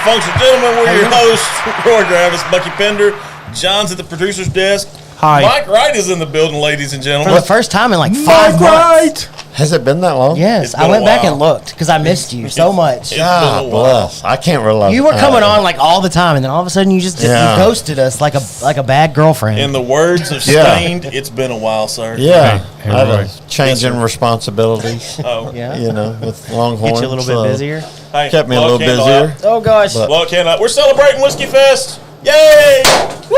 Folks and gentlemen, we're your hosts, Roy Gravis, Bucky Pender. John's at the producer's desk. Hi. Mike Wright is in the building, ladies and gentlemen. For the first time in like 5 months. Has it been that long? Yes, I went back and looked because I missed you so much. God bless. I can't realize. You were coming on like all the time, and then all of a sudden you just you ghosted us like a bad girlfriend. In the words of Stained, it's been a while, sir. Yeah, hey, I had a change in responsibilities. Oh, yeah, you know, with Longhorn. Get you a little bit busier. Hey, kept me a little busier. Oh gosh, blow candle. We're celebrating Whiskey Fest. Yay!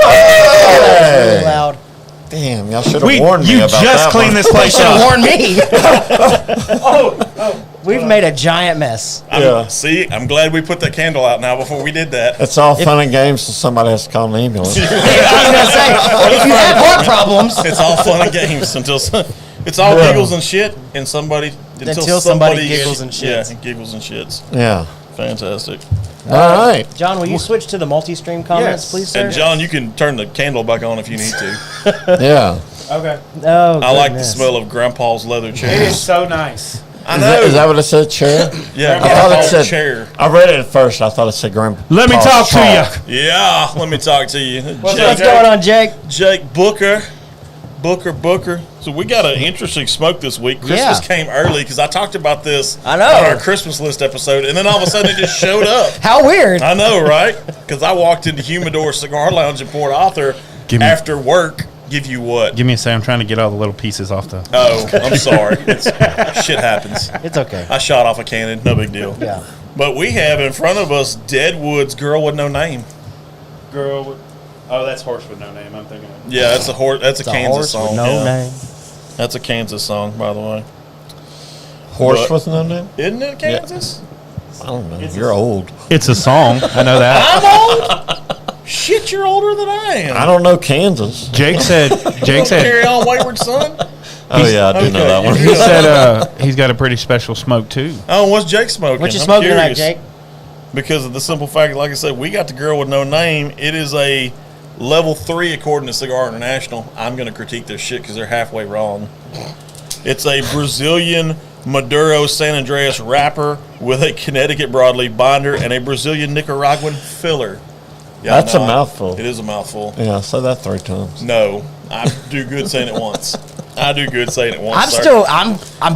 Hey. Really loud. Damn, y'all should have warned me about that. You just cleaned this place up. You should have warned me. We've made a giant mess. See, I'm glad we put that candle out now before we did that. It's all fun and games so somebody has to call an ambulance. I was going to say, if you have heart problems. It's all fun and games until it's all giggles and shit and somebody until somebody giggles and shits. Yeah, giggles and shits. Yeah. Fantastic. All right. John, will you switch to the multi-stream comments, please, sir? And John, you can turn the candle back on if you need to. Yeah. Okay. Oh, I like the smell of Grandpa's leather chairs. It is so nice. I know. Is that what it said, chair? Yeah, I thought it said chair. I read it at first. I thought it said Grandpa. Let me talk to you. Yeah, let me talk to you. What's going on, Jake? Jake Booker. So we got an interesting smoke this week. Christmas came early because I talked about this on our Christmas list episode, and then all of a sudden it just showed up. How weird. I know, right? Because I walked into Humidor Cigar Lounge in Port Arthur after work. Give you what? Give me a second. I'm trying to get all the little pieces off the... Oh, I'm sorry. Shit happens. It's okay. I shot off a cannon. No big deal. Yeah. But we have in front of us Deadwood's Girl With No Name. Girl with... Oh, that's Horse With No Name. I'm thinking of... Yeah, that's a horse. That's a Kansas song. With no name. That's a Kansas song, by the way. Horse with no name? Isn't it Kansas? I don't know. You're old. It's a song. I know that. I'm old? Shit, you're older than I am. I don't know Kansas. Jake said... Carry on, Wayward Son? Oh, yeah, I do know that one. He said he's got a pretty special smoke, too. Oh, what's Jake smoking? What you smoking tonight, Jake? Because of the simple fact, like I said, we got the Girl With No Name. It is a level 3 according to Cigar International. I'm going to critique their shit because they're halfway wrong. It's a Brazilian Maduro San Andreas wrapper with a Connecticut broadleaf binder and a Brazilian Nicaraguan filler. Yeah, that's a mouthful. It is a mouthful. Yeah, I said that 3 times. No, I do good saying it once. I'm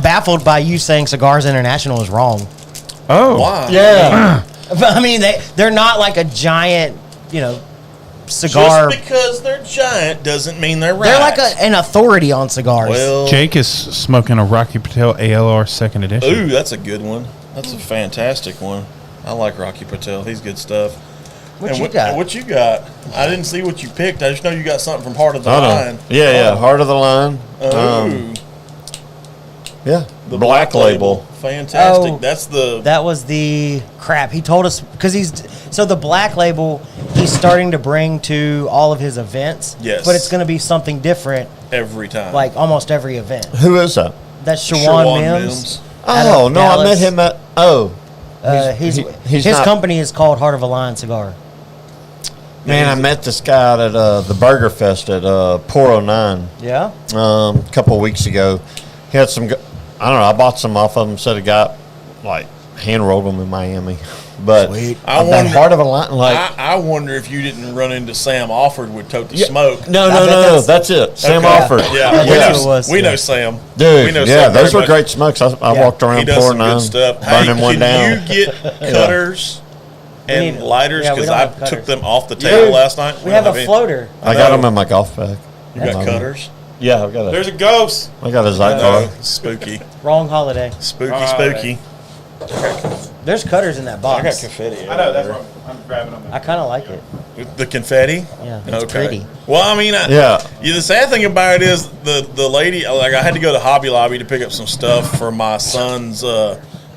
baffled by you saying Cigars International is wrong. Oh. Why? Yeah. I mean, they're not like a giant, cigar. Just because they're giant doesn't mean they're right. They're like an authority on cigars. Well, Jake is smoking a Rocky Patel ALR 2nd edition. Ooh, that's a good one. That's a fantastic one. I like Rocky Patel. He's good stuff. What you got? What you got? I didn't see what you picked. I just know you got something from Heart of the Line. Yeah, Heart of the Line. Oh. Yeah, the Black Label. Fantastic. That was the crap. He told us because the Black Label he's starting to bring to all of his events. Yes. But it's going to be something different every time. Like almost every event. Who is that? That's Shawan Mims. Oh, no, I met him at his company is called Heart of a Lion Cigar. Man, I met this guy out at the Burger Fest at Poro 9. Yeah? A couple of weeks ago. He had some, I don't know, I bought some off of him, said a guy, hand rolled them in Miami. But sweet. That Heart of a Lion, I wonder if you didn't run into Sam Alford with Tote the Smoke. No, that's it. Sam Alford. Yeah, we know Sam. Dude, we know Sam those were great smokes. I walked around Poro 9, burning one down. Can you get cutters? And lighters, because I took them off the table last night. We have a floater. I got them in my golf bag. You got cutters? Yeah, I've got There's a ghost. I got a Zygar. Spooky. Wrong holiday. Spooky. There's cutters in that box. I got confetti. I know, that's what I'm grabbing them. I kind of like it. The confetti? Yeah, it's pretty. Well, I mean, the sad thing about it is the lady, I had to go to Hobby Lobby to pick up some stuff for my son's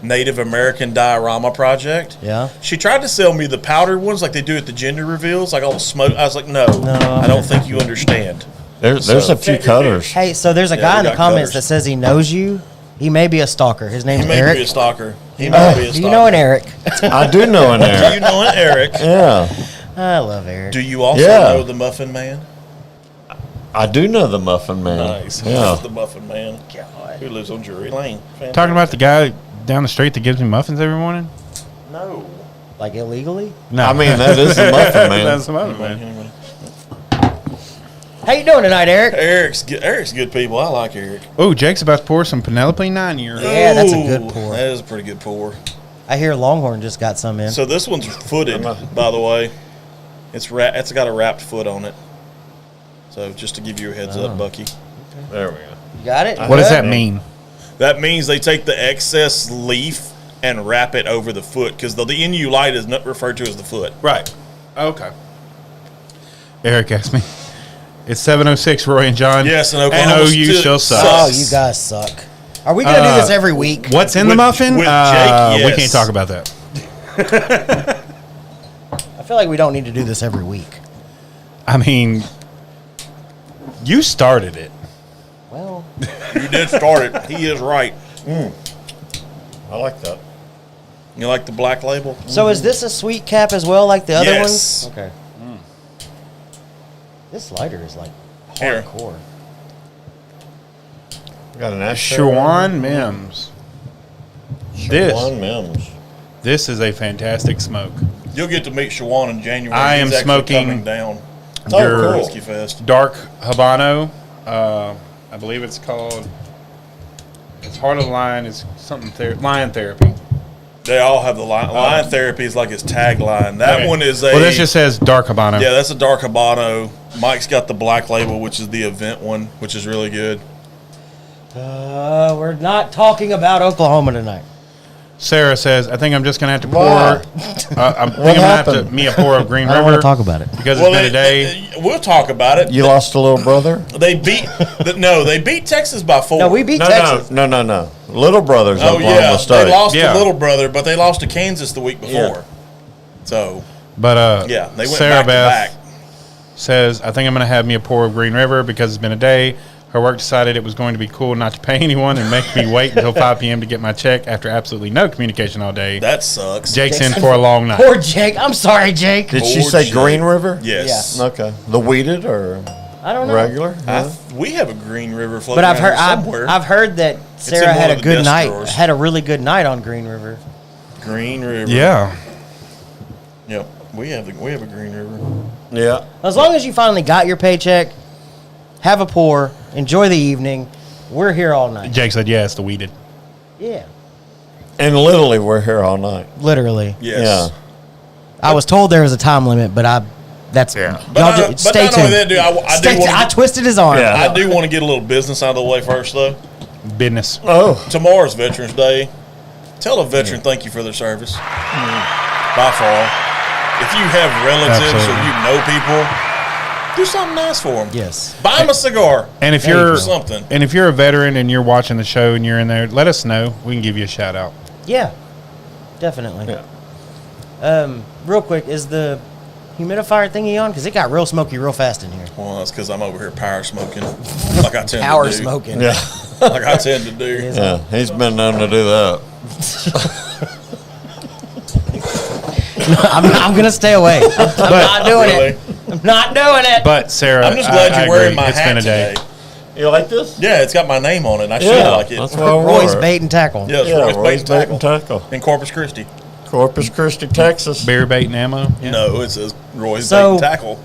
Native American diorama project. Yeah. She tried to sell me the powdered ones like they do at the gender reveals, like all the smoke. I was like, no, I don't think you understand. There's a few cutters. Hey, so there's a guy in the comments that says he knows you. He may be a stalker. His name's Eric. He may be a stalker. He might be a Do you know an Eric? I do know an Do Eric. you know an Eric? Yeah, I love Eric. Do you also Yeah. know the Muffin Man? I do know the Muffin Man. Nice. Yeah. The Muffin Man. God. Who lives on Drury Lane. Talking about the guy down the street that gives me muffins every morning? No. Like illegally? No. I mean, that is the Muffin Man. That's the muffin man. Anyway. How you doing tonight, Eric? Eric's good people. I like Eric. Oh, Jake's about to pour some Penelope 9-year. Yeah, that's a good Ooh, pour. That is a pretty good pour. I hear Longhorn just got some in. So this one's footed, by the way. It's got a wrapped foot on it. So just to give you a heads up, Bucky. There we go. You got it? What does Good? that mean? That means they take the excess leaf and wrap it over the foot because the NU light is not referred to as the foot. Right. Okay. Eric asked me. It's 7:06, Roy and John. Yes, and Oklahoma OU still sucks. Oh, you guys suck. Are we going to do this every week? What's in the With- muffin? with Jake, We yes. can't talk about that. I feel like we don't need to do this every week. I mean, you started it. Well, You did start it. He is right. I like that. You like the black label? so is this a sweet cap as well, like the other Yes. ones? Okay. This lighter is like Here. hardcore. We got an ashtray. Shawan Mims. Shawan Mims. This is a fantastic smoke. You'll get to meet Shawan in January. I am He's actually smoking- coming down. Oh, Your cool. Whiskey Fest. Dark Habano. I believe it's called. It's Heart of the Lion. It's something lion therapy. They all have the lion therapy is like his tagline. That Okay. one is a Well, this just says Dark Habano. yeah. That's a dark Habano. Mike's got the black label, which is the event one, which is really good. We're not talking about Oklahoma tonight. Sarah says, "I think I'm just gonna have to pour. Why? I'm thinking I'm gonna have happened? to me a pour of Green I don't River want to talk about it. because it's been a day. we'll talk about it. You lost a little brother? They beat they beat Texas by 4. No, we beat No, Texas. no. Little brother's Oh Oklahoma yeah, State. they lost Yeah. to Little Brother, but they lost to Kansas the week before. Yeah. So But yeah, they went Sarah back Beth to back. says, I think I'm gonna have me a pour of Green River because it's been a day. Her work decided it was going to be cool not to pay anyone and make me wait until 5 p.m. to get my check after absolutely no communication all day. That sucks. Jake's in for a long night. Poor Jake. I'm sorry, Jake. Did she Poor say Jake. Green River? Yes. Okay. The weeded or I don't know. regular? We have a Green River floating But I've heard around somewhere. I've heard that Sarah in had one a of the good desk night. drawers. Had a really good night on Green River. Green River. Yeah. Yep. We have a Green River. Yeah. As long as you finally got your paycheck, have a pour, enjoy the evening. We're here all night. Jake said, yeah, it's the weeded. Yeah, And literally, we're here all night. literally. Yes. Yeah. I was told there was a time limit, but that's Yeah. But stay not only tuned. that, dude, I Stay do tuned. I want twisted his arm. Yeah. I do want to get a little business out of the way first, though. Business. Oh. Tomorrow's Veterans Day. Tell a veteran thank you for their service. By far. If you have relatives Absolutely. or you know people, do something nice for them. Yes. Buy them a cigar. And if There you you're go. Something. and if you're a veteran and you're watching the show and you're in there, let us know. We can give you a shout out. Yeah, definitely. Yeah. Real quick, is the humidifier thingy on? Because it got real smoky real fast in here. Well, that's because I'm over here power smoking. Like I tend Power to do. smoking. Yeah. Like I tend to do. is. Yeah. He's been known to do that. I'm going to stay away. I'm not doing Really? it. I'm not doing it. But Sarah, I'm just glad I you're wearing agree. my It's hat been a day. today. You like this? Yeah, it's got my name on it. I should Yeah. like it. That's why I wore Roy's it. bait and tackle. Yeah, it's Yeah, Roy's Roy's Bait and Tackle Tackle. in Corpus Christi. Corpus Christi, Texas. Beer bait and ammo. Yeah. No, it says Roy's So- Bait and Tackle.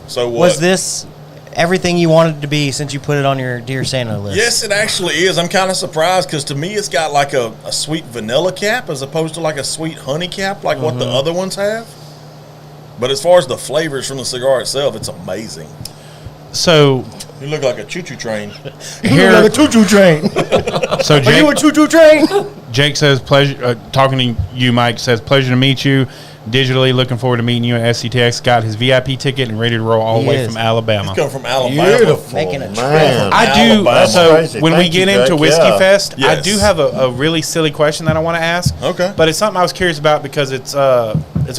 So what? Was this everything you wanted to be since you put it on your Dear Santa list? Yes, it actually is. I'm kind of surprised because to me it's got like a sweet vanilla cap as opposed to like a sweet honey cap like what the other ones have. But as far as the flavors from the cigar itself, it's amazing. So You look like a choo-choo train. here, choo-choo train. so Are you a Jake, choo-choo train? Jake says pleasure. Talking to you, Mike says pleasure to meet you. Digitally, looking forward to meeting you at SETX. Got his VIP ticket and ready to roll all the He way is. from Alabama. Come from Alabama. Beautiful. Making a trip. Man. I do. Alabama. So Crazy. when we Thank you, get into Jake. Whiskey Yeah. Fest, I Yes. do have a really silly question that I want to ask. Okay. But it's something I was curious about because it's a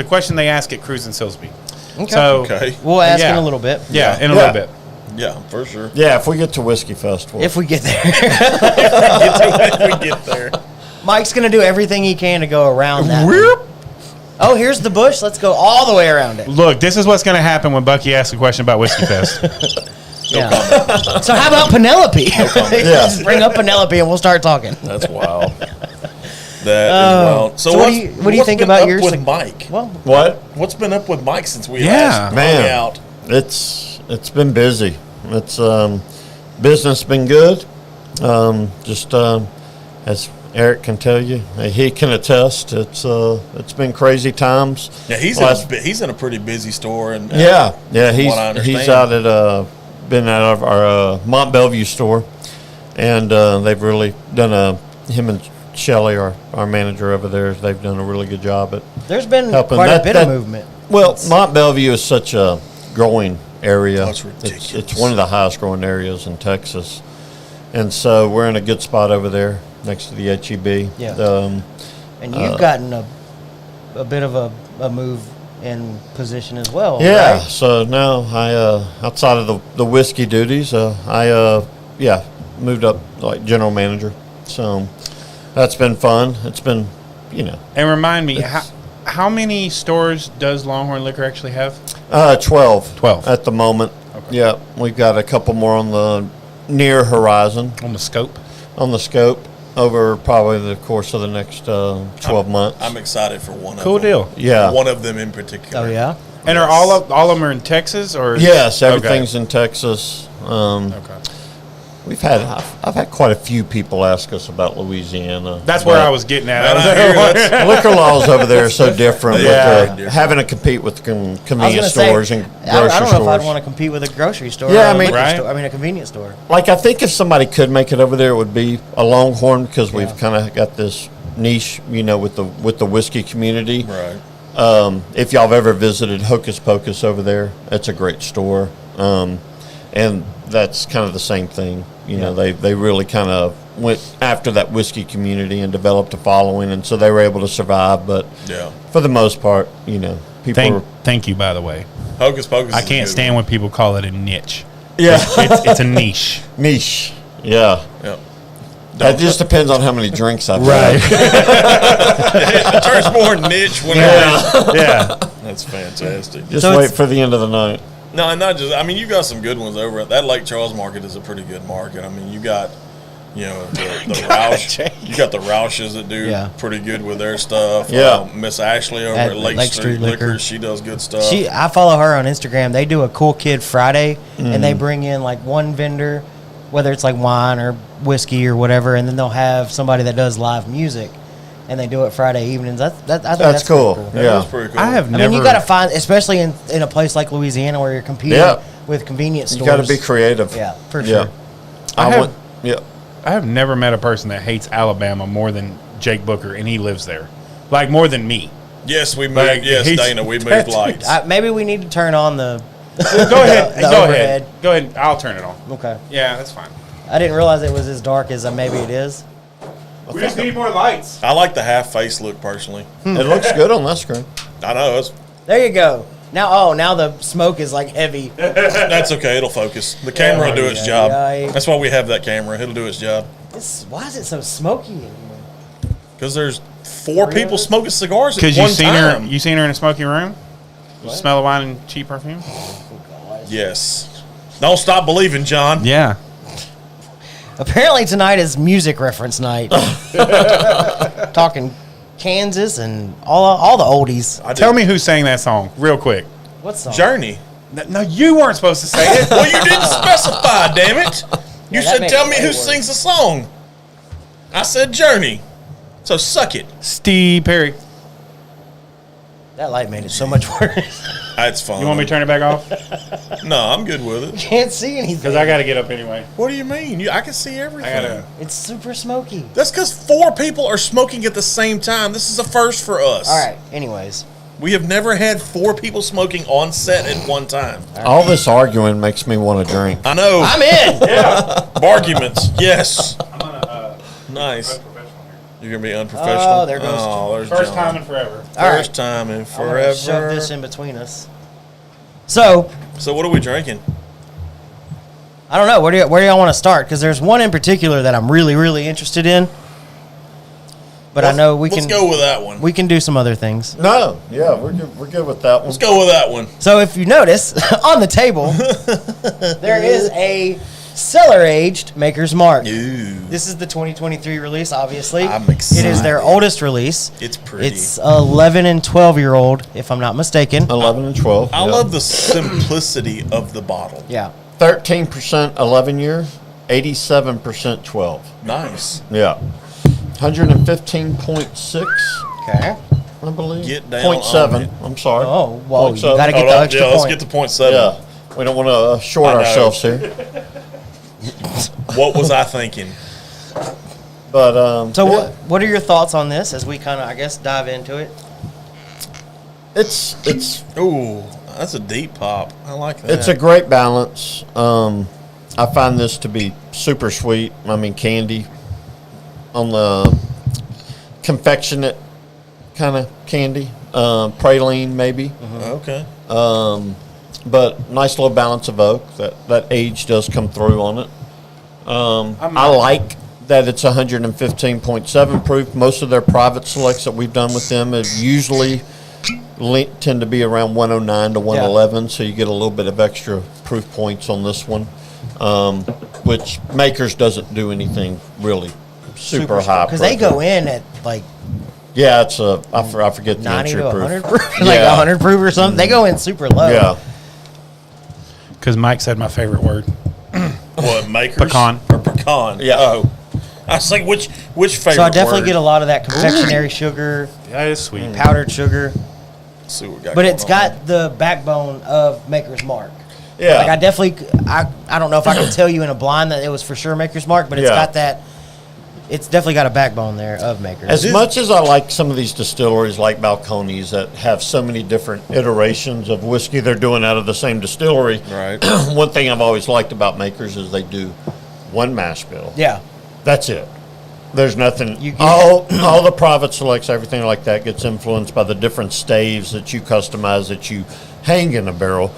question they ask at Cruise and Silsby. So Okay. We'll ask Yeah. in a little bit. yeah, in a Yeah. little bit. Yeah, for sure. Yeah, if we get to Whiskey Fest, we'll If we get there. If we get there. Mike's gonna do everything he can to go around that. Oh, here's the bush. Let's go all the way around it. Look, this is what's going to happen when Bucky asks a question about Whiskey Fest. Yeah. So how about Penelope? Just bring up Penelope and we'll start talking. That's wild. That is wild. So what do you think about yours? With Mike? Well, What's been up with Mike since we Yeah. last Man. hung out? It's been busy. It's business been good. Just as Eric can tell you, he can attest. It's been crazy times. Yeah, he's in a pretty busy store, and He's understand. out at been out of our Mont Bellevue store, and they've really done him and Shelly, our manager over there, they've done a really good job at there's been helping. quite a bit of movement. Well, Mont Bellevue is such a growing area. That's ridiculous. It's one of the highest growing areas in Texas, and so we're in a good spot over there next to the HEB. Yeah. And you've gotten a bit of a move in position as well. Yeah. Right? So now I outside of the whiskey duties, I moved up like general manager. So that's been fun. It's been, And remind me, how many stores does Longhorn Liquor actually have? 12. 12. At the moment. Okay. Yeah. We've got a couple more on the near horizon, On the scope? on the scope, over probably the course of the next 12 months. I'm excited for one of them. Cool deal. Yeah. One of them in particular. Oh yeah. And are all of them are in Texas or? Yes, everything's in Texas. Okay. I've had quite a few people ask us about Louisiana. That's where I was getting at. Man, I hear that's- Liquor laws over there are so different. Yeah. With having to compete with I was convenience gonna say, stores and grocery I don't know stores. if I'd want to compete with a grocery store. Yeah, or a liquor Right. store. I mean, a convenience store. Like, I think if somebody could make it over there, it would be a Longhorn, because we've kind of got this niche, with the whiskey community. Right. If y'all have ever visited Hocus Pocus over there, it's a great store. And that's kind of the same thing. They really kind of went after that whiskey community and developed a following, and so they were able to survive. But Yeah. for the most part, people Thank you, by the way. Hocus Pocus. I is a can't good stand when people call it a niche. yeah, It's a niche. niche. Yeah. one. Yep. That just depends on how many drinks I've Right. had. It turns more niche when Yeah. That's fantastic. Just So wait it's- for the end of the night. No, and not just. I mean, you got some good ones over at that Lake Charles market. Is a pretty good market. I mean, you got, the Roush. You got the Roushes that do pretty good with their stuff. Yeah. Miss Ashley over At at Lake Street Liquor. She does good stuff. I follow her on Instagram. They do a Cool Kid Friday, and they bring in like one vendor, whether it's like wine or whiskey or whatever, and then they'll have somebody that does live music, and they do it Friday evenings. I think that's cool. pretty That Yeah. is pretty cool. I have I never. mean, you got to find, especially in a place like Louisiana where you're competing with convenience You stores. got to be creative. Yeah, for Yeah. sure. I have never met a person that hates Alabama more than Jake Booker, and he lives there. Like, more than me. Yes, we moved. Like, Yes, he's- Dana, we moved lights. Maybe we need to turn on the. Go ahead. the Go overhead. ahead. Go ahead. I'll turn it on. Okay. Yeah, that's fine. I didn't realize it was as dark as maybe it is. We just need more lights. I like the half face look personally. It looks good on that screen. I know There you go. Now the smoke is like heavy. that's okay. It'll focus. The camera will do its job. yeah. That's why we have that camera. It'll do its job. Why is it so smoky in here? Because there's four people smoking cigars at Because one you seen time. her. You seen her in a smoky room. Smell of wine and cheap perfume. Yes. Don't stop believing, John. Yeah. Apparently tonight is music reference night. Talking Kansas and all the oldies. Tell me who sang that song, real quick. What song? Journey. No, you weren't supposed to say it. Well, you didn't specify, damn it. You Yeah, that said, makes tell it me way who worse. sings the song. I said Journey. So suck it. Steve Perry. That light made it so much worse. That's fun. You want me to turn it back off? No, I'm good with it. Can't see anything. Because I got to get up anyway. What do you mean? I can see everything. I gotta. It's super smoky. That's because four people are smoking at the same time. This is a first for us. All right. Anyways, We have never had four people smoking on set at one time. All this arguing makes me want to drink. I know. I'm in. Arguments. Yes. I'm gonna. Nice. Unprofessional here. You're going to be unprofessional. Oh, there goes there's First John. time in forever. All right. First time in I'm gonna shove forever. this in between us. So So what are we drinking? I don't know. Where do y'all want to start? Because there's one in particular that I'm really, really interested in. but I know we Let's can go with that one. we can do some other things. No, yeah, we're good with that one. Let's go with that one. So if you notice on the table, there is a cellar-aged Maker's Mark. Ooh. This is the 2023 release, obviously. I'm excited. It is their oldest release. It's pretty. It's 11 and 12-year-old, if I'm not mistaken. 11 and 12. I love the simplicity of the bottle. Yeah. 13% 11 year, 87% 12. Nice. Yeah. 115.6, Okay. I believe. Get down Point on 7. it. I'm sorry. Oh, well, you 0.7. got to get Hold the on. extra Yeah, let's point. get to point 7. Yeah. We don't want to short I know. ourselves here. What was I thinking? But So yeah, what are your thoughts on this as we kind of, I guess, dive into it? it's Ooh, that's a deep pop. I like that. it's a great balance. I find this to be super sweet. I mean, candy on the confectionate kind of candy, praline maybe. Okay. But nice little balance of oak. That age does come through on it. I like that it's 115.7 proof. Most of their private selects that we've done with them have usually tend to be around 109 to 111, so you get a little bit of extra proof points on this one, which Makers doesn't do anything really super high. Because they go in at like Yeah, it's I forget the 90 entry to proof. 100 proof, like 100 proof or something. They go in super low. Yeah. Because Mike said my favorite word. What, Makers? Pecan. Or pecan? Yeah. Oh. I was like, which favorite So I definitely word? get a lot of that confectionery sugar, Yeah, it's sweet. powdered sugar, Let's see what we got but going it's on. got the backbone of Maker's Mark. Yeah. Like I definitely, I don't know if I can tell you in a blind that it was for sure Maker's Mark, but it's Yeah. got that. It's definitely got a backbone there of Maker's. As much as I like some of these distilleries like Balcones that have so many different iterations of whiskey they're doing out of the same distillery, Right. one thing I've always liked about Makers is they do one mash bill. Yeah. That's it. There's nothing. You get- All the private selects, everything like that gets influenced by the different staves that you customize that you hang in a barrel.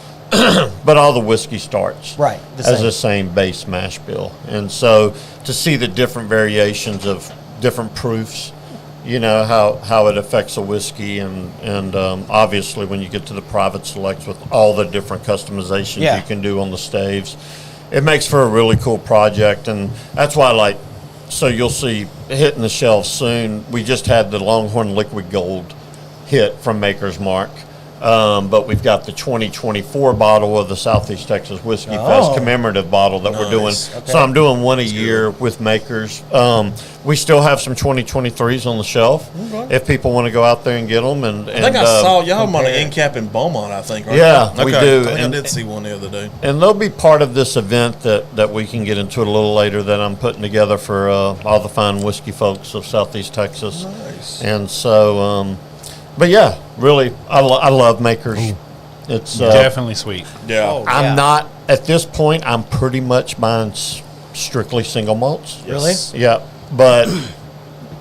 But all the whiskey starts Right, the as same. the same base mash bill, and so to see the different variations of different proofs, you know how it affects a whiskey, and obviously when you get to the private selects with all the different customizations Yeah. you can do on the staves, it makes for a really cool project, and that's why I like. So you'll see hitting the shelves soon. We just had the Longhorn Liquid Gold hit from Maker's Mark. But we've got the 2024 bottle of the Southeast Texas Whiskey Fest commemorative bottle that we're doing. Nice. So I'm doing one a year with Makers. We still have some 2023s on the shelf if people want to go out there and get them. And I think I saw y'all on an end cap in Beaumont, I think. Right? Yeah, we do. I think And- I did see one the other day. And they'll be part of this event that we can get into a little later that I'm putting together for all the fine whiskey folks of Southeast Texas. Nice. And so, but yeah, really, I love Makers. It's Definitely sweet. Yeah. Oh, I'm yeah. not at this point. I'm pretty much buying strictly single malts. Really? Yeah, but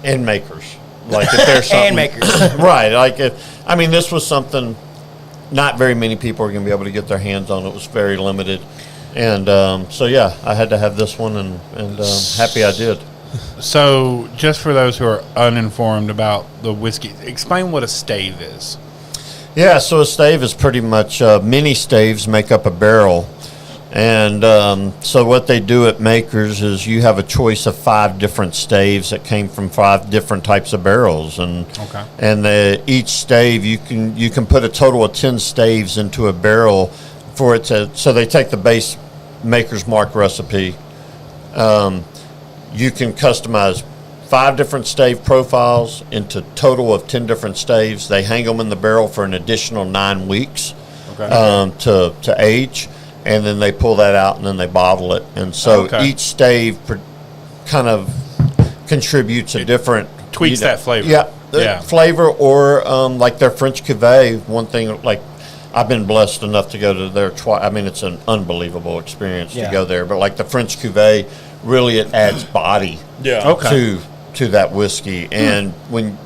in Makers, like if there's something And Makers. right? Like I mean, this was something not very many people are going to be able to get their hands on. It was very limited, and so yeah, I had to have this one, and happy I did. So, just for those who are uninformed about the whiskey, explain what a stave is. Yeah, so a stave is pretty much mini staves make up a barrel. And so what they do at Makers is you have a choice of 5 different staves that came from 5 different types of barrels. And each stave, you can put a total of 10 staves into a barrel for it to, so they take the base Maker's Mark recipe. You can customize 5 different stave profiles into total of 10 different staves. They hang them in the barrel for an additional 9 weeks to age, and then they pull that out and then they bottle it. And so each stave kind of contributes a different Tweaks that flavor. Yeah, flavor, or like their French cuvee. One thing, like I've been blessed enough to go to their I mean, it's an unbelievable experience to go there. But like the French cuvee, really it adds body to that whiskey. And when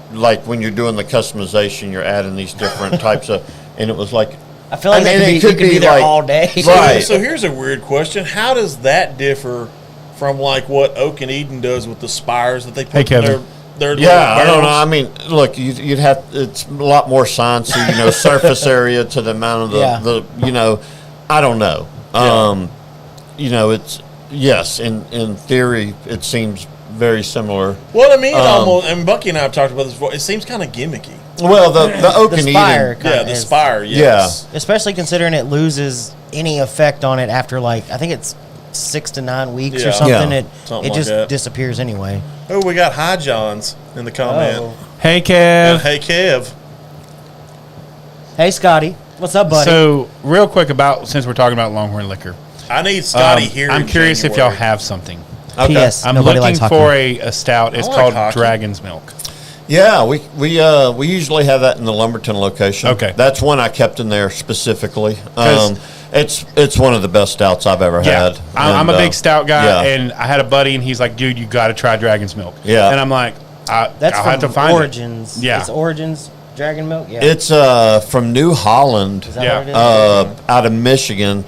you're doing the customization, you're adding these different types of, and it was like, I feel like it you could be there like- all day. Right. So here's a weird question. How does that differ from like what Oak and Eden does with the spires that they put Hey, Kevin. They're Yeah, I don't know. barrels? I mean, look, you'd have it's a lot more sciencey, surface area to the amount of the I don't know. It's yes, in theory, it seems very similar. Well, I mean, almost. And Bucky and I have talked about this before. It seems kind of gimmicky. Well, the oak The and spire Eden, kinda Yeah, the is. spire. Yes. Especially considering it loses any effect on it after I think it's 6 to 9 weeks Yeah. or something. Yeah. It Something it like just that. disappears anyway. Oh, we got Hi Johns in the comment. Oh. Hey, Kev. And hey, Kev. Hey, Scotty, what's up, buddy? So, real quick since we're talking about Longhorn Liquor, I need Scotty here. I'm in curious if y'all January. have something. Okay. P.S. I'm Nobody looking likes hockey. for a stout. It's like called hockey. Dragon's Milk. Yeah, we usually have that in the Lumberton location. Okay. That's one I kept in there specifically. 'Cause- It's one of the best stouts I've ever had. I'm a And, big stout guy, yeah. and I had a buddy, and he's like, "Dude, you got to try Dragon's Milk." Yeah. and I'm like, That's I'll from have to find Origins. It. Yeah, It's Origins Dragon Milk. Yeah. It's from New Holland, Is that yeah. what it is? out of Michigan.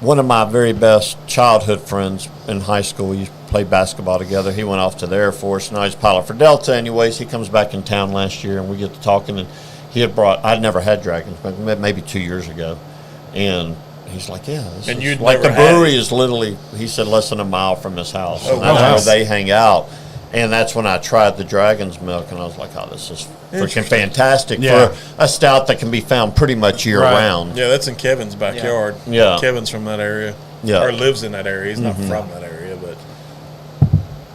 One of my very best childhood friends in high school. We played basketball together. He went off to the Air Force. Now he's a pilot for Delta. Anyways, he comes back in town last year, and we get to talking. And he had brought. I'd never had Dragons, but maybe 2 years ago, and he's like, "Yeah, this And is you'd like the never had brewery it. is literally." He said less than a mile from his house. Oh, and that's wow. where they hang out. And that's when I tried the Dragon's Milk, and I was like, "Oh, this is freaking fantastic Yeah. for a stout that can be found pretty much year Right. round." Yeah, that's in Kevin's backyard. Yeah. Kevin's from that area. Yeah. Or lives in that area. He's not from that area, but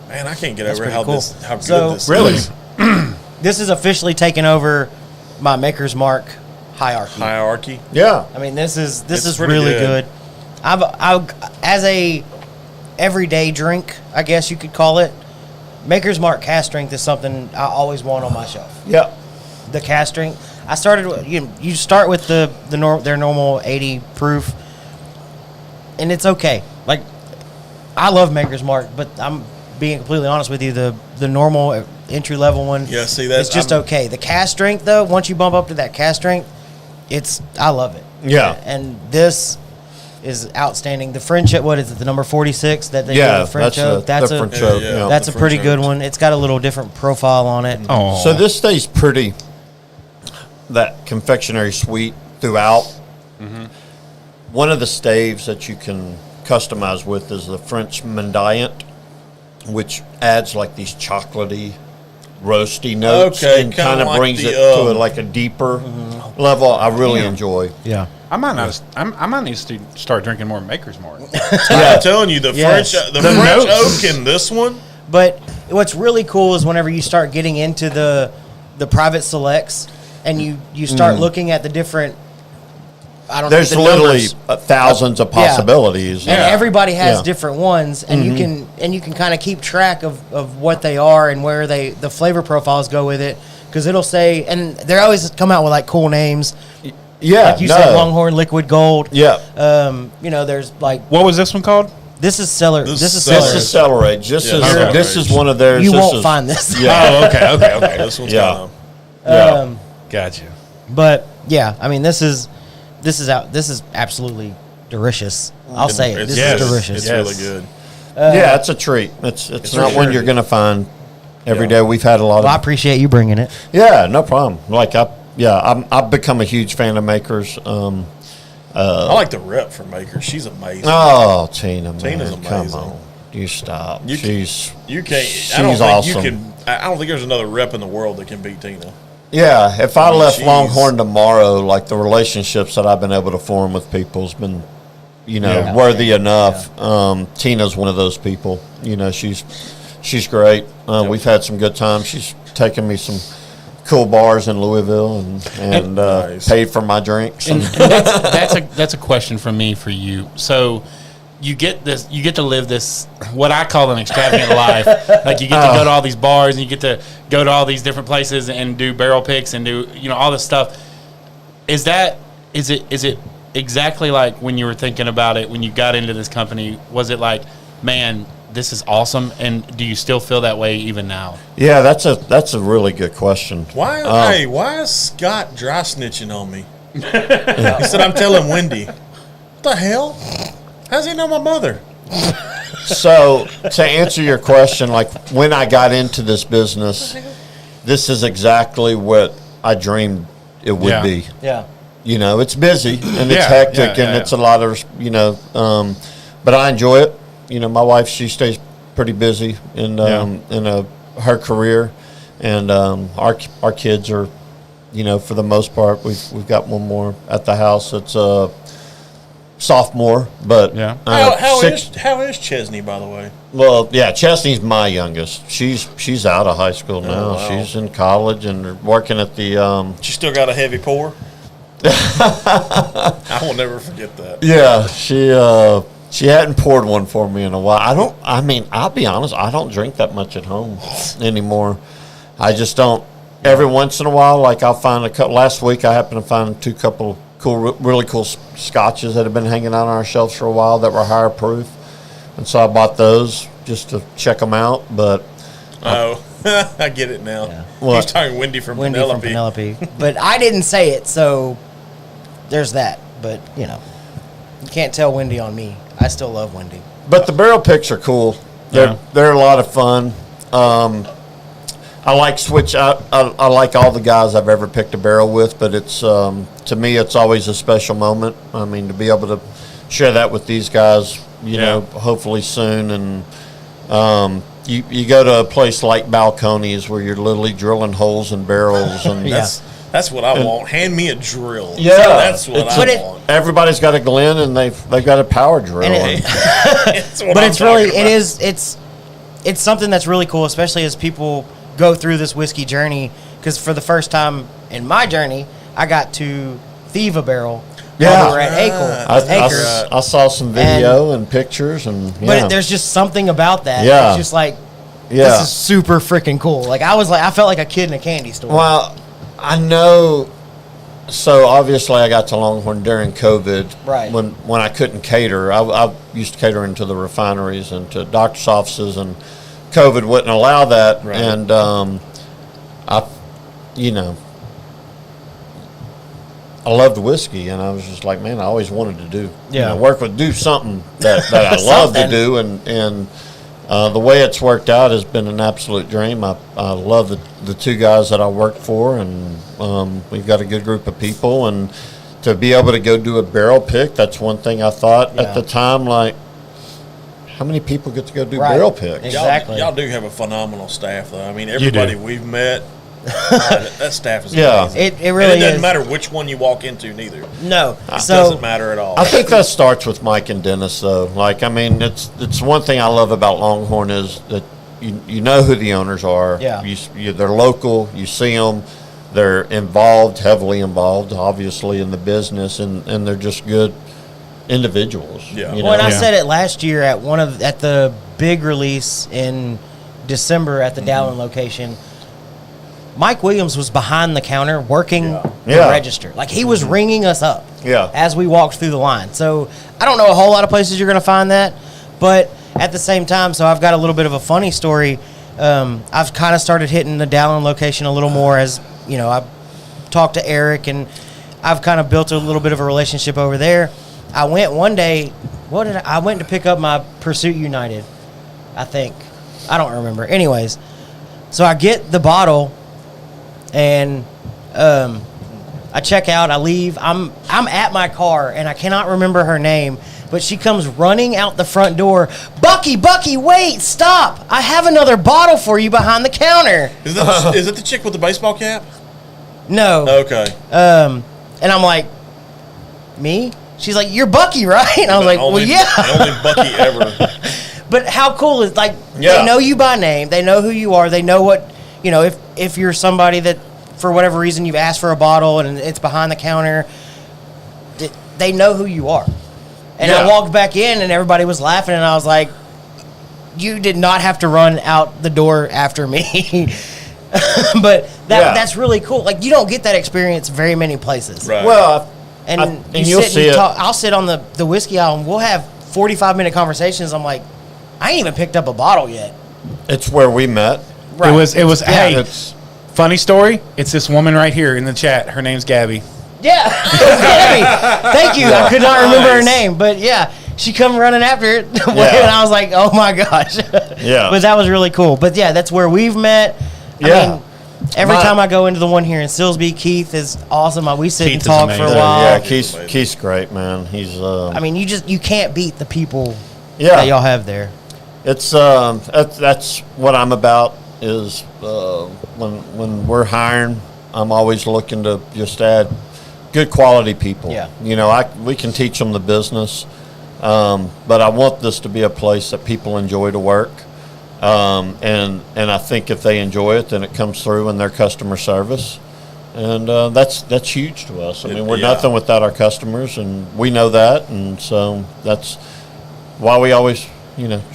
man, I can't get over pretty how cool. how good So- this Really? is. This is officially taken over my Maker's Mark hierarchy. Hierarchy. Yeah. I mean, this is It's pretty really good. good. I've as a everyday drink, I guess you could call it. Maker's Mark cast strength is something I always want on my shelf. Yeah. The cast strength. I started with you start with their normal 80 proof, and it's okay. Like I love Maker's Mark, but I'm being completely honest with you. The normal entry level one, Yeah, see, that's- it's just I'm- okay. The cast strength though, once you bump up to that cast strength, I love it. Yeah. And this is outstanding. The French, what is it? The number 46 that they Yeah, do the French that's oak. That's the a French oak, yeah. yeah. that's the a pretty French good oak. one. It's got a little different profile on it. Oh, So this stays pretty, that confectionery sweet throughout. One of the staves that you can customize with is the French Mendiant, which adds like these chocolately, roasty notes Okay, and kinda kind of like brings the, it to like a deeper level. I really enjoy. Yeah. I might not. I might need to start drinking more Maker's Mark. I'm telling you, the Yes. French, the The French notes. oak in this one. But what's really cool is whenever you start getting into the private selects and you start looking at the different. I don't There's know the literally numbers. thousands of Yeah. possibilities. And everybody has Yeah. different ones, and you can kind of keep track of what they are and where the flavor profiles go with it, because it'll say, and they always come out with like cool names, Yeah, like you said, Longhorn Liquid Gold. Yeah. There's like What was this one called? this is Cellar. This This is is Cellar. Cellar. This is Celerage. This Yeah, is Celerage. this is one of theirs. You This won't is- find this. Yeah. Oh, okay. This one's Yeah. kind of. Yeah. Gotcha. But yeah, I mean this is absolutely delicious. I'll say it. This yes, is delicious. It's Yes. really good. Yeah, it's a treat. It's not for one sure. you're going to find every Yeah. day. We've had a lot Well, I of. appreciate you bringing it. Yeah, no problem. I've become a huge fan of Makers. I like the rep for Maker. She's amazing. Oh, Tina, man, Tina's come amazing. on, you stop. You can- she's You can't. She's I don't think awesome. you can. I don't think there's another rep in the world that can beat Tina. yeah. If I mean, left she's- Longhorn tomorrow, like the relationships that I've been able to form with people has been, Yeah. worthy enough. Tina's one of those people. She's great. We've had some good times. She's taken me some cool bars in Louisville and Nice. paid for my drinks. And that's a question from me for you. So you get to live this what I call an extravagant life. Like you get to go to all these bars and you get to go to all these different places and do barrel picks and do all this stuff. Is it exactly like when you were thinking about it when you got into this company? Was it like, man, this is awesome, and do you still feel that way even now? Yeah, that's a really good question. Why? Hey, why is Scott dry snitching on me? He said I'm telling Wendy. What the hell? How's he know my mother? So to answer your question, like when I got into this business, this is exactly what I dreamed it would Yeah. be. Yeah. You know, it's busy and it's Yeah, hectic yeah, and yeah, it's a lot of, but I enjoy it. You know, my wife, she stays pretty busy in her career, and our kids are, you know, for the most part, we've got one more at the house. It's a sophomore, but Yeah. How is Chesney, by the way? well, yeah, Chesney's my youngest. She's out of high school now. wow. She's in college and working at the. She still got a heavy pour. I will never forget that. Yeah, she hadn't poured one for me in a while. I'll be honest, I don't drink that much at home anymore. I just don't. Every once in a while, like I'll find a couple. Last week, I happened to find really cool scotches that have been hanging out on our shelves for a while that were higher proof, and so I bought those just to check them out. But Oh, I get it now. Yeah. What? He's talking Wendy from Wendy Penelope. from Penelope. But I didn't say it, so there's that. But, you know, you can't tell Wendy on me. I still love Wendy. But the barrel picks are cool. They're a lot of fun. I like I like all the guys I've ever picked a barrel with, but it's to me it's always a special moment. I mean, to be able to share that with these guys, you know, hopefully soon. And you go to a place like Balcones where you're literally drilling holes in barrels, and That's what I want. Hand me a drill. Yeah. That's what But I it- want. everybody's got a Glen and they've got a power drill. And And That's what But I'm it's really, talking about. it's something that's really cool, especially as people go through this whiskey journey. Because for the first time in my journey, I got to thieve a barrel. Yeah. While we were at Acres. I saw some video and pictures, and But there's just something about that. Yeah. It's just like, yeah. this is super freaking cool. Like I felt like a kid in a candy store. Well, I know. So obviously, I got to Longhorn during COVID, Right. When I couldn't cater. I used to cater into the refineries and to doctors' offices, and COVID wouldn't allow that. Right. And I loved whiskey, and I was just like, man, I always wanted to do something that I love to Something. do, and the way it's worked out has been an absolute dream. I love the two guys that I work for, and we've got a good group of people, and to be able to go do a barrel pick, that's one thing I thought at the time, like, how many people get to go do Right. barrel picks? Exactly. Y'all do have a phenomenal staff, though. I mean, everybody we've met, that staff is Yeah. amazing. It And really it doesn't is. matter which one you walk into, neither. No. It So doesn't matter at all. I think that starts with Mike and Dennis, though. Like, I mean, it's one thing I love about Longhorn is that you know who the owners are. Yeah. They're local. You see them. They're heavily involved, obviously, in the business, and they're just good individuals. Yeah. You Well, and I Yeah. said it last year at the big release in December at the Dowling location. Mike Williams was behind the counter working the Yeah. register. Like he was ringing us up Yeah. as we walked through the line. So I don't know a whole lot of places you're going to find that, but at the same time, so I've got a little bit of a funny story. I've kind of started hitting the Dowling location a little more as, you know, I've talked to Eric and I've kind of built a little bit of a relationship over there. I went one day, I went to pick up my Pursuit United, I think. I don't remember. Anyways, so I get the bottle and I check out, I leave. I'm at my car and I cannot remember her name, but she comes running out the front door. Bucky, wait, stop. I have another bottle for you behind the counter. Is it the chick with the baseball cap? No. Okay. And I'm like, me? She's like, you're Bucky, right? And I was like, well, Only- yeah. The only Bucky ever. But how cool is, like, Yeah. they know you by name. They know who you are. They know what, you know, if you're somebody that, for whatever reason, you've asked for a bottle and it's behind the counter, they know who you are. And I Yeah. walked back in and everybody was laughing and I was like, you did not have to run out the door after me. But that's really cool. Like, you don't get that experience very many places. Right. Well, And, and you'll see it. I'll sit on the whiskey aisle and we'll have 45-minute conversations. I'm like, I ain't even picked up a bottle yet. It's where we met. It was. Yeah. Hey, It's funny story. It's this woman right here in the chat. Her name's Gabby. Yeah. Gabby. Thank you. I could not remember her name, but yeah. she come running after it, and Yeah. I was like, oh my gosh. Yeah. But that was really cool. But yeah, that's where we've met. Yeah. I mean, every time I go into the one here in Silsbee, Keith is awesome. We sit Keith and is talk for a amazing. while. Yeah, Keith's great, man. He's I mean, you can't beat the people Yeah. that y'all have there. it's that's what I'm about is when we're hiring, I'm always looking to just add good quality people. Yeah. You know, we can teach them the business, but I want this to be a place that people enjoy to work. And I think if they enjoy it, then it comes through in their customer service, and that's huge to us. I mean, we're Yeah. nothing without our customers, and we know that, and so that's why we always,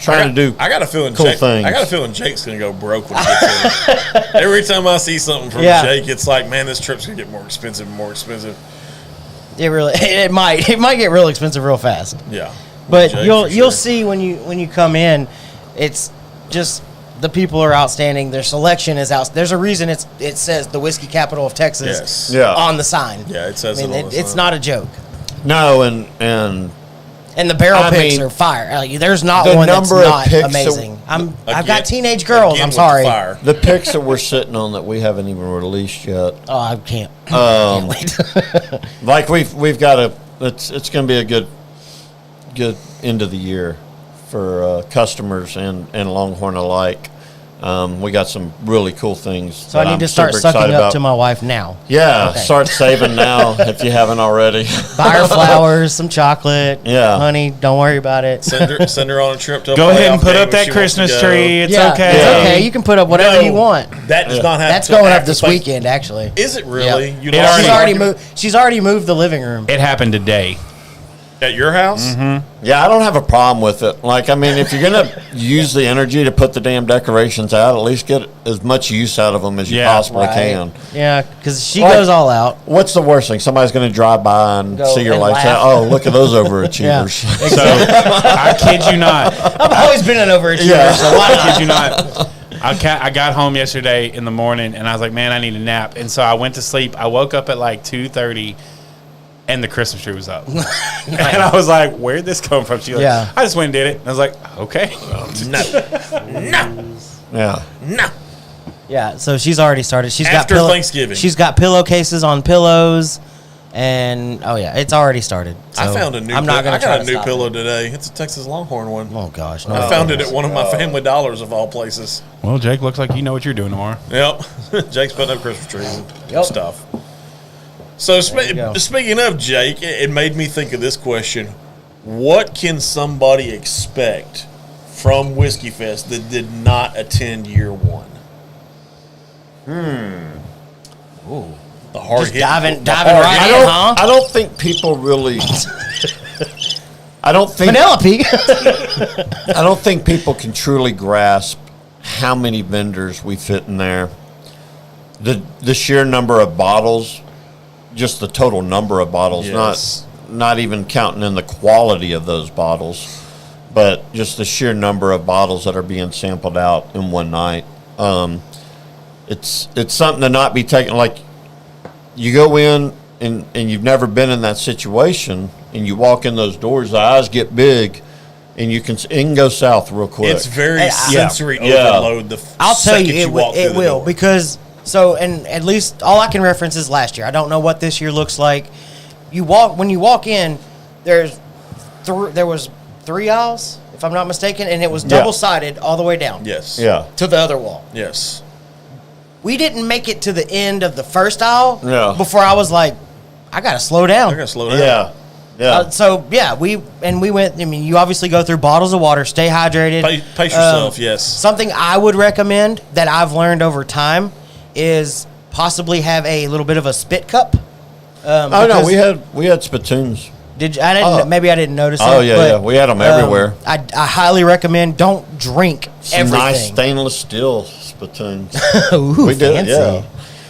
trying to do. I got a feeling cool Jake, things. I got a feeling Jake's gonna go broke when he gets in. Every time I see something from Yeah. Jake, it's like, man, this trip's gonna get more expensive and more expensive. It might get real expensive real fast. Yeah, But Jake, you'll for you'll sure. see when you come in, it's just the people are outstanding. Their selection is out. There's a reason it says the whiskey capital of Texas Yes. Yeah. on the sign. Yeah, it says I mean, it on the it's sign. not a joke. No, and And the barrel I picks mean, are fire. Like, there's not the one that's number of not picks that- amazing. I've Again- got teenage girls. again I'm with the sorry. fire. the picks that we're sitting on that we haven't even released yet. Oh, I can't. I can't wait. Like we've got it's going to be a good end of the year for customers and Longhorn alike. We got some really cool things. So I that need I'm to start super sucking excited up about. to my wife now. Yeah, Okay. start saving now if you haven't already. Buy her flowers, some chocolate. Yeah. Honey, don't worry about it. Send her on a trip to a Go ahead playoff and put game up if that she wants to Christmas go. tree. It's yeah, okay. It's okay. You can put up whatever No, you want. That does not have. That's to going have up this to- weekend, actually. Is it really? Yeah. You It lost She's the already argument? moved. She's already moved the living room. It happened today. At your house? Yeah, I don't have a problem with it. Like, I mean, if you're gonna use the energy to put the damn decorations out, at least get as much use out of them as you Yeah. possibly can. Yeah, because she Like- goes all out. What's the worst thing? Somebody's going to drive by and Go see your and lights laugh. out. Oh, look at those overachievers. So I kid you not. I've always been an overachiever, Yeah. so why I not? kid you not. I got home yesterday in the morning and I was like, man, I need a nap. And so I went to sleep. I woke up at like 2:30 and the Christmas tree was up. And I was like, where'd this come from? She was like, Yeah. I just went and did it. And I was like, okay. Yeah. No. Yeah, so she's already started. She's After got Thanksgiving. She's got pillowcases on pillows, and oh yeah, it's already started. I So found a new. I'm not I gonna try got a to new stop pillow it. today. It's a Texas Longhorn one. Oh gosh, no. I found it at one of my Family Dollars of all places. Well, Jake, looks like you know what you're doing tomorrow. Yep. Jake's putting up Christmas trees and Yep. stuff. So you go. speaking of Jake, it made me think of this question: what can somebody expect from Whiskey Fest that did not attend year one? Ooh. The hard Just hit. diving the right hard in, hit. huh? I don't think people really. I don't think Penelope. I don't think people can truly grasp how many vendors we fit in there. The sheer number of bottles, just the total number of bottles, Yes. not even counting in the quality of those bottles, but just the sheer number of bottles that are being sampled out in one night. It's something to not be taken. Like, you go in and you've never been in that situation, and you walk in those doors, the eyes get big, and it can go south real quick. It's very Hey, sensory Yeah. overload. I'll tell second you, walk it through the will door. because and at least all I can reference is last year. I don't know what this year looks like. When you walk in, there was 3 aisles, if I'm not mistaken, and it was Yeah. double sided all the way down. Yes. yeah. To the other wall. Yes. We didn't make it to the end of the first aisle Yeah. before I was like, I gotta slow down. I gotta slow down. Yeah. Yeah. So yeah, we went. I mean, you obviously go through bottles of water, stay hydrated. Pace yourself. Yes. Something I would recommend that I've learned over time is possibly have a little bit of a spit cup. Oh no, because- we had spittoons. Did you, I didn't? Maybe I didn't notice. Oh, it, yeah, but, yeah. We had 'em everywhere. I highly recommend don't drink Some nice everything. stainless steel spittoons. Ooh, We did, fancy. yeah.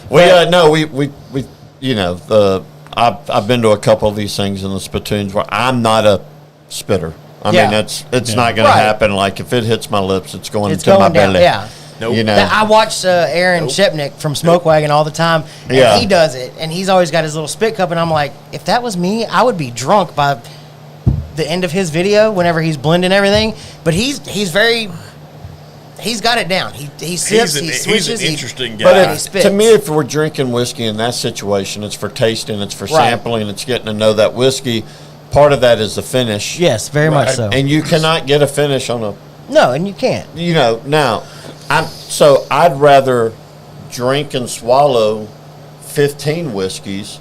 We you know, I've been to a couple of these things in the spittoons where I'm not a spitter. I Yeah. mean, it's not going Right. to happen. Like, if it hits my lips, it's going It's to my going down. belly. Yeah. Nope. You know, I watch Aaron Shepnick from Smoke Wagon all the time, and Yeah. he does it, and he's always got his little spit cup, and I'm like, if that was me, I would be drunk by the end of his video whenever he's blending everything. But he's got it down. He sips, he switches. He's an interesting guy. But he spits. to me, if we're drinking whiskey in that situation, it's for tasting, it's for sampling, it's getting to know that whiskey. Part of that is the finish. Yes, very much so. And you cannot get a finish on a. No, and you can't. Now, I'd rather drink and swallow 15 whiskeys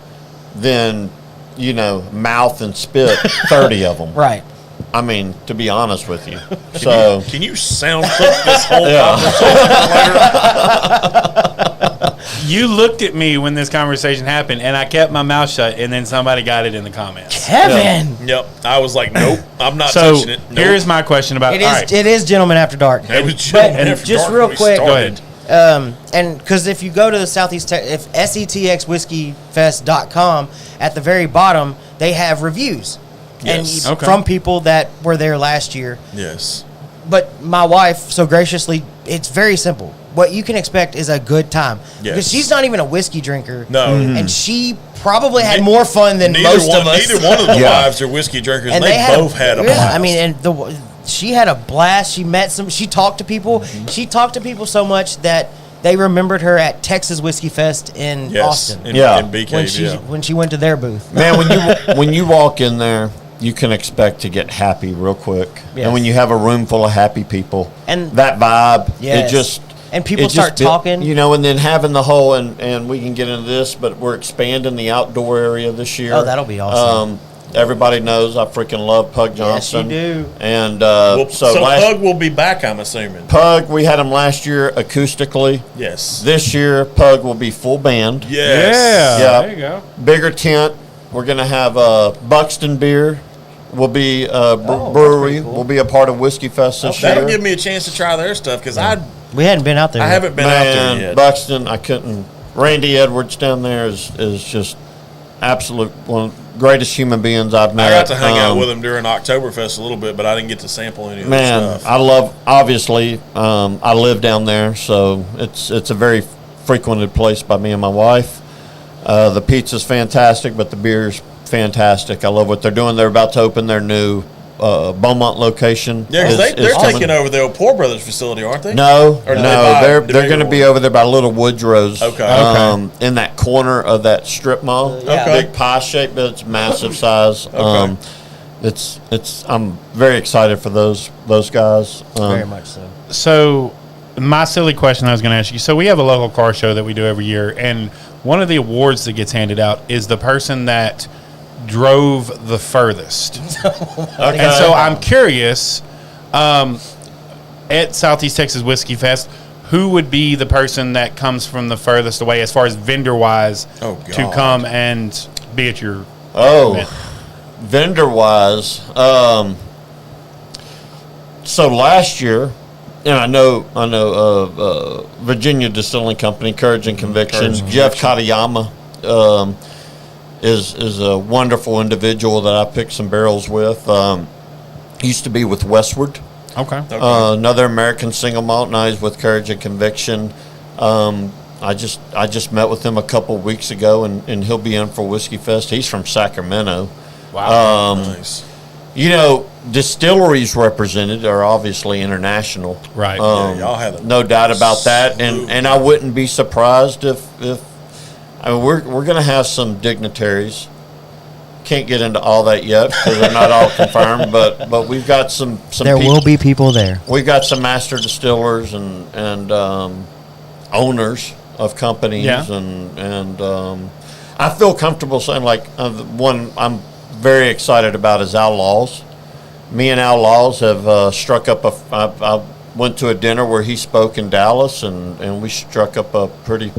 than, mouth and spit 30 of them. Right. I mean, to be honest with you. Can you sound clip this whole conversation? You looked at me when this conversation happened, and I kept my mouth shut, and then somebody got it in the comments. Kevin! Yep. I was like, nope, I'm not touching it. Nope. Here's my question about It is Gentlemen After Dark. It was But Gentlemen After just Dark real when we quick, started. and because if you go to the Southeast, if SETX Whiskey Fest.com, at the very bottom, they have reviews. Yes. And from people that were there last year. Yes. But my wife, so graciously, it's very simple. What you can expect is a good time. Yes. Because she's not even a whiskey drinker. No. And she probably had more fun than most of us. Neither one of the wives are whiskey drinkers, and they both had a blast. I mean, and she had a blast. She met she talked to people. She talked to people so much that they remembered her at Texas Whiskey Fest in Austin. In BK, when she went to their booth. Man, when you walk in there, you can expect to get happy real quick. Yes. And when you have a room full of happy people, and that vibe, yes. it just... And people start talking. And then having the whole, and we can get into this, but we're expanding the outdoor area this year. Oh, that'll be awesome. Everybody knows I freaking love Pug Johnson. Yes, you do. And so Pug will be back, I'm assuming. Pug, we had him last year acoustically. Yes. This year, Pug will be full band. Yes. Yeah. There you go. Bigger tent. We're going to have Buxton beer. Will be brewery. Cool. Will be a part of Whiskey Fest this year. That'll give me a chance to try their stuff because we hadn't been out there. I haven't been out there yet. Buxton, I couldn't. Randy Edwards down there is just absolute one of the greatest human beings I've met. I got to hang out with him during Oktoberfest a little bit, but I didn't get to sample any of Man, stuff. I love. Obviously, I live down there, so it's a very frequented place by me and my wife. The pizza's fantastic, but the beer's fantastic. I love what they're doing. They're about to open their new Beaumont location. Yeah, because they're taking over the old Poor Brothers facility, aren't they? No, Or do they're they going to be over there by Little Woodrow's. Okay. In that corner of that strip mall. Okay. Big pie shape, but it's massive size. Okay. It's. I'm very excited for those guys. Very much so. So, my silly question I was going to ask you. So, we have a local car show that we do every year, and one of the awards that gets handed out is the person that drove the furthest. Okay. And so I'm curious, at Southeast Texas Whiskey Fest, who would be the person that comes from the furthest away as far as vendor-wise to come and be at your event? Vendor-wise, so last year, and I know Virginia Distilling Company, Courage and Conviction, Jeff Katayama is a wonderful individual that I picked some barrels with. Used to be with Westward. Okay. Another American single malt. Now he's with Courage and Conviction. I just met with him a couple weeks ago, and he'll be in for Whiskey Fest. He's from Sacramento. Wow. Nice. Distilleries represented are obviously international. Right. Y'all have No doubt about that. And I wouldn't be surprised if we're going to have some dignitaries. Can't get into all that yet because they're not all confirmed, but we've got some There will be people there. We've got some master distillers and owners of companies. Yeah. And I feel comfortable saying, like, the one I'm very excited about is Outlaws. Me and Outlaws have struck up I went to a dinner where he spoke in Dallas, and we struck up a pretty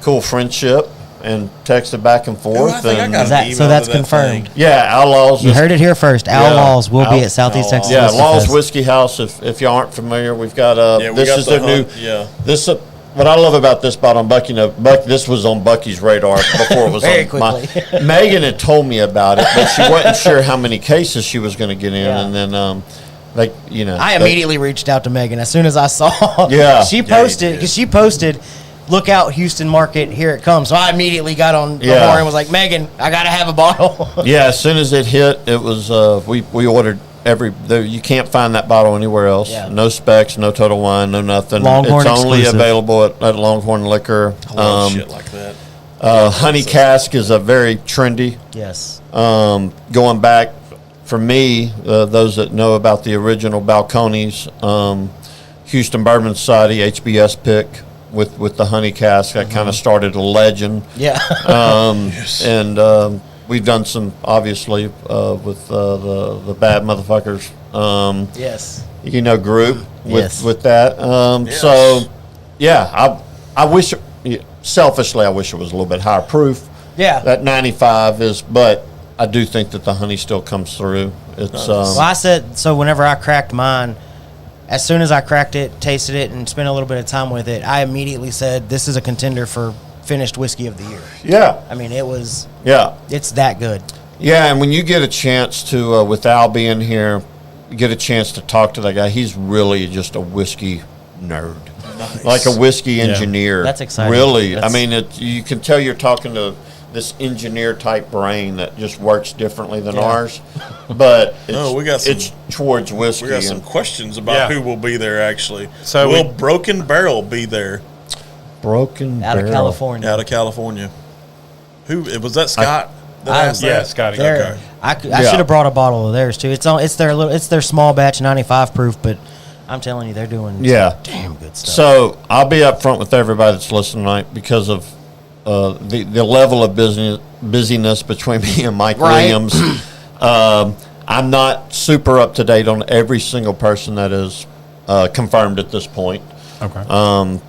cool friendship and texted back and forth. I got an email So that's to that confirmed. thing. Yeah, Outlaws. You heard it here first. Outlaws will be at Southeast Texas Yeah, Whiskey Laws Fest. Whiskey House. If you aren't familiar, we've got This what I love about this bottle on Bucky. This was on Bucky's radar before it was Very on quickly. Megan had told me about it, but she wasn't sure how many cases she was going to get in, and then I immediately reached out to Megan as soon as I saw. Yeah. She posted did. because she posted look out, Houston market, here it comes. So I immediately got on the Yeah. horn and was like, Megan, I got to have a bottle. Yeah, as soon as it hit, it was we ordered you can't find that bottle anywhere else. Yeah. No specs, no Total Wine, no nothing. Longhorn it's only exclusive. available at Longhorn Liquor. I love shit like that. Honey cask is a very trendy. Yes. Going back, for me, those that know about the original Balcones, Houston Bourbon Society HBS pick with the honey cask, that kind of started a legend. Yeah. And we've done some, obviously, with the Bad Motherfuckers. Yes. Group Yes. with that. Yes. So, yeah, I wish, selfishly, I wish it was a little bit higher proof. Yeah. That 95 is, but I do think that the honey still comes through. It's Well, I said, so whenever I cracked mine, as soon as I cracked it, tasted it, and spent a little bit of time with it, I immediately said, this is a contender for finished whiskey of the year. yeah, I mean, yeah, it's that good. yeah. And when you get a chance to, with Al being here, you get a chance to talk to that guy. He's really just a whiskey nerd, Nice. like a whiskey engineer. That's exciting. Really, That's- I mean, you can tell you're talking to this engineer type brain that just works differently than Yeah. ours. But it's, No, we got some- it's towards whiskey. We got some and questions about Yeah. who will be there, actually. So will we- Broken Barrel be there Broken Out of Barrel. California. out of California? Who was that? Scott? that I- asked Yeah, that? Scotty. They're- Okay. I Yeah. should have brought a bottle of theirs too. It's their small batch 95 proof, but I'm telling you, they're doing Yeah. damn good stuff. So I'll be up front with everybody that's listening tonight because of the level of busyness between me and Mike Right. Williams. I'm not super up to date on every single person that is confirmed at this point. Okay.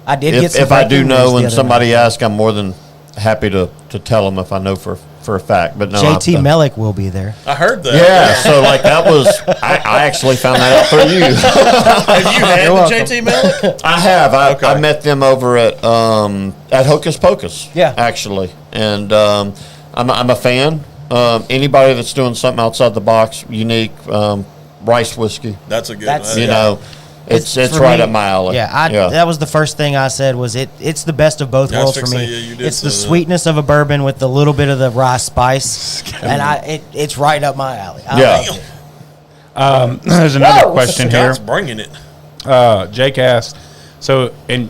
I did get some If I do breaking news know the when other somebody night. asks, I'm more than happy to tell them if I know for a fact. But no, JT I've- Mellick will be there. I heard that. Yeah, so like that was I actually found that out through you. Have you had You're the welcome. JT Malik? I have. Okay. I met them over at Hocus Pocus. Yeah. actually, and I'm a fan. Anybody that's doing something outside the box, unique, rice whiskey. That's a good. That's- one. You know, it's for right me- up my alley. Yeah, that was the first thing I said was it's the best of both Yeah, I was worlds for me. fixing to say, yeah, you did It's the say that. sweetness of a bourbon with the little bit of the rye spice, and it's right up my alley. I Yeah. like it. There's another Whoa, question here. Scott's bringing it. Jake asked, so, and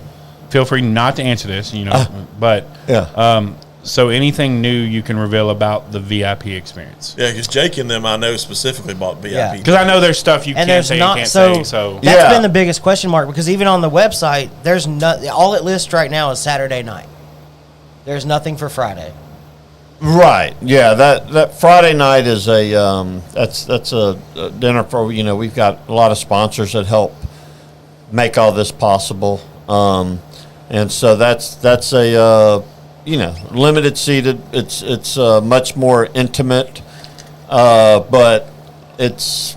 feel free not to answer this, but Yeah. so anything new you can reveal about the VIP experience? Yeah, because Jake and them I know specifically bought VIP. Yeah. Because I know there's stuff you And can't there's say, not you can't so. say. So That's Yeah. been the biggest question mark because even on the website, there's all it lists right now is Saturday night. There's nothing for Friday. Right. Yeah. That Friday night is that's a dinner for we've got a lot of sponsors that help make all this possible, and so that's a limited seated. It's much more intimate, but it's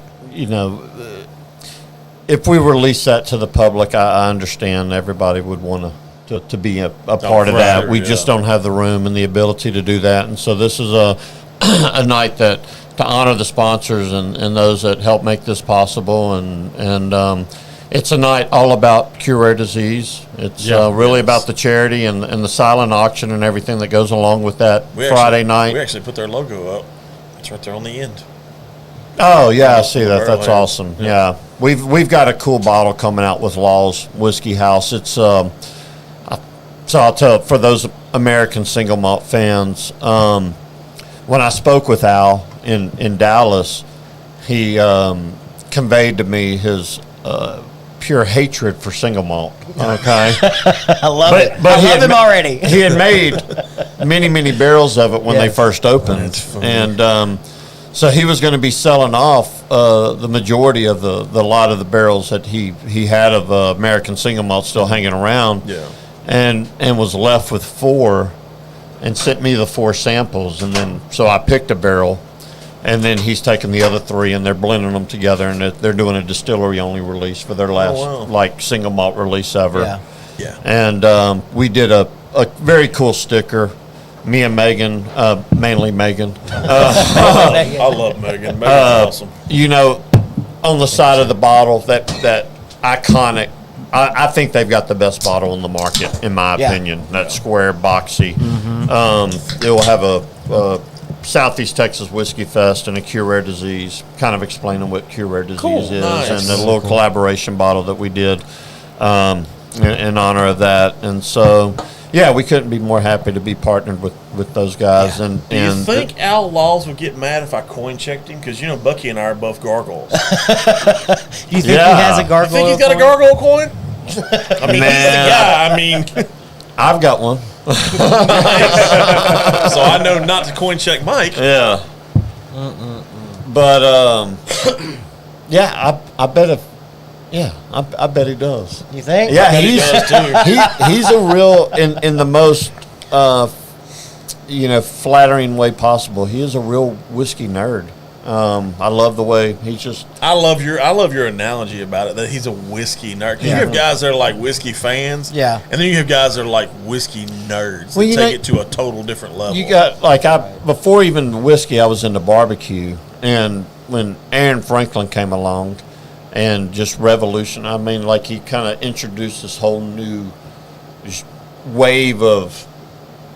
if we release that to the public, I understand everybody would want to be a part of for that. sure, We yeah. just don't have the room and the ability to do that, and so this is a a night that to honor the sponsors and those that help make this possible, and it's a night all about cure rare disease. It's really about the charity and the silent auction and everything that goes along with that Friday night. We actually put their logo up. It's right there on the end. Oh yeah, I see that. That's Barrel awesome. Yeah, we've got a cool bottle coming out with Law's Whiskey House. It's so I'll tell for those American single malt fans. When I spoke with Al in Dallas, he conveyed to me his pure hatred for single malt. Okay, I love it. I love him already. He had made many barrels of it when they Yes. first opened, That's funny. and so he was going to be selling off the majority of the lot of the barrels that he had of American single malt still hanging around. Yeah. And was left with 4, and sent me the 4 samples, and then so I picked a barrel, and then he's taking the other 3 and they're blending them together, and they're doing a distillery only release for their last wow. single malt release ever. Yeah. Yeah. And we did a very cool sticker. Me and Megan, mainly Megan, I love Megan. Megan's awesome. on the side of the bottle, that iconic I think they've got the best bottle in the market, in my opinion. That square, boxy. It will have a Southeast Texas Whiskey Fest and a Cure Rare Disease, kind of explaining what Cure Rare Disease is, Nice. and the little collaboration bottle that we did in honor of that. And so, yeah, we couldn't be more happy to be partnered with those guys. And Do you think Al Laws would get mad if I coin checked him? Because, Bucky and I are both gargoyles. Do you think he Yeah. has a You gargoyle? think he's got a coin? gargoyle coin? I mean, he's the Man. guy. I mean, I've got one. so I know not to coin check Mike. Yeah. But yeah, I bet if I bet he does. You think? Yeah, bet he does, too. he's a real in the most flattering way possible. He is a real whiskey nerd. I love the way he's just. I love your analogy about it, that he's a whiskey nerd. 'Cause you have guys that are like whiskey fans, Yeah. and then you have guys that are like whiskey nerds that Well, you take know- it to a total different level. You got before even whiskey, I was into barbecue, and when Aaron Franklin came along, and just revolution. I mean, like he kind of introduced this whole new wave of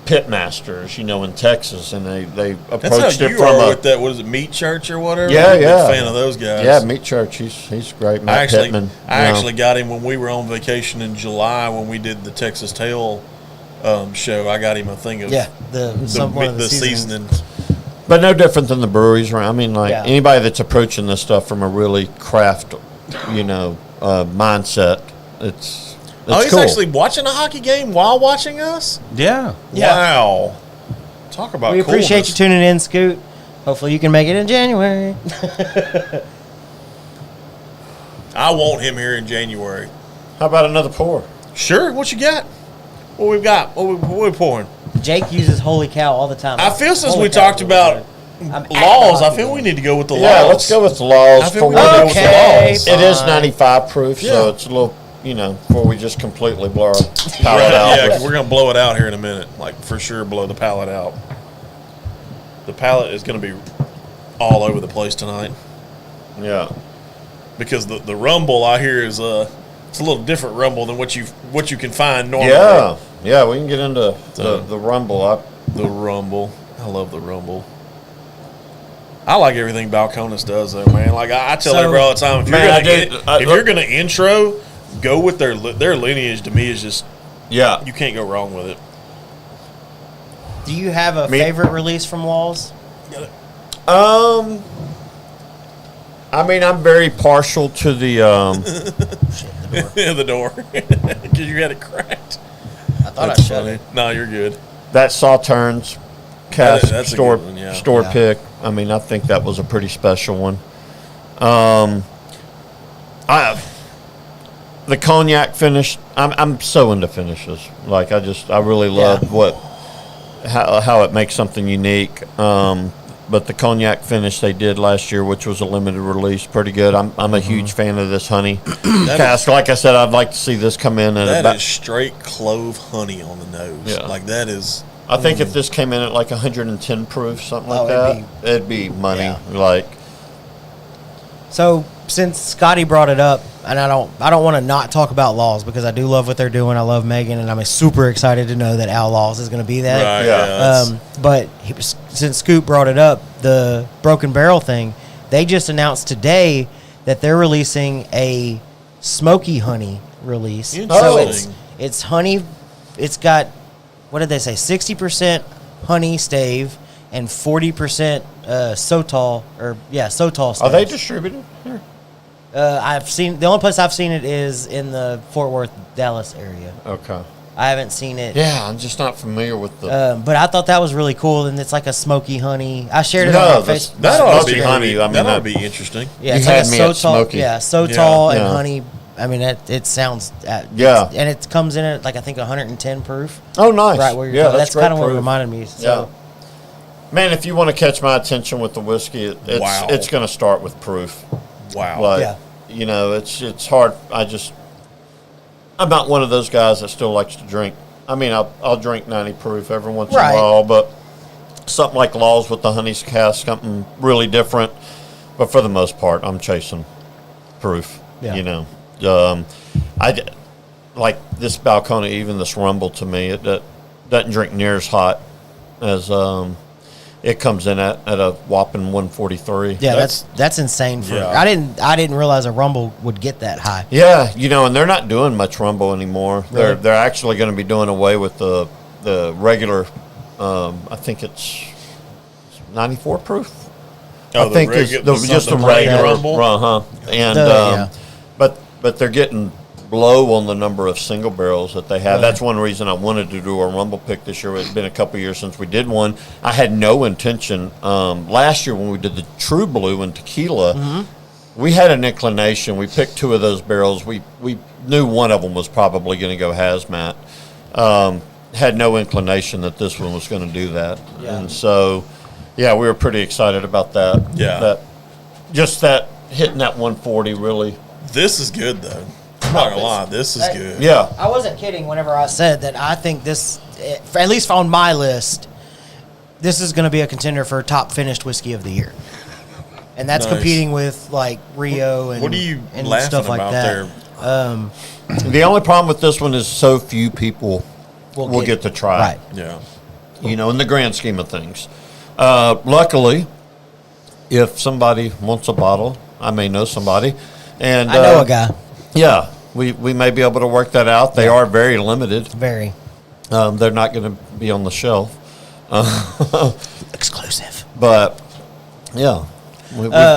pitmasters, in Texas, and they That's approached how it you from are a with that. What is it, Meat Church or whatever? Yeah, I'm a yeah. big fan of those guys. yeah Meat Church. He's great. Matt I actually, Pittman. I actually got him when we were on vacation in July when we did the Texas Tail show. I got him a thing of Yeah, one of the seasonings. seasonings. But no different than the breweries around. I mean, like Yeah. anybody that's approaching this stuff from a really craft, mindset, it's Oh, he's cool. actually watching a hockey game while watching us? Yeah. Yeah. Wow. Talk about We appreciate coolness. you tuning in, Scoot. Hopefully you can make it in January. I want him here in January. How about another pour? Sure. What you got? What we've got? What we pouring? Jake uses holy cow all the time. I feel since Holy we cow talked is really about good. I'm laws, I acting feel like we it. need to go with the Yeah, laws. let's go with the laws. I think for we one. gotta go with the Okay. laws. It is Fine. 95 proof, Yeah. so it's a little, before we just completely blow our palate Right, out. yeah, with- 'cause we're gonna blow it out here in a minute. Like for sure, blow the palate out. The palate is gonna be all over the place tonight yeah. because the rumble I hear is it's a little different rumble than what you can find normally. Yeah, we can get into the rumble. The rumble. I love the rumble. I like everything Balcones does, though, man. Like I tell So- everybody all the time, if you're Man, gonna if you're gonna intro, go with their lineage. To me, is just Yeah. you can't go wrong with it. Do you have a favorite release from Laws? I mean, I'm very partial to the, The door, because you had it cracked. I thought That's I shut funny. it. No, you're good. that Sauternes cask That's a store, good one, yeah. store Yeah. pick. I mean, I think that was a pretty special one. The cognac finish, I'm so into finishes. Like, I really love how it makes something unique. But the cognac finish they did last year, which was a limited release, pretty good. I'm a huge fan of this honey cask. Like I said, I'd like to see this come in at That about. is straight clove honey on the nose. Yeah. Like that is. I think if this came in at like 110 proof, something like Oh, that, it'd be money. Yeah. Like, So since Scotty brought it up, and I don't want to not talk about Laws because I do love what they're doing. I love Megan, and I'm super excited to know that Al Laws is going to be that. Right, Yeah. that's- But since Scoop brought it up, the Broken Barrel thing, they just announced today that they're releasing a smoky honey release. So Interesting. it's honey. It's got, what did they say? 60% honey stave and 40% Sotol Sotol stave. are they distributed here? I've seen the only place I've seen it is in the Fort Worth, Dallas area. Okay. I haven't seen it. Yeah, I'm just not familiar with the. But I thought that was really cool, and it's like a smoky honey. I shared it No, on my that's- Facebook. that ought to Smoky be honey, I mean, that ought to that- be interesting. Yeah, You it's had like me a at smoky. Yeah, Sotol and Yeah. honey. I mean, it sounds. Yeah. and it comes in at like I think 110 proof. Oh, nice. Right where you're. yeah, talking. that's That's kind of what it proof. reminded me. So Yeah. Man, if you want to catch my attention with the whiskey, Wow. it's going to start with proof. Wow. Like, Yeah. it's hard. I'm not one of those guys that still likes to drink. I mean, I'll drink 90 proof every once Right. in a while, but something like Laws with the honey cask, something really different. But for the most part, I'm chasing proof. Yeah. like this Balcona, even this Rumble to me, it doesn't drink near as hot as it comes in at a whopping 143. Yeah, that's insane. I didn't realize a Rumble would get that high. Yeah, and they're not doing much Rumble anymore. Really? They're actually going to be doing away with the regular. I think it's 94 proof. Oh, I think it's just the regular Rumble. And but they're getting low on the number of single barrels that they have. That's one reason I wanted to do a Rumble pick this year. It's been a couple years since we did one. I had no intention. Last year when we did the True Blue and tequila, we had an inclination. We picked 2 of those barrels. We knew one of them was probably going to go hazmat. Had no inclination that this one was going to do that. Yeah. And so, yeah, we were pretty excited about that. Yeah. That hitting that 140 really. This is good, though. I'm not gonna lie, this is good. Yeah. I wasn't kidding whenever I said that I think this, at least on my list, this is going to be a contender for top finished whiskey of the year. And that's Nice. competing with like Rio and, What are you and laughing stuff like about that. there? The only problem with this one is so few people will get to try Right. Yeah. it, in the grand scheme of things. Luckily, if somebody wants a bottle, I may know somebody. And I know a guy. Yeah, we may be able to work that out. They are very limited. Very They're not going to be on the shelf. exclusive. But, yeah,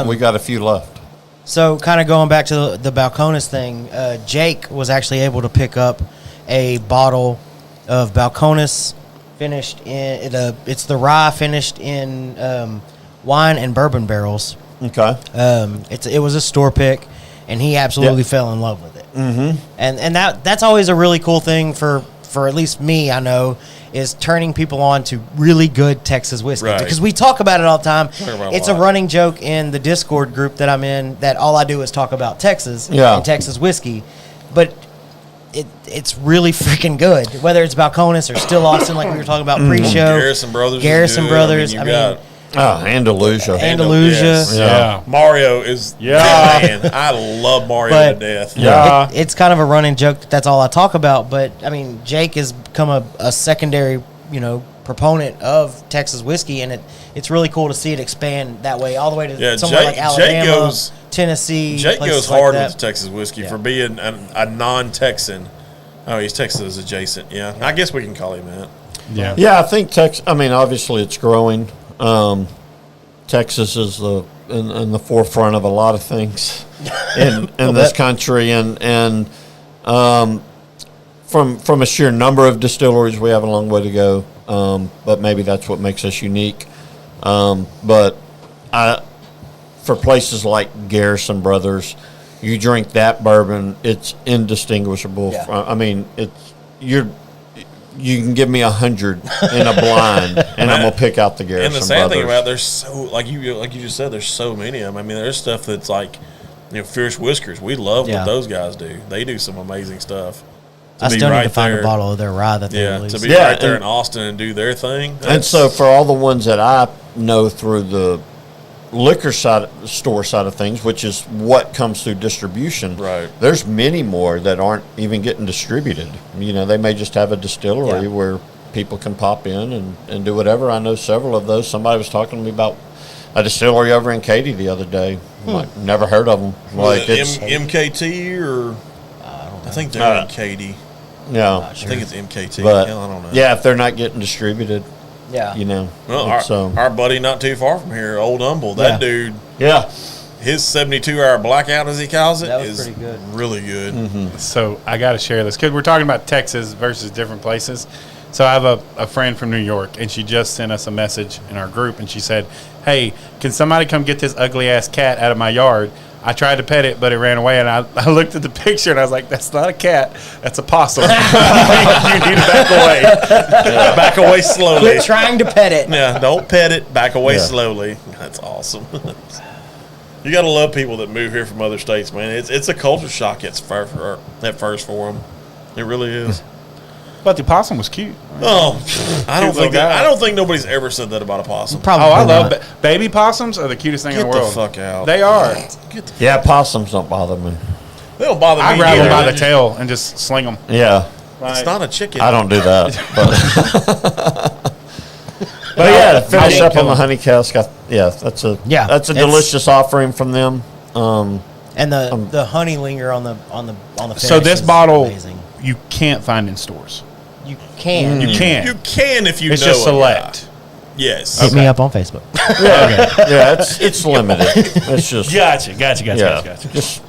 we got a few left. So, kind of going back to the Balcones thing, Jake was actually able to pick up a bottle of Balcones finished in it's the rye finished in wine and bourbon barrels. Okay. It was a store pick, and he absolutely fell in love with it. Mm-hmm. And that's always a really cool thing for at least me, I know, is turning people on to really good Texas whiskey. Right. Because we talk about it all the time. About It's a a lot. running joke in the Discord group that I'm in that all I do is talk about Texas and Texas whiskey. But it's really freaking good. Whether it's Balcones or Still Austin, like we were talking about pre-show. Garrison Brothers. Garrison is good. Brothers. I mean, Andalusia. Andalusia. Yes. Yeah. Mario is Yeah. man. I love Mario But- to death. Yeah. It's kind of a running joke that's all I talk about. But, I mean, Jake has become a secondary, proponent of Texas whiskey, and it's really cool to see it expand that way, all the way to somewhere like Alabama, Tennessee. Jake places goes hard like with the Texas whiskey for being a non-Texan. Oh, he's Texas adjacent. Yeah, I guess we can call him that. Yeah. Yeah, I think obviously it's growing. Texas is in the forefront of a lot of things in this country, and from a sheer number of distilleries, we have a long way to go. But maybe that's what makes us unique. But for places like Garrison Brothers, you drink that bourbon, it's indistinguishable. Yeah. From, you can give me 100 in a blind, and I'm gonna pick out the Garrison And the sad Brothers. thing about it, there's so like you just said, there's so many of them. I mean, there's stuff that's like Fierce Whiskers. We love what those guys do. They do some amazing stuff. I still need to find a bottle of their rye that they released. To be right there in Austin and do their thing. And so for all the ones that I know through the liquor store side of things, which is what comes through distribution, Right. there's many more that aren't even getting distributed. They may just have a distillery where people can pop in and do whatever. I know several of those. Somebody was talking to me about a distillery over in Katy the other day. I'm like, never heard of them. Like, it's, MKT or I think they're in Katy. yeah. I think it's MKT. But, Hell, I don't know. yeah, if they're not getting distributed, Yeah. Well, our buddy not too far from here, Old Humble, that dude, yeah. his 72-hour blackout, as he calls it, That was is pretty good. really good. Mm-hmm. So I got to share this because we're talking about Texas versus different places. So I have a friend from New York, and she just sent us a message in our group, and she said, "Hey, can somebody come get this ugly ass cat out of my yard? I tried to pet it, but it ran away." And I looked at the picture, and I was like, "That's not a cat. That's a possum. You need to back away. Back away slowly. Quit trying to pet it. Yeah, don't pet it. Back away Yeah. slowly. That's awesome. You got to love people that move here from other states, man. It's a culture shock at first for them. It really is. But the possum was cute. Oh, I don't Cute think little guy. I don't think nobody's ever said that about a possum. Probably Oh, I love not. baby possums are the cutest thing in Get the the world. fuck out. They are. Get the Yeah, possums don't bother me. They don't bother me. I grab them either. by the tail and just sling them. Yeah. It's not a chicken. I don't do that. But yeah, to finish up on the honey cask, that's a it's- delicious offering from them. And the honey linger on the finish So this is bottle amazing. you can't find in stores. You can. You can. You can if you It's know just a select. guy. Yes. Hit me up on Facebook. Yeah, it's limited. It's just Gotcha. just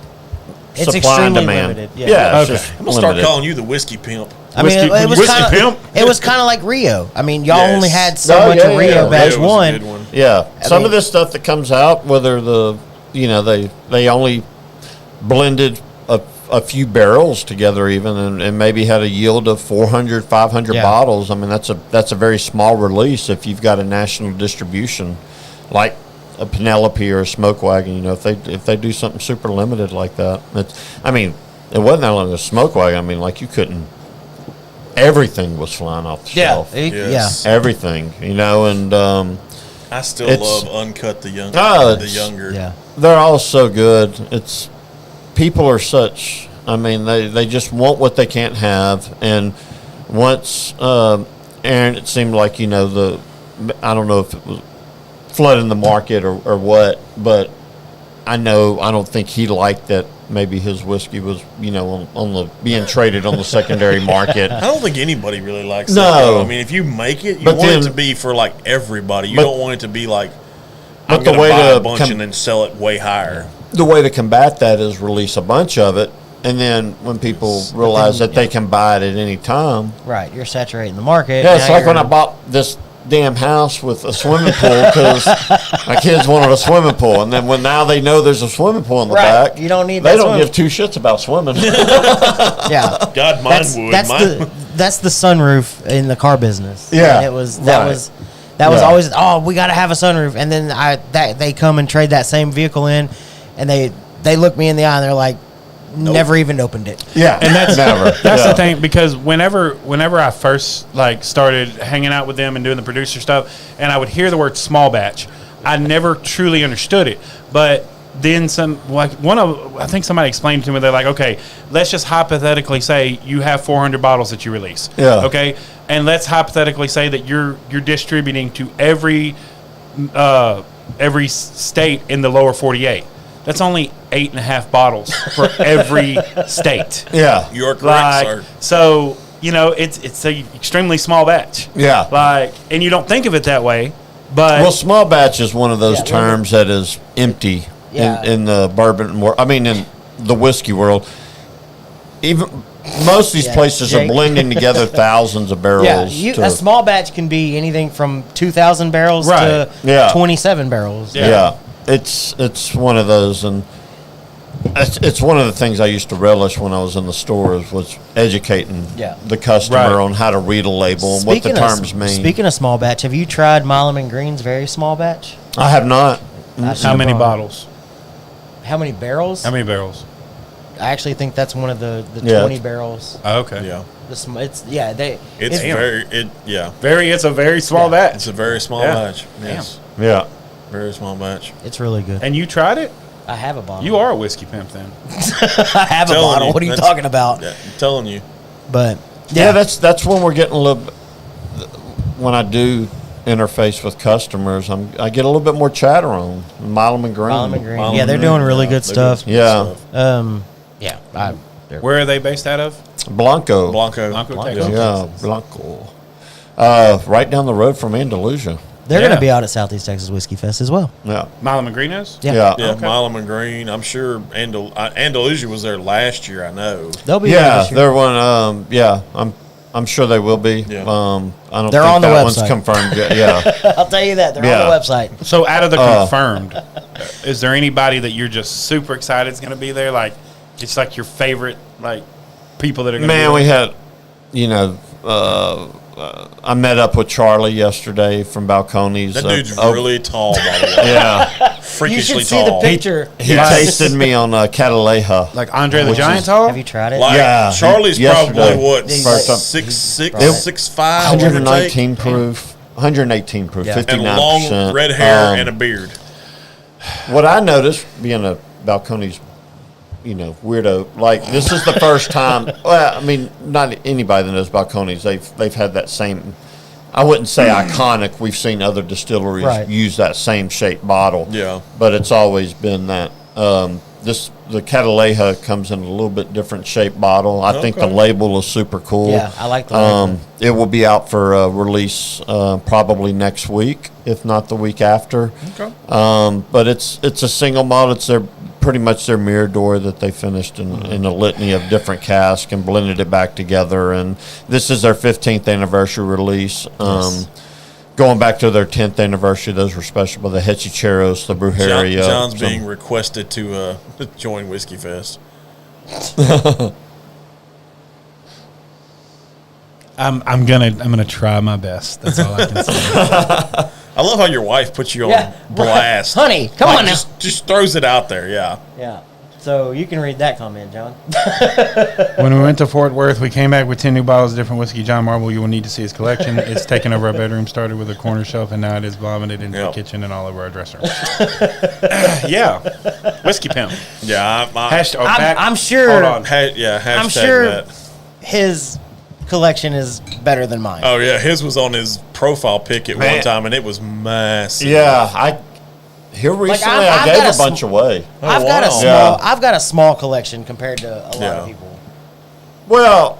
It's supply and extremely demand. limited, yeah. Yeah, it's Okay. just I'm gonna start limited. calling you the whiskey pimp. I mean, Whiskey- it was whiskey kind pimp? of it was kind of like Rio. I mean, y'all Yes. only had so Oh, much yeah, of Rio yeah. batch Rio was a one. good one. Yeah, some mean- of this stuff that comes out, whether they only blended a few barrels together, even and maybe had a yield of 400, 500 Yeah. bottles. I mean, that's a very small release if you've got a national distribution, like a Penelope or a Smoke Wagon. You know, if they do something super limited like that, it wasn't that long ago. Smoke Wagon. I mean, like you couldn't. Everything was flying off the shelf. Yes. Everything, and I still It's- love Uncut the it's- younger. Yeah. they're all so good. It's people are such. I mean, they just want what they can't have. And once Aaron, it seemed like I don't know if it was flooding the market or what, but I don't think he liked that. Maybe his whiskey was on the being traded on the secondary market. I don't think anybody really likes No. that. Though. I mean, if you make it, you But want then- it to be for like everybody. You but- don't want it to be like but I'm the going to way buy to a bunch com- and then sell it way higher. The way to combat that is release a bunch of it, and then when people realize that they can buy it at any time. Right. You're saturating the market. Yeah, it's Now like when I you're- bought this damn house with a swimming pool because my kids wanted a swimming pool, and then when now they know there's a swimming pool in the Right, back, you don't need They that don't swim- give two shits about swimming. Yeah. God, mine would. That's the sunroof in the car business. Yeah, And that right. was Yeah. always we got to have a sunroof, and then they come and trade that same vehicle in, and they look me in the eye and they're like, never even opened it. Yeah, And that's never. That's Yeah. the thing, because whenever I first started hanging out with them and doing the producer stuff, and I would hear the word small batch, I never truly understood it. But then I think somebody explained to me, they're like, okay, let's just hypothetically say you have 400 bottles that you release. Yeah. Okay, and let's hypothetically say that you're distributing to every state in the lower 48. That's only 8.5 bottles for every state. Yeah, You're correct, sir. So it's a extremely small batch. yeah. And you don't think of it that way, but Well, small batch is one of those Yeah, terms that is empty Yeah. in the bourbon world. I mean, in the whiskey world. Even most of these Yeah, places Jake. are blending together thousands of barrels. Yeah, a small batch can be anything from 2,000 barrels Right. to Yeah. 27 barrels. Yeah, it's one of those, and it's one of the things I used to relish when I was in the stores was educating the customer Right. on how to read a label and what the terms mean. Speaking of small batch, have you tried Milam and Green's very small batch? I have not. how many bottles? How many barrels? How many barrels? I actually think that's one of the Yeah. 20 barrels. Oh, okay. Yeah. It's It's It's a very small batch. It's a very small Yeah. batch. Yes. Yeah, Very small batch. It's really good. And you tried it? I have a bottle. You are a whiskey pimp then. I have a Telling bottle. you, What are you that's- talking about? Yeah, I'm telling you. But yeah. That's when we're getting a little. When I do interface with customers, I get a little bit more chatter on Milam and Green. Milam and Green. Milam Yeah, they're and doing Green, really yeah, good they're stuff. doing some good Yeah. stuff. Yeah. Where are they based out of? Blanco. Blanco. Blanco, Yeah. Texas. Yeah, Blanco. Right down the road from Andalusia. They're Yeah. going to be out at Southeast Texas Whiskey Fest as well. Yeah. Milam and Green is? Yeah. Yeah. Yeah, Okay. Milam and Green. I'm sure Andalusia was there last year. I know. They'll be there Yeah, this year. they're one. Yeah, I'm sure they will be. Yeah. I don't They're think on the that one's website. confirmed yet. Yeah. I'll tell you that. They're Yeah. on the website. So out of the confirmed, is there anybody that you're just super excited is going to be there? Like, it's like your favorite, people that are going to be Man, there? we had, I met up with Charlie yesterday from Balcones. That dude's really tall, by the way. Yeah. You Freakishly should see tall. the picture. He tasted me on Cataleja. Like Andre the Which Giant is- tall? Have you tried it? Like, Yeah, Charlie's yesterday. probably what, First time. 6'6", It- 6'5", give or take? 119 proof. 118 proof. Yeah. 59%. and long red hair and a beard. What I noticed, being a Balcones weirdo. Like, this is the first time. Well, I mean, not anybody that knows Balcones. They've had that same. I wouldn't say iconic. We've seen other distilleries use that same shaped bottle. Yeah. But it's always been that. The Cataleja comes in a little bit different shaped bottle. I think the label is super cool. Yeah, I like the label. It will be out for release probably next week, if not the week after. Okay. But it's a single malt. It's pretty much their Mirador that they finished in a litany of different casks and blended it back together. And this is their 15th anniversary release. Going back to their 10th anniversary, those were special by the Hechicheros, the Brujeria. John's being requested to join Whiskey Fest. I'm gonna try my best. That's all I can say. I love how your wife puts you on blast. Honey, come on now. Just throws it out there, yeah. Yeah. So you can read that comment, John. When we went to Fort Worth, we came back with 10 new bottles of different whiskey. John Marble, you will need to see his collection. It's taken over our bedroom, started with a corner shelf, and now it is vomited into the kitchen and all over our dresser. Yeah. Whiskey pimp. Yeah, I'm sure. Hold on. hashtag I'm sure that. His collection is better than mine. Oh, yeah, his was on his profile pic at one time, and it was massive. Yeah, Here recently, I gave a bunch away. I've got a small collection compared to a lot of people. Well,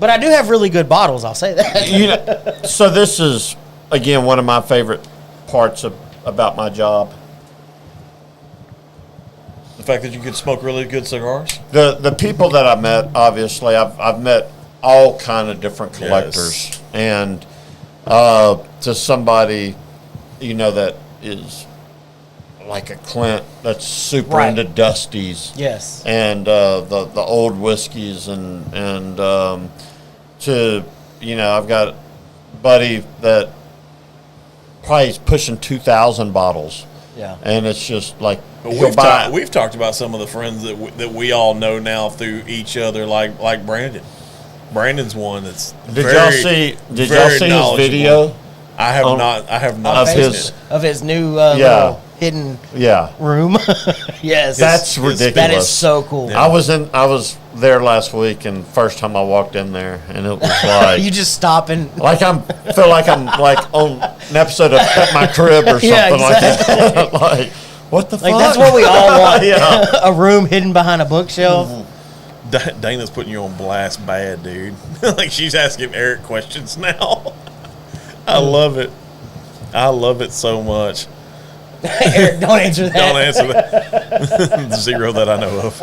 but I do have really good bottles. I'll say that. So this is again one of my favorite parts about my job. The fact that you could smoke really good cigars. The people that I met, obviously, I've met all kind of different collectors, and to somebody, that is. Like a Clint that's super into Dusties. Yes. And the old whiskeys and to, I've got a buddy that probably is pushing 2,000 bottles. Yeah. And it's just like, we've talked about some of the friends that we all know now through each other, like Brandon. Brandon's one that's Did y'all see his video? I have not seen it. Of his new little hidden room. Yes. That's ridiculous. That is so cool. Yeah. I was there last week, and first time I walked in there, and it was like you just stop and feel like I'm like on an episode of At My Crib or something like that. Like, what the fuck? Like, that's what we all want. A room hidden behind a bookshelf. Mm-hmm. Dana's putting you on blast bad, dude. Like, she's asking Eric questions now. I love it. I love it so much. Eric, don't answer that. Don't answer that. Zero that I know of.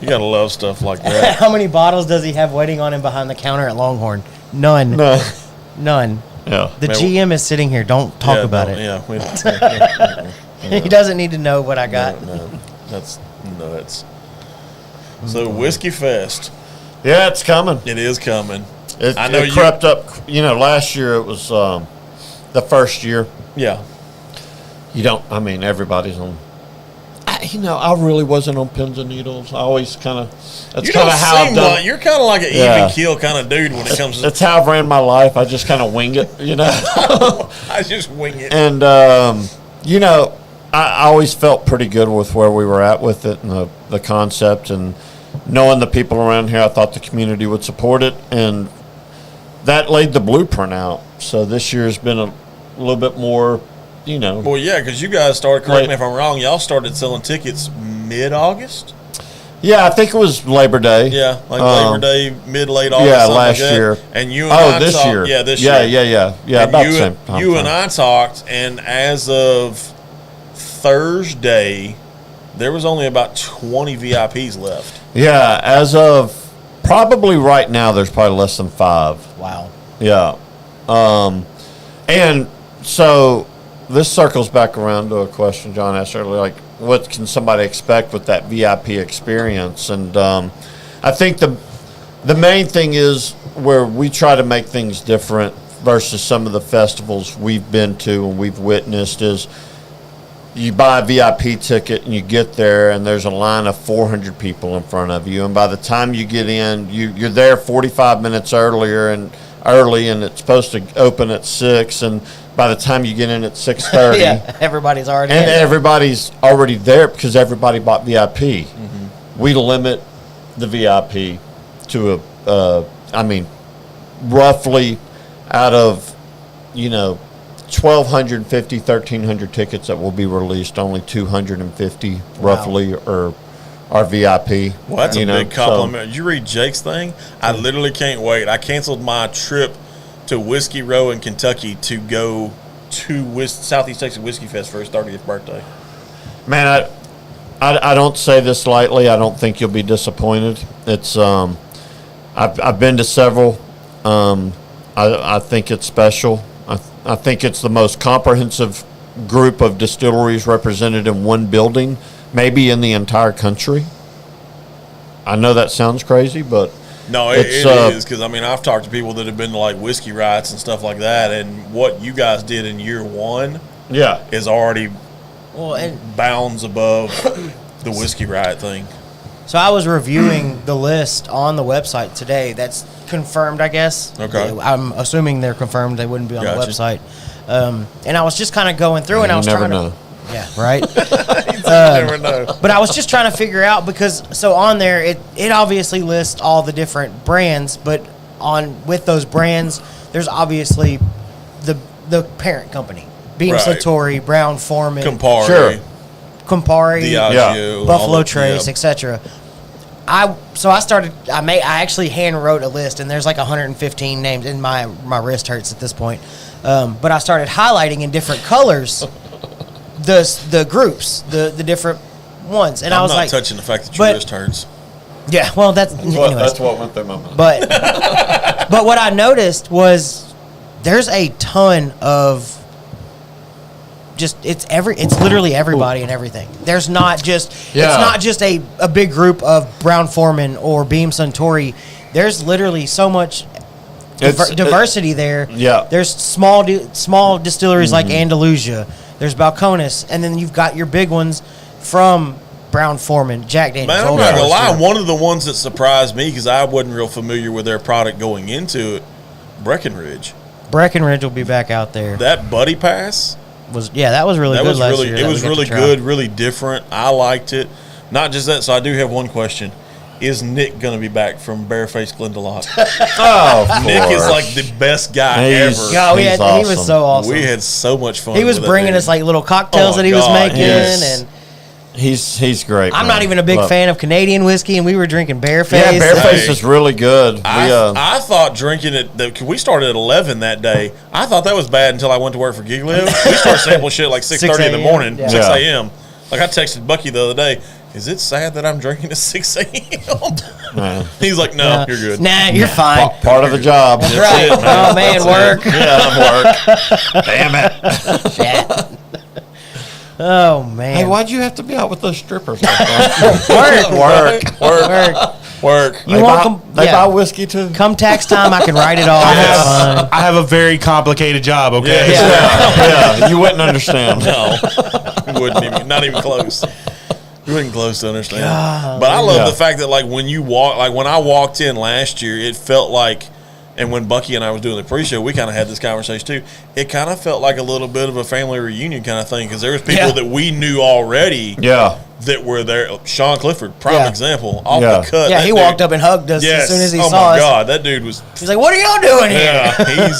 You gotta love stuff like that. How many bottles does he have waiting on him behind the counter at Longhorn? None. No. None. Yeah. The GM is sitting here. Don't talk about it. Yeah. He doesn't need to know what I got. No. That's nuts. So Whiskey Fest. Yeah, it's coming. It is coming. It crept up. Last year it was the first year. Yeah. Everybody's on. I really wasn't on pins and needles. I always kind of. That's kind of how I've done. You're kind of like an even keel kind of dude when it comes to. That's how I've ran my life. I just kind of wing it, I just wing it. And I always felt pretty good with where we were at with it and the concept, and knowing the people around here, I thought the community would support it, and that laid the blueprint out. So this year's been a little bit more. Well, yeah, because you guys started, correct me if I'm wrong, y'all started selling tickets mid-August? Yeah, I think it was Labor Day. Yeah, like Labor Day, late August. Yeah, last year. And you and I this talked, year. Yeah, this year. Yeah, about the same time. You and I talked, and as of Thursday, there was only about 20 VIPs left. Yeah, as of probably right now, there's probably less than 5. Wow. Yeah. And so this circles back around to a question John asked earlier, like, what can somebody expect with that VIP experience? And I think the main thing is where we try to make things different versus some of the festivals we've been to and we've witnessed is you buy a VIP ticket and you get there and there's a line of 400 people in front of you. And by the time you get in, you're there 45 minutes early and it's supposed to open at 6, and by the time you get in at 6:30, everybody's already everybody's already there because everybody bought VIP. Mm-hmm. we limit the VIP to roughly out of, 1,250, 1,300 tickets that will be released, only 250 roughly are VIP. Well, that's a big compliment. Did you read Jake's thing? I literally can't wait. I canceled my trip to Whiskey Row in Kentucky to go to Southeast Texas Whiskey Fest for his 30th birthday. Man, I don't say this lightly. I don't think you'll be disappointed. It's I've been to several. I think it's special. I think it's the most comprehensive group of distilleries represented in one building, maybe in the entire country. I know that sounds crazy, but no, it is, because I've talked to people that have been to like whiskey rides and stuff like that, and what you guys did in year one, is already bounds above the whiskey ride thing. So I was reviewing the list on the website today. That's confirmed, I guess. Okay. I'm assuming they're confirmed. They wouldn't be on the Gotcha. website. And I was just kind of going through, and I was never trying know. to. Yeah, right. You never know. But I was just trying to figure out, because so on there it obviously lists all the different brands, but with those brands there's obviously the parent company, Beam Right. Suntory, Brown Forman, Campari, Sure. Campari, Diageo, Buffalo all Trace, yeah. etc. I actually hand wrote a list, and there's like 115 names, and my wrist hurts at this point. But I started highlighting in different colors the groups, the different ones, and I was not like, touching the fact that your wrist hurts. yeah, well, anyways. That's what went through my mind. But but what I noticed was there's a ton of it's literally everybody and everything. There's not just it's not just a big group of Brown Forman or Beam Suntory. There's literally so much diversity there. Yeah. There's small distilleries like Andalusia. There's Balcones, and then you've got your big ones from Brown Forman, Jack Daniels. Man, I'm Old not gonna lie. Forester. One of the ones that surprised me, because I wasn't real familiar with their product going into it, Breckenridge. Breckenridge will be back out there. That Buddy Pass. That was really That good was last really year. it that was we got to really try. good, really different. I liked it. Not just that. So I do have one question: is Nick going to be back from Barefaced Glendalough? Oh, of Nick is course. like the best guy He's- ever. God, He's he was awesome. so awesome. We had so much fun. He was with that bringing dude. us like little cocktails Oh, that he was God, making, yes. and He's great. I'm man. not even a big Love- fan of Canadian whiskey, and we were drinking Bareface. Yeah, Bareface Hey. is really good. I thought drinking it. Cause we started at 11 that day. I thought that was bad until I went to work for Giglio. We started sampling shit like 6:30 in the morning, Yeah. 6 a.m. Like I texted Bucky the other day. Is it sad that I'm drinking at 6 a.m.? Man. He's like, no, you're good. Nah, you're fine. Part of the job. That's right. it, man. Oh man, work. Yeah, work. Damn it. Shit. Oh man. Hey, why'd you have to be out with those strippers? Like that? Work. You They want buy- them? They buy whiskey too. Come tax time, I can write it all. I It's fine. have, I have a very complicated job, okay? Yeah, you wouldn't understand. No, you wouldn't even, not even close. You wouldn't close to understand. God. But I love Yeah. the fact that like when I walked in last year, it felt like, and when Bucky and I was doing the pre-show, we kind of had this conversation too. It kind of felt like a little bit of a family reunion kind of thing, because there was people that we knew already Yeah. that were there. Sean Clifford, prime Yeah. example, off Yeah. the cut. Yeah, That he dude- walked up and hugged us Yes. as soon as he oh saw my us. God, that dude was. He's like, "What are y'all doing here?" Yeah,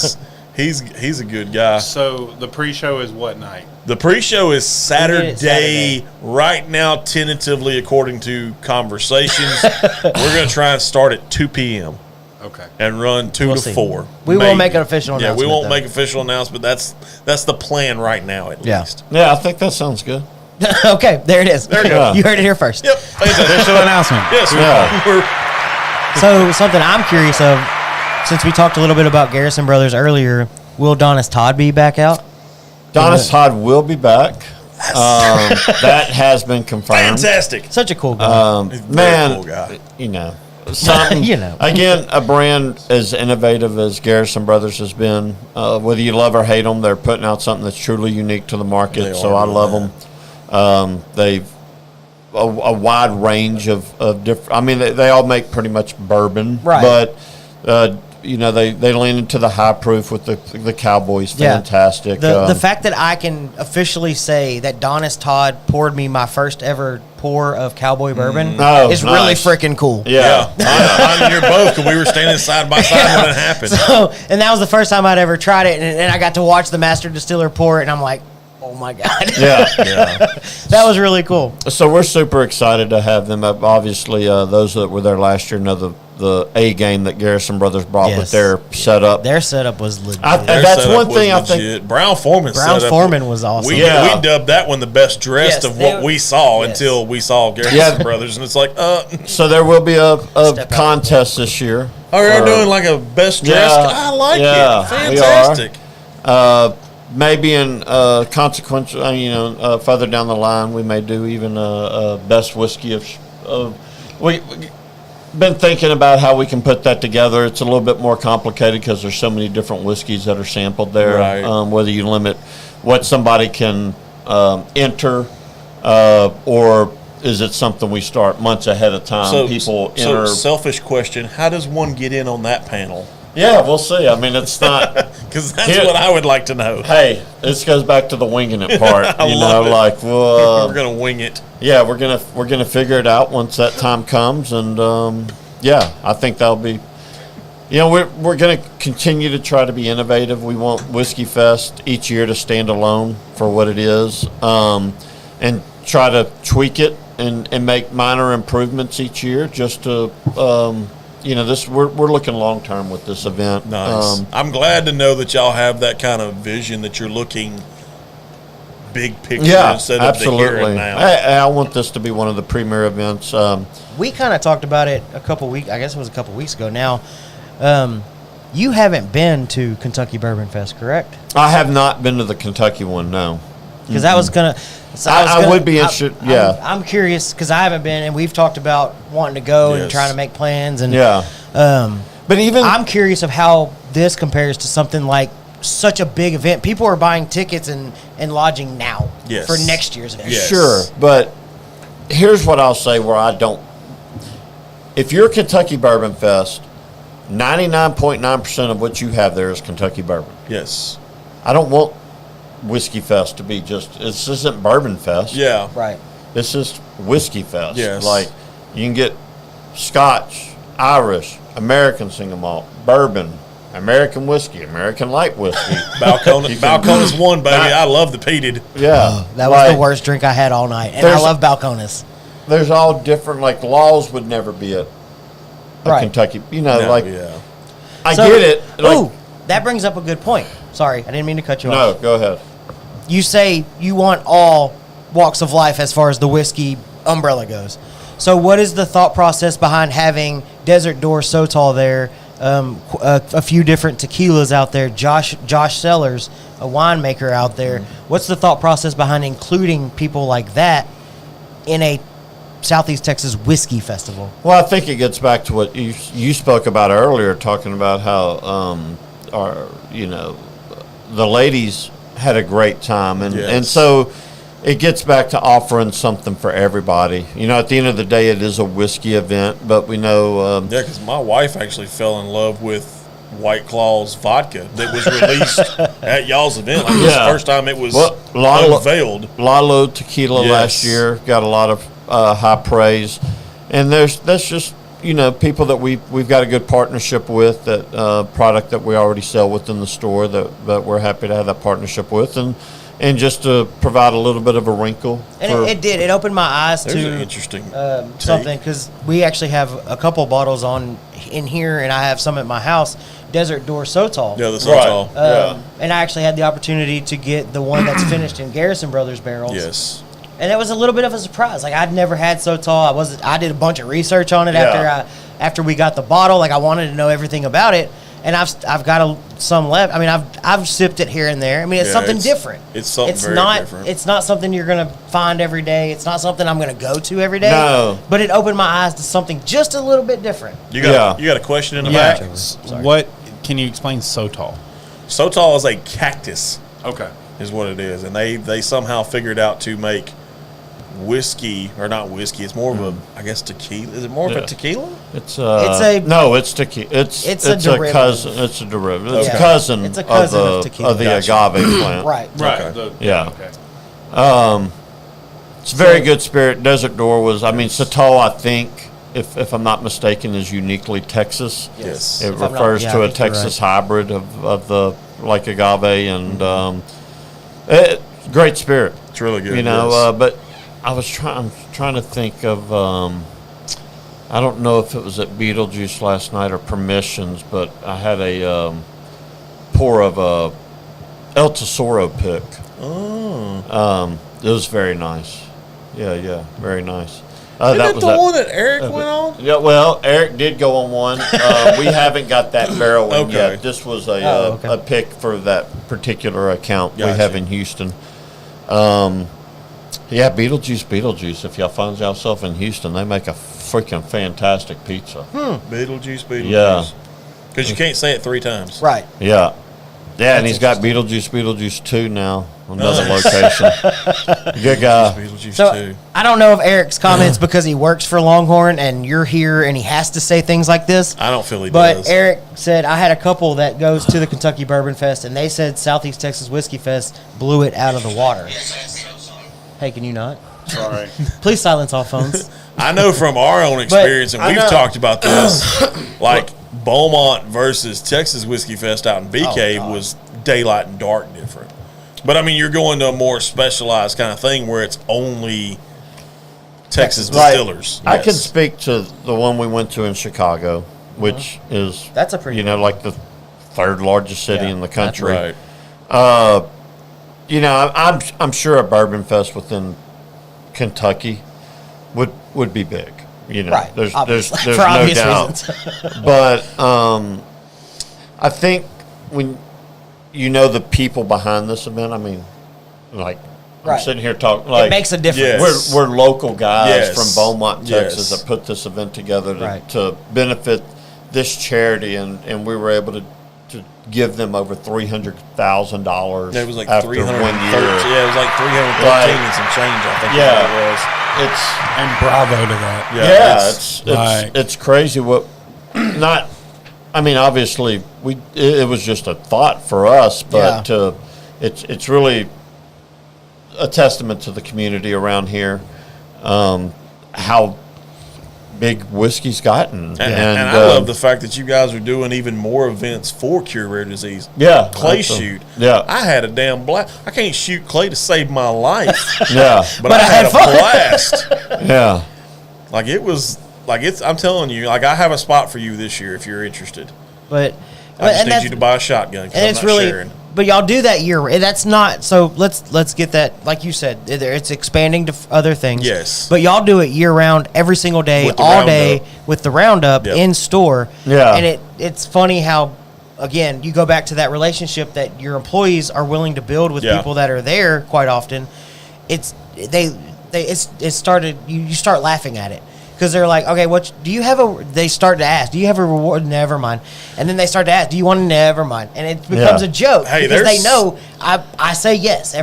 he's a good guy. So the pre-show is what night? The pre-show is Saturday, Saturday. right now, tentatively, according to conversations. We're going to try and start at 2 p.m. Okay. and run 2 We'll to see. 4. We Maybe. won't make an official Yeah, we announcement, won't though. make official announcement. That's the plan right now, at Yeah. least. Yeah, I think that sounds good. Okay, there it is. There you go. You heard it here first. Yep. Fantastic. Official announcement. Yes, Yeah. we're So something I'm curious of, since we talked a little bit about Garrison Brothers earlier, will Donis Todd be back out? Donis Todd will be back. That has been confirmed. fantastic. Such a cool guy. He's a very Man, cool guy. you know, something. You know. Again, a brand as innovative as Garrison Brothers has been. Whether you love or hate them, they're putting out something that's truly unique to the market. They So are I doing love them. They've a wide range of different. I mean, they all make pretty much bourbon, Right. But you know, they lean into the high proof with the Cowboys. Fantastic. The fact that I can officially say that Donis Todd poured me my first ever pour of cowboy bourbon Oh, is really nice. freaking cool. Yeah. Mine and your both, because we were standing side by side when it happened. So, and that was the first time I'd ever tried it, and I got to watch the master distiller pour it, and I'm like, oh my god, Yeah. that was really cool. So we're super excited to have them up. Obviously, those that were there last year know the A game that Garrison Brothers brought with Yes. their setup. Their setup was legit. Their That's setup one was thing I legit. think. Brown Foreman was awesome. We dubbed that one the best dressed Yes, of what we saw until we saw Garrison Yeah. Brothers, and it's like, So there will be a Step out. contest this year. oh, you're doing like a best dressed. Yeah. I like Yeah, it. we Fantastic. Maybe in consequential, further down the line, we may do even a best whiskey of. We been thinking about how we can put that together. It's a little bit more complicated because there's so many different whiskeys that are sampled there. Right. Whether you limit what somebody can enter, or is it something we start months ahead of time? People enter. Selfish question: how does one get in on that panel? Yeah, we'll see. I mean, it's not. Because that's what I would like to know. Hey, this goes back to the winging it part. I love it. Like, well, We're gonna wing it. yeah, we're gonna figure it out once that time comes, and yeah, I think that'll be. We're gonna continue to try to be innovative. We want Whiskey Fest each year to stand alone for what it is, and try to tweak it and make minor improvements each year, just to. We're looking long term with this event. Nice. I'm glad to know that y'all have that kind of vision, that you're looking big picture instead of the here and absolutely. now. I want this to be one of the premier events. We kind of talked about it a couple weeks. I guess it was a couple weeks ago now. You haven't been to Kentucky Bourbon Fest, correct? I have not been to the Kentucky one, no. Because that was gonna. So I would be interested. I'm curious because I haven't been, and we've talked about wanting to go and Yes. trying to make plans. And But even I'm curious of how this compares to something like such a big event. People are buying tickets and lodging now Yes. for next year's event. Yes. sure, but here's what I'll say where I don't. If you're Kentucky Bourbon Fest, 99.9% of what you have there is Kentucky bourbon. Yes. I don't want Whiskey Fest to be this isn't Bourbon Fest. Yeah. Right. This is Whiskey Fest. Yes. Like, you can get Scotch, Irish, American single malt, bourbon, American whiskey, American light whiskey. Balcones one, baby. I love the peated. Yeah. That was the worst drink I had all night, and I There's- love Balcones. There's all different, like, laws would never be a Right. Kentucky. Yeah. I So- get it. Like, Ooh, that brings up a good point. Sorry, I didn't mean to cut you no, off. go ahead. You say you want all walks of life as far as the whiskey umbrella goes. So what is the thought process behind having Desert Door Sotol there, a few different tequilas out there, Josh Sellers, a winemaker out there? What's the thought process behind including people like that in a Southeast Texas whiskey festival? Well, I think it gets back to what you spoke about earlier, talking about how the ladies had a great time, and so it gets back to offering something for everybody. At the end of the day, it is a whiskey event, but we know. Yeah, because my wife actually fell in love with White Claw's vodka that was released at y'all's event. Like, this is the first time it was unveiled. Lalo tequila Yes. last year got a lot of high praise, and that's just people that we've got a good partnership with, that product that we already sell within the store that we're happy to have that partnership with, and just to provide a little bit of a wrinkle. And it did. It opened my eyes There's to an interesting something, because we actually have a couple bottles in here, and I have some at my house. Desert Door Sotol. Yeah, the Sotol. And I actually had the opportunity to get the one that's finished in Garrison Brothers barrels. Yes. And it was a little bit of a surprise. Like, I'd never had Sotol. I did a bunch of research on it after we got the bottle. Like, I wanted to know everything about it. And I've got some left. I mean, I've sipped it here and there. I mean, it's something different. It's something different. It's not something you're gonna find every day. It's not something I'm gonna go to every day. No. But it opened my eyes to something just a little bit different. You got a question in the back? Sorry. What can you explain Sotol? Sotol is a cactus, Okay. is what it is. And they somehow figured out to make whiskey, or not whiskey, it's more of a, I guess, tequila. Is it more of a tequila? It's tequila. It's a a derivative. cousin. It's a derivative. It's Okay. a cousin. It's a cousin of tequila. of the Gotcha. agave plant. Right. Okay. Yeah. Okay. It's very good spirit. Desert Door was, I mean, Sotol, I think, if I'm not mistaken, is uniquely Texas. Yes. It If I'm not- refers yeah, to I a think you're Texas hybrid of the, like agave, and great spirit. It's really good. You know, yes. but I'm trying to think of, I don't know if it was at Beetlejuice last night or Permissions, but I had a pour of a El Tesoro pick. Oh. It was very nice. Yeah, very nice. Isn't that that was the one that Eric went on? Yeah, well, Eric did go on one. We haven't got that barrel in Okay. yet. This was okay. a pick for that particular account we Gotcha. have in Houston. Yeah, Beetlejuice. If y'all find yourself in Houston, they make a freaking fantastic pizza. Beetlejuice. Yeah. Because you can't say it 3 times. Right. Yeah. Yeah, and That's he's got Beetlejuice 2 now, another location. Good guy. Beetlejuice So too. I don't know if Eric's comments because he works for Longhorn and you're here and he has to say things like this. I don't feel he But does. Eric said I had a couple that goes to the Kentucky Bourbon Fest and they said Southeast Texas Whiskey Fest blew it out of the water. Hey, can you not? Sorry. Please silence all phones. I know from our own experience, and I we've know. talked about this, like Beaumont versus Texas Whiskey Fest out in BK God. was daylight and dark different. But I mean, you're going to a more specialized kind of thing where it's only Texas Right. distillers. I can Yes. speak to the one we went to in Chicago, which is That's a pretty like the 3rd largest city Yeah, in the that's country. Right. You know, I'm sure a bourbon fest within Kentucky would be big. You know, Right. there's Obviously. there's For no obvious doubt. reasons. But I think when you know the people behind this event, I mean, like I'm Right. sitting here talking like it makes a difference. Yes. we're local guys Yes. from Beaumont, Texas, Yes. that put this event together Right. to benefit this charity, and we were able to give them over $300,000. It was like after 313. 1 year. Yeah, it was like 313 Right. and some change, I think. Yeah. It was. It's And bravo to that. Yeah, it's like- it's crazy what not. I mean, obviously, it was just a thought for us, but it's really a testament to the community around here, how big whiskey's gotten, And I love the fact that you guys are doing even more events for Cure Rare Disease. Yeah, Clay that's a- shoot. yeah. I had a damn blast. I can't shoot clay to save my life, yeah, but I had a blast. yeah. Like it was, like it's. I'm telling you, like I have a spot for you this year if you're interested. But I just and need that's- you to buy a shotgun. 'Cause and I'm it's not really sharing. but y'all do that year. That's not so. Let's get that. Like you said, it's expanding to other things. Yes. But y'all do it year round, every single day, With the all day roundup. with the roundup Yep. in store. Yeah. And it's funny how, again, you go back to that relationship that your employees are willing to build with Yeah. people that are there quite often. It started. You start laughing at it. Because they're like, okay, they start to ask, do you have a reward? Never mind. And then they start to ask, do you want to? Never mind. And it becomes Yeah. a joke Hey, because they there's- know I say yes. Yeah.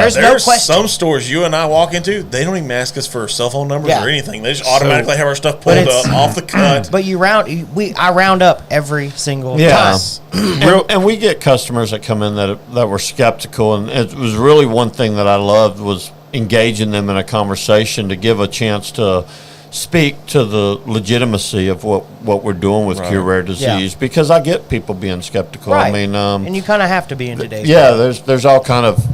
There's no There's question. some stores you and I walk into, they don't even ask us for cell phone numbers Yeah. or anything. They just automatically have our stuff pulled it's- up off the cut. But I round up every single Yeah. time. And we get customers that come in that were skeptical, and it was really one thing that I loved was engaging them in a conversation to give a chance to speak to the legitimacy of what we're doing with Right. Cure Rare Disease, because I get people being skeptical. Right. I mean, and you kind of have to be in today's yeah, world. there's all kind of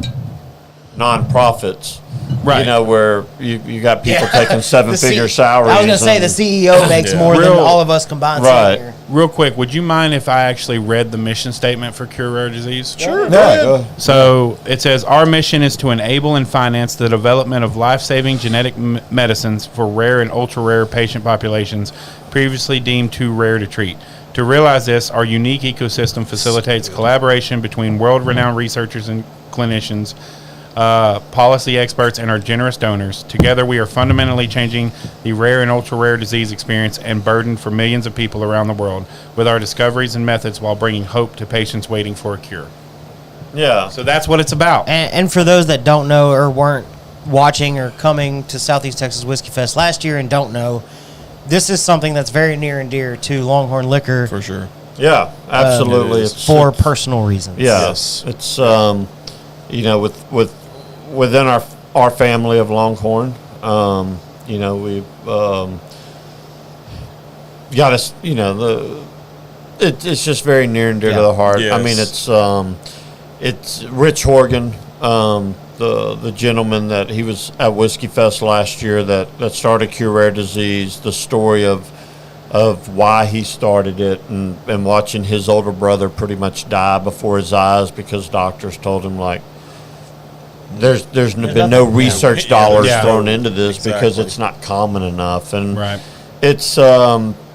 nonprofits, Right. You know, where you got people taking The seven-figure C- salaries. I was going to say and- the CEO makes Yeah. more than Real- all of us combined. Right. sitting here. Real quick, would you mind if I actually read the mission statement for Cure Rare Disease? Sure. Yeah, go ahead. So it says, our mission is to enable and finance the development of life-saving genetic medicines for rare and ultra-rare patient populations previously deemed too rare to treat. To realize this, our unique ecosystem facilitates collaboration between world-renowned researchers and clinicians, policy experts, and our generous donors. Together, we are fundamentally changing the rare and ultra-rare disease experience and burden for millions of people around the world with our discoveries and methods while bringing hope to patients waiting for a cure. Yeah. So that's what it's about. And for those that don't know or weren't watching or coming to Southeast Texas Whiskey Fest last year and don't know, this is something that's very near and dear to Longhorn Liquor For sure. Yeah, absolutely. it is. It's for personal reasons. Yeah, Yes. it's you know, within our our family of Longhorn. You know, we've got us. You know, it's just very near and dear to the heart. Yes. I mean, it's Rich Horgan, the gentleman that he was at Whiskey Fest last year that started Cure Rare Disease. The story of why he started it, and watching his older brother pretty much die before his eyes because doctors told him, like, there's been no research dollars thrown into this because it's not common enough. And it's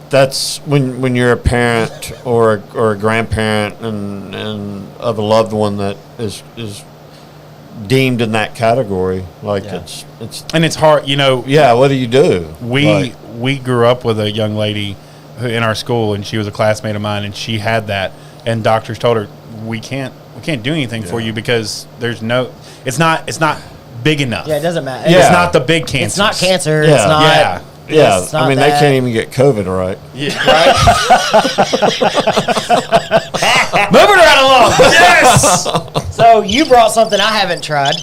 that's when you're a parent or a grandparent and of a loved one that is deemed in that category. Like it's and it's hard, you know. Yeah, what do you do? We grew up with a young lady in our school, and she was a classmate of mine, and she had that, and doctors told her we can't do anything for you because there's no, it's not big enough. Yeah, it doesn't matter. It's not the big cancer. It's not cancer. Yeah. It's not. Yeah. Yeah, It's not I mean, they can't even get COVID right. Yeah, right. Moving right along. Yes. So you brought something I haven't tried.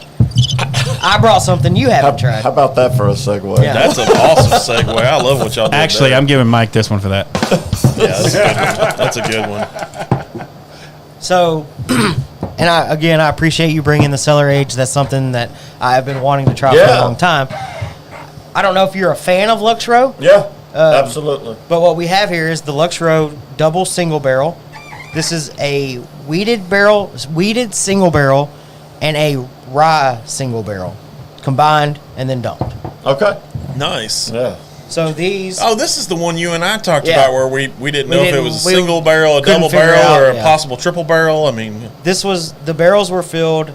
I brought something you haven't tried. How about that for a segue? Yeah. That's an awesome segue. I love what y'all do. Actually, I'm giving Mike this one for that. Yeah, that's a good one. So, and I appreciate you bringing the cellar age. That's something that I have been wanting to try for a long time. I don't know if you're a fan of Lux Row. Yeah, absolutely. But what we have here is the Lux Row double single barrel. This is a weeded single barrel and a rye single barrel combined and then dumped. Okay. Nice. Yeah. So these. Oh, this is the one you and I talked Yeah. about where we didn't know if it was a single barrel, a couldn't double figure barrel, out, or a yeah. possible triple barrel. I mean, The barrels were filled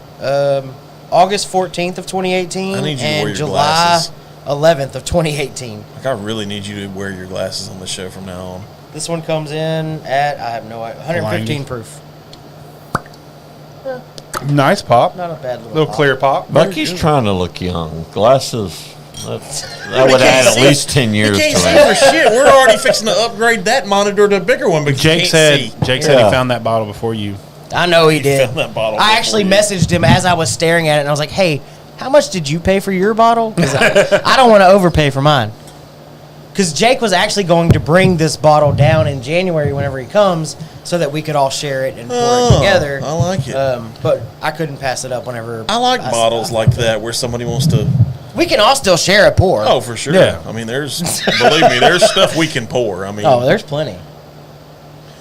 August 14th of 2018 I need you to wear and your July glasses. 11th of 2018. like, I really need you to wear your glasses on the show from now on. This one comes in at, I have no idea, 115 proof. Nice pop. Not a bad Little pop. clear pop. Bucky's trying to look young. Glasses, that He would can't add at see. least 10 years You can't to see it. for shit. We're already fixing to upgrade that monitor to a bigger one, but Jake you said can't see. Jake said Yeah. he found that bottle before you. I know he did. found that bottle I actually before you. messaged him as I was staring at it, and I was like, hey, how much did you pay for your bottle? Because I don't want to overpay for mine. Because Jake was actually going to bring this bottle down in January whenever he comes so that we could all share it and pour it together. I like it. But I couldn't pass it up whenever. I like bottles like that where somebody wants to. We can all still share a pour. Oh, for sure. Yeah. I mean, believe me, there's stuff we can pour. I mean, Oh, there's plenty.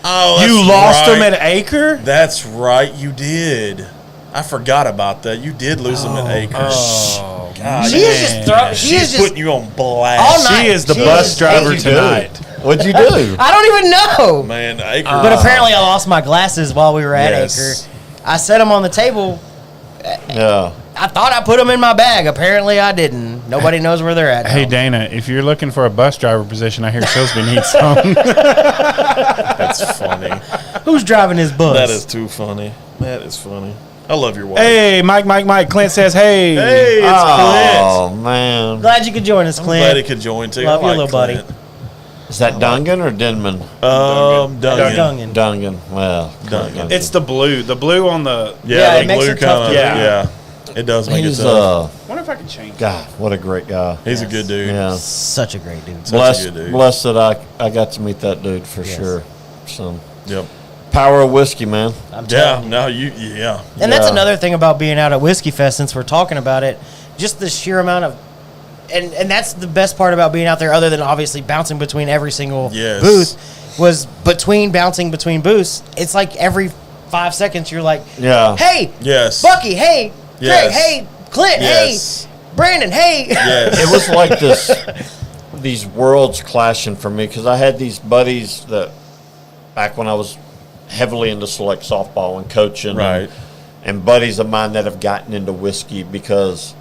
oh, You that's lost right. him at Acre? That's right, you did. I forgot about that. You did lose him at Acres. Oh, God, She is just throwing. She she's is just. putting you on blast. All night. She is the She bus is driver taking- tonight. What'd you do? I don't even know. Man, Acres. But apparently, I lost my glasses while we were at Yes. Acre. I set them on the table. Yeah. I thought I put them in my bag. Apparently, I didn't. Nobody knows where they're at. Hey, now. Dana, if you're looking for a bus driver position, I hear Silsby needs some. That's funny. Who's driving his bus? That is too funny. That is funny. I love your wife. Hey, Mike. Clint says, hey. Hey, it's Oh, man. Glad you could join us, Clint. Clint. Glad he could join too. Love I you, like little buddy. Clint. Is that Dungan or Denman? Dungan. Dungan. Dungan. Well, Dungan. It's the blue. The blue on the. Yeah, Yeah, it the makes blue it tough kind to of. do. Yeah, it does make He's it tough. Wonder if I can change. God, what a great guy. He's a good dude. Yeah. Such a great dude. Such a good dude. Blessed that I got to meet that dude for sure. So Yep. power of whiskey, man. I'm Yeah. telling you. No, yeah. And that's Yeah. another thing about being out at Whiskey Fest, since we're talking about it, just the sheer amount of, and that's the best part about being out there, other than obviously bouncing between every single Yes. booth, was bouncing between booths. It's like every 5 seconds you're like, Yeah. hey, Yes. Bucky, hey, Greg, Yes. hey, Clint, Yes. hey, Brandon, hey. Yes. It was like these worlds clashing for me because I had these buddies that back when I was heavily into select softball and coaching, Right. and buddies of mine that have gotten into whiskey because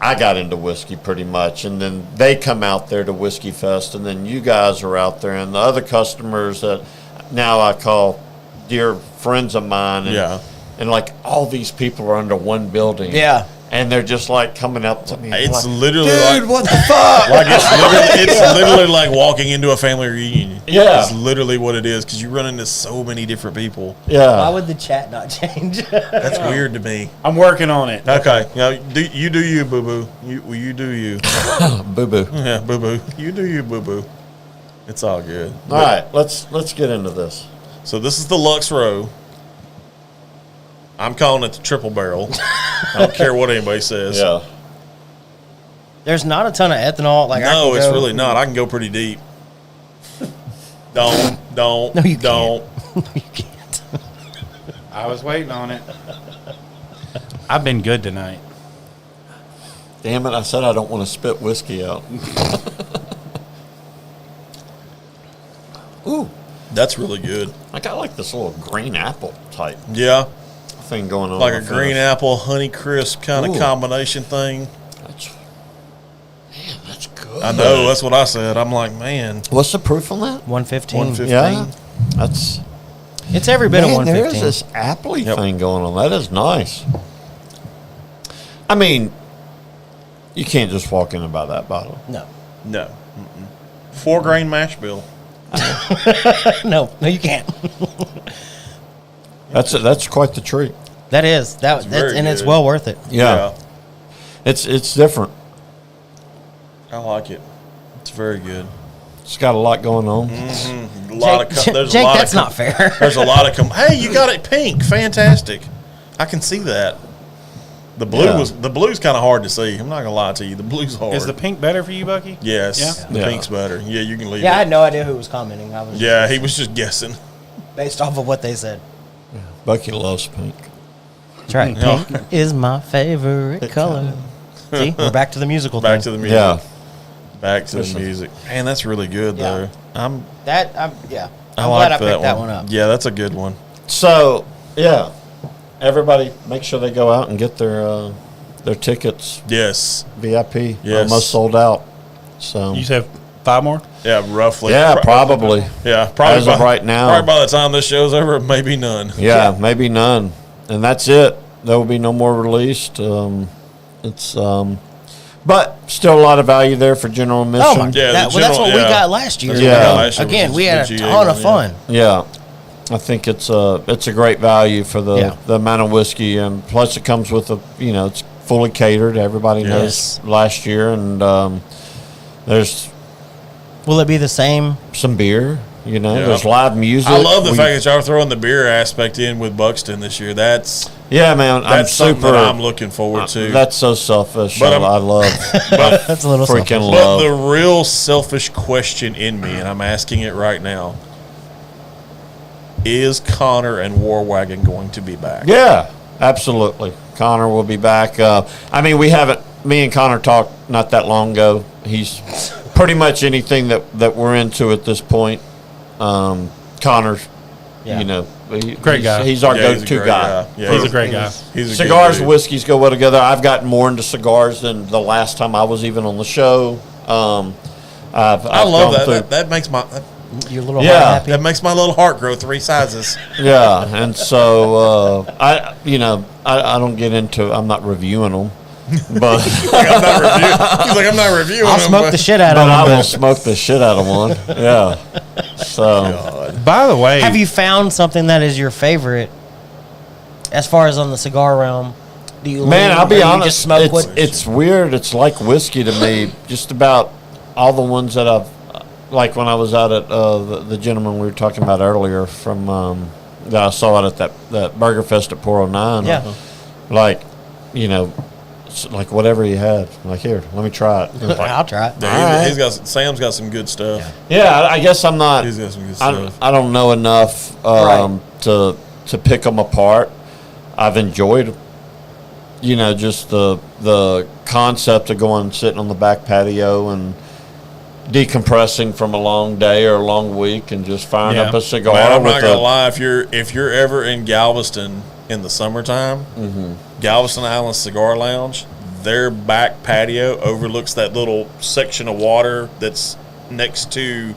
I got into whiskey pretty much, and then they come out there to Whiskey Fest, and then you guys are out there, and the other customers that now I call dear friends of mine, and, Yeah. and like all these people are under one building, Yeah. and they're just like coming up to me. It's like, literally dude, like, what the fuck? like it's literally like walking into a family reunion. Yeah. It's literally what it is because you run into so many different people. Why Yeah. would the chat not change? That's weird to me. I'm working on it. Okay, now you do you, boo boo. You do you. Boo boo. Yeah, boo boo. You do you, boo boo. It's all good. All right, let's get into this. So this is the Lux Row. I'm calling it the triple barrel. I don't care what anybody says. Yeah. There's not a ton of ethanol. Like, No, it's really not. I can go pretty deep. Don't. No, you don't. No, you can't. I was waiting on it. I've been good tonight. Damn it! I said I don't want to spit whiskey out. Ooh, That's really good. I got like this little green apple type Yeah, thing going on. like a with green this. apple honey crisp kind of Ooh. combination thing. That's good. I know. That's what I said. I'm like, man, What's the proof on that? 115. 115. Yeah, that's. It's every bit of Man, there's 115. this appley Yep. thing going on. That is nice. I mean, you can't just walk in and buy that bottle. No. no. 4 grain mash bill. No, you can't. That's quite the treat. That is. That's very and it's good. well worth it. Yeah, it's different. I like it. It's very good. It's got a lot going on. A lot Jake, there's Jake a lot that's of not fair. There's a lot of Hey, you got it pink. Fantastic. I can see that. The blue Yeah. the blue's kind of hard to see. I'm not gonna lie to you. The blue's hard. Is the pink better for you, Bucky? Yes, Yeah? the Yeah. pink's better. Yeah, you can leave Yeah, I it. had no idea who was commenting. I was Yeah, he was just guessing. based off of what they said. Bucky loves pink. That's right. Yeah. Pink is my favorite color. See, we're back to the musical Back to thing. the music. Yeah, Back to Listen. the music. Man, that's really good Yeah. though. I'm Yeah. I I'm like glad I picked that one up. Yeah, that's a good one. So yeah, everybody make sure they go out and get their tickets. Yes. VIP. Yes. Almost sold out. So You said 5 more? Yeah, roughly. yeah, probably. Yeah, probably As of right now. Probably by the time this show's over, maybe none. Yeah, maybe none, and that's it. There will be no more released. But still a lot of value there for general admission. Oh my! Yeah, that's the general- what we yeah. got last year. That's what we got last year, Again, was we had the a GA ton of one, fun. Yeah, I think it's a great value for the Yeah. the amount of whiskey, and plus it comes with it's fully catered. Everybody Yes. knows last year, and there's Will it be the same? some beer. Yeah. There's live music. I love the fact that y'all are throwing the beer aspect in with Buxton this year. That's man, I'm something super. that I'm looking forward to. That's so selfish. But I love. That's a little freaking selfish. But love. the real selfish question in me, and I'm asking it right now, is Connor and War Wagon going to be back? Yeah, absolutely. Connor will be back. We haven't. Me and Connor talked not that long ago. He's pretty much anything that we're into at this point. Connor's, Yeah. Great guy. He's our Yeah, he's a go-to great guy. Yeah, He's a great guy. He's a Cigars good and whiskeys go well together. I've gotten more into cigars than the last time I was even on the show. I've I love gone that. through- That makes my Your little Yeah. heart happy. that makes my little heart grow 3 sizes. Yeah, and so I don't get into. I'm not reviewing them, but He's like, I'm not reviewing. I'll them, smoke but- the shit out but of I them. will smoke the shit out of one. Yeah. So God. By the way, Have you found something that is your favorite as far as on the cigar realm? Do you man, lean, I'll or be you honest. just smoke It's weird. It's like whiskey to me. Just about all the ones that I've like when I was out at the gentleman we were talking about earlier from that I saw out at that Burger Fest at 409. Yeah. Like, it's like whatever he had. Like, here, let me try it. It's like, I'll try it. Yeah, All right. he's got Sam's got some good stuff. yeah, I guess I'm not. He's got some good stuff. I don't know enough Right. to pick them apart. I've enjoyed, just the concept of going and sitting on the back patio and decompressing from a long day or a long week and just firing Yeah. up a cigar. Man, I'm not with gonna lie. If you're ever in Galveston in the summertime, Galveston Island Cigar Lounge, their back patio overlooks that little section of water that's next to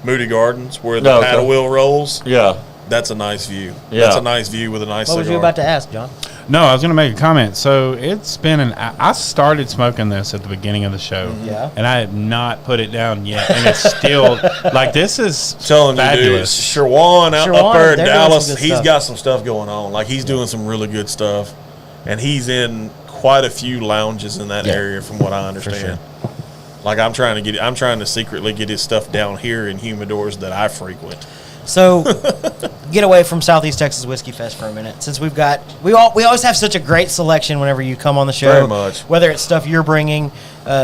Moody Gardens where the Okay. paddle wheel rolls. Yeah. That's a nice view. Yeah. That's a nice view with a nice What cigar. was you about to ask, John? No, I was going to make a comment. So it's been I started smoking this at the beginning of the show. Yeah. And I have not put it down yet. And it's still, like, this is Telling you, dude, fabulous. Sherwan up Sherwan, there in they're doing Dallas, some good he's stuff. got some stuff going on. Like, he's doing some really good stuff. And he's in quite a few lounges in that area, from what I understand. Like, I'm trying to secretly get his stuff down here in humidors that I frequent. So, get away from Southeast Texas Whiskey Fest for a minute, since we always have such a great selection whenever you come on the show. Very much. Whether it's stuff you're bringing,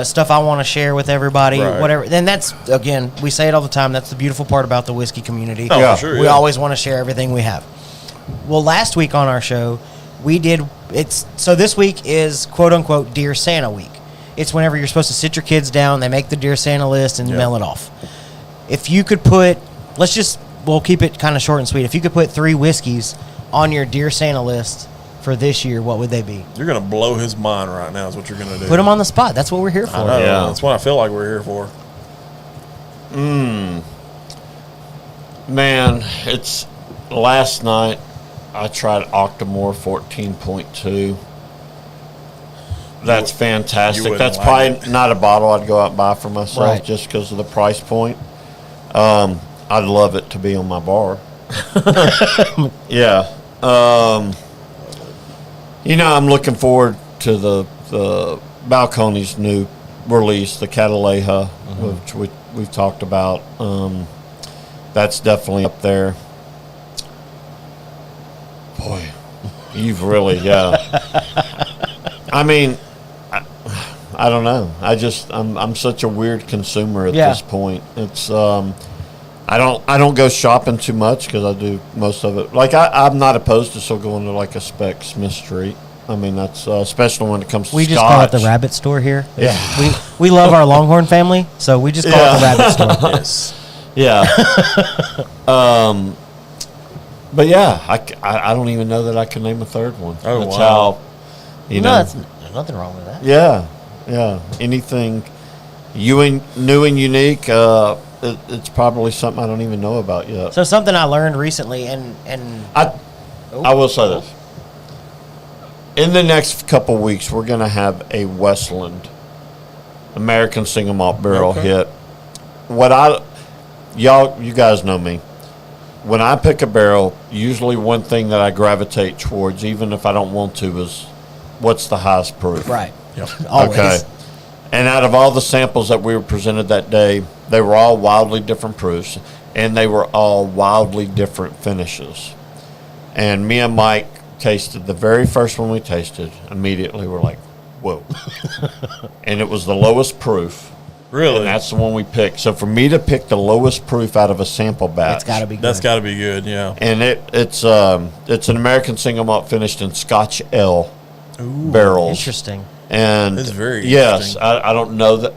stuff I want to share with everybody, Right. whatever. Then that's, again, we say it all the time. That's the beautiful part about the whiskey community. Oh, for sure, We yeah. always want to share everything we have. Well, last week on our show, so this week is quote unquote Dear Santa week. It's whenever you're supposed to sit your kids down, they make the Dear Santa list and mail it off. If you could put, we'll keep it kind of short and sweet. If you could put 3 whiskeys on your Dear Santa list for this year, what would they be? You're going to blow his mind right now is what you're going to do. Put them on the spot. That's what we're here for. I know. Yeah. That's what I feel like we're here for. Man, it's last night I tried Octomore 14.2. That's you fantastic. wouldn't That's like probably not a bottle I'd go out and buy for myself Right. just because of the price point. I'd love it to be on my bar. Yeah. I'm looking forward to the Balcones' new release, the Cataleja, which we've talked about. That's definitely up there. Boy, you've really, I mean, I don't know. I'm such a weird consumer at this point. It's I don't go shopping too much because I do most of it. Like I'm not opposed to still going to like a Spec Smith Street. I mean that's especially when it comes to We just call it the Rabbit Store here. Yeah. We love our Longhorn family, so we just call it the Rabbit Store. Yes. Yeah. But yeah, I don't even know that I can name a third one. Oh, That's wow. how, No, there's nothing wrong with that. Yeah. Anything new and unique, it's probably something I don't even know about yet. So something I learned recently, and I will say this. In the next couple weeks, we're going to have a Westland American single malt barrel hit. You guys know me. When I pick a barrel, usually one thing that I gravitate towards, even if I don't want to, is what's the highest proof. right, Yep. always. Okay. And out of all the samples that we were presented that day, they were all wildly different proofs, and they were all wildly different finishes. And me and Mike tasted the very first one we tasted. Immediately, we're like, whoa. And it was the lowest proof. Really? And that's the one we picked. So for me to pick the lowest proof out of a sample batch, It's got to be good. That's got to be good, yeah. and it's an American single malt finished in Scotch Ale barrels. Interesting. And That's very yes, interesting. I don't know that.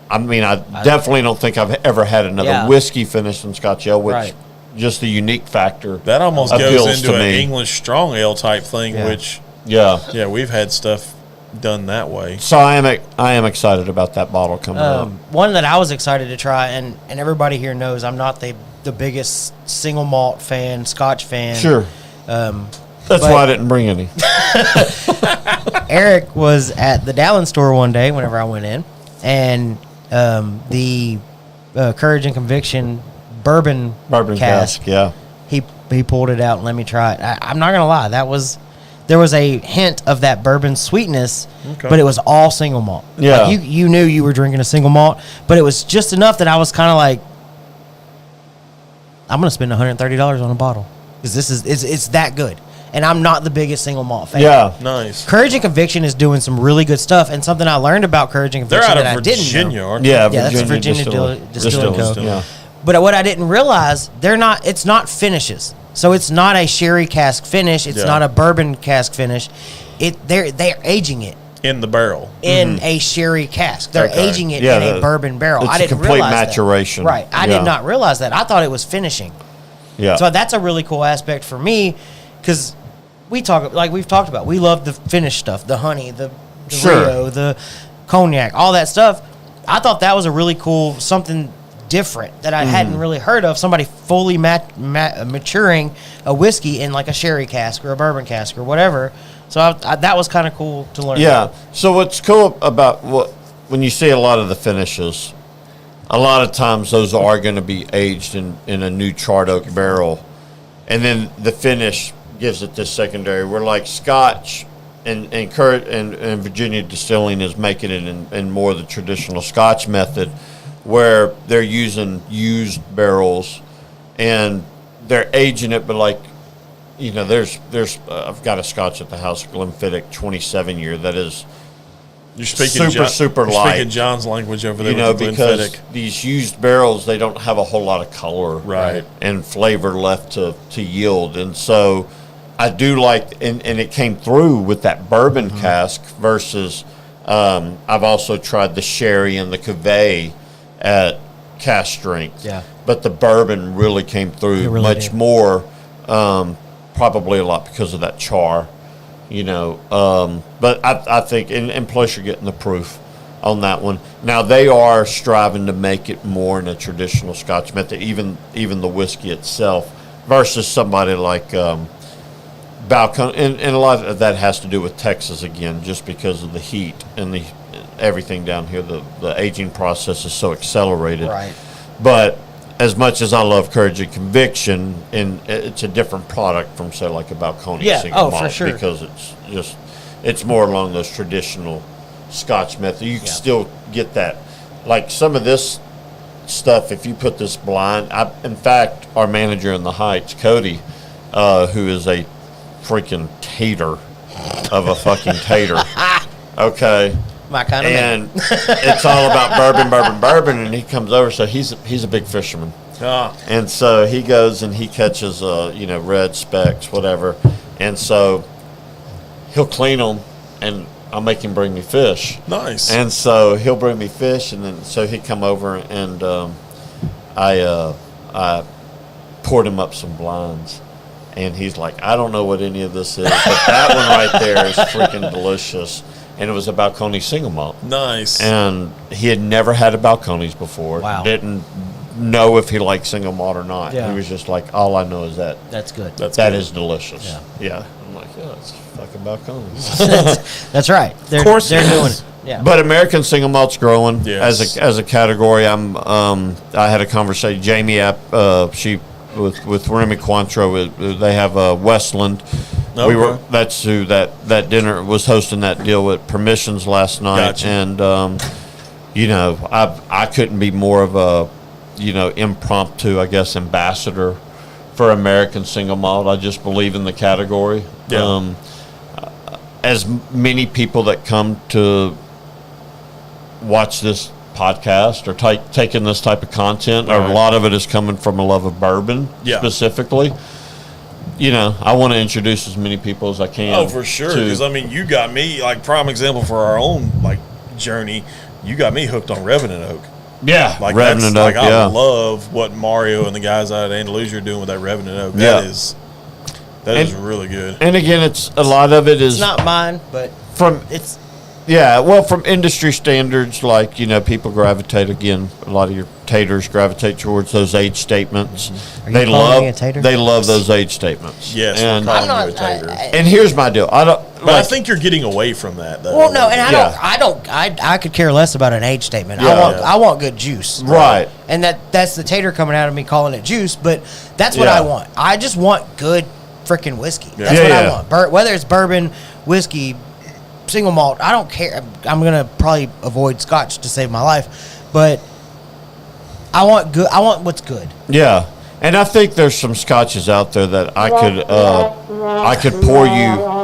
I mean, I definitely don't think I've ever had another whiskey finished in Scotch Ale, which Right. just the unique factor. That almost appeals goes into to an me. English strong ale type thing, Yeah. which, Yeah. we've had stuff done that way. So I am excited about that bottle coming up. One that I was excited to try, and everybody here knows I'm not the biggest single malt fan, Scotch fan. Sure. That's That's why I didn't bring any. Eric was at the Dallin store one day whenever I went in, and the Courage and Conviction bourbon cask. Yeah. He pulled it out and let me try it. I'm not gonna lie, there was a hint of that bourbon sweetness, Okay. but it was all single malt. Yeah. Like you knew you were drinking a single malt, but it was just enough that I was kind of like, I'm gonna spend $130 on a bottle because it's that good, and I'm not the biggest single malt fan. Yeah. Nice. Courage and Conviction is doing some really good stuff, and something I learned about Courage and They're Conviction out that of I didn't Virginia, know. aren't they? Yeah. Yeah, that's Virginia Distilling Co. Yeah. But what I didn't realize, it's not finishes. So it's not a sherry cask finish. It's Yeah. not a bourbon cask finish. They're aging it In the barrel. in a sherry cask. They're Okay. aging it Yeah, in a bourbon barrel. it's I a didn't complete realize maturation. That. Right. I Yeah. did not realize that. I thought it was finishing. Yeah. So that's a really cool aspect for me, because we've talked about. We love the finished stuff, the honey, the Sure. Rio, the cognac, all that stuff. I thought that was a really cool something different that I hadn't really heard of. Somebody fully maturing a whiskey in like a sherry cask or a bourbon cask or whatever. So that was kind of cool to learn. Yeah. So what's cool about when you see a lot of the finishes, a lot of times those are going to be aged in a new charred oak barrel, and then the finish gives it this secondary. Where like Scotch and Virginia Distilling is making it in more of the traditional Scotch method, where they're using used barrels and they're aging it, but like, you know, there's I've got a Scotch at the house, Glenfiddich 27-year that is You're speaking super you're light. Speaking John's language over there. You know, with the because Glenfiddich. these used barrels, they don't have a whole lot of color Right. and flavor left to yield. And so I do like, and it came through with that bourbon cask versus I've also tried the sherry and the cuvee at cask strength. Yeah. But the bourbon really came through It really much did. more, probably a lot because of that char. You know, but I think, and plus you're getting the proof on that one. Now they are striving to make it more in a traditional Scotch method, even the whiskey itself, versus somebody like Balcony, and a lot of that has to do with Texas again, just because of the heat and the everything down here. The aging process is so accelerated. Right. But as much as I love Courage and Conviction, and it's a different product from, say, like a Balcony Yeah, single for malt, sure. because it's more along those traditional Scotch method. You can still get that. Like some of this stuff, if you put this blind, in fact, our manager in the Heights, Cody, who is a freaking tater of a fucking tater, okay, My kind of man. and it's all about bourbon, and he comes over. So he's a big fisherman, and so he goes and he catches red specks, whatever, and so he'll clean them, and I'll make him bring me fish. Nice. And so he'll bring me fish, and then so he'd come over, and I poured him up some blinds. And he's like, I don't know what any of this is, but that one right there is freaking delicious. And it was a Balcony single malt. Nice. And he had never had a Balcony's before. Wow. Didn't know if he liked single malt or not. Yeah. He was just like, all I know is that That's good. That's that good. is delicious. Yeah. Yeah. I'm like, yeah, it's fucking Balcony's. That's right. They're, Of course they're it doing is. it. Yeah. But American single malt's growing Yes. as a category. I had a conversation. Jamie she with Remy Cointreau. They have Westland. Okay. We were that's who that dinner was hosting that deal with Permissions last night, Gotcha. and I couldn't be more of a impromptu, I guess, ambassador for American single malt. I just believe in the category. Yeah. As many people that come to watch this podcast or taking this type of content, or a Right. lot of it is coming from a love of bourbon specifically. I want to introduce as many people as I can. Oh, for sure. Because I mean, you got me like prime example for our own like journey. You got me hooked on Revenant Oak. Yeah, Like Revenant that's Oak, like yeah. I love what Mario and the guys out at Andalusia are doing with that Revenant Oak. Yeah. That is really good. And again, it's a lot of it is It's not mine, but from it's from industry standards, like people gravitate again. A lot of your taters gravitate towards those age statements. Are you calling me a tater? They love those age statements. Yes, and we're calling I'm you not. a tater. and here's my deal. I don't. But I think you're getting away from that, though. well, no, and Yeah. I could care less about an age statement. Yeah. I want good juice, Right. And that's the tater coming out of me calling it juice, but that's what Yeah. I want. I just want good freaking whiskey. Yeah. That's what Yeah, I yeah. want. Whether it's bourbon, whiskey, single malt, I don't care. I'm gonna probably avoid Scotch to save my life, but I want good. I want what's good. Yeah, and I think there's some scotches out there that I could pour you.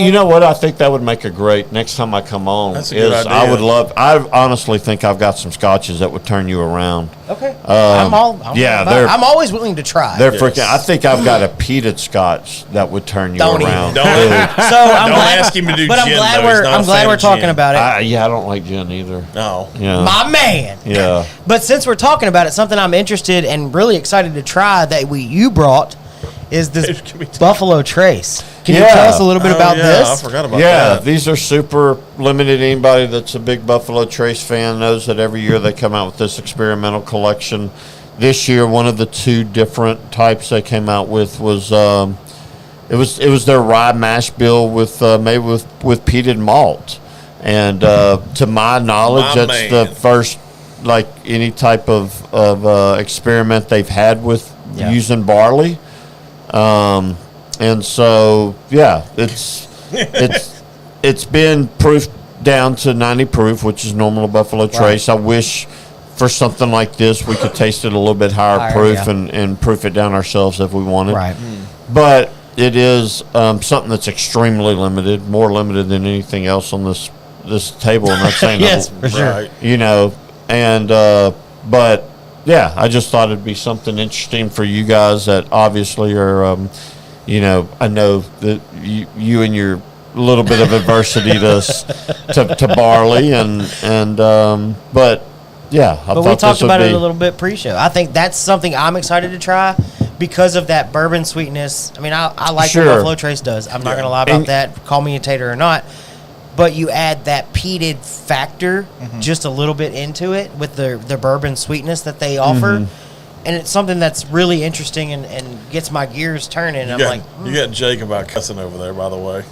You know what? I think that would make a great next time I come on. That's a good idea. I would love. I honestly think I've got some scotches that would turn you around. Okay, I'm always willing to try. They're Yes. freaking. I think I've got a peated scotch that would turn you Don't even. around. Don't, so I'm don't glad, ask him to do but gin, I'm glad though. He's not a I'm glad fan we're of talking gin. about it. I don't like gin either. No. Yeah. My man. Yeah. But since we're talking about it, something I'm interested and really excited to try that you brought is this Can we talk- Buffalo Trace. Can you Yeah. tell us a little bit Oh, about yeah, this? I forgot about Yeah, that. these are super limited. Anybody that's a big Buffalo Trace fan knows that every year they come out with this experimental collection. This year, one of the two different types they came out with was it was their rye mash bill with made with peated malt, and to my knowledge, that's the first like any type of experiment they've had with using barley. And so it's been proofed down to 90 proof, which is normal Buffalo Trace. I wish for something like this we could taste it a little bit higher proof and proof it down ourselves if we wanted. Right. But it is something that's extremely limited, more limited than anything else on this table. I'm not saying yes, for sure. You know, and but yeah, I just thought it'd be something interesting for you guys that obviously are, you know, I know that you and your little bit of adversity to barley and but yeah, but we talked about it a little bit pre-show. I think that's something I'm excited to try because of that bourbon sweetness. I mean, I like what Buffalo Trace does. I'm not going to lie about that. Call me a tater or not. But you add that peated factor just a little bit into it with the bourbon sweetness that they offer. And it's something that's really interesting and gets my gears turning. You got Jake about cussing over there, by the way.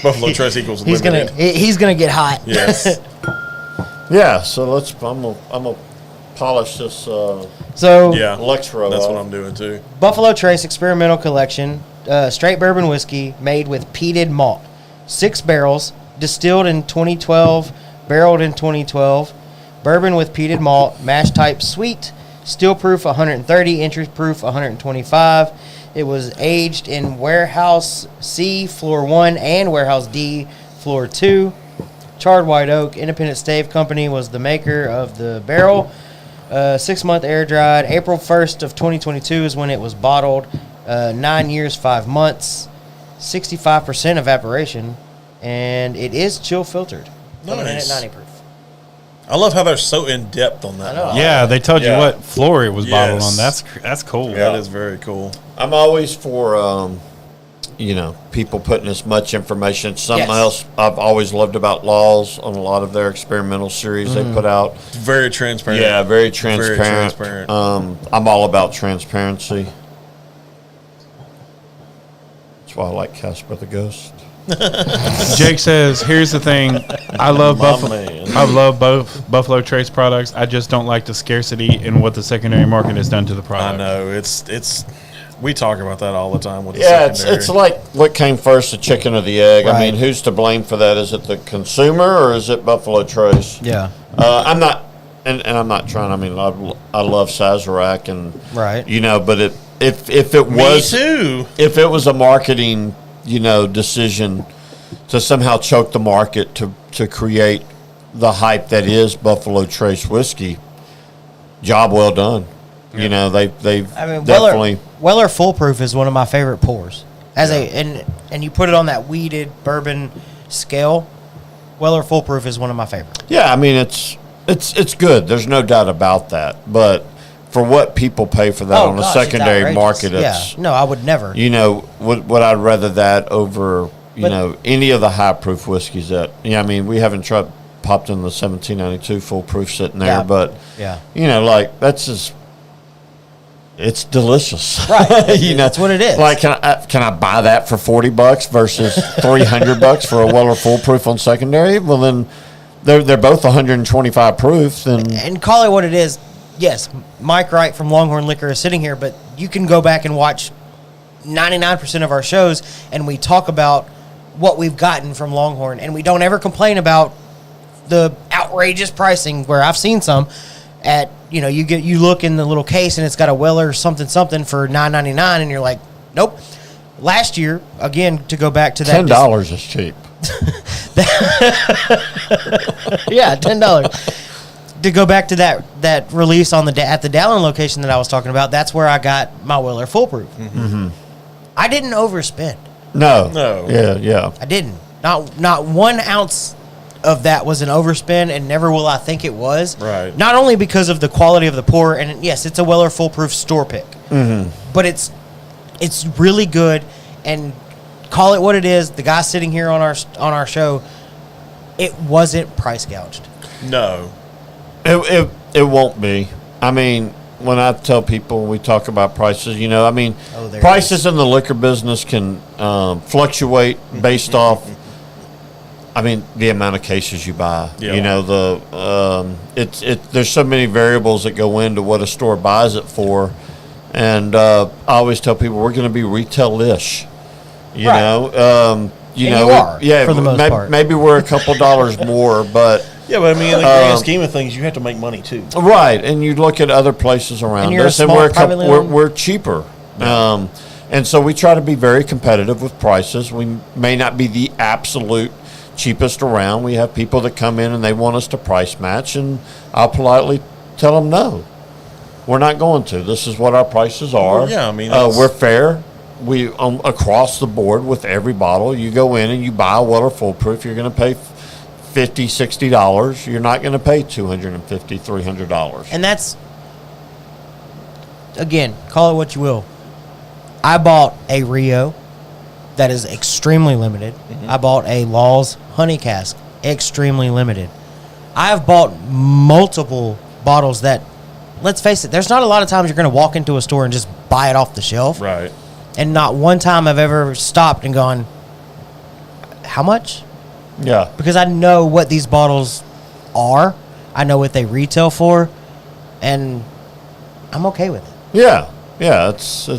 Buffalo Trace equals limited. He's gonna get hot. Yes. Yeah. So I'm gonna polish this. Lexro. That's what I'm doing too. Buffalo Trace Experimental Collection, straight bourbon whiskey made with peated malt. 6 barrels, distilled in 2012, barreled in 2012. Bourbon with peated malt, mash type sweet, still proof 130, entry proof 125. It was aged in Warehouse C, Floor 1, and Warehouse D, Floor 2. Charred white oak. Independent Stave Company was the maker of the barrel. 6-month air dried. April 1st of 2022 is when it was bottled. 9 years, 5 months. 65% evaporation, and it is chill filtered. Coming in at 90 proof. I love how they're so in depth on that. Yeah, they told you what floor it was bottled on. That's cool. Yeah, that is very cool. I'm always for you know, people putting as much information. Something else I've always loved about Laws on a lot of their experimental series they put out. Very transparent. Yeah, very transparent. I'm all about transparency. That's why I like Casper the Ghost. Jake says, "Here's the thing. I love both Buffalo Trace products. I just don't like the scarcity and what the secondary market has done to the product." I know it's. We talk about that all the time with the secondary. It's like what came first, the chicken or the egg. Right. I mean, who's to blame for that? Is it the consumer or is it Buffalo Trace? Yeah. I'm not, and I'm not trying. I mean, I love Sazerac and you know, but if it was if it was a marketing decision to somehow choke the market to create the hype that is Buffalo Trace whiskey, job well done. Yeah. You know, they've definitely Weller Full Proof is one of my favorite pours. And you put it on that weeded bourbon scale, Weller Full Proof is one of my favorites. Yeah, I mean it's good. There's no doubt about that. But for what people pay for that on the secondary market, no, I would never. You know, would I rather that over any of the high proof whiskeys that I mean, we haven't popped in the 1792 full proof sitting there, but like that's just. It's delicious, right? That's what it is. Like, can I buy that for $40 versus $300 for a Weller Full Proof on secondary? Well, then they're both 125 proof. And call it what it is. Yes, Mike Wright from Longhorn Liquor is sitting here, but you can go back and watch 99% of our shows, and we talk about what we've gotten from Longhorn, and we don't ever complain about the outrageous pricing. Where I've seen some. At you look in the little case and it's got a Weller something for $9.99 and you're like, nope. Last year, again, to go back to that, $10 is cheap. Yeah, $10. To go back to that release on at the Dallin location that I was talking about, that's where I got my Weller Full Proof. Mm-hmm. I didn't overspend. No. Yeah. I didn't. Not 1 ounce of that was an overspend, and never will I think it was. Right. Not only because of the quality of the pour, and yes, it's a Weller Full Proof store pick, but it's really good. And call it what it is. The guy sitting here on our show, it wasn't price gouged. No, it won't be. I mean, when I tell people we talk about prices, you know, I mean, there prices in the liquor business can fluctuate based off. I mean, the amount of cases you buy. Yeah. You know, there's so many variables that go into what a store buys it for, and I always tell people we're going to be retail-ish. You Right. know, And you are, for the most part. Maybe we're a couple dollars more, but. Yeah, but I mean, in the grand scheme of things, you have to make money too. Right, and you look at other places around you're us, a and small, we're privately owned- we're cheaper, and so we try to be very competitive with prices. We may not be the absolute cheapest around. We have people that come in and they want us to price match, and I'll politely tell them no, we're not going to. This is what our prices are. Well, yeah, I mean, we're fair. We across the board with every bottle. You go in and you buy a Weller Full Proof. You're going to pay $50, $60. You're not going to pay $250, $300. And that's, again, call it what you will. I bought a Rio that is extremely limited. I bought a Law's Honey Cask, extremely limited. I have bought multiple bottles that, let's face it, there's not a lot of times you're going to walk into a store and just buy it off the shelf. Right. And not one time I've ever stopped and gone, how much? Yeah. Because I know what these bottles are. I know what they retail for. And I'm okay with it. Yeah. Yeah. It's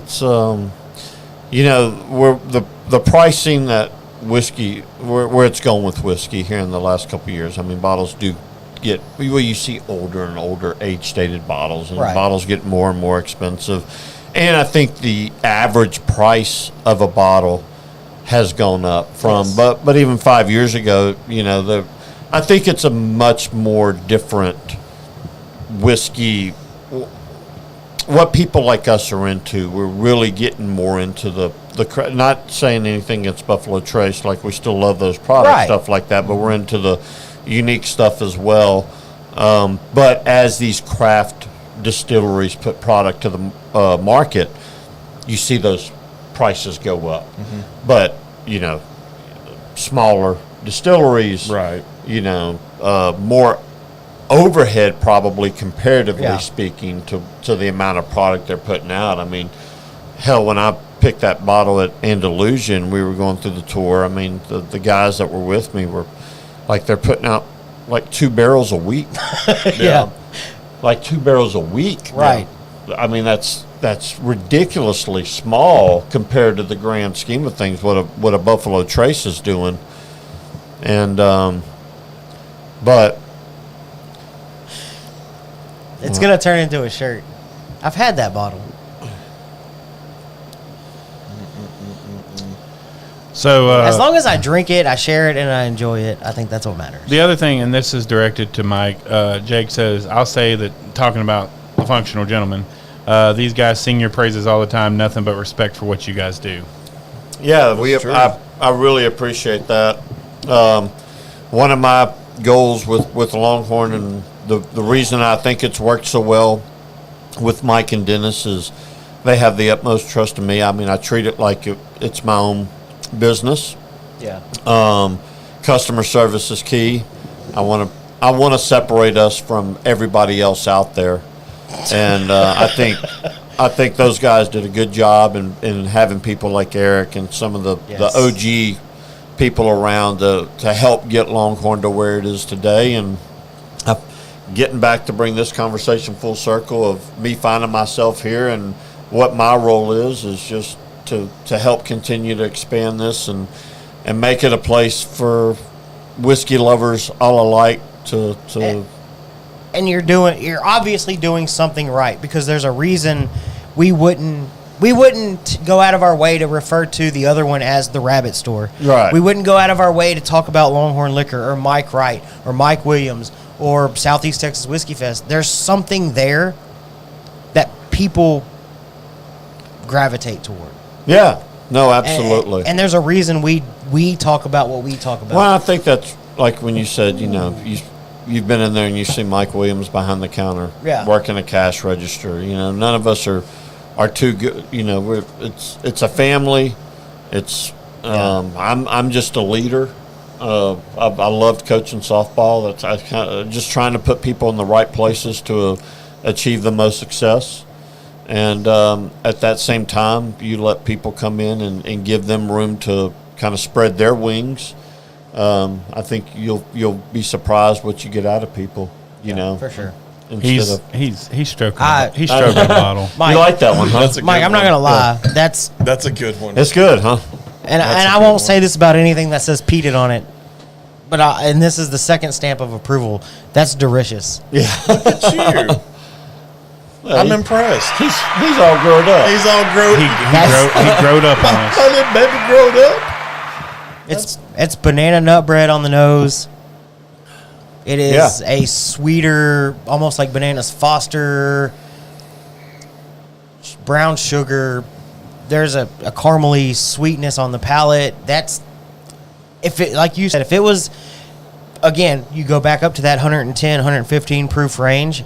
you know, we're the pricing that whiskey, where it's going with whiskey here in the last couple of years. I mean, bottles do get, well, you see older and older age-stated bottles, and Right. bottles get more and more expensive. And I think the average price of a bottle has gone up from, Yes. but even 5 years ago, you know, I think it's a much more different whiskey. What people like us are into, we're really getting more into the not saying anything against Buffalo Trace, like we still love those products, Right. stuff like that, but we're into the unique stuff as well. But as these craft distilleries put product to the market, you see those prices go up. But, you know, smaller distilleries, Right. you know, more overhead probably comparatively Yeah. speaking to the amount of product they're putting out. I mean, hell, when I picked that bottle at Andalusian, we were going through the tour. I mean, the guys that were with me were like, they're putting out like 2 barrels a week. Yeah. Like 2 barrels a week. Right. I mean, that's ridiculously small compared to the grand scheme of things, what a Buffalo Trace is doing. And but It's going to turn into a shirt. I've had that bottle. So As long as I drink it, I share it, and I enjoy it, I think that's what matters. the other thing, and this is directed to Mike, Jake says, I'll say that, talking about the functional gentleman, these guys sing your praises all the time, nothing but respect for what you guys do. yeah, true. I really appreciate that. One of my goals with Longhorn, and the reason I think it's worked so well with Mike and Dennis, is they have the utmost trust in me. I mean, I treat it like it's my own business. Yeah. Customer service is key. I want to separate us from everybody else out there, and I think those guys did a good job in having people like Eric and some of the OG people around to help get Longhorn to where it is today. And getting back to bring this conversation full circle of me finding myself here, and what my role is just to help continue to expand this and make it a place for whiskey lovers all alike to And you're obviously doing something right, because there's a reason we wouldn't go out of our way to refer to the other one as the Rabbit Store. Right. We wouldn't go out of our way to talk about Longhorn Liquor or Mike Wright or Mike Williams or Southeast Texas Whiskey Fest. There's something there that people gravitate toward. Yeah, no, absolutely. And there's a reason we talk about what we talk about. Well, I think that's like when you said, you know, you've been in there and you see Mike Williams behind the counter, working a cash register. You know, none of us are too good. You know, it's a family. It's I'm just a leader. I loved coaching softball. I just trying to put people in the right places to achieve the most success. And at that same time, you let people come in and give them room to kind of spread their wings. I think you'll be surprised what you get out of people. You know, for sure. He's stroking. He's stroking the bottle. Mike, you like that one, huh? That's a good Mike, I'm not one. gonna lie. That's That's a good one. It's good, huh? and That's a I good won't one. say this about anything that says peated on it, but and this is the second stamp of approval. That's delicious. Yeah. Look at you. I'm impressed. He's all grown up. He's all grown. He growed up on us. I did baby growed up. It's banana nut bread on the nose. It is a sweeter, almost like Bananas Foster, brown sugar. There's a caramely sweetness on the palate. That's, if it, like you said, if it was, again, you go back up to that 110, 115 proof range.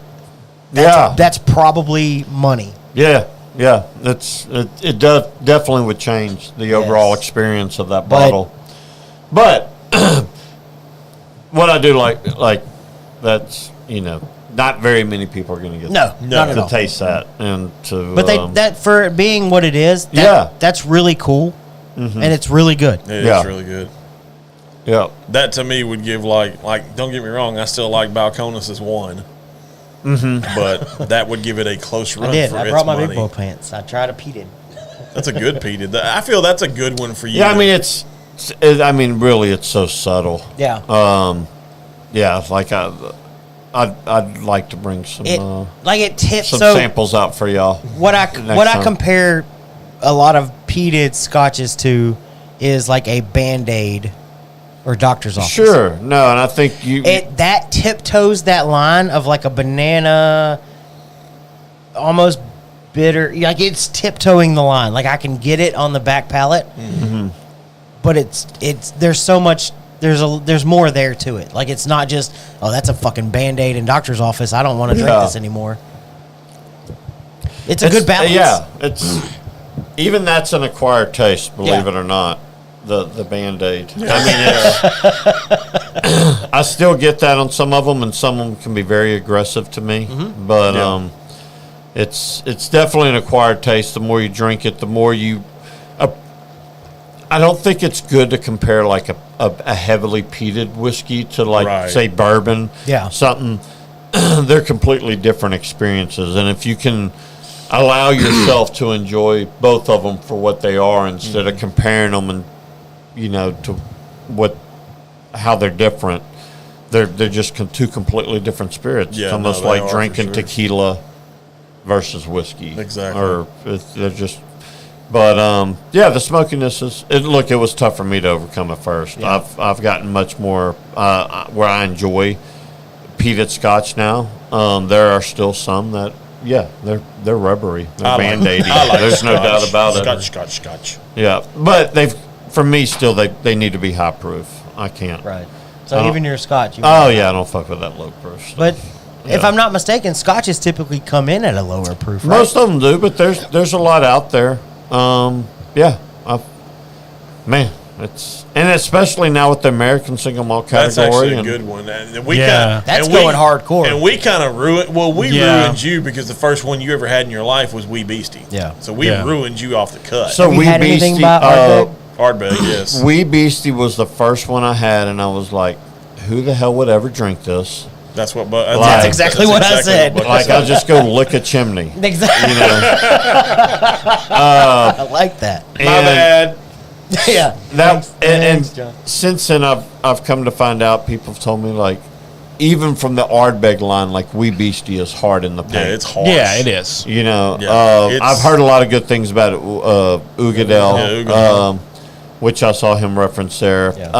That's probably money. Yeah. It does definitely would change the overall experience of that bottle. But what I do like that's, not very many people are going to get Not at to all. taste that and to. But that for it being what it is, that's really cool, and it's really good. It is really good. Yeah. That to me would give like don't get me wrong, I still like Balcones as one. But that would give it a close run. I did. For I its brought my money. big boy pants. I tried a peated. That's a good peated. I feel that's a good one for you. Yeah, I mean, really, it's so subtle. Yeah. Yeah, like I'd like to bring some it tips some so samples out for y'all. what I time. compare a lot of peated scotches to is like a Band-Aid or doctor's office. Sure, no, and I think that tiptoes that line of like a banana, almost bitter. Like it's tiptoeing the line. Like I can get it on the back palate, but it's there's so much. There's more there to it. Like it's not just that's a fucking Band-Aid in doctor's office. I don't want to drink this anymore. It's a good balance. Yeah, it's even that's an acquired taste. Believe it or not. The Band-Aid. I mean, I still get that on some of them, and some of them can be very aggressive to me. But it's definitely an acquired taste. The more you drink it, the more you. I don't think it's good to compare like a heavily peated whiskey to say bourbon. Yeah, something. They're completely different experiences, and if you can allow yourself to enjoy both of them for what they are instead of comparing them and to how they're different. They're just two completely different spirits. Yeah, it's almost like drinking tequila versus whiskey. Exactly. Or they're just. But the smokiness is. It was tough for me to overcome at first. Yeah. I've gotten much more where I enjoy peated Scotch now. There are still some that. Yeah, they're rubbery. They're Band-Aidy. There's no doubt about it. Scotch. Yeah, but for me still they need to be high proof. I can't. Right. So even your Scotch. I don't fuck with that low proof stuff. But if I'm not mistaken, Scotches typically come in at a lower proof. Right? Most of them do, but there's a lot out there. And especially now with the American single malt category. That's actually a good one. And that's going hardcore. And we kind of ruined. Well, we ruined you because the first one you ever had in your life was Wee Beastie. Yeah. So we ruined you off the cut. So Have you had anything about Ardbeg, yes. Wee Beastie was the first one I had, and I was like, "Who the hell would ever drink this?" That's what. That's exactly what I said. Like I'll just go lick a chimney. Exactly. I like that. My bad. Yeah. Thanks, John. Since then, I've come to find out people have told me like, even from the Ardbeg line, like Wee Beastie is hard in the paint. Yeah, it's hard. Yeah, it is. I've heard a lot of good things about it. Ugadel, which I saw him reference there. Yeah.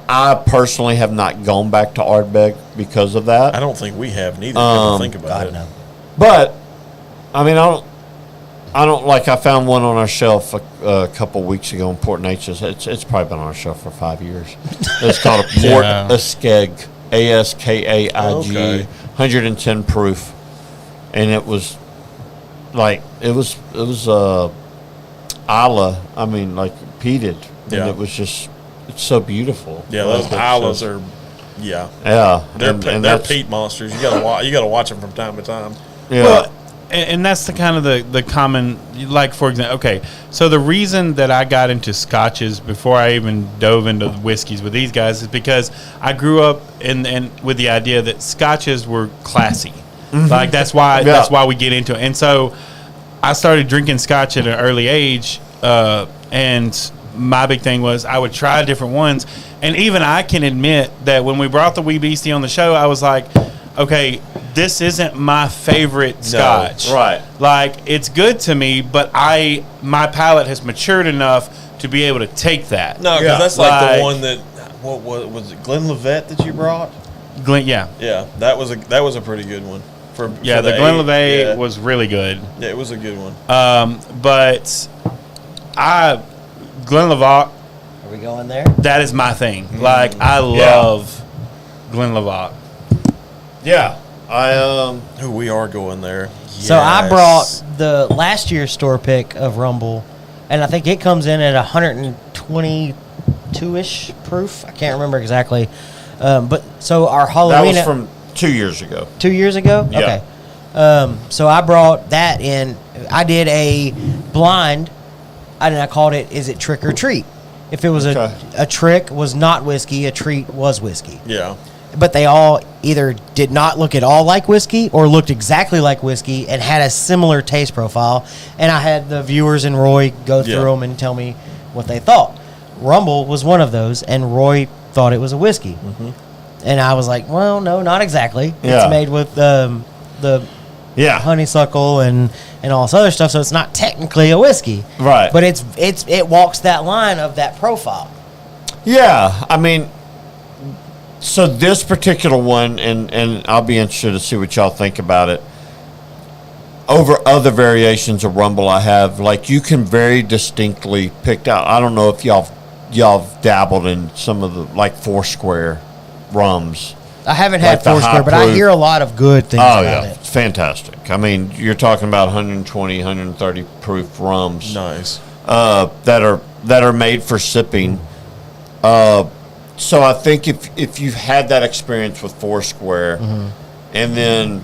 I personally have not gone back to Ardbeg because of that. I don't think we have neither. If you think about it. No. But I mean, I don't like. I found one on our shelf a couple weeks ago in Port Neches. It's probably been on our shelf for 5 years. It's called a Port Askaig, Askaig, 110 proof, and it was like it was Isla. I mean, like peated, and it was just it's so beautiful. Yeah, those Islas are. Yeah, yeah, they're peat monsters. You gotta watch them from time to time. Yeah. Well, and that's the kind of the common, like, for example, okay, so the reason that I got into scotches before I even dove into whiskeys with these guys is because I grew up in with the idea that scotches were classy. Like, that's why we get into it. And so I started drinking scotch at an early age, and my big thing was I would try different ones. And even I can admit that when we brought the Wee Beastie on the show, I was like, okay, this isn't my favorite scotch. right. Like, it's good to me, but my palate has matured enough to be able to take that. No, because Yeah. that's like the one that what was it? Glenlivet that you brought? Yeah. Yeah, that was a pretty good one. Yeah, for the Glenlivet yeah. was really good. Yeah, it was a good one. But Glenlivet, Are we going there? that is my thing. Like, I love Glenlivet. Yeah. We are going there. So I brought the last year's store pick of Rumble, and I think it comes in at 122-ish proof. I can't remember exactly. But so our That Halloween was from 2 years ago. 2 years ago? Yeah. Okay. So I brought that in. I did a blind, and I called it, is it trick or treat? If it was Okay. a trick was not whiskey, a treat was whiskey. Yeah. But they all either did not look at all like whiskey or looked exactly like whiskey and had a similar taste profile. And I had the viewers and Roy go through Yeah. them and tell me what they thought. Rumble was one of those, and Roy thought it was a whiskey. And I was like, well, no, not exactly. Yeah. It's made with the Yeah. honeysuckle and all this other stuff, so it's not technically a whiskey. Right. But it walks that line of that profile. Yeah. I mean, so this particular one, and I'll be interested to see what y'all think about it. Over other variations of Rumble I have, like, you can very distinctly pick out. I don't know if y'all dabbled in some of the, like, Foursquare rums. I haven't had Like the Foursquare, high but I proof. hear a lot of good things Oh, about yeah. it. It's fantastic. I mean, you're talking about 120, 130 proof rums. Nice. That are made for sipping. So I think if you've had that experience with Foursquare, and then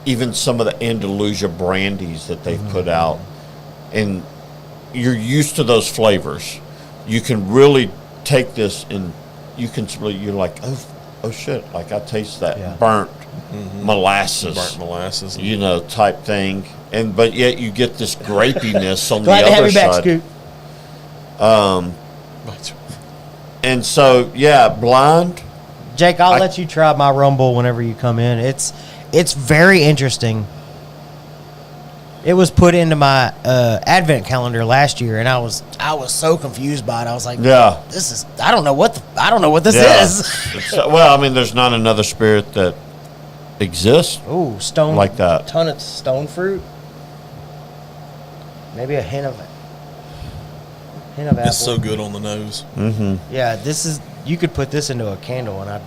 even some of the Andalusia brandies that they've put out, and you're used to those flavors, you can really take this and you're like, oh shit, like I taste that Yeah. burnt molasses, Burnt molasses. type thing, but yet you get this grapiness on the Glad to have other you back, side. Scoot. And so, yeah, blind. Jake, I'll let you try my Rumble whenever you come in. It's very interesting. It was put into my advent calendar last year, and I was so confused by it. I was like, Yeah. I don't know what this Yeah. is. Well, I mean, there's not another spirit that exists. Ooh, stone Like that. ton of stone fruit. Maybe a hint of apple. It's so good on the nose. Yeah, you could put this into a candle and I'd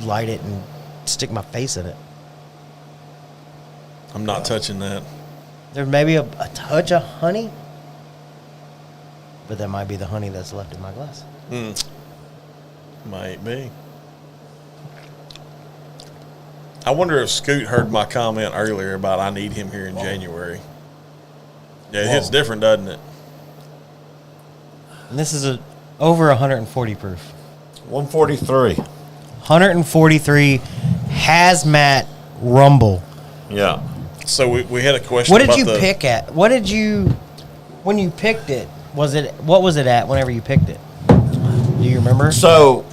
light it and stick my face in it. I'm not touching that. There may be a touch of honey, but that might be the honey that's left in my glass. Might be. I wonder if Scoot heard my comment earlier about I need him here in January. Yeah, it hits different, doesn't it? And this is over 140 proof. 143. 143 hazmat Rumble. Yeah. So we had a question. What did about you pick at? When you picked it? What was it at? Whenever you picked it, do you remember? So,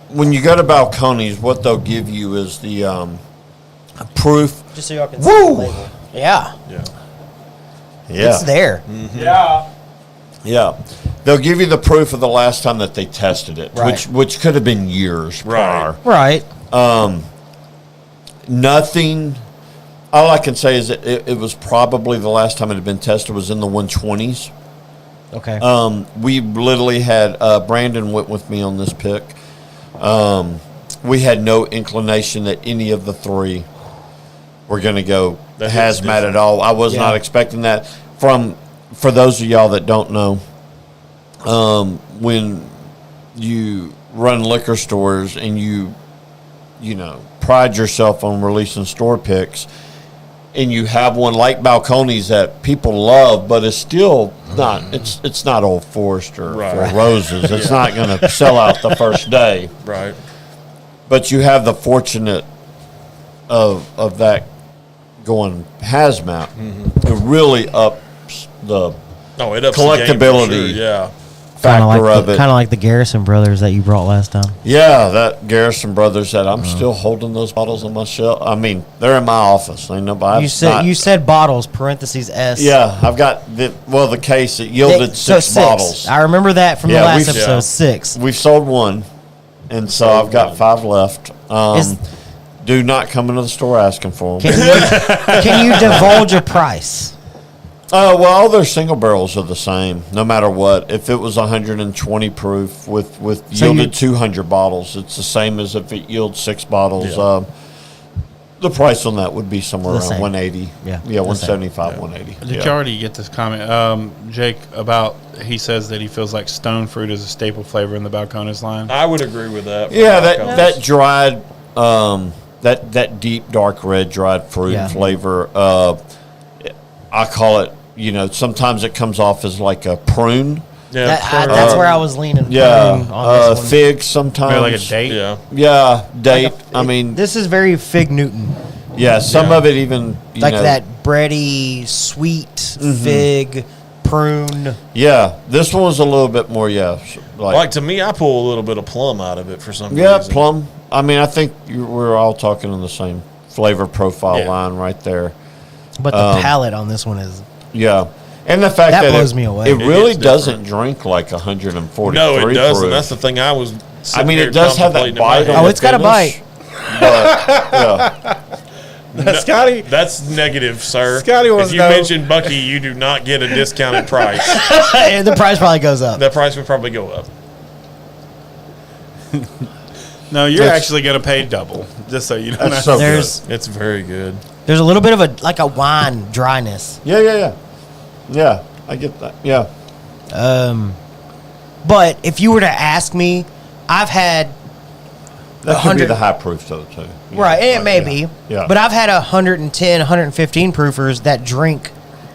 when you go to Balcones, what they'll give you is the proof. Just so y'all can see the label. Yeah, Yeah. Yeah. it's there. Yeah. They'll give you the proof of the last time that they tested it, Right. which could have been years prior. Right. Nothing. All I can say is that it was probably the last time it had been tested was in the 120s. Okay. We literally had Brandon went with me on this pick. We had no inclination that any of the three were going to go That hazmat hits different. at all. I was not expecting that. For those of y'all that don't know, when you run liquor stores and you pride yourself on releasing store picks, and you have one like Balcones that people love, but it's still not. It's not Old Forester Right. for roses. It's not going to sell out the first day. Right. But you have the fortunate of that going hazmat. It really ups the Oh, it ups the game for collectability. sure, yeah. factor of it. Kind of like the Garrison brothers that you brought last time. Yeah, that Garrison Brothers that I'm still holding those bottles on my shelf. I mean, they're in my office. Ain't nobody. You said bottles parentheses S. Yeah, I've got the case. It yielded six bottles. I remember that from the Yeah, last we've- episode. Yeah. 6. We've sold one, and so I've got 5 left. Do not come into the store asking for them. Can you divulge a price? Well, all their single barrels are the same, no matter what. If it was 120 proof with So yielded 200 bottles, it's the same as if it yields 6 bottles. Yeah. The price on that would be somewhere The around same. 180. Yeah, yeah, the same. 175, 180. Did you already get this comment, Jake? About he says that he feels like stone fruit is a staple flavor in the Balcones line. I would agree with that. Yeah, that dried, that deep dark red dried fruit Yeah. flavor. I call it. Sometimes it comes off as like a prune. Yeah, That's where I was leaning. Yeah, on this one. fig sometimes. Maybe like a date. yeah. Yeah, date. I mean, This is very Fig Newton, yeah. Some of it even like that bready, sweet fig prune. Yeah, this one was a little bit more. Yeah, Like to me, I pull a little bit of plum out of it for some yeah, reason. plum. I mean, I think we're all talking in the same flavor profile line right there. But the palate on this one is Yeah, and the fact That that blows me away. It really It's doesn't drink like 143. No, it doesn't. proof. That's the thing I was. I mean, it does have that bite. Oh, it's got a bite. Scotty, That's negative, sir. Scotty wants if to you know- mention Bucky, you do not get a discounted price. And the price probably goes up. That price would probably go up. no, you're That's- actually going to pay double, just so you know. That's so There's It's very good. there's a little bit of a wine dryness. Yeah. I get that. Yeah, But if you were to ask me, I've had that could be 100 the high proof though too. Yeah. right, and it may Yeah. be. Yeah. But I've had 110, 115 proofers that drink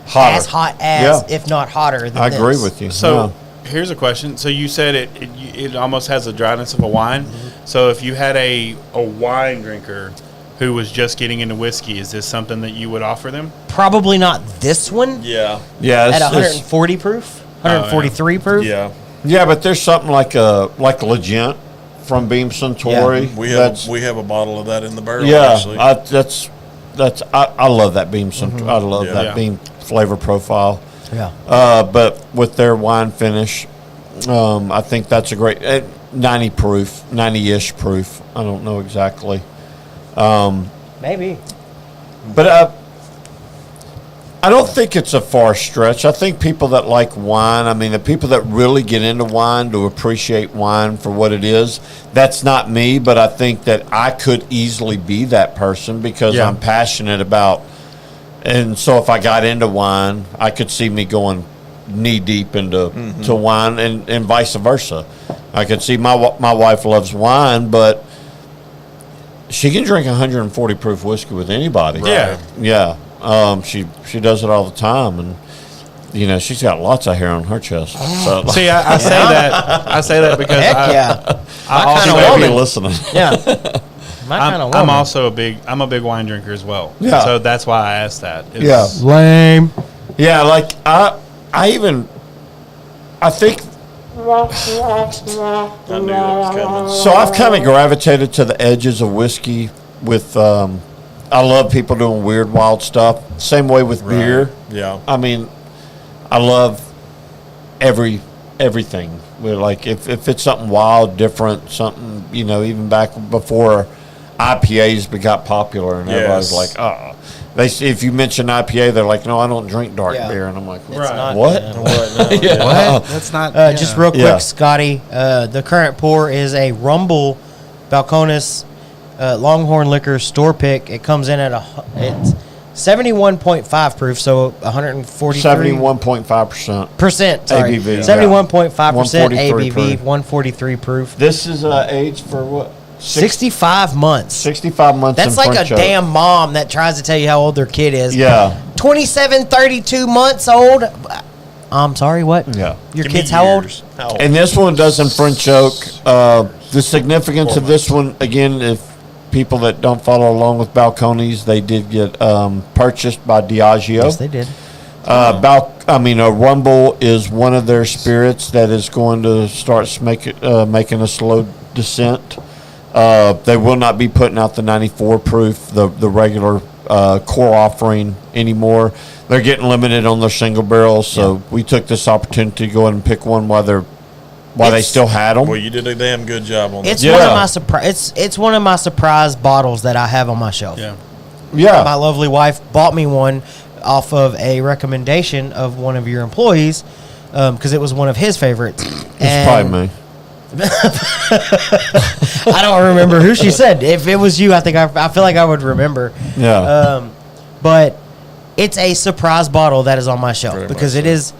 Hotter. as hot as, Yeah. if not hotter than I this. agree with you. So here's a question. So you said it almost has the dryness of a wine. So if you had a wine drinker who was just getting into whiskey, is this something that you would offer them? Probably not this one Yeah. Yeah, at it's 140 proof, 143 proof. Yeah. yeah, but there's something like Legend from Beam Suntory. We have a bottle of that in the barrel. Yeah, Actually. I love that Beam Suntory. I love Yeah. that Yeah. Beam flavor profile. Yeah. But with their wine finish, I think that's a great 90 proof, 90-ish proof. I don't know exactly. Maybe. But I don't think it's a far stretch. I think people that like wine, I mean, the people that really get into wine to appreciate wine for what it is, that's not me, but I think that I could easily be that person because Yeah. I'm passionate about. And so if I got into wine, I could see me going knee deep into to wine and vice versa. I could see my wife loves wine, but she can drink 140 proof whiskey with anybody. Yeah. Yeah. She does it all the time, and she's got lots of hair on her chest. So See, I say that. I say that because Heck yeah. I also she kinda may be woman. listening. Yeah. My kind of I'm also I'm a big wine drinker as well. Yeah. So that's why I asked that. Yeah. lame. Yeah, like I think I knew that was coming. so. I've kind of gravitated to the edges of whiskey. With I love people doing weird, wild stuff. Same way with beer. Yeah. I mean, I love everything. We're like if it's something wild, different, something even back before IPAs got popular, and everybody's Yes. like, if you mention IPA, they're like, no, I don't drink dark Yeah. beer, and I'm like, It's not, what? What? That's not. Just real quick, Yeah. Scotty. The current pour is a Rumble Balcones Longhorn Liquor store pick. It comes in at it's 71.5 proof, so 143 71.5%. Sorry, ABV, 71.5% 143 ABV, proof. 143 proof. This is aged for what? 65 months. 65 months. That's in like French a oak. damn mom that tries to tell you how old their kid is. Yeah. 27, 32 months old. I'm sorry, what? Yeah. Your Give me kid's how old? years. How old? And this one does in French oak. The significance of this one, again, if people that don't follow along with Balcones, they did get purchased by Diageo. Yes, they did. A Rumble is one of their spirits that is going to start making a slow descent. They will not be putting out the 94 proof, the regular core offering anymore. They're getting limited on their single barrels, so we took this opportunity to go ahead and pick one while they still had them. Well, you did a damn good job on that. It's one of my it's one of my surprise bottles that I have on my shelf. Yeah. Yeah. My lovely wife bought me one off of a recommendation of one of your employees because it was one of his favorites. It's probably me. I don't remember who she said. If it was you, I feel like I would remember. Yeah. But it's a surprise bottle that is on my shelf Very because much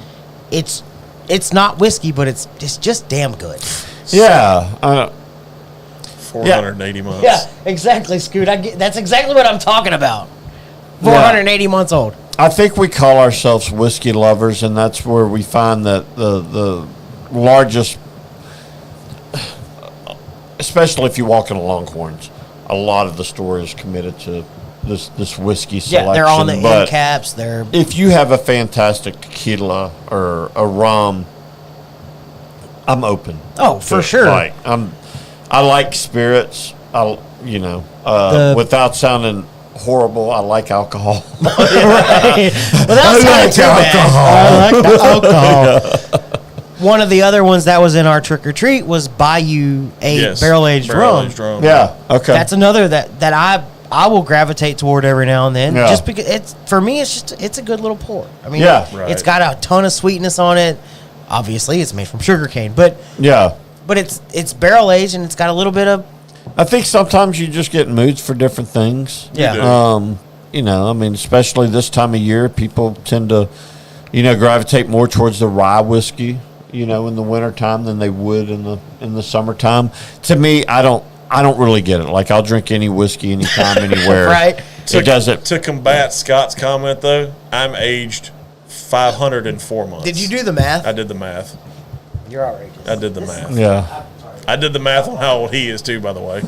it's not whiskey, but it's just damn good. Yeah. 480 months. Yeah, exactly, Scoot. That's exactly what I'm talking about. 480 months old. I think we call ourselves whiskey lovers, and that's where we find that the largest, especially if you walk in Longhorns, a lot of the store is committed to this whiskey selection. Yeah, they're on the but end caps. They're if you have a fantastic tequila or a rum, I'm open. Oh, for to- sure. Like I like spirits. Without sounding horrible, I like alcohol. right. Without sounding too bad. I like the alcohol. One of the other ones that was in our trick or treat was Bayou barrel aged rum. Yeah. Okay. That's another that I will gravitate toward every now and then. Yeah. Just because it's a good little pour. I mean, Yeah. it's got a ton of sweetness on it. Obviously, it's made from sugarcane, but yeah. it's barrel aged and it's got a little bit of I think sometimes you just get moods for different things. yeah. Especially this time of year, people tend to, gravitate more towards the rye whiskey, in the wintertime than they would in the summertime. To me, I don't really get it. Like, I'll drink any whiskey anytime, anywhere. Right. It doesn't. To combat Scott's comment, though, I'm aged 504 months. Did you do the math? I did the math. You're outrageous. I did the math. Yeah. I did the math on how old he is, too, by the way.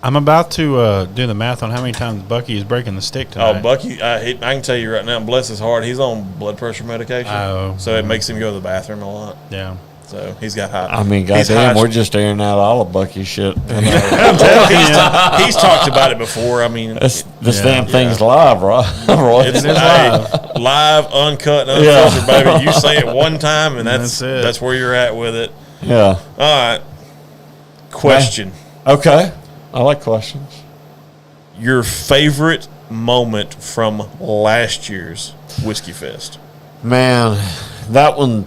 I'm about to do the math on how many times Bucky is breaking the stick tonight. Oh, Bucky, I can tell you right now, bless his heart, he's on blood pressure medication. Oh. So it makes him go to the bathroom a lot. Yeah. So he's got high. I mean, he's goddamn, high- we're just airing out all of Bucky's shit. He's talked about it before. I mean, This Yeah. damn thing's live, Roy. it's live, uncut, and unfiltered, baby. You say it one time, and That's it. that's where you're at with it. Yeah. All right. Question. Okay. I like questions. Your favorite moment from last year's Whiskey Fest? Man, that one,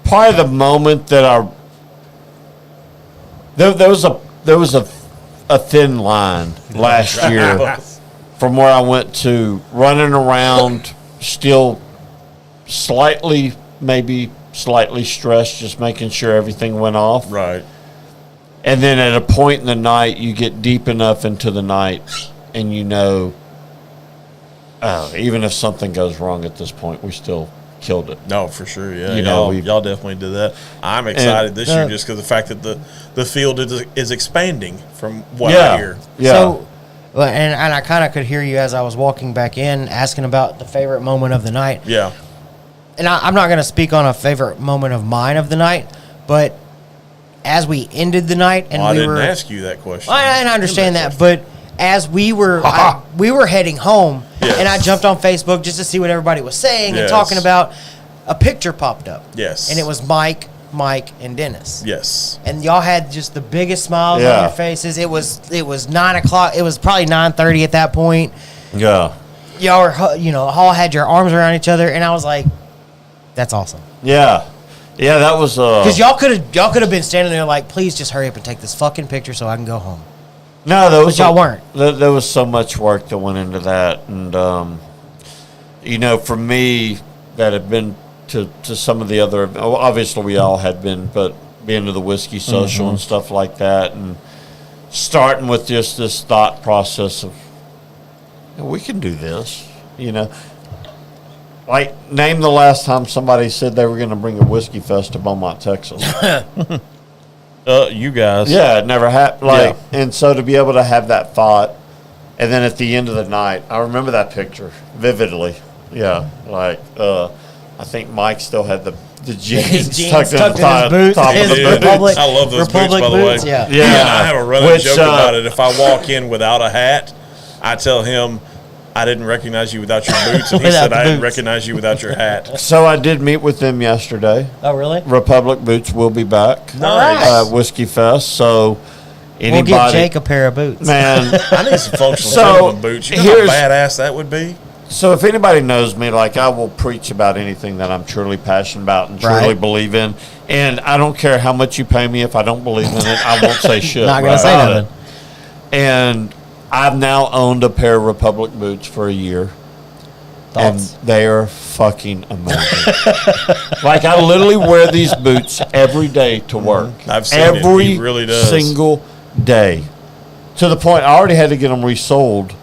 probably the moment that there was a thin line last year from where I went to running around, still maybe slightly stressed, just making sure everything went off. Right. And then at a point in the night, you get deep enough into the night and even if something goes wrong at this point, we still killed it. No, for sure. Yeah. Y'all definitely did that. I'm excited this year just because the fact that the field is expanding from what I hear. Yeah. So, and I kind of could hear you as I was walking back in asking about the favorite moment of the night. Yeah. And I'm not going to speak on a favorite moment of mine of the night, but as we ended the night and I we didn't were, ask you that question. I understand that, but as we were we were heading home, Yes. and I jumped on Facebook just to see what everybody was saying and Yes. talking about. A picture popped up, Yes. and it was Mike, and Dennis. Yes. And y'all had just the biggest smiles Yeah. on your faces. It was 9:00. It was probably 9:30 at that point. Yeah. Y'all were all had your arms around each other, and I was like, "That's awesome." Yeah. Yeah, that was Because y'all could have been standing there like, please just hurry up and take this fucking picture so I can go home. no, there was But y'all weren't. There was so much work that went into that, and for me, that had been to some of the other. Obviously, we all had been, but being to the whiskey social and stuff like that, and starting with just this thought process of, we can do this, Like, name the last time somebody said they were going to bring a whiskey fest to Beaumont, Texas. You guys. Yeah, it never happened. And so to be able to have that thought, and then at the end of the night, I remember that picture vividly. Yeah, I think Mike still had the jeans tucked in the top of the boot. I love those Republic boots, by the way. boots, yeah. I have a running joke about it. If I walk in without a hat, I tell him, I didn't recognize you without your boots, and he said, I didn't recognize you without your hat. So I did meet with them yesterday. Oh, really? Republic Boots will be back. Nice. Whiskey Fest. So anybody, we'll get Jake a pair of boots. Man, I need some functional gentleman boots. You know how badass that would be? So if anybody knows me, I will preach about anything that I'm truly passionate about and truly believe in. And I don't care how much you pay me. If I don't believe in it, I won't say shit. Not going to say nothing. And I've now owned a pair of Republic boots for a year. Thoughts? And they are fucking amazing. I literally wear these boots every day to work. I've seen every it. He really does. Single day. To the point I already had to get them resold.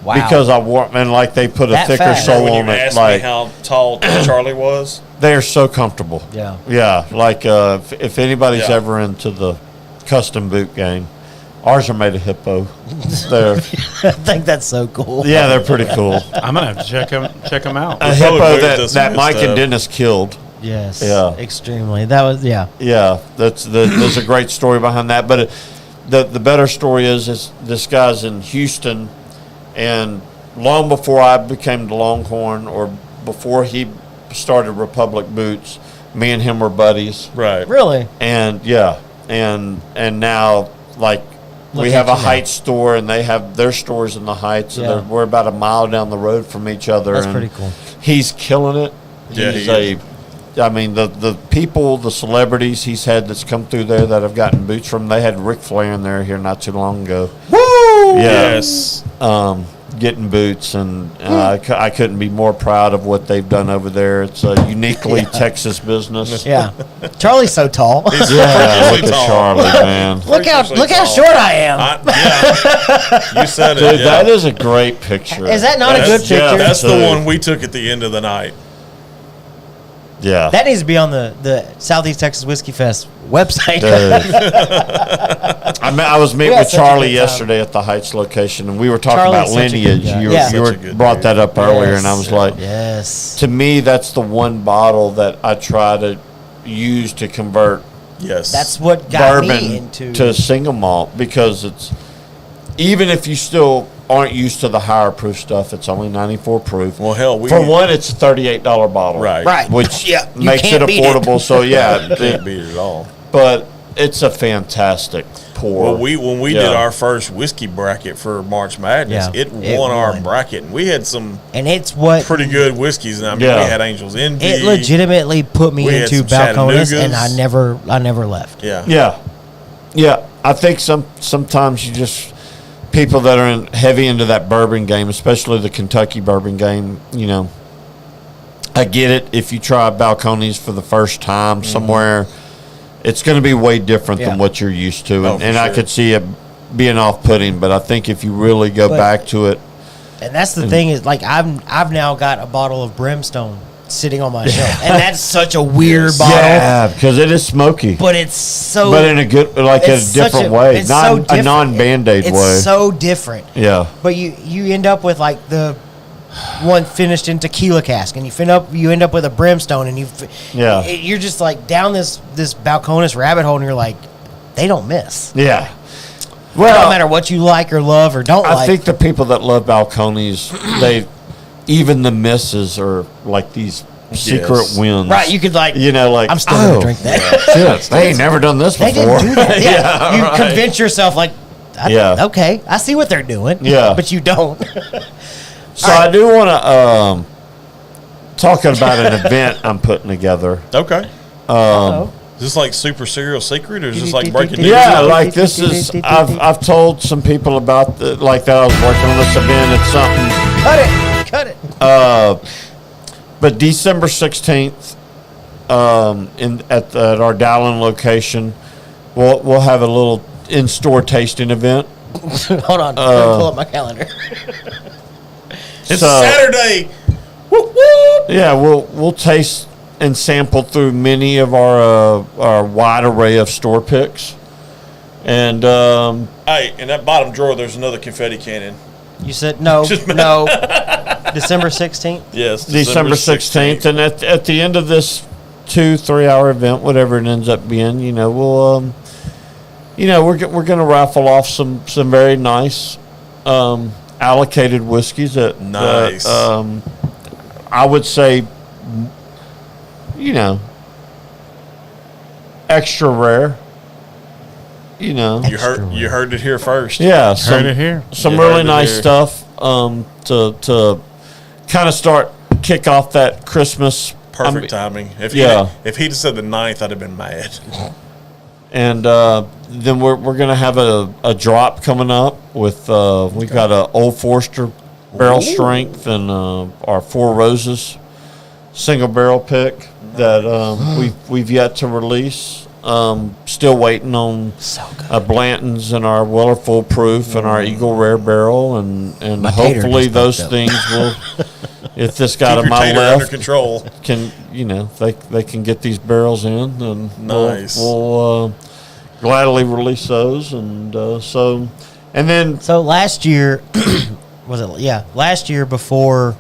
Wow. Because I wore them, and they put a thicker fast. sole When on you it. asked me how tall Charlie was, they are so comfortable. Yeah. Yeah. If anybody's ever into the custom boot game, ours are made of hippo. I think that's so cool. Yeah, they're pretty cool. I'm gonna have to check them out. A hippo that Mike and Dennis killed. Yes. Yeah. Extremely. That was Yeah, there's a great story behind that. But the better story is this guy's in Houston, and long before I became the Longhorn, or before he started Republic Boots, me and him were buddies. right? really. And and now we have a Heights store, and they have their stores in the Heights. Yeah. And we're about a mile down the road from each other. That's and pretty cool. He's killing it. Yeah, He's he is. the people, the celebrities he's had that's come through there that have gotten boots from. They had Ric Flair in there here not too long ago. Woo! Yeah. Yes. Getting boots, and I couldn't be more proud of what they've done over there. It's a uniquely Texas business. Yeah. Charlie's so tall. Yeah, Freakishly look at tall. Charlie, man. Look how tall. short I am. You said it. Dude, yeah. that is a great picture. Is that not a good picture? yeah, That's the dude. one we took at the end of the night. Yeah. That needs to be on the Southeast Texas Whiskey Fest website. I was meeting We had with such a Charlie good time. yesterday at the Heights location, and we were talking Charlie's about such a good lineage. guy. You, Yeah. you Such a good brought dude. that up earlier, and I was like, yes. to me, that's the one bottle that I try to use to convert Yes. That's what got me bourbon into to single malt, because it's, even if you still aren't used to the higher proof stuff, it's only 94 proof. Well, hell, For one, it's a $38 bottle. Right. right. Which Yeah, you makes it can't beat it. affordable. So, yeah. can't beat it at all. But it's a fantastic pour. Well, when we did our first whiskey bracket for March Madness, Yeah, it it won our won. bracket, and we had some And it's what pretty good whiskeys. And I mean, Yeah. we had Angel's Envy. it legitimately put me We had into some Balcones, and Chattanoogas. I never left. Yeah. Yeah. I think sometimes you just, people that are heavy into that bourbon game, especially the Kentucky bourbon game, I get it. If you try Balcones for the first time somewhere, it's going to be way different Yeah. than what you're used to. Oh, And, for and I sure. could see it being off-putting, but I think if you really go But- back to it, And that's the thing is, I've now got a bottle of Brimstone sitting on my shelf, and that's such a weird bottle. yeah, because it is smoky. But it's so. But in a good, like a it's such different way, it's not so a different. non-Band-Aid It's way. so different. Yeah. But you end up with like the one finished in tequila cask, and you end up with a Brimstone, and you're just like down this Balcones rabbit hole, and you're like, they don't miss. Yeah. It don't matter what you like or love or don't I like. think the people that love Balcones, even the misses are like these secret Yes. wins. Right, you could like. like, I'm still gonna drink that. Shit, they ain't never done this They before. didn't do that. Yeah, Yeah, you right. convince yourself like, Yeah. okay, I see what they're doing. Yeah. but you don't. So I do want to talk about an event I'm putting together. Okay. Uh-oh. Is this like super serial secret, or is this like breaking news? Yeah, like this is. I've told some people about that I was working on this event. It's something. Cut it. But December 16th, at our Dallin location. We'll have a little in-store tasting event. Hold on, let me pull up my calendar. It's Saturday. Whoop, whoop. Yeah, we'll taste and sample through many of our wide array of store picks. And Hey, in that bottom drawer, there's another confetti cannon. You said no. December 16th. Yes, December 16th, and at the end of this 2-3 hour event, whatever it ends up being, we'll we're gonna raffle off some very nice allocated whiskeys that Nice. I would say extra rare. You heard it here first. Yeah, Heard it here. some You really heard it nice here. stuff to kind of kick off that Christmas. Perfect timing. If he'd have said the 9th, I'd have been mad. And then we're gonna have a drop coming up with we've got a Old Forester barrel strength and our Four Roses single barrel pick that we've yet to release. Still waiting on Blanton's and our Weller Full Proof and our Eagle Rare Barrel and tater hopefully just those fucked up. things will. If this guy Keep to your my tater under left control. can they can get these barrels in and Nice. we'll gladly release those and then So last year, was it? Yeah, last year before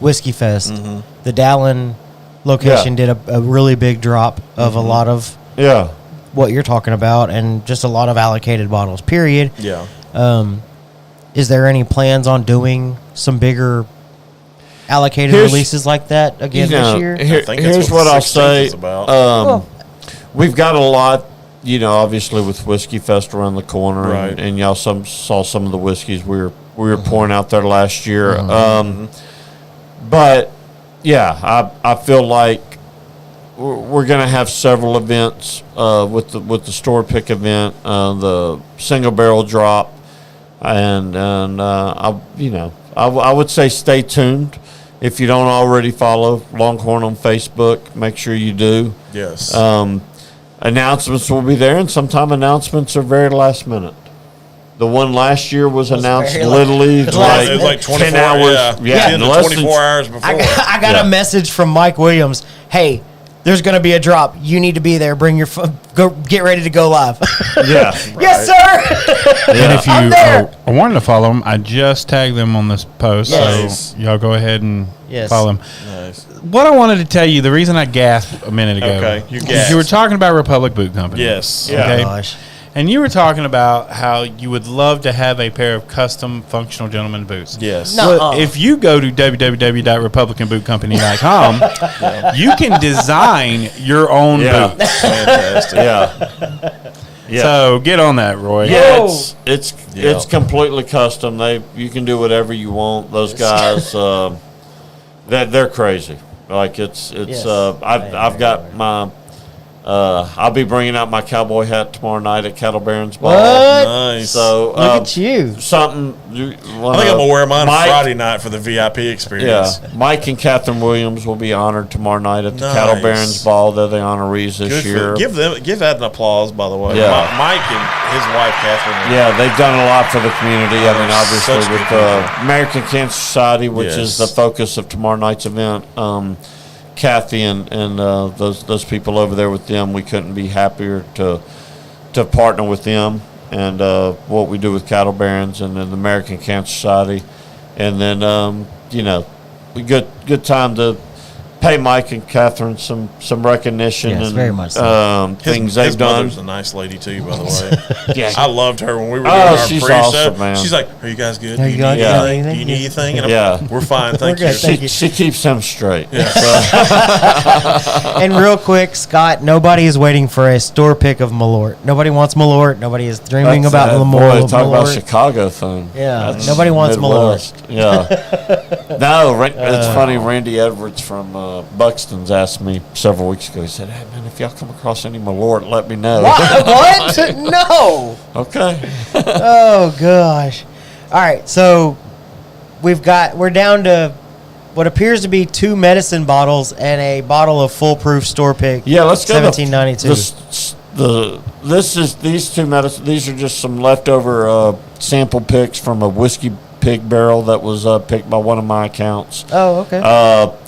Whiskey Fest, the Dallin location did a really big drop of a lot of yeah what you're talking about, and just a lot of allocated bottles. Period. Yeah. Is there any plans on doing some bigger allocated Here's- releases like that again this year? I think that's here's what what the I'll 16th say. is about. Well, We've got a lot, obviously with Whiskey Fest around the corner, Right. and y'all saw some of the whiskeys we were pouring out there last year. But yeah, I feel like we're going to have several events with the store pick event, the single barrel drop, and I would say stay tuned. If you don't already follow Longhorn on Facebook, make sure you do. Yes. Announcements will be there, and sometimes announcements are very last minute. The one last year was announced very literally it was like, it was like 24 10 hours. Yeah, 10 to less than- 24 hours before. I got Yeah. a message from Mike Williams. Hey, there's going to be a drop. You need to be there. Bring your go. Get ready to go live. Yeah. Yes, sir. And if I'm you there. are wanting to follow them, I just tagged them on this post. Yes. So y'all go ahead and Yes. follow them. Nice. What I wanted to tell you, the reason I gasped a minute ago, Okay, you is gasped. you were talking about Republic Boot Company. Yes. Yeah. Okay. Gosh. And you were talking about how you would love to have a pair of custom functional gentleman boots. Yes. No. Well, if you go to www.republicanbootcompany.com, you can design your own Yeah. boots. Fantastic. Yeah. So get on that, Roy. Yeah, Whoa. it's Yeah. completely custom. You can do whatever you want. Those guys, they're crazy. Like it's. Yes. I've got my. I'll be bringing out my cowboy hat tomorrow night at Cattle Barons Ball. What? Nice. So Look at you. something. I think I'm gonna wear mine Mike, Friday night for the VIP experience. Yeah, Mike and Catherine Williams will be honored tomorrow night at the Nice. Cattle Barons Ball. They're the honorees this Good year. give that an applause, by the way. Yeah. Mike and his wife Catherine. Yeah, they've done a lot for the community. I mean, Such obviously good with people. American Cancer Society, which is the Yes. focus of tomorrow night's event. Kathy and those people over there with them, we couldn't be happier to partner with them and what we do with Cattle Barons and then the American Cancer Society, and then we good time to pay Mike and Catherine some recognition Yes, and very much so. things his they've done. mother's a nice lady too, by the way. Yeah. I loved her when we were Oh, doing our she's pre-show. awesome, man. She's like, "Are you guys good? Are Do you you guys need good? anything? Do you Anything? need anything?" And I'm Yeah. like, "We're fine, thank We're you." good, thank you. She keeps him straight. And real quick, Scott, nobody is waiting for a store pick of Malort. Nobody wants Malort. Nobody is dreaming about Boy, Malort. talk about Chicago thing. Yeah, nobody wants Midwest. Yeah. No, it's funny. Randy Edwards from Buxton's asked me several weeks ago. He said, "Hey man, if y'all come across any Malort, let me know." What? No. Okay. Oh gosh. All right, so we're down to what appears to be 2 medicine bottles and a bottle of foolproof store pick. Yeah, let's go. 1792. These two medicine. These are just some leftover sample picks from a whiskey pig barrel that was picked by one of my accounts. Oh, okay.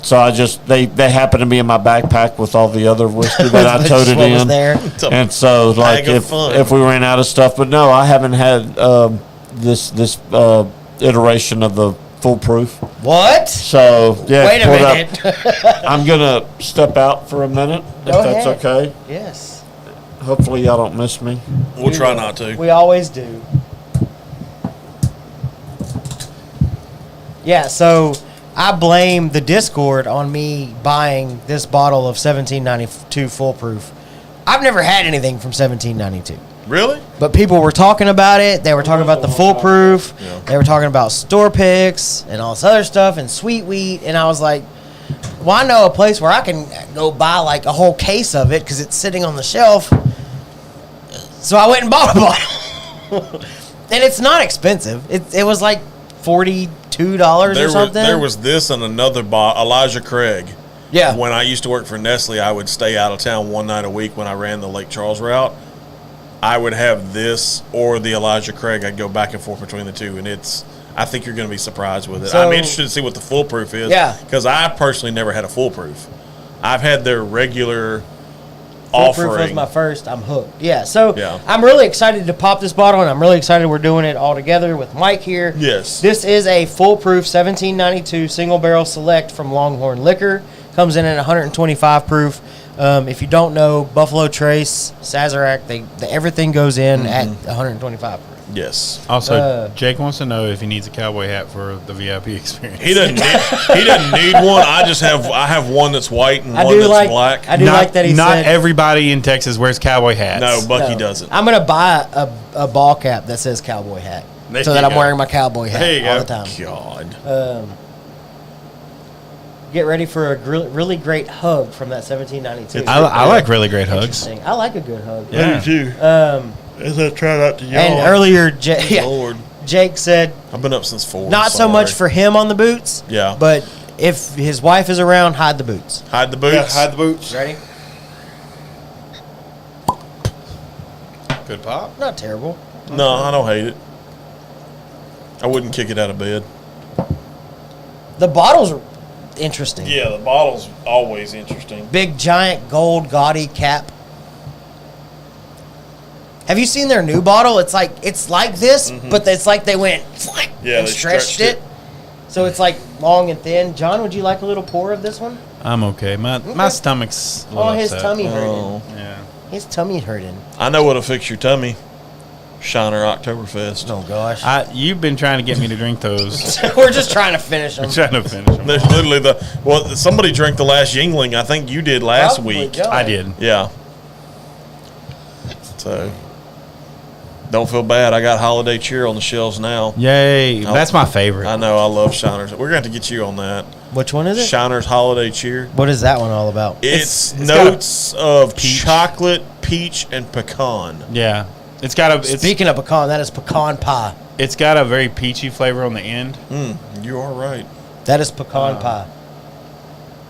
So I just they happen to be in my backpack with all the other whiskey that I toted what was in. there. And so like if we ran out of stuff, but no, I haven't had this iteration of the foolproof. What? So yeah, Wait a minute. I'm gonna step out for a minute if Go that's ahead. okay. Yes. Hopefully y'all don't miss me. We'll try not to. We always do. Yeah, so I blame the Discord on me buying this bottle of 1792 foolproof. I've never had anything from 1792. Really? But people were talking about it. They were talking about the foolproof. Yeah. They were talking about store picks and all this other stuff and sweet wheat. And I was like, well, I know a place where I can go buy like a whole case of it because it's sitting on the shelf. So I went and bought a bottle. And it's not expensive. It was like $42 or something. There was this and another Elijah Craig. Yeah. When I used to work for Nestle, I would stay out of town one night a week when I ran the Lake Charles route. I would have this or the Elijah Craig. I'd go back and forth between the two, and I think you're going to be surprised with it. So, I'm interested to see what the foolproof is. Yeah. Because I personally never had a foolproof. I've had their regular Foolproof was offering. my first. I'm hooked. Yeah, so Yeah. I'm really excited to pop this bottle, and I'm really excited we're doing it all together with Mike here. Yes. This is a foolproof 1792 single barrel select from Longhorn Liquor. Comes in at 125 proof. If you don't know, Buffalo Trace, Sazerac, everything goes in at 125 proof. Yes. Also, Jake wants to know if he needs a cowboy hat for the VIP experience. He doesn't need one. I have one that's white and I one do that's like black. I do like that he Not said. everybody in Texas wears cowboy hats. No, Bucky No. doesn't. I'm gonna buy a ball cap that says cowboy hat, There so that you I'm go. wearing my cowboy hat There you all go. the time. God. Get ready for a really great hug from that 1792. I like really great hugs. Interesting. I like a good hug. Yeah. too. As I try not to yell. And earlier, Lord. Jake said I've been up since 4. not so much for him on the boots, Yeah. but if his wife is around, hide the boots. Hide the boots. the boots. Ready? Good pop. Not terrible. No, I don't hate it. I wouldn't kick it out of bed. The bottles are interesting. Yeah, the bottle's always interesting. Big, giant, gold, gaudy cap. Have you seen their new bottle? It's like this, but it's like they went Yeah, and they stretched stretched it. So it's like long and thin. John, would you like a little pour of this one? I'm okay. My stomach's a little Oh, his upset. tummy hurting. Oh. Yeah. His tummy hurting. I know what'll fix your tummy. Shiner Oktoberfest. Oh gosh. You've been trying to get me to drink those. We're just trying to finish them. I'm trying to finish them. There's literally somebody drank the last Yingling. I think you did last Probably week. John. I did. Yeah. So don't feel bad. I got Holiday Cheer on the shelves now. Yay. That's my favorite. I know. I love Shiners. We're going to have to get you on that. Which one is it? Shiner's Holiday Cheer. What is that one all about? It's it's got a notes of peach. chocolate, peach, and pecan. Yeah. It's got Speaking of pecan, that is pecan pie. it's got a very peachy flavor on the end, You are right. That is pecan pie.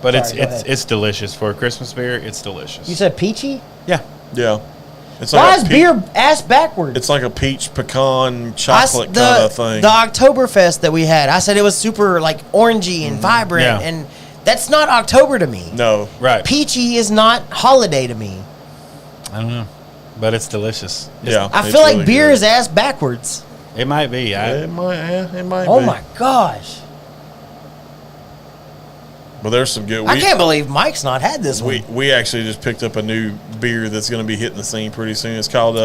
but Sorry, go ahead. it's delicious for a Christmas beer. It's delicious. You said peachy? Yeah. Yeah. It's Why like is a beer ass backwards? It's like a peach pecan chocolate the kind of thing. The Oktoberfest that we had, I said it was super like orangey and vibrant, Yeah. and that's not October to me. No. Right. Peachy is not holiday to me. I don't know, but it's delicious. Yeah. I it's feel like really beer good. is ass backwards. It might be. It might Oh be. my gosh. But there's some good. I can't believe Mike's not had this one. We actually just picked up a new beer that's going to be hitting the scene pretty soon. It's called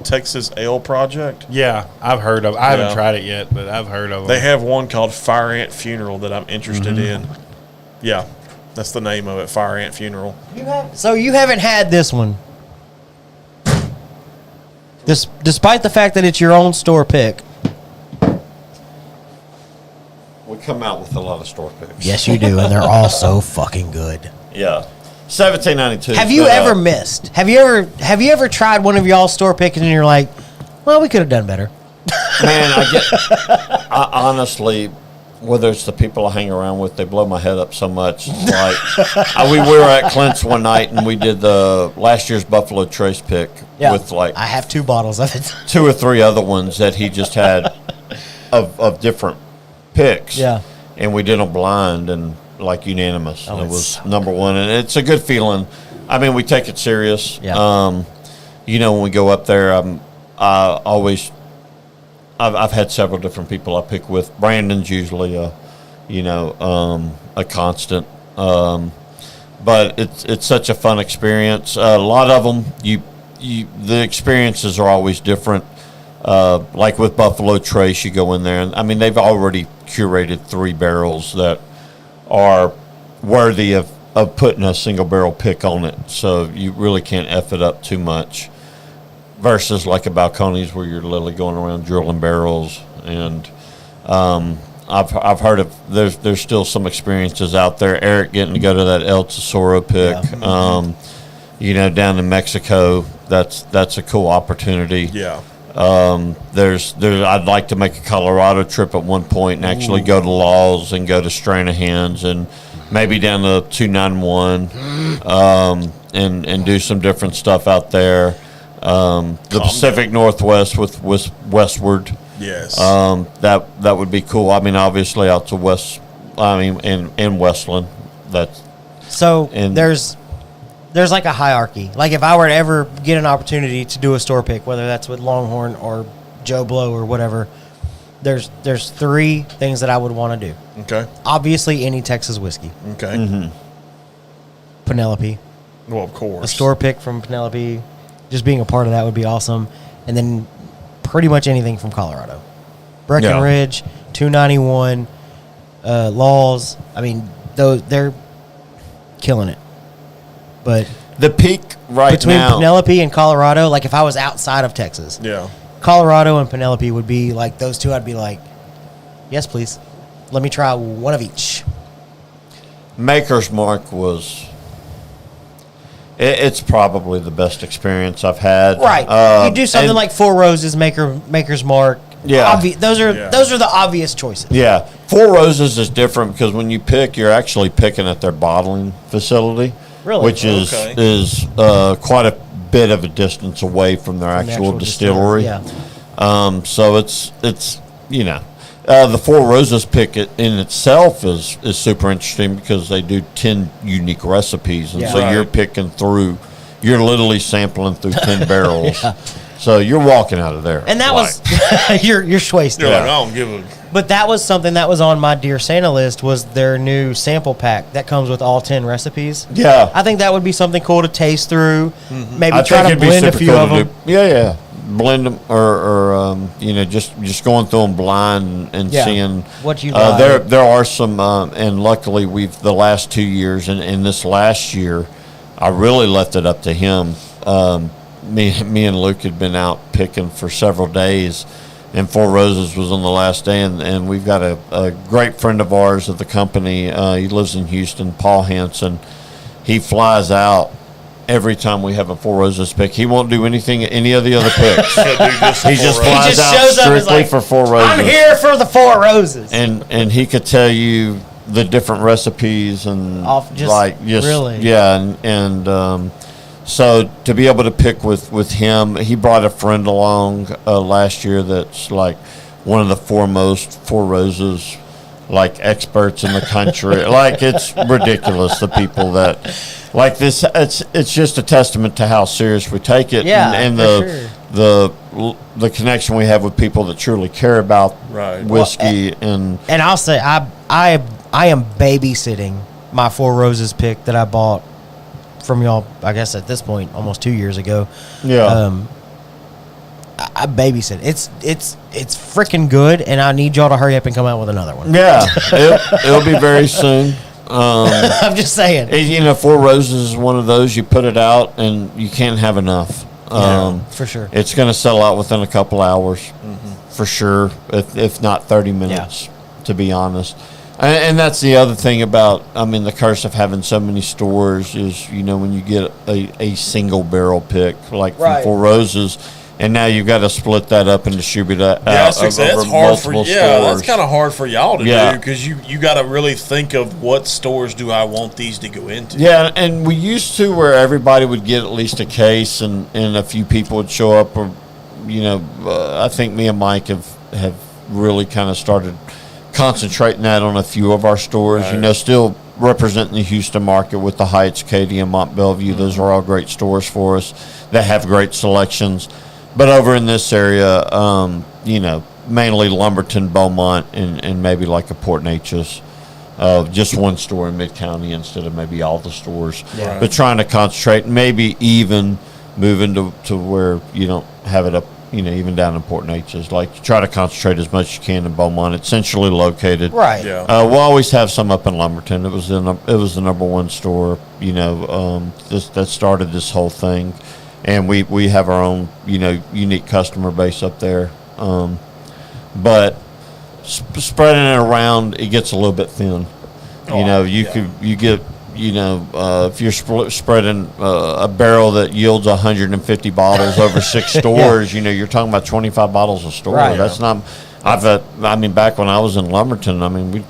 Texas Ale Project. Yeah, I've heard of. I Yeah. haven't tried it yet, but I've heard of them. They have one called Fire Ant Funeral that I'm interested in. Yeah, that's the name of it, Fire Ant Funeral. So you haven't had this one. Despite the fact that it's your own store pick. We come out with a lot of store picks. Yes, you do, and they're all so fucking good. Yeah. 1792. Have you ever missed? Have you ever tried one of y'all's store picks and you're like, well, we could have done better. Man, I honestly, whether it's the people I hang around with, they blow my head up so much. It's like we were at Clint's one night and we did the last year's Buffalo Trace pick with like I have 2 bottles of it. 2 or 3 other ones that he just had of different picks. Yeah. And we did them blind and like unanimous. Oh, and it it's was so number 1, and it's a good feeling. I mean, we take it serious. Yeah. You know, when we go up there, I've had several different people I pick with. Brandon's usually a constant. But it's such a fun experience. A lot of them, the experiences are always different. Like with Buffalo Trace, you go in there, and I mean they've already curated 3 barrels that are worthy of putting a single barrel pick on it. So you really can't F it up too much. Versus like a Balcones where you're literally going around drilling barrels, and I've heard of there's still some experiences out there. Eric getting to go to that El Tesoro pick, down in Mexico. That's a cool opportunity. Yeah. There's I'd like to make a Colorado trip at one point and actually go to Laws and go to Stranahan's and maybe down to 291, and do some different stuff out there. The Pacific Northwest with Westward. Yes. That would be cool. I mean, obviously out to West. I mean, in Westland. There's like a hierarchy. Like if I were to ever get an opportunity to do a store pick, whether that's with Longhorn or Joe Blow or whatever, there's 3 things that I would want to do. Okay. Obviously, any Texas whiskey. Okay. Mm-hmm. Penelope. Well, of course. A store pick from Penelope. Just being a part of that would be awesome. And then pretty much anything from Colorado. Breckenridge, 291, Laws. I mean, they're killing it. But the peak between now, Penelope and Colorado, like if I was outside of Texas, Colorado and Penelope would be like those 2. I'd be like, yes, please. Let me try one of each. Maker's Mark was. It's probably the best experience I've had. Right. You do something like Four Roses, Maker's Mark. Yeah. Those are the obvious choices. Yeah. Four Roses is different because when you pick, you're actually picking at their bottling facility. Really? Which is quite a bit of a distance away from their actual distillery. Yeah. So it's the Four Roses pick in itself is super interesting because they do 10 unique recipes, and you're picking through, you're literally sampling through 10 barrels. Yeah. So you're walking out of there, and that was you're wasted. You're like, I don't give a. But that was something that was on my Dear Santa list, was their new sample pack that comes with all 10 recipes. Yeah, I think that would be something cool to taste through. Mm-hmm. Maybe try to blend a few of them. Yeah. Blend them, or just going through them blind and seeing what you like. There are some, and luckily the last 2 years and this last year, I really left it up to him. Me and Luke had been out picking for several days, and Four Roses was on the last day, and we've got a great friend of ours at the company. He lives in Houston, Paul Hansen. He flies out every time we have a Four Roses pick. He won't do any of the other picks. He just flies out strictly for Four Roses. I'm here for the Four Roses. And he could tell you the different recipes and really. Yeah, and so to be able to pick with him, he brought a friend along last year that's like one of the foremost Four Roses experts in the country. It's ridiculous, the people that like this. It's just a testament to how serious we take it, and the connection we have with people that truly care about whiskey. And I'll say I am babysitting my Four Roses pick that I bought from y'all, I guess at this point almost 2 years ago. Yeah. I babysit. It's freaking good, and I need y'all to hurry up and come out with another one. Yeah, it'll be very soon. I'm just saying. Four Roses is one of those, you put it out and you can't have enough. For sure. It's going to sell out within a couple hours, for sure, if not 30 minutes, to be honest. And that's the other thing about, the curse of having so many stores is, when you get a single barrel pick, from Four Roses, and now you've got to split that up and distribute that out that's over hard for multiple that's stores. kind of hard for y'all to Yeah. do because you got to really think of what stores do I want these to go into. Yeah, and we used to where everybody would get at least a case, and a few people would show up. Or, I think me and Mike have really kind of started concentrating that on a few of our stores. Right. Still representing the Houston market with the Heights, Katy, and Mont Bellevue. Those are all great stores for us that have great selections. But over in this area, mainly Lumberton, Beaumont, and maybe like a Port Neches. Just one store in Mid-County instead of maybe all the stores. Yeah. But trying to concentrate, maybe even moving to where you don't have it up, even down in Port Neches. Like, try to concentrate as much as you can in Beaumont. It's centrally located. Right. Yeah. We'll always have some up in Lumberton. It was the number one store, that started this whole thing. And we have our own, unique customer base up there. But spreading it around, it gets a little bit thin. If you're spreading a barrel that yields 150 bottles over 6 stores, you're talking about 25 bottles a store. Right. That's not. Back when I was in Lumberton,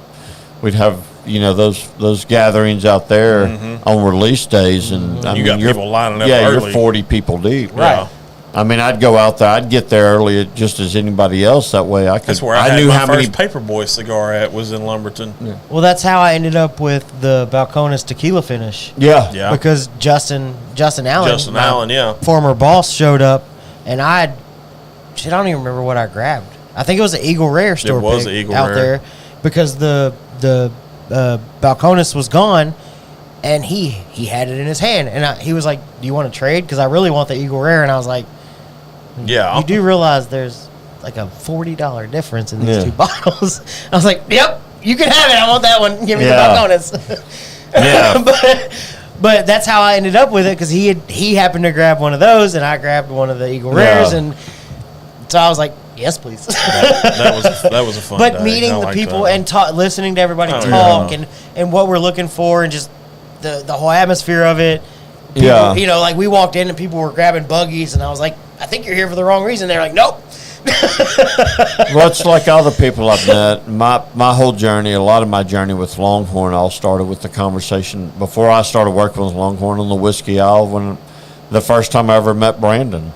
we'd have those gatherings out there on release days, and You got people lining up you're early. 40 people deep. Right. I'd go out there. I'd get there early just as anybody else. That way, I could. That's where I knew had how my many. first Paperboy cigar at was in Lumberton. Yeah. Well, that's how I ended up with the Balcones tequila finish. Yeah. Yeah. Because Justin Allen, my yeah. former boss, showed up, and I don't even remember what I grabbed. I think it was an Eagle Rare store was pick an Eagle out Rare. there because the Balcones was gone, and he had it in his hand, and he was like, "Do you want to trade? Because I really want the Eagle Rare." And I was like, Yeah. "You do realize there's like a $40 difference in these Yeah. 2 bottles?" I was like, "Yep, you can have it. I want that one. Give me Yeah. the Balcones." Yeah. But that's how I ended up with it because he happened to grab one of those, and I grabbed one of the Eagle Rares, Yeah. and so I was like, "Yes, please." that was a fun But day. meeting I the liked people that. and listening to everybody Oh, talk yeah. and what we're looking for and just the whole atmosphere of it. People, Yeah. like we walked in and people were grabbing buggies, and I was like, "I think you're here for the wrong reason." They're like, "Nope." Well, it's like all the people I've met. My whole journey, a lot of my journey with Longhorn, all started with the conversation before I started working with Longhorn on the whiskey aisle. When the first time I ever met Brandon,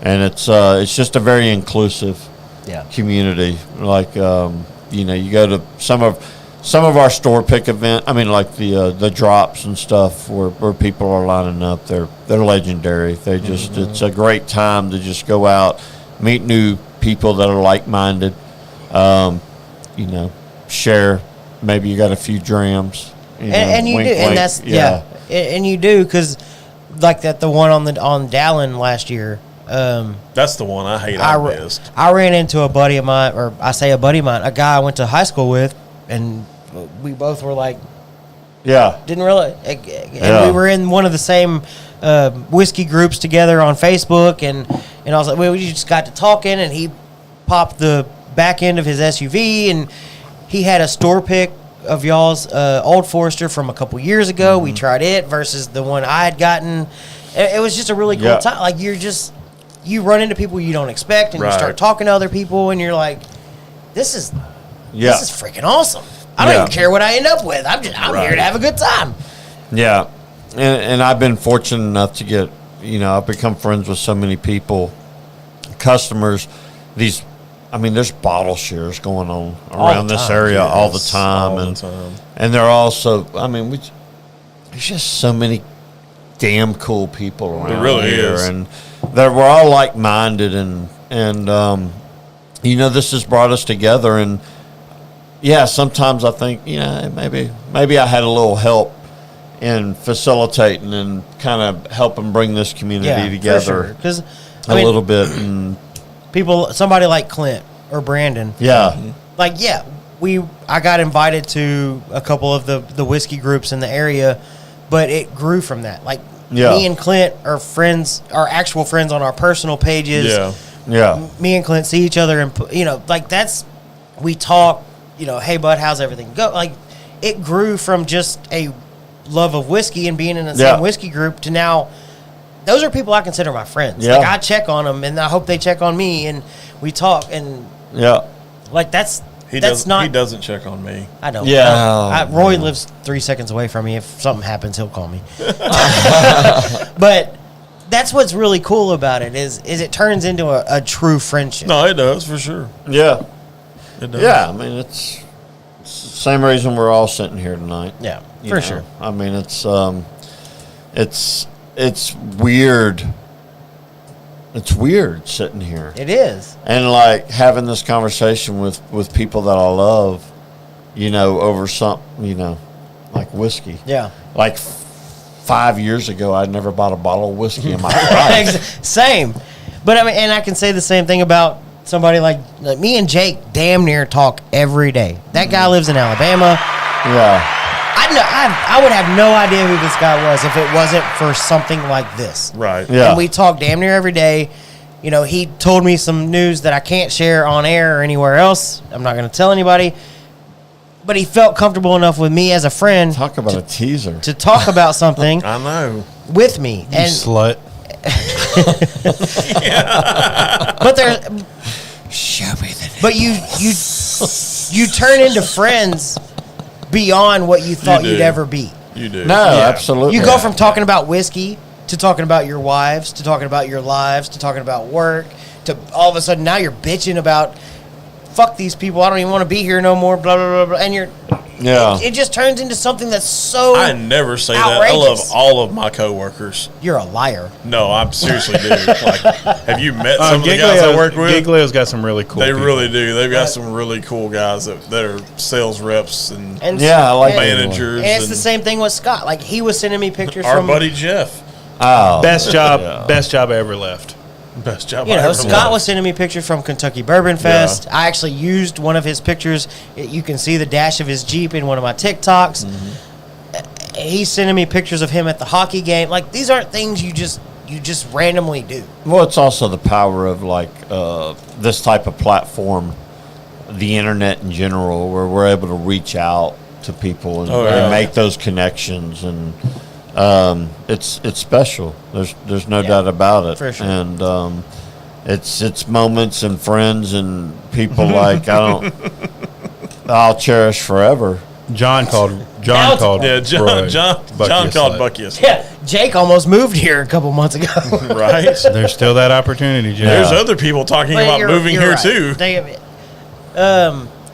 and it's just a very inclusive community. Like you go to some of our store pick event. Like the drops and stuff where people are lining up. They're legendary. They just it's a great time to just go out, meet new people that are like-minded, share. Maybe you got a few drams, and you wink, do, wink. and that's and you do because like the one on Dallin last year. That's the one I hate. I missed. I ran into a buddy of mine, or I say a buddy of mine, a guy I went to high school with, and we both were like, didn't realize, and we were in one of the same whiskey groups together on Facebook, and I was like, well, we just got to talking, and he popped the back end of his SUV, and he had a store pick of y'all's Old Forester from a couple years ago. We tried it versus the one I had gotten. It was just a really cool time. Like you run into people you don't expect, and you start talking to other people, and you're like, this is freaking awesome. I don't even care what I end up with. I'm here to have a good time. Yeah, and I've been fortunate enough to get, I've become friends with so many people, customers. There's bottle shares going on around this area all the time, and they're also, there's just so many damn cool people around There really here, is. and we're all like-minded, and this has brought us together, and sometimes I think, maybe I had a little help in facilitating and kind of helping bring this community together Because a little bit, and somebody like Clint or Brandon, I got invited to a couple of the whiskey groups in the area, but it grew from that. Like me and Clint are friends, are actual friends on our personal pages. Me and Clint see each other, and we talk. Hey bud, how's everything go? Like it grew from just a love of whiskey and being in the same whiskey group to now those are people I consider my friends. Yeah. Like, I check on them, and I hope they check on me, and we talk, and Yeah. like that's He not. doesn't check on me. I don't. Yeah. Roy lives 3 seconds away from me. If something happens, he'll call me. But that's what's really cool about it is it turns into a true friendship. No, it does for sure. Yeah. It does. Yeah. I mean, it's the same reason we're all sitting here tonight. Yeah, you for know. sure. I mean, it's weird. It's weird sitting here It is. and like having this conversation with people that I love, you know, over some, you know, like whiskey. Yeah. Like 5 years ago, I'd never bought a bottle of whiskey in my life. Same. But I mean, and I can say the same thing about somebody like me and Jake. Damn near talk every day. That guy lives in Alabama. Yeah. I would have no idea who this guy was if it wasn't for something like this. Right. Yeah. And we talk damn near every day. You know, he told me some news that I can't share on air or anywhere else. I'm not going to tell anybody. But he felt comfortable enough with me as a friend Talk about a teaser. to talk about something I know. with me. You And slut. but there, Show me the but you turn into friends beyond what you thought do. you'd ever be. You do. No, absolutely. You go from talking about whiskey to talking about your wives to talking about your lives to talking about work to all of a sudden now you're bitching about fuck these people. I don't even want to be here no more. Blah blah blah blah. And Yeah. it just turns into something that's so. I never say that. I love outrageous. all of my coworkers. You're a liar. No, I seriously do. Like, have you met some of the guys I work with? Giglio's got some really cool They people. really do. They've got some really cool guys that are sales reps and Yeah, I like and, managers. And it's the same thing with Scott. Like he was sending me pictures Our from buddy Jeff. Oh. Best job, Yeah. best job I ever left. Best job You I know, ever Scott loved. was sending me pictures from Kentucky Bourbon Fest. I actually used one of his pictures. You can see the dash of his Jeep in one of my TikToks. He's sending me pictures of him at the hockey game. Like these aren't things you just randomly do. Well, it's also the power of like this type of platform, the internet in general, where we're able to reach out to people and, Oh, yeah. and make those connections, and it's special. There's no doubt about it. for sure. And it's moments and friends and people like I'll cherish forever. John called. Now- Yeah, John Roy John Bucky a called slut. Bucky a slut. Yeah, Jake almost moved here a couple months ago. Right? There's still that opportunity, Jay. There's other people talking But about you're- moving you're here right. too. Damn it.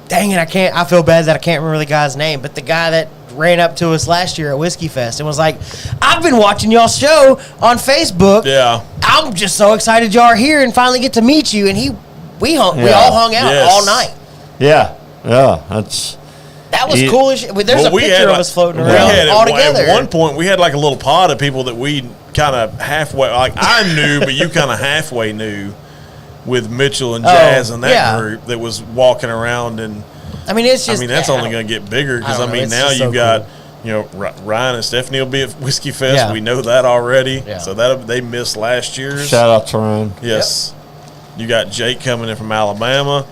Dang it, I can't. I feel bad that I can't remember the guy's name, but the guy that ran up to us last year at Whiskey Fest and was like, "I've been watching y'all show on Facebook. Yeah. I'm just so excited y'all are here and finally get to meet you." And we all hung out Yes. all night. Yeah, that's That was Yeah. cool as shit. There's Well, a picture of us floating we around had all at together. one point, we had like a little pod of people that we kind of halfway, like I knew, but you kind of halfway knew with Mitchell and Jazz and that yeah. group that was walking around. And I mean, it's just. that's only going to get bigger because I don't know, it's now just you so got, cool. you know, Ryan and Stephanie will be at Whiskey Fest. Yeah. We know that already. Yeah. So they missed last year's. shout out to Ryan. Yes. You got Jake coming in from Alabama.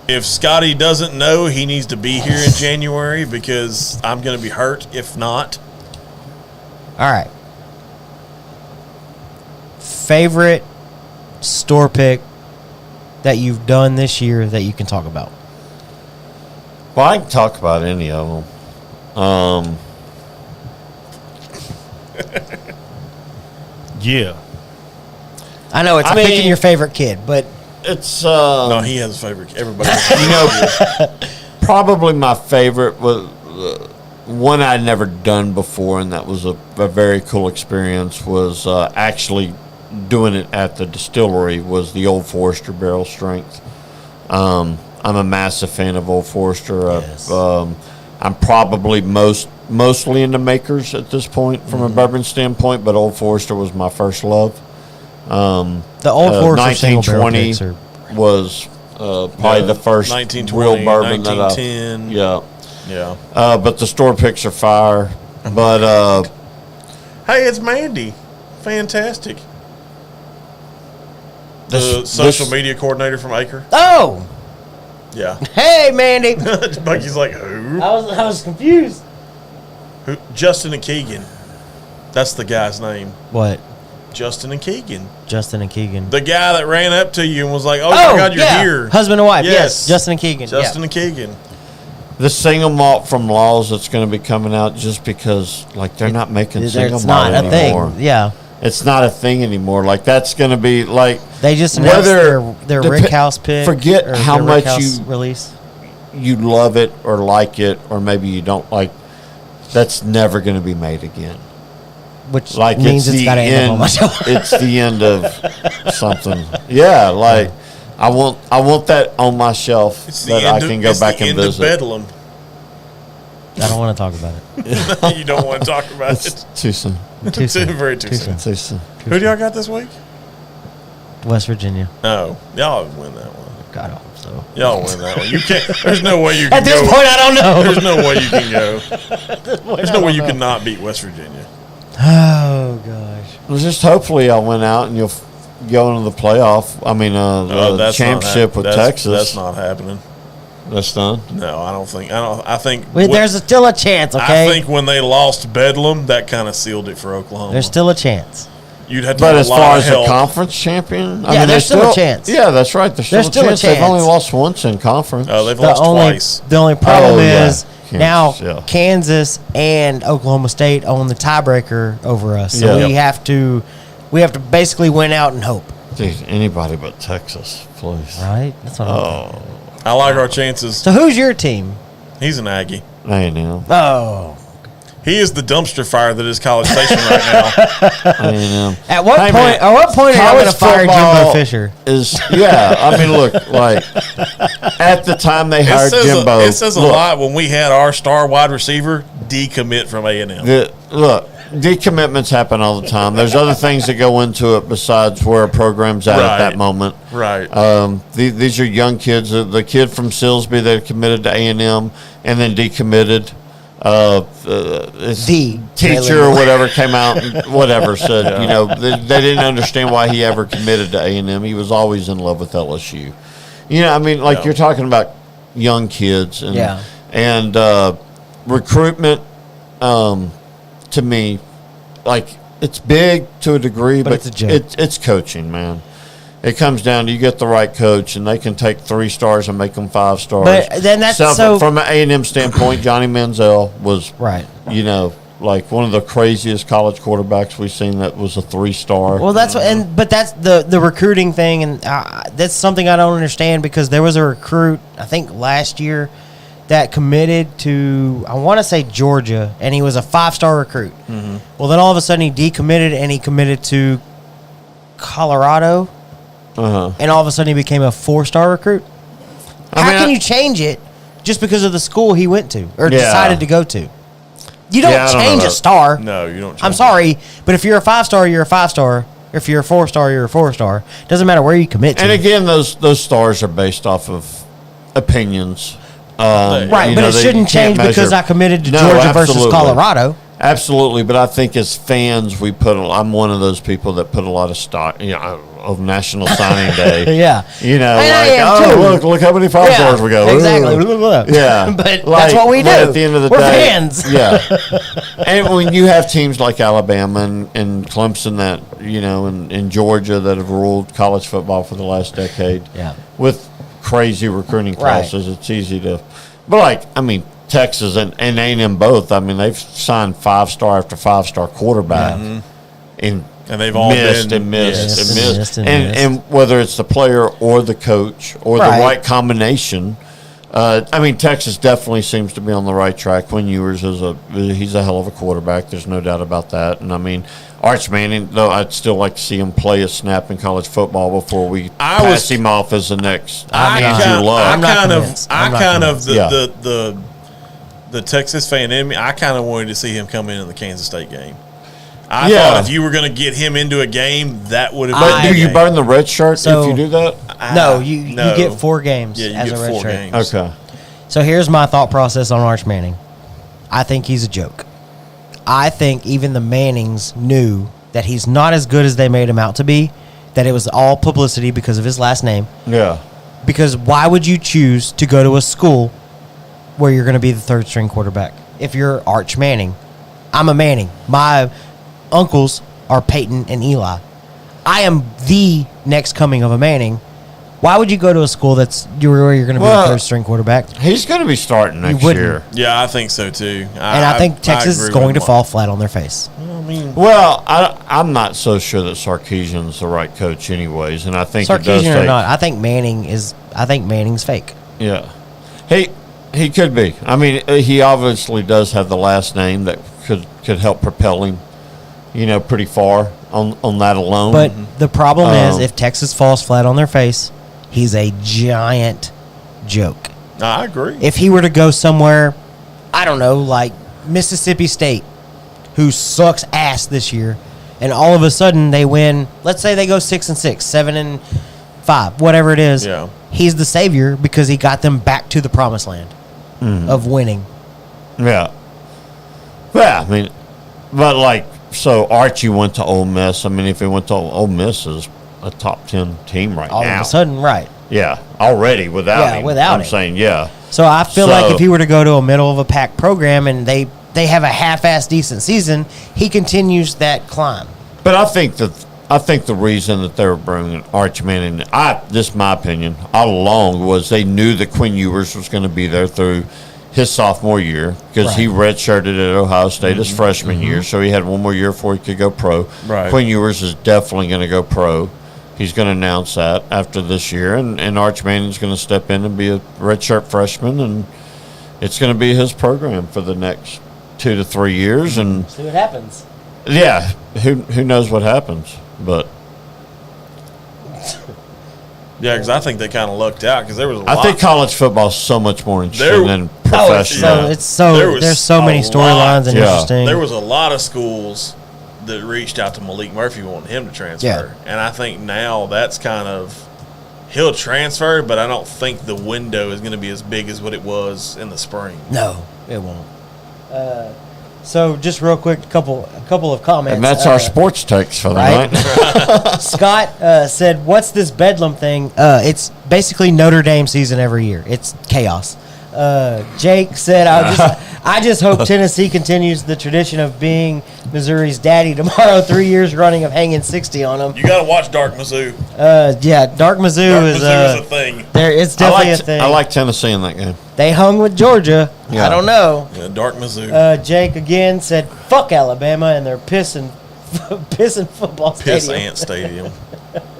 If Scotty doesn't know, he needs to be here in January because I'm going to be hurt if not. All right. Favorite store pick that you've done this year that you can talk about? Well, I can talk about any of them. Yeah. I know it's I picking mean- your favorite kid, but It's No, he has a favorite. Everybody. you know, probably my favorite was one I'd never done before, and that was a very cool experience. Was actually doing it at the distillery. Was the Old Forester barrel strength. I'm a massive fan of Old Forester. Yes. I'm probably mostly into makers at this point from a bourbon standpoint, but Old Forester was my first love. the Old Forester single barrel 1920 picks are. was probably the first 1920, real bourbon that I 1910. yeah. Yeah. But the store picks are fire. But Hey, it's Mandy. Fantastic. The this, social this- media coordinator from Acre. Oh, Yeah. hey, Mandy. Bucky's like, who? I was confused. Justin and Keegan. That's the guy's name. What? Justin and Keegan. Justin and Keegan. The guy that ran up to you and was like, "Oh my God, you're here!" Husband and wife. Yes, Justin and Keegan. Justin and Keegan. The single malt from Laws that's going to be coming out just because, like, they're not making single It's malt not a anymore. thing. Yeah. It's not a thing anymore. Like, that's going to be like They just announced their Rick House pick. Forget or how their much Rick House you release. You love it or like it, or maybe you don't like. That's never going to be made again. Which Like, means it's the got to end up on end. my shelf. It's the end of something. Yeah, like I want that on my shelf It's the that I end can of, go it's back the and end visit. of Bedlam. I don't want to talk about it. You don't want to talk about It's it. too soon. Too soon. Very too soon. Too soon. Who do y'all got this week? West Virginia. Oh, y'all win that one. God, I hope so. Y'all win that one. You can't. There's no way you can At this go. point, I don't know. There's no way you can go. There's no way you can not beat West Virginia. Oh gosh. Well, just hopefully I went out and you'll go into the playoff. I mean, the That's not championship with Texas. That's not happening. That's done. No, I don't think. I think. Wait, there's still a chance. Okay. I think when they lost Bedlam, that kind of sealed it for Oklahoma. There's still a chance. You'd have to But have as a lot far of as help. a conference champion, I Yeah, mean, there's still a chance. Yeah, that's right. There's still, still a a chance. They've only chance. lost once in conference. Oh, they've The lost only twice. the only problem Oh, yeah. is Kansas, now yeah. Kansas and Oklahoma State own the tiebreaker over us. So Yeah. we have to basically win out and hope. Dude, anybody but Texas, please. Right? That's what I'm Oh, I like our chances. So who's your team? He's an Aggie. A&M. Oh. He is the dumpster fire that is College Station right now. A&M. At what Hey, point? man, At what point are y'all going to college fire football Jimbo Fisher? Is yeah. I mean, look, like at the time they hired Jimbo. It says a look, lot when we had our star wide receiver decommit from A&M. Look, decommitments happen all the time. There's other things that go into it besides where a program's at Right. that moment. Right. These are young kids. The kid from Silsbee that committed to A&M and then decommitted. His The teacher Taylor. or whatever came out and whatever said, you know, they didn't understand why he ever committed to A&M. He was always in love with LSU. You know, I mean, like Yeah. you're talking about young kids and Yeah. and recruitment. To me, like it's big to a degree, but it's a joke. It's coaching, man. It comes down to you get the right coach, and they can take 3 stars and make them 5 stars. But then that's so- from an A&M standpoint, Johnny Manziel was Right. you know, like one of the craziest college quarterbacks we've seen that was a 3-star. Well, that's what, but that's the recruiting thing, and that's something I don't understand because there was a recruit I think last year that committed to I want to say Georgia, and he was a 5-star recruit. Mm-hmm. Well, then all of a sudden he decommitted and he committed to Colorado, and all of a sudden he became a 4-star recruit. How can you change it just because of the school he went to or decided to go to? You don't Yeah, I don't know change a that. star. No, you don't. I'm sorry, but if you're a 5-star, you're a 5-star. If you're a 4-star, you're a 4-star. Doesn't matter where you commit to. And again, those stars are based off of opinions. Right, you but know, it they- shouldn't you can't change because measure- I committed to No, Georgia versus absolutely. Colorado. Absolutely, but I think as fans, I'm one of those people that put a lot of stock, of National Signing Day. Yeah. You know, And I like, am too. look how many 5 stars we got. Exactly. Ooh. Yeah. But Like, that's what we do. but at the end of the We're day, fans. Yeah. And when you have teams like Alabama and Clemson that, and Georgia that have ruled college football for the last decade. Yeah. With crazy recruiting classes, it's easy to. But Texas and A&M both. I mean, they've signed 5-star after 5-star quarterback, And they've all missed been and missed Yes. and missed, Missed and and missed. and whether it's the player or the coach or Right. the right combination. Texas definitely seems to be on the right track. Quinn Ewers he's a hell of a quarterback. There's no doubt about that. And Arch Manning, though, I'd still like to see him play a snap in college football before we pass him off as the next Andrew Luck. The Texas fan in me, I kind of wanted to see him come in the Kansas State game. I Yeah. thought if you were going to get him into a game, that would have But been. do you burn the red shirt So- if you do that? No, you get 4 games Yeah, you as get a red 4 shirt. games. Okay. So here's my thought process on Arch Manning. I think he's a joke. I think even the Mannings knew that he's not as good as they made him out to be, that it was all publicity because of his last name. Yeah. Because why would you choose to go to a school where you're going to be the 3rd-string quarterback if you're Arch Manning? I'm a Manning. My uncles are Peyton and Eli. I am the next coming of a Manning. Why would you go to a school where you're going to be the third string quarterback? He's going to be starting next wouldn't. year. Yeah, I think so too. And I think Texas is going to fall flat on their face. Well, I'm not so sure that Sarkisian's the right coach, anyways, and I think it does Sarkisian or not, I think Manning's fake. Yeah, he could be. I mean, he obviously does have the last name that could help propel him, pretty far on that alone. But the problem is, if Texas falls flat on their face, he's a giant joke. I agree. If he were to go somewhere, I don't know, like Mississippi State, who sucks ass this year, and all of a sudden they win, let's say they go 6-6, 7-5, whatever it is, Yeah. he's the savior because he got them back to the promised land of winning. Yeah. Yeah, I mean, but so Archie went to Ole Miss. I mean, if he went to Ole Miss is a top 10 team right All now. of a sudden, right. Yeah, already without him. I'm him. saying, yeah. So I feel like if he were to go to a middle of a pack program and they have a half-ass decent season, he continues that climb. But I think the reason that they were bringing Archie Manning, this is my opinion, all along was they knew that Quinn Ewers was going to be there through his sophomore year because he redshirted at Ohio State his freshman year, so he had one more year before he could go pro. Right. Quinn Ewers is definitely going to go pro. He's going to announce that after this year, and Arch Manning's going to step in and be a redshirt freshman, and it's going to be his program for the next 2 to 3 years. And See what happens. yeah, who knows what happens, but Yeah, because I think they kind of lucked out because there was a I lot. think college football is so much more interesting than professional. There's so many storylines and interesting. There was a lot of schools that reached out to Malik Murphy wanting him to transfer. Yeah. And I think now that's kind of he'll transfer, but I don't think the window is going to be as big as what it was in the spring. No, it won't. So just real quick, a couple of comments. And that's our sports takes for the right? night. Scott said, "What's this Bedlam thing?" It's basically Notre Dame season every year. It's chaos. Jake said, "I just hope Tennessee continues the tradition of being Missouri's daddy tomorrow. 3 years running of hanging 60 on them." You got to watch Dark Mizzou. Yeah, Dark Mizzou is a thing. It's definitely a thing. I like Tennessee in that game. They hung with Georgia. Yeah. I don't know. Yeah, Dark Mizzou. Jake again said, "Fuck Alabama and their pissing football Piss stadium." Ant Stadium.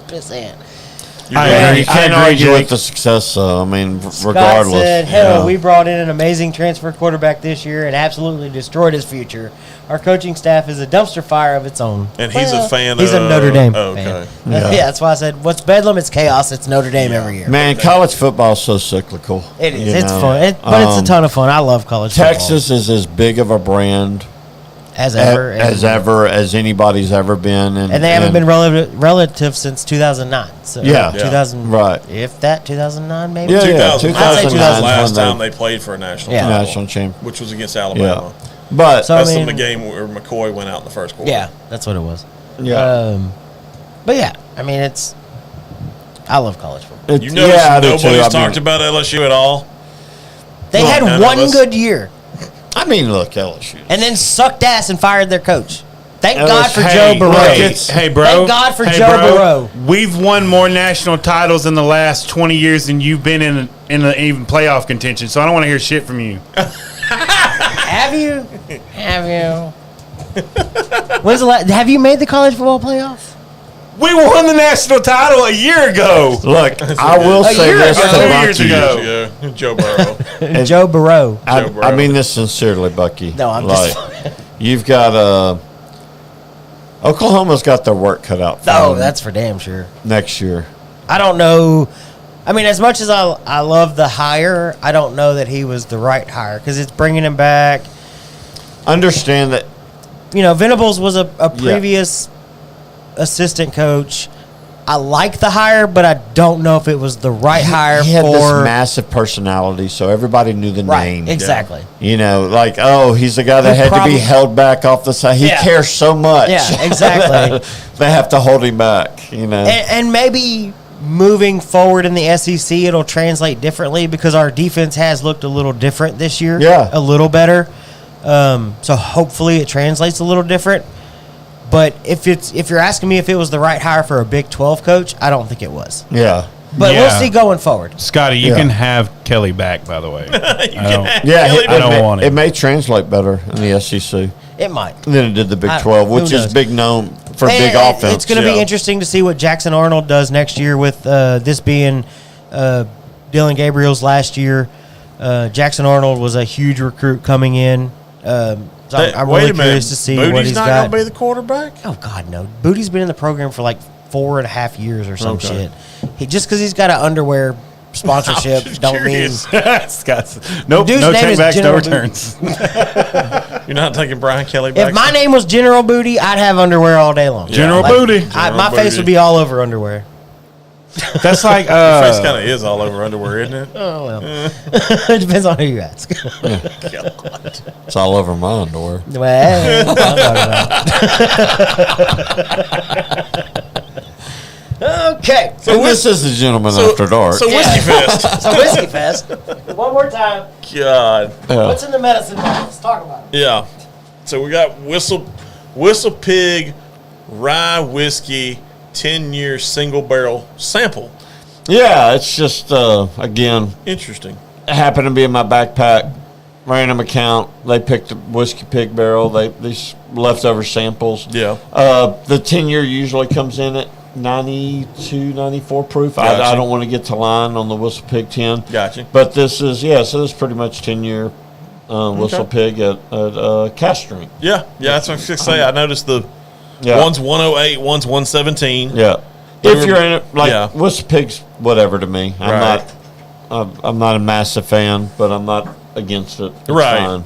Piss ant. You can't I agree, argue Jake. with the success, though. I mean, Scott regardless. said, "Hell, we brought in an amazing transfer quarterback this year and absolutely destroyed his future. Our coaching staff is a dumpster fire of its own." And he's a fan He's of... a Notre Dame Oh, fan. okay. Yeah, that's why I said, "What's Bedlam? It's chaos. It's Notre Dame every year." Man, college football is so cyclical. It is. you It's know. fun. But it's a ton of fun. I love college Texas is as big of a brand football. as ever. as anybody's ever been. And they haven't been relative since 2009. So Yeah. 2000, Right. If that 2009 maybe. Yeah, 2000 I'd say was the 2009 last when time they played for a national Yeah. title, national champ. which was against Alabama. But So, That's I mean- the game where McCoy went out in the first quarter. Yeah, that's what it was. yeah, But yeah, I mean, I love college football. You notice I do nobody's too. I mean- talked about LSU at all? They had none of one us. good year I mean, look, LSU. and then sucked ass and fired their coach. Thank LSU God for Hey, Joe Burrow. hey, bro. Thank God for Hey, Joe bro. Burrow. We've won more national titles in the last 20 years than you've been in even playoff contention. So I don't want to hear shit from you. Have you? Have you? When's the last? Have you made the college football playoff? We won the national title a year ago. Look, I will A say year this ago. to 2 years Bucky. ago. Years ago. Joe Burrow. Joe Burrow. Joe Burrow. I mean this sincerely, Bucky. No, I'm like, just. You've got Oklahoma's got their work cut out for No, them that's for damn sure. next year. I don't know. I mean, as much as I love the hire, I don't know that he was the right hire because it's bringing him back. Understand that You know, Venables was a previous assistant coach. I like the hire, but I don't know if it was the right hire he had this for massive personality, so everybody knew the right. name. Exactly. You know, like, oh, he's the guy that The had problem- to be held back off the side. He Yeah. cares so much. Yeah, exactly. They have to hold him back, you know. And maybe moving forward in the SEC, it'll translate differently because our defense has looked a little different this year. Yeah. A little better. So hopefully it translates a little different. But if you're asking me if it was the right hire for a Big 12 coach, I don't think it was. Yeah. But Yeah. we'll see going forward. Scotty, you Yeah. can have Kelly back, by the way. I I don't want it it. may translate better in the SEC It might. than it did the Big I- 12, who which is knows? big known for And big offense. It's going to be interesting to see what Jackson Arnold does next year with this being Dylan Gabriel's last year. Jackson Arnold was a huge recruit coming in. So I'm really curious to see Booty's what he's not got. going to be the quarterback? Oh, God, no. Booty's been in the program for like 4.5 years or some Okay. shit. Just because he's got an underwear sponsorship just don't curious. Scott's, nope, Dude's no name is takebacks, no General returns. You're not taking Brian Kelly back? If my name was General Booty, I'd have underwear all day long. General Like, Booty. my General face Booty. would be all over underwear. That's like Your face kind of is all over underwear, isn't it? Oh, well. It depends on who you ask. God. It's all over my underwear. Well, okay. So this is the Gentleman After Dark. So Whiskey Fest. So Whiskey Fest. One more time. God. What's in the medicine ball? Let's talk about it. Yeah. So we got Whistle Pig Rye Whiskey 10-year single barrel sample. Yeah, it's just, again, Interesting. it happened to be in my backpack. Random account. They picked a Whiskey Pig barrel. These leftover samples. Yeah. The 10-year usually comes in at 92, 94 proof. Gotcha. I don't want to get to line on the Whistle Pig 10. Gotcha. But this is, so this is pretty much 10-year Whistle Pig at cask strength. Yeah. Yeah, that's what I was going to say. I noticed the Yeah. one's 108, one's 117. Yeah. They If were- you're in it, like, yeah. Whistle Pig's whatever to me. Right. I'm not a massive fan, but I'm not against it. It's Right. fine.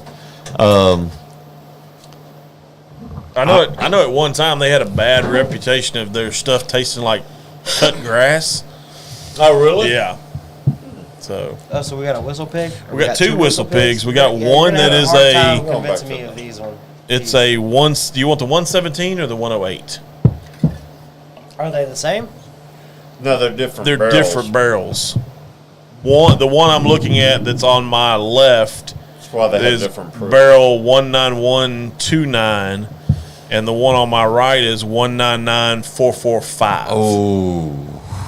I know at one time they had a bad reputation of their stuff tasting like cut grass. Oh, really? Yeah. So Oh, so we got a Whistle Pig? Or we got two Whistle Pigs. We got Yeah, one you're gonna that have is hard time a convincing me of these ones. it's a one. Do you want the 117 or the 108? Are they the same? No, they're different. They're different barrels. The one I'm looking at that's on my left That's why they have is different proof. barrel 19129, and the one on my right is 199445. Oh.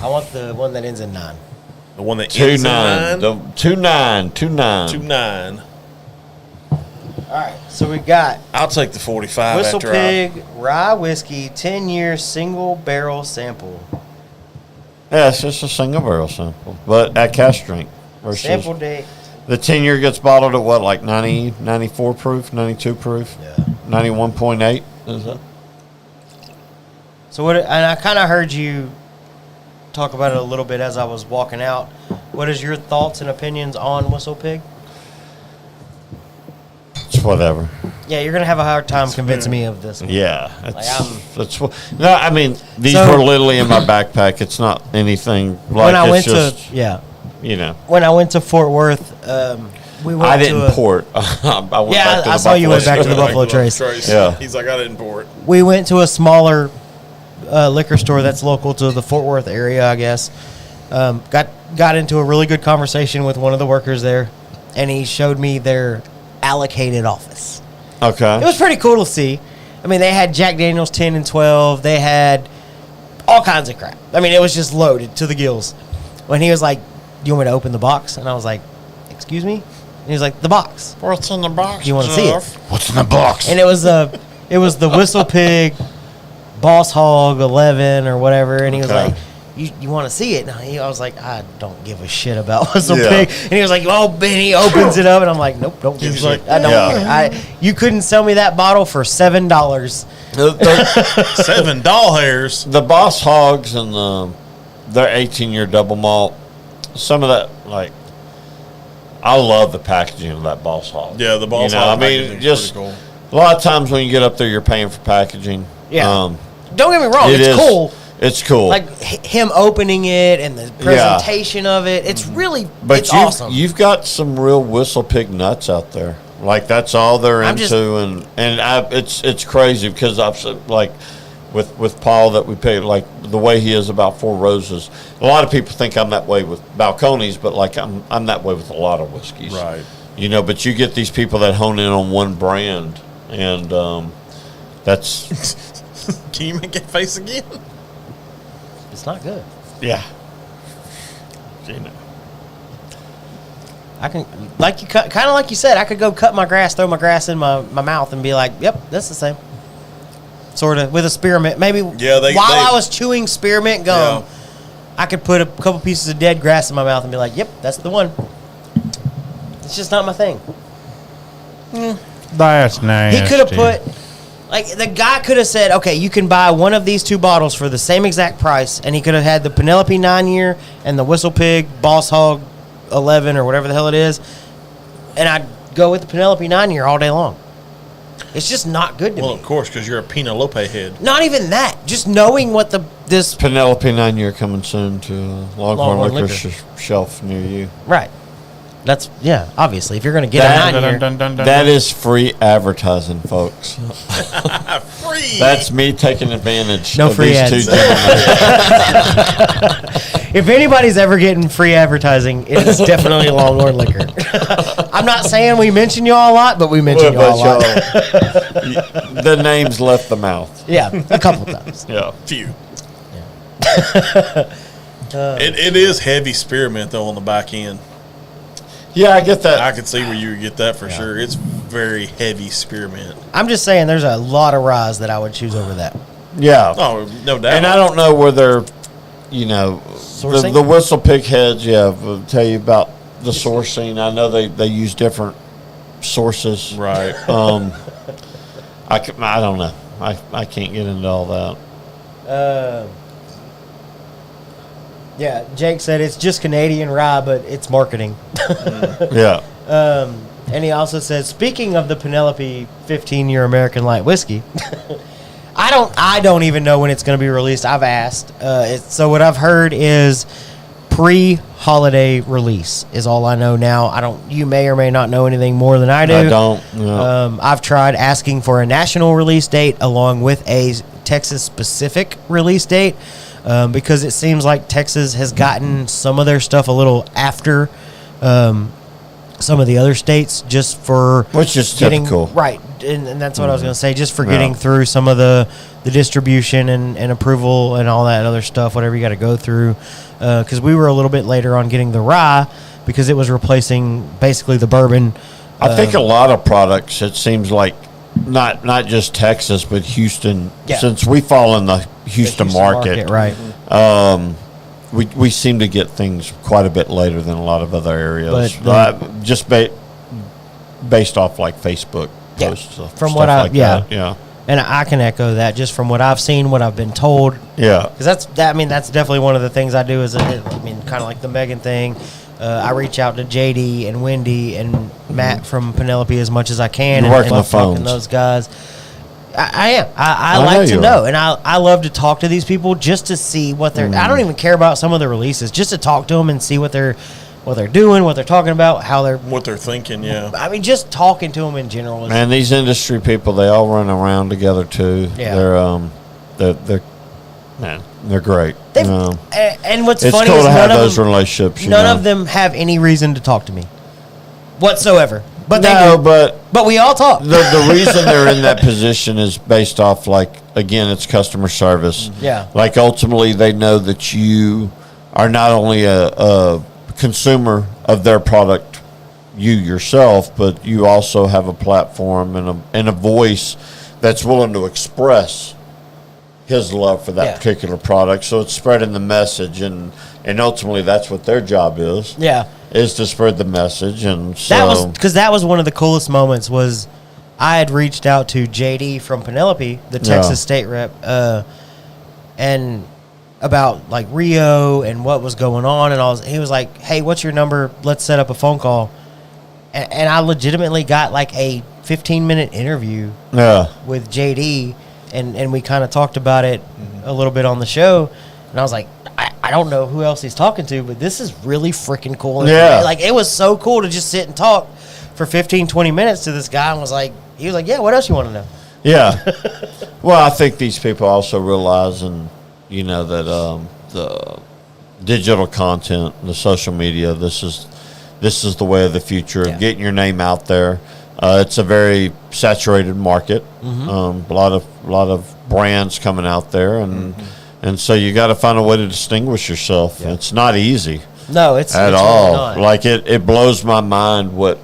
I want the one that ends in 9. The one that ends in 2-9. 2-9. 29. All right, so we got I'll take the 45 Whistle after Pig Rye Whiskey 10-year single barrel sample. Yeah, it's just a single barrel sample, but at cask strength. Versus Sample date. the 10-year gets bottled at what, like 90, 94 proof, 92 proof, Yeah. 91.8. Is it? So what? And I kind of heard you talk about it a little bit as I was walking out. What is your thoughts and opinions on Whistle Pig? It's whatever. Yeah, you're gonna have a hard time convincing me of this one. Yeah, Like, I'm- that's what. No, I mean these So- were literally in my backpack. It's not anything like When I went it's just when I went to Fort Worth, we went I to didn't port. I went Yeah, back to I the saw you went back to the Buffalo Buffalo Trace. Trace. Yeah. He's like, I didn't pour it. We went to a smaller liquor store that's local to the Fort Worth area, I guess. Got into a really good conversation with one of the workers there, and he showed me their allocated office. Okay. It was pretty cool to see. I mean, they had Jack Daniels 10 and 12. They had all kinds of crap. I mean, it was just loaded to the gills. When he was like, "Do you want me to open the box?" And I was like, "Excuse me?" And he was like, "The box. What's in the box? Do you want to see it?" What's in the box? And it was the Whistle Pig Boss Hog 11 or whatever. And he was Okay. like, you want to see it? And I was like, I don't give a shit about Whistle Yeah. Pig. And he was like, oh, Ben, he opens it up. And I'm like, nope, don't give a He's shit. like, I don't Yeah. care. You couldn't sell me that bottle for $7. Seven doll hairs. The Boss Hogs and their 18-year double malt. Some of that, like, I love the packaging of that Boss Hog. Yeah, the Boss You know, Hog I mean, packaging's just pretty a lot of times when you get up there, you're paying for packaging. Yeah. Don't get me wrong. It It's is- cool. It's cool. Like him opening it and the presentation of it. It's really, But it's awesome. you've got some real Whistle Pig nuts out there. Like that's all they're I'm into, just- it's crazy because I've like with Paul that we pay like the way he is about Four Roses. A lot of people think I'm that way with Balcones, but like I'm that way with a lot of whiskeys. Right. You know, but you get these people that hone in on one brand, and that's Can you make that face again? It's not good. Yeah. You know. I can, like you, kind of like you said, I could go cut my grass, throw my grass in my mouth, and be like, "Yep, that's the same." Sort of with a spearmint, maybe. Yeah, while I was chewing spearmint gum, Yeah. I could put a couple pieces of dead grass in my mouth and be like, "Yep, that's the one." It's just not my thing. That's nice. He could have put, like, the guy could have said, "Okay, you can buy one of these two bottles for the same exact price," and he could have had the Penelope 9-year and the Whistle Pig Boss Hog 11 or whatever the hell it is, and I'd go with the Penelope 9-year all day long. It's just not good to Well, me. of course, because you're a Penelope head. Not even that. Just knowing what this Penelope 9-year coming soon to Longhorn Longhorn Liquor Liquor. shelf near you. right. That's obviously if you're going to get a 9-year. That is free advertising, folks. Free. That's me taking advantage No of free these ads. two gentlemen. If anybody's ever getting free advertising, it's definitely Longhorn Liquor. I'm not saying we mention y'all a lot, but we mention y'all a lot. The names left the mouth. Yeah, a couple times. Yeah. Few. It is heavy spearmint, though, on the back end. Yeah, I get that. I could see where you would get that for sure. It's very heavy spearmint. I'm just saying there's a lot of ryes that I would choose over that. Yeah. Oh, no doubt. And I don't know where they're, Sourcing? the Whistle Pig heads, will tell you about the sourcing. I know they use different sources. Right. I don't know. I can't get into all that. Yeah, Jake said it's just Canadian rye, but it's marketing. Yeah. And he also said, speaking of the Penelope 15-year American Light Whiskey, I don't even know when it's going to be released. I've asked. So what I've heard is pre-holiday release is all I know now. You may or may not know anything more than I do. I don't. No. I've tried asking for a national release date along with a Texas-specific release date because it seems like Texas has gotten some of their stuff a little after some of the other states just for Which is getting typical. right, and that's what I was going to say, just for getting through some of the distribution and approval and all that other stuff, whatever you got to go through, because we were a little bit later on getting the rye because it was replacing basically the bourbon. I think a lot of products, it seems like, not just Texas, but Houston, since we fall in the Houston market, right? We seem to get things quite a bit later than a lot of other areas, just based off like Facebook posts. From stuff what like that. And I can echo that just from what I've seen, what I've been told. Yeah, because that's definitely one of the things I do. Kind of like the Megan thing. I reach out to JD and Wendy and Matt from Penelope as much as I can. You're working love the phones. talking to those guys. I am. I know like to you know, are. and I love to talk to these people just to see what they're. I don't even care about some of the releases, just to talk to them and see what they're doing, what they're talking about, what they're thinking. Yeah. I mean, just talking to them in general. Man, these industry people, they all run around together too. Yeah. They're great. And what's It's funny cool is to have none of those them, relationships. none of them have any reason to talk to me whatsoever. But they No, do. but we all talk. the reason they're in that position is based off, like, again, it's customer service. Yeah. Like, ultimately, they know that you are not only a consumer of their product, you yourself, but you also have a platform and a voice that's willing to express his love for that particular product. So it's spreading the message, and ultimately that's what their job is. Yeah. Is to spread the message. And so that was one of the coolest moments was I had reached out to JD from Penelope, the Texas state rep, and about like Rio and what was going on, and he was like, "Hey, what's your number? Let's set up a phone call." And I legitimately got like a 15-minute interview with JD, and we kind of talked about it a little bit on the show, and I was like, I don't know who else he's talking to, but this is really freaking cool. Yeah. Like, it was so cool to just sit and talk for 15, 20 minutes to this guy, and he was like, yeah, what else you want to know? Yeah. Well, I think these people also realize, that the digital content, the social media, this is the way of the future of getting your name out there. It's a very saturated market. A lot of brands coming out there, and so you got to find a way to distinguish yourself. Yeah. It's not easy. No, it's at it's all. Really not. Like it blows my mind what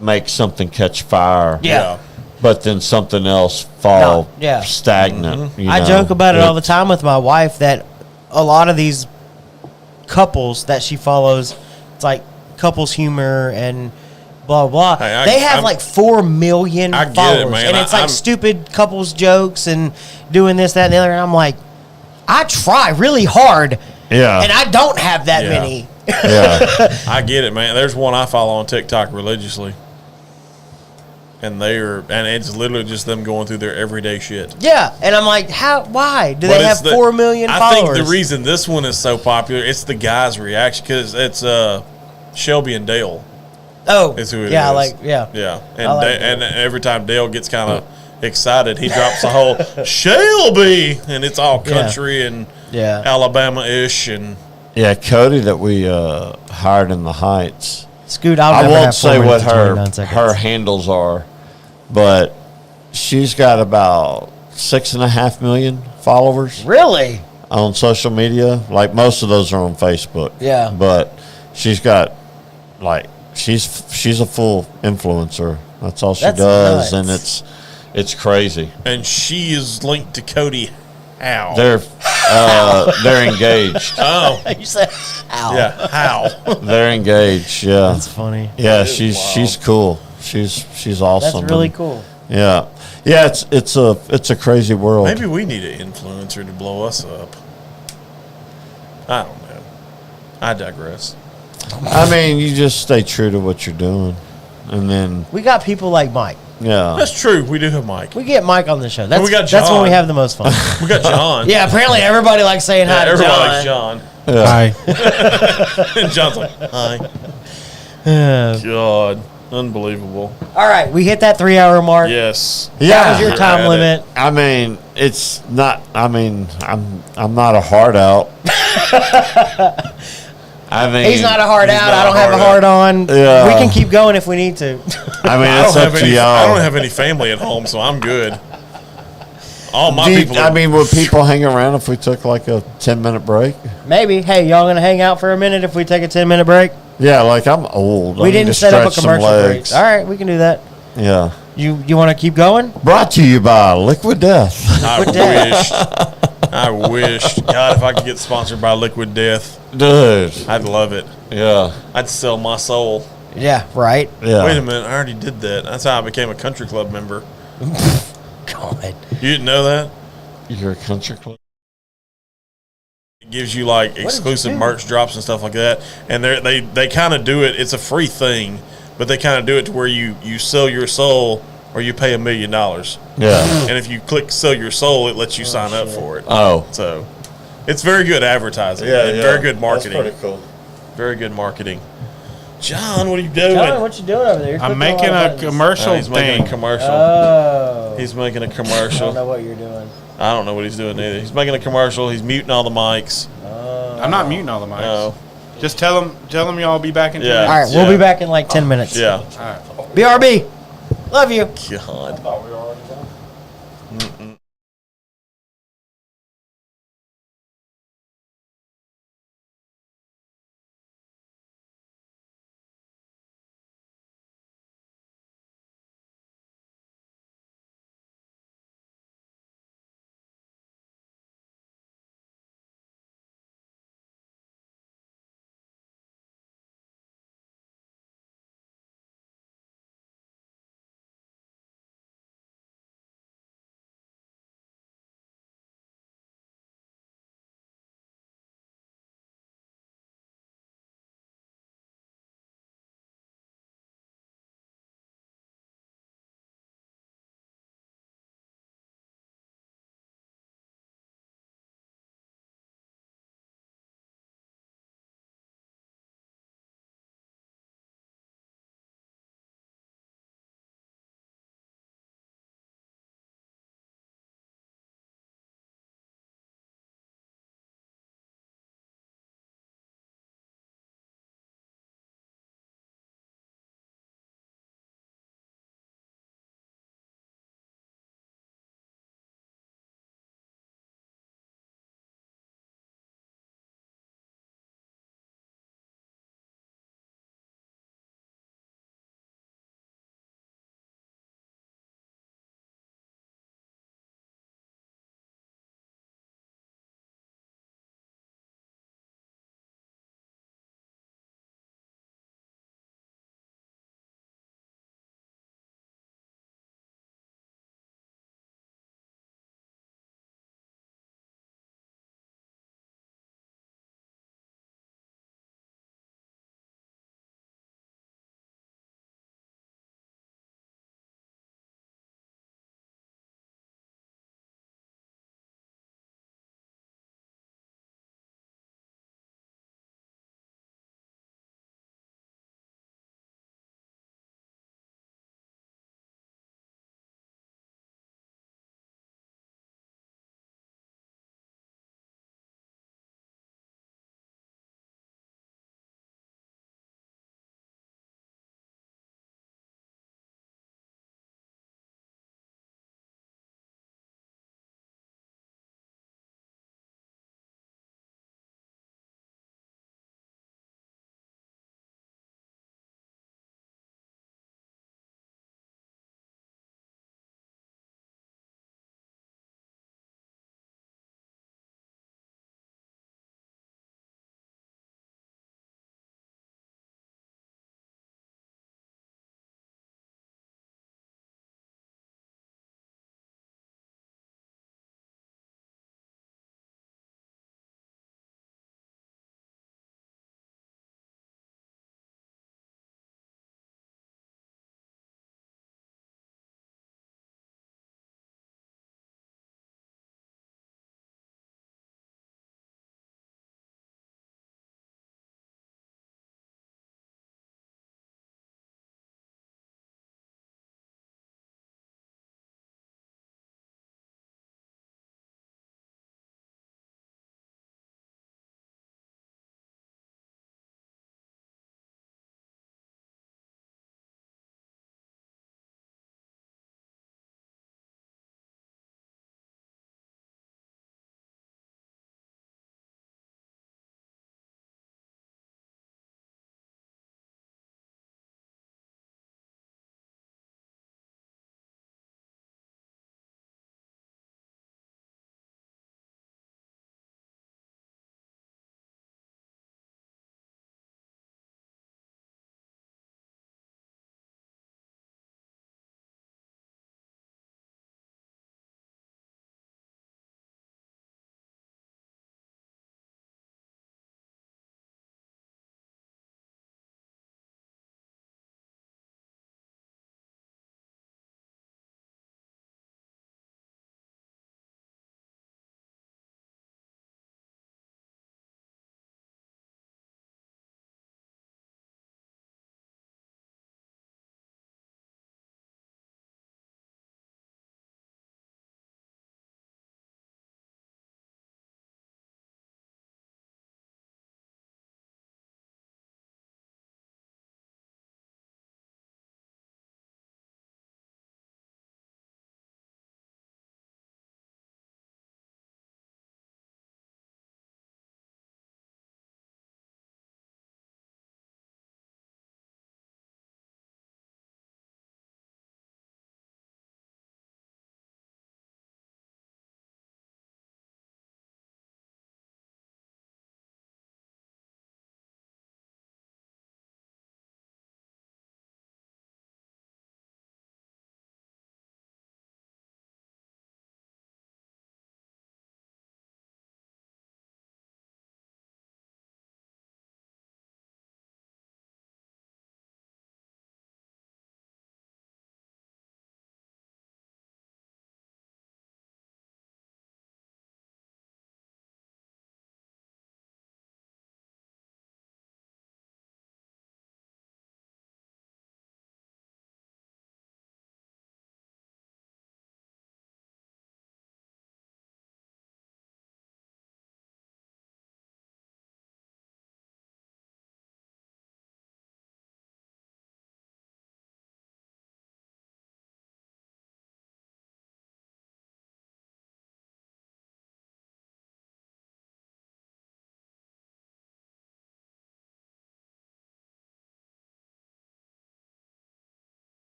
makes something catch fire. Yeah. But then something else fall stagnant. Mm-hmm. I joke about it all the time with my wife that a lot of these couples that she follows, it's like couples humor and blah blah. Hey, they have like 4 million followers, and it's like stupid couples jokes and doing this, that, and the other. And I'm like, I try really hard, and I don't have that many. I get it, man. There's one I follow on TikTok religiously. And it's literally just them going through their everyday shit. Yeah, and I'm like, why do they have 4 million followers? I think the reason this one is so popular, it's the guys' reaction, because it's Shelby and Dale. Oh, is who it is. Yeah. And every time Dale gets kind of excited, he drops the whole Shelby, and it's all country and Alabama-ish and Cody that we hired in the Heights. Scoot, I won't say what her handles are, but she's got about 6.5 million followers. Really? On social media, like most of those are on Facebook. Yeah. But she's got she's a full influencer. That's all she does, nuts. And it's crazy. And she is linked to Cody. How? They're engaged. Oh, you said how? Yeah, how? They're engaged. Yeah, that's funny. Yeah, she's cool. She's awesome. That's really cool. Yeah. It's a crazy world. Maybe we need an influencer to blow us up. I don't know. I digress. I mean, you just stay true to what you're doing, and then we got people like Mike. Yeah, that's true. We do have Mike. We get Mike on the show. We got John. That's when we have the most fun. We got John. Yeah, apparently everybody likes saying hi to everybody John. likes John. Hi. And John's like, hi. God, unbelievable. All right, we hit that 3-hour mark. Yes. That was your time limit. I mean, it's not. I mean, I'm not a hard out. I mean, he's not a hard out. I don't have a hard on. Yeah. We can keep going if we need to. I mean, it's up to y'all. I don't have any family at home, so I'm good. All my people. I mean, would people hang around if we took like a 10-minute break? Maybe. Hey, y'all gonna hang out for a minute if we take a 10-minute break? Yeah, like I'm old. We didn't set up a commercial break. All right, we can do that. Yeah. You want to keep going? Brought to you by Liquid Death. I wish. God, if I could get sponsored by Liquid Death. Dude. I'd love it. Yeah. I'd sell my soul. Yeah, right. Yeah. Wait a minute, I already did that. That's how I became a country club member. God. You didn't know that? You're a country club? It gives you like exclusive merch drops and stuff like that. And they kind of do it. It's a free thing, but they kind of do it to where you sell your soul or you pay $1 million. Yeah. And if you click sell your soul, it lets you sign up for it. Oh. So it's very good advertising. Yeah, and very good marketing. That's pretty cool. Very good marketing. John, what are you doing? John, what you doing over there? I'm making a commercial he's making a commercial. Oh. He's making a I commercial. don't know what you're doing. I don't know what he's doing either. He's making a commercial. He's muting all the mics. I'm not muting all the mics. No. Just tell them y'all be back in 10 Yeah. minutes. All right, we'll be back in like 10 minutes. Yeah. All right. BRB. Love you. God.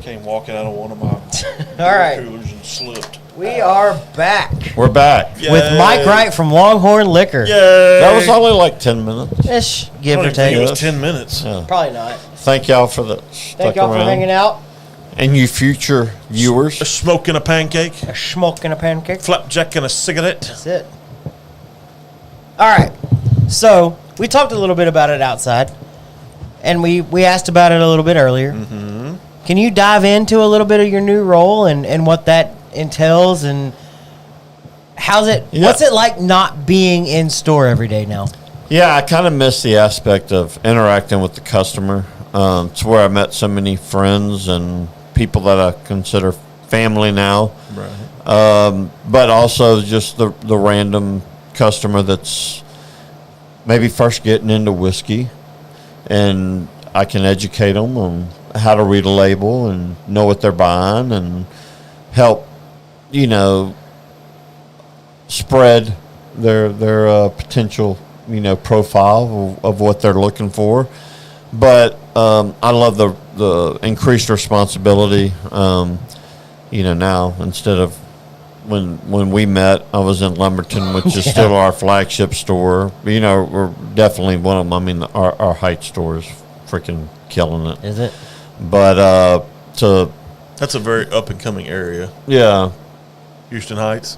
Came walking out of one of my All right. coolers and slipped. We are back We're back. Yay. with Mike Wright from Longhorn Liquor. Yay! That was only like 10 minutes. Ish, I give don't or even think take. it was 10 minutes. Yeah. Probably not. Thank y'all for the Thank y'all for hanging out. And you future viewers. A smoke and a pancake, A schmuck and a pancake. flapjack and a cigarette. That's it. All right. So we talked a little bit about it outside, and we asked about it a little bit earlier. Mm-hmm. Can you dive into a little bit of your new role and what that entails, and how's it? Yeah. What's it like not being in store every day now? Yeah, I kind of miss the aspect of interacting with the customer. It's where I met so many friends and people that I consider family now. Right. But also just the random customer that's maybe first getting into whiskey, and I can educate them on how to read a label and know what they're buying and help, spread their potential, profile of what they're looking for. But I love the increased responsibility. Now instead of when we met, I was in Lumberton, which is still our flagship store. We're definitely one of them. I mean, our Heights store is freaking killing it. Is it? But That's a very up and coming area. yeah. Houston Heights.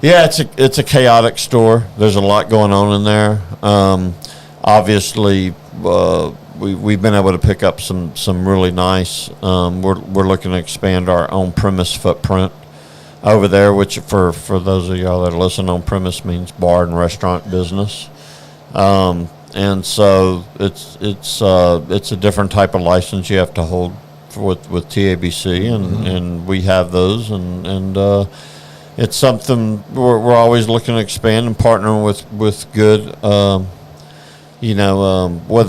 Yeah, it's a chaotic store. There's a lot going on in there. Obviously, we've been able to pick up some really nice. We're looking to expand our on premise footprint over there, which for those of y'all that are listening, on premise means bar and restaurant business. And so it's a different type of license you have to hold with TABC, and we have those, and it's something we're always looking to expand and partnering with good,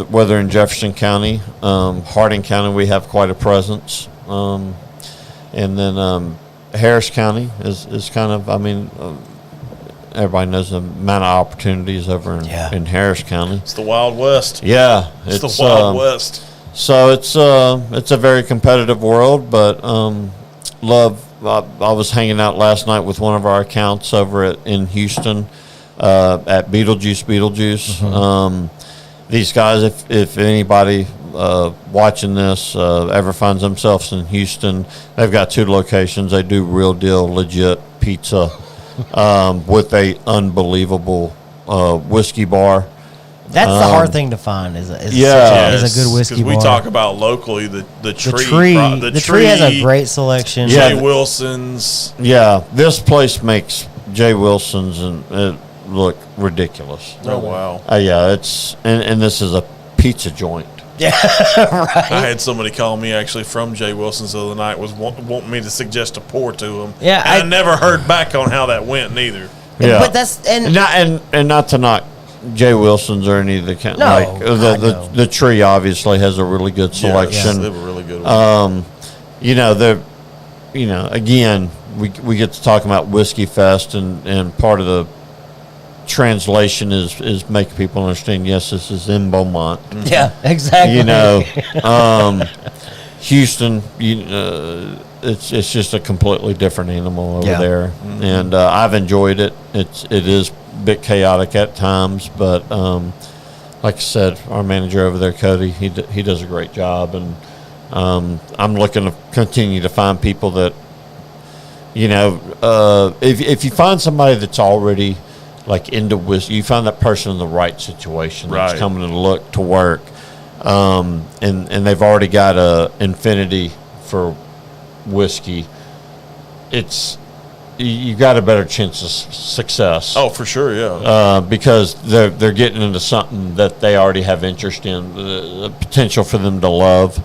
whether in Jefferson County, Harding County, we have quite a presence, and then Harris County is kind of, everybody knows the amount of opportunities over in Harris County. It's the Wild West. Yeah, It's the Wild West. So it's a very competitive world, but love. I was hanging out last night with one of our accounts over in Houston at Beetlejuice. Mm-hmm. These guys, if anybody watching this ever finds themselves in Houston, they've got 2 locations. They do real deal, legit pizza with a unbelievable whiskey bar. That's the hard thing to find. Is a good whiskey bar. Because we talk about locally the tree. The tree has a great selection. Jay Wilson's. Yeah, this place makes Jay Wilson's and it look ridiculous. Oh wow! Yeah, it's and this is a pizza joint. Yeah, right. I had somebody call me actually from Jay Wilson's the other night, was wanting me to suggest a pour to him. Yeah, and I never heard back on how that went neither. Yeah, but that's and not to knock Jay Wilson's or any of the no. the tree obviously has a really good selection. Yes, they were really good. Again, we get to talking about Whiskey Fest, and part of the translation is make people understand. Yes, this is in Beaumont. yeah, exactly. Houston, it's just a completely different animal over there, and I've enjoyed it. It is a bit chaotic at times, but like I said, our manager over there, Cody, he does a great job, and I'm looking to continue to find people that, if you find somebody that's already like into whiskey, you find that person in the right situation that's coming to look to work, and they've already got a infinity for whiskey. You got a better chance of success. Oh, for sure, yeah. Because they're getting into something that they already have interest in, the potential for them to love,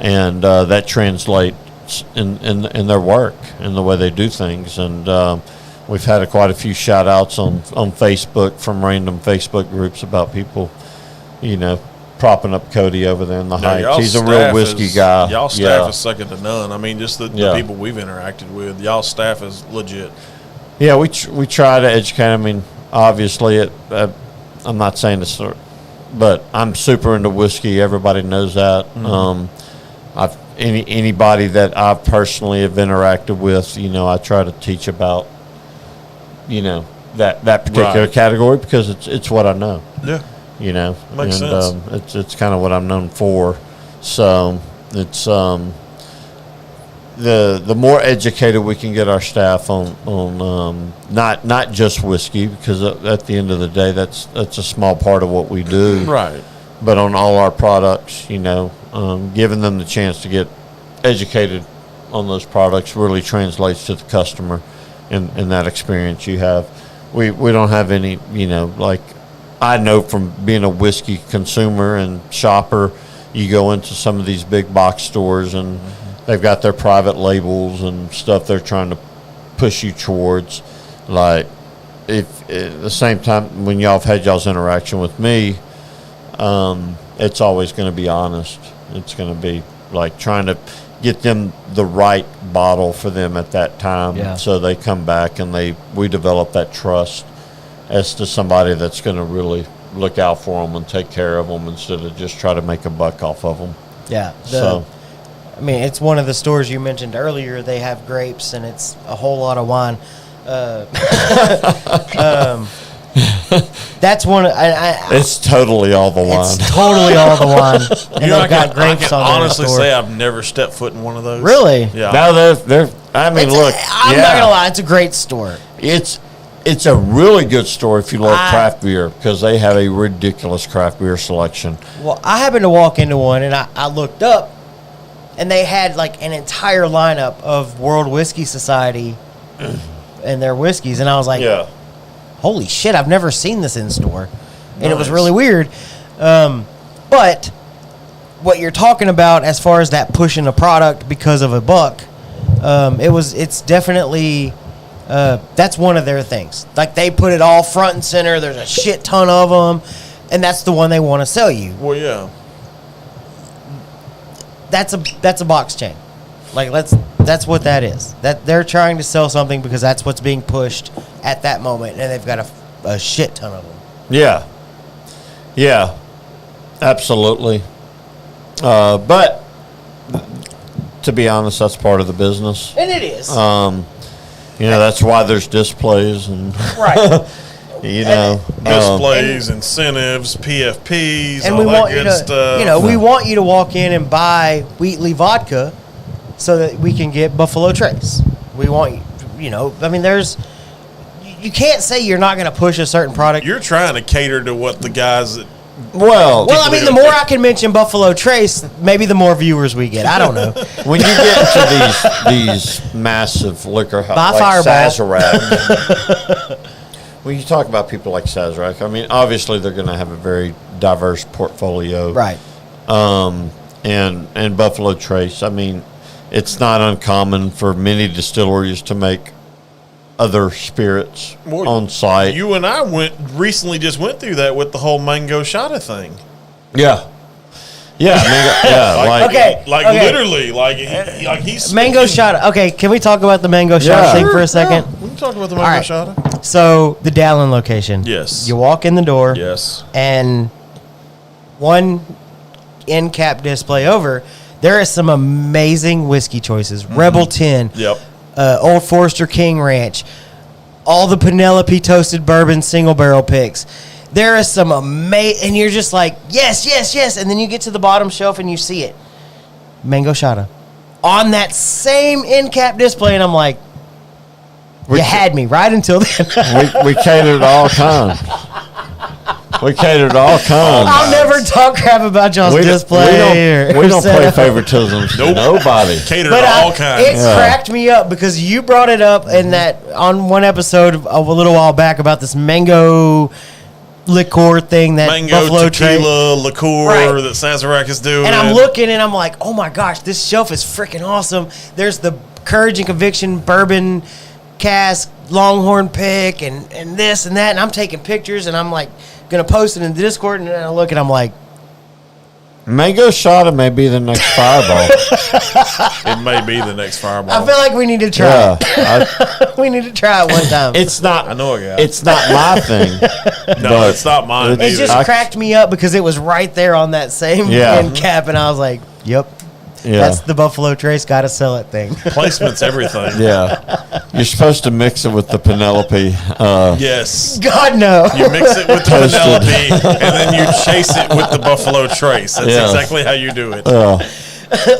and that translates in their work and the way they do things. And we've had quite a few shout outs on Facebook from random Facebook groups about people, propping up Cody over there in the Heights. He's a real whiskey guy. Y'all staff is second to none. I mean, just the people we've interacted with. Y'all staff is legit. Yeah, we try to educate. I mean, obviously, I'm not saying this, but I'm super into whiskey. Everybody knows that. anybody that I personally have interacted with, I try to teach about, that particular Right. category because it's what I know. Yeah. Makes sense. It's kind of what I'm known for. So it's the more educated we can get our staff on not just whiskey, because at the end of the day that's a small part of what we do, Right. but on all our products, giving them the chance to get educated on those products really translates to the customer in that experience you have. We don't have any, like I know from being a whiskey consumer and shopper, you go into some of these big box stores and they've got their private labels and stuff they're trying to push you towards. Like, if at the same time when y'all have had y'all's interaction with me, it's always going to be honest. It's going to be like trying to get them the right bottle for them at that time, Yeah. so they come back and we develop that trust as to somebody that's going to really look out for them and take care of them instead of just try to make a buck off of them. Yeah. So I mean, it's one of the stores you mentioned earlier. They have grapes, and it's a whole lot of wine. That's one. it's totally all the wine. It's totally all the wine, and I they've got grapes can on there. honestly say I've never stepped foot in one of those. Really? Yeah. No, they're. I mean, look. I'm not gonna lie. It's a great store. It's a really good store if you love craft beer, because they have a ridiculous craft beer selection. Well, I happened to walk into one, and I looked up, and they had like an entire lineup of World Whiskey Society and their whiskeys, and I was like, holy shit, I've never seen this in store. And it was really weird. But what you're talking about as far as that pushing a product because of a buck, it's definitely, that's one of their things. Like, they put it all front and center. There's a shit ton of them, and that's the one they want to sell you. Well, yeah. That's a box chain. Like, that's what that is. That they're trying to sell something because that's what's being pushed at that moment, and they've got a shit ton of them. Yeah, absolutely. But to be honest, that's part of the business. And it is. That's why there's displays and Right. Displays, incentives, PFPs, And all we that want you good to, stuff. we want you to walk in and buy Wheatley vodka so that we can get Buffalo Trace. We want I mean, you can't say you're not going to push a certain product. You're trying to cater to what the guys that well, I mean, the more I can mention Buffalo Trace, maybe the more viewers we get. I don't know. when you get to these massive liquor Buy like Fireball. Sazerac, when you talk about people like Sazerac, I mean, obviously they're going to have a very diverse portfolio, Right. And Buffalo Trace, I mean, it's not uncommon for many distilleries to make other spirits on site. You and I recently just went through that with the whole mango shada thing. Yeah. Literally, like he's Mango shot. Okay, can we talk about the mango shot thing for a second? Yeah, we can talk about the All mango right. shada. So, the Dallin location. Yes. You walk in the door. Yes. And one end cap display over, there is some amazing whiskey choices. Rebel 10. Yep. Old Forester King Ranch. All the Penelope toasted bourbon single barrel picks. There is some amazing, and you're just like, yes, yes, yes. And then you get to the bottom shelf and you see it. Mango Shada. On that same end cap display, and I'm like, you had me right until then. we catered all kinds. We catered all kinds. I'll never talk crap about y'all's display. We don't play setup. favoritism to nobody. Cater But to all kinds. it cracked me up because you brought it up in that on one episode of a little while back about this mango liqueur thing that Mango Buffalo tequila liqueur Right. that Sazerac is doing. And I'm looking and I'm like, oh my gosh, this shelf is freaking awesome. There's the Courage and Conviction bourbon cask, Longhorn pick, and this and that. And I'm taking pictures and I'm like going to post it in the Discord. And then I look and I'm like, Mango Shada may be the next Fireball. It may be the next Fireball. I feel like we need to try it. We need to try it one time. It's not. I know a guy. It's not my thing. No, but it's not mine it's It either. just cracked me up because it was right there on that same end cap. And I was like, yep. Yeah. That's the Buffalo Trace. Got to sell it thing. Placement's everything. Yeah. You're supposed to mix it with the Penelope. Yes. God no. You mix it with the Toasted. Penelope, and then you chase it with the Buffalo Trace. That's Yeah. exactly how you do it.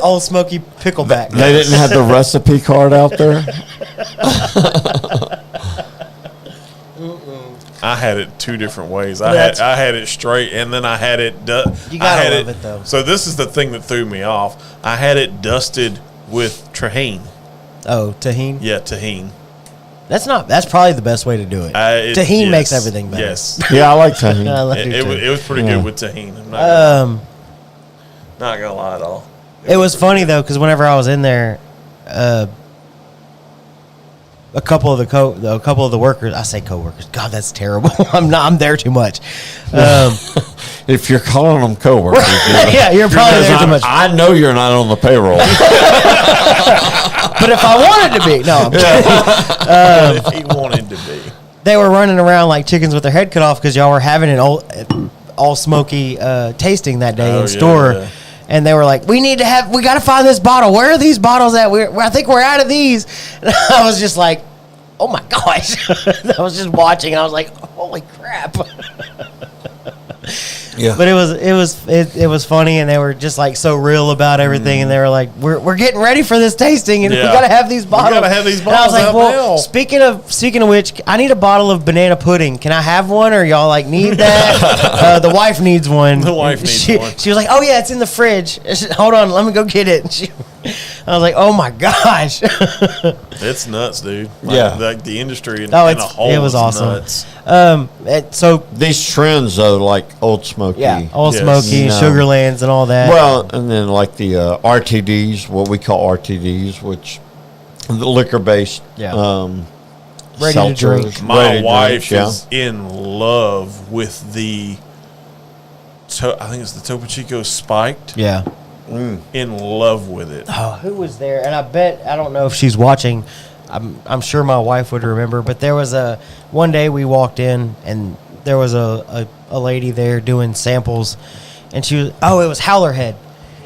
Old Smoky Pickleback. They didn't have the recipe card out there. I had it two different ways. That's- I had it straight, and then I had it. You gotta love it, though. So this is the thing that threw me off. I had it dusted with tahini. Oh, tahini. Yeah, tahini. That's probably the best way to do it. Tahini Yes. makes everything better. Yes, Yeah, I like tahini. I love it, it, it, too. was, it was pretty Yeah. good with tahini. I'm not gonna lie at all. It was funny though, because whenever I was in there, a couple of the workers. I say coworkers. God, that's terrible. I'm there too much. If you're calling them coworkers, Yeah, you're probably there too much. I know you're not on the payroll. But if I wanted to be, no, I'm kidding. If he wanted to be, They were running around like chickens with their head cut off because y'all were having an all smoky tasting that day Oh, in yeah, store. yeah. And they were like, we got to find this bottle. Where are these bottles at? I think we're out of these. And I was just like, oh my gosh. I was just watching and I was like, holy crap. Yeah. But it was funny, and they were just like so real about everything, and they were like, "We're getting ready for this tasting, and we Yeah. gotta have these bottles." gotta have these And I was bottles like, out "Well, now." speaking of which, I need a bottle of banana pudding. Can I have one, or y'all like need that?" The wife needs one. The wife needs one. She was like, "Oh yeah, it's in the fridge. Hold on, let me go get it." And I was like, "Oh my gosh." it's nuts, dude. Yeah. like the industry in, Oh, in a whole it was is awesome. nuts. So These trends, though, like Old Smoky. yeah, Old Yes. Smoky, No. Sugarlands, and all that. Well, and then like the RTDs, what we call RTDs, which the liquor-based Yeah. seltzers, Ready to drink. My ready to wife drink, is in love with the. I think it's the Topo Chico Spiked. yeah. In love with it. Oh, who was there? And I don't know if she's watching. I'm sure my wife would remember. But there was one day we walked in and there was a lady there doing samples, and it was Howler Head.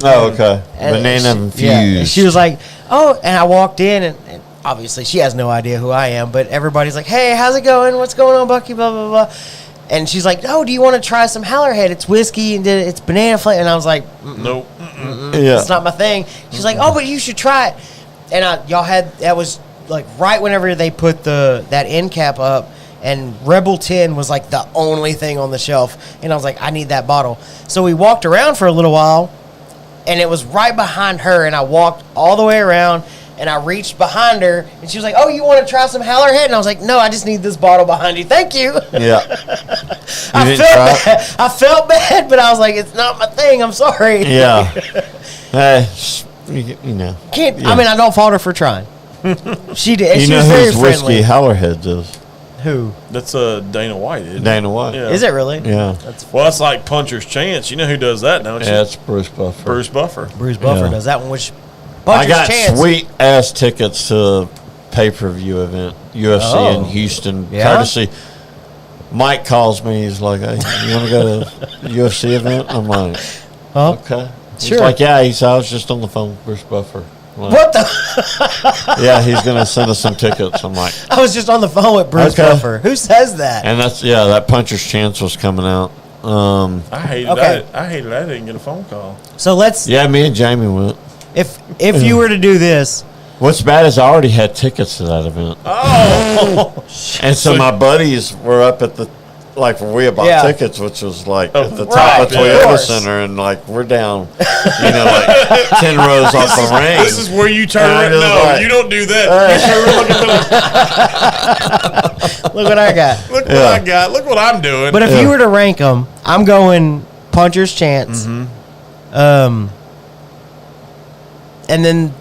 Oh, okay. And Banana infused. Yeah, and she was like, oh, and I walked in and obviously she has no idea who I am, but everybody's like, hey, how's it going? What's going on, Bucky? Blah blah blah. And she's like, oh, do you want to try some Howler Head? It's whiskey and it's banana flavor. And I was like, Nope. Yeah. it's not my thing. She's like, oh, but you should try it. And that was like right whenever they put that end cap up, and Rebel 10 was like the only thing on the shelf. And I was like, I need that bottle. So we walked around for a little while, and it was right behind her. And I walked all the way around, and I reached behind her, and she was like, oh, you want to try some Howler Head? And I was like, no, I just need this bottle behind you. Thank you. Yeah. I didn't felt try it? bad. I felt bad, but I was like, it's not my thing. I'm sorry. Yeah. Hey, you know. Can't. Yeah. I mean, I don't fault her for trying. She did. You She know was very whose whiskey friendly. Howlerheads is? Who That's Dana White, isn't it? Dana White. Yeah. is it really? Yeah. Well, that's like Puncher's Chance. You know who does that, don't you? Yeah, it's Bruce Buffer. Bruce Buffer. Bruce Buffer Yeah. does that one. Which I Puncher's got Chance. sweet ass tickets to a pay-per-view event, UFC Oh. in Houston. Yeah? Courtesy. Mike calls me. He's like, "Hey, you want to go to a UFC event?" I'm like, Huh? "Okay." He's Sure. like, "Yeah." He said, "I was just on the phone with Bruce Buffer." I'm like, What the? Yeah, he's gonna send us some tickets. I'm like, I was just on the phone with Bruce Okay. Buffer. Who says that? and that Puncher's Chance was coming out. I hated Okay. I hated I didn't get a phone call. So let's. Yeah, me and Jamie went. If you were to do this, What's bad is I already had tickets to that event. Oh, And so my buddies were up at the, like, where we had bought Yeah. tickets, which was like at the top Right, of of Toyota course. Center, and like we're down, like 10 rows off the ring. this is where you turn And I around. just No, like- you don't do that. You turn around, look what I got. look what I got. Look what I'm doing. But if Yeah. you were to rank them, I'm going Puncher's Chance. And then,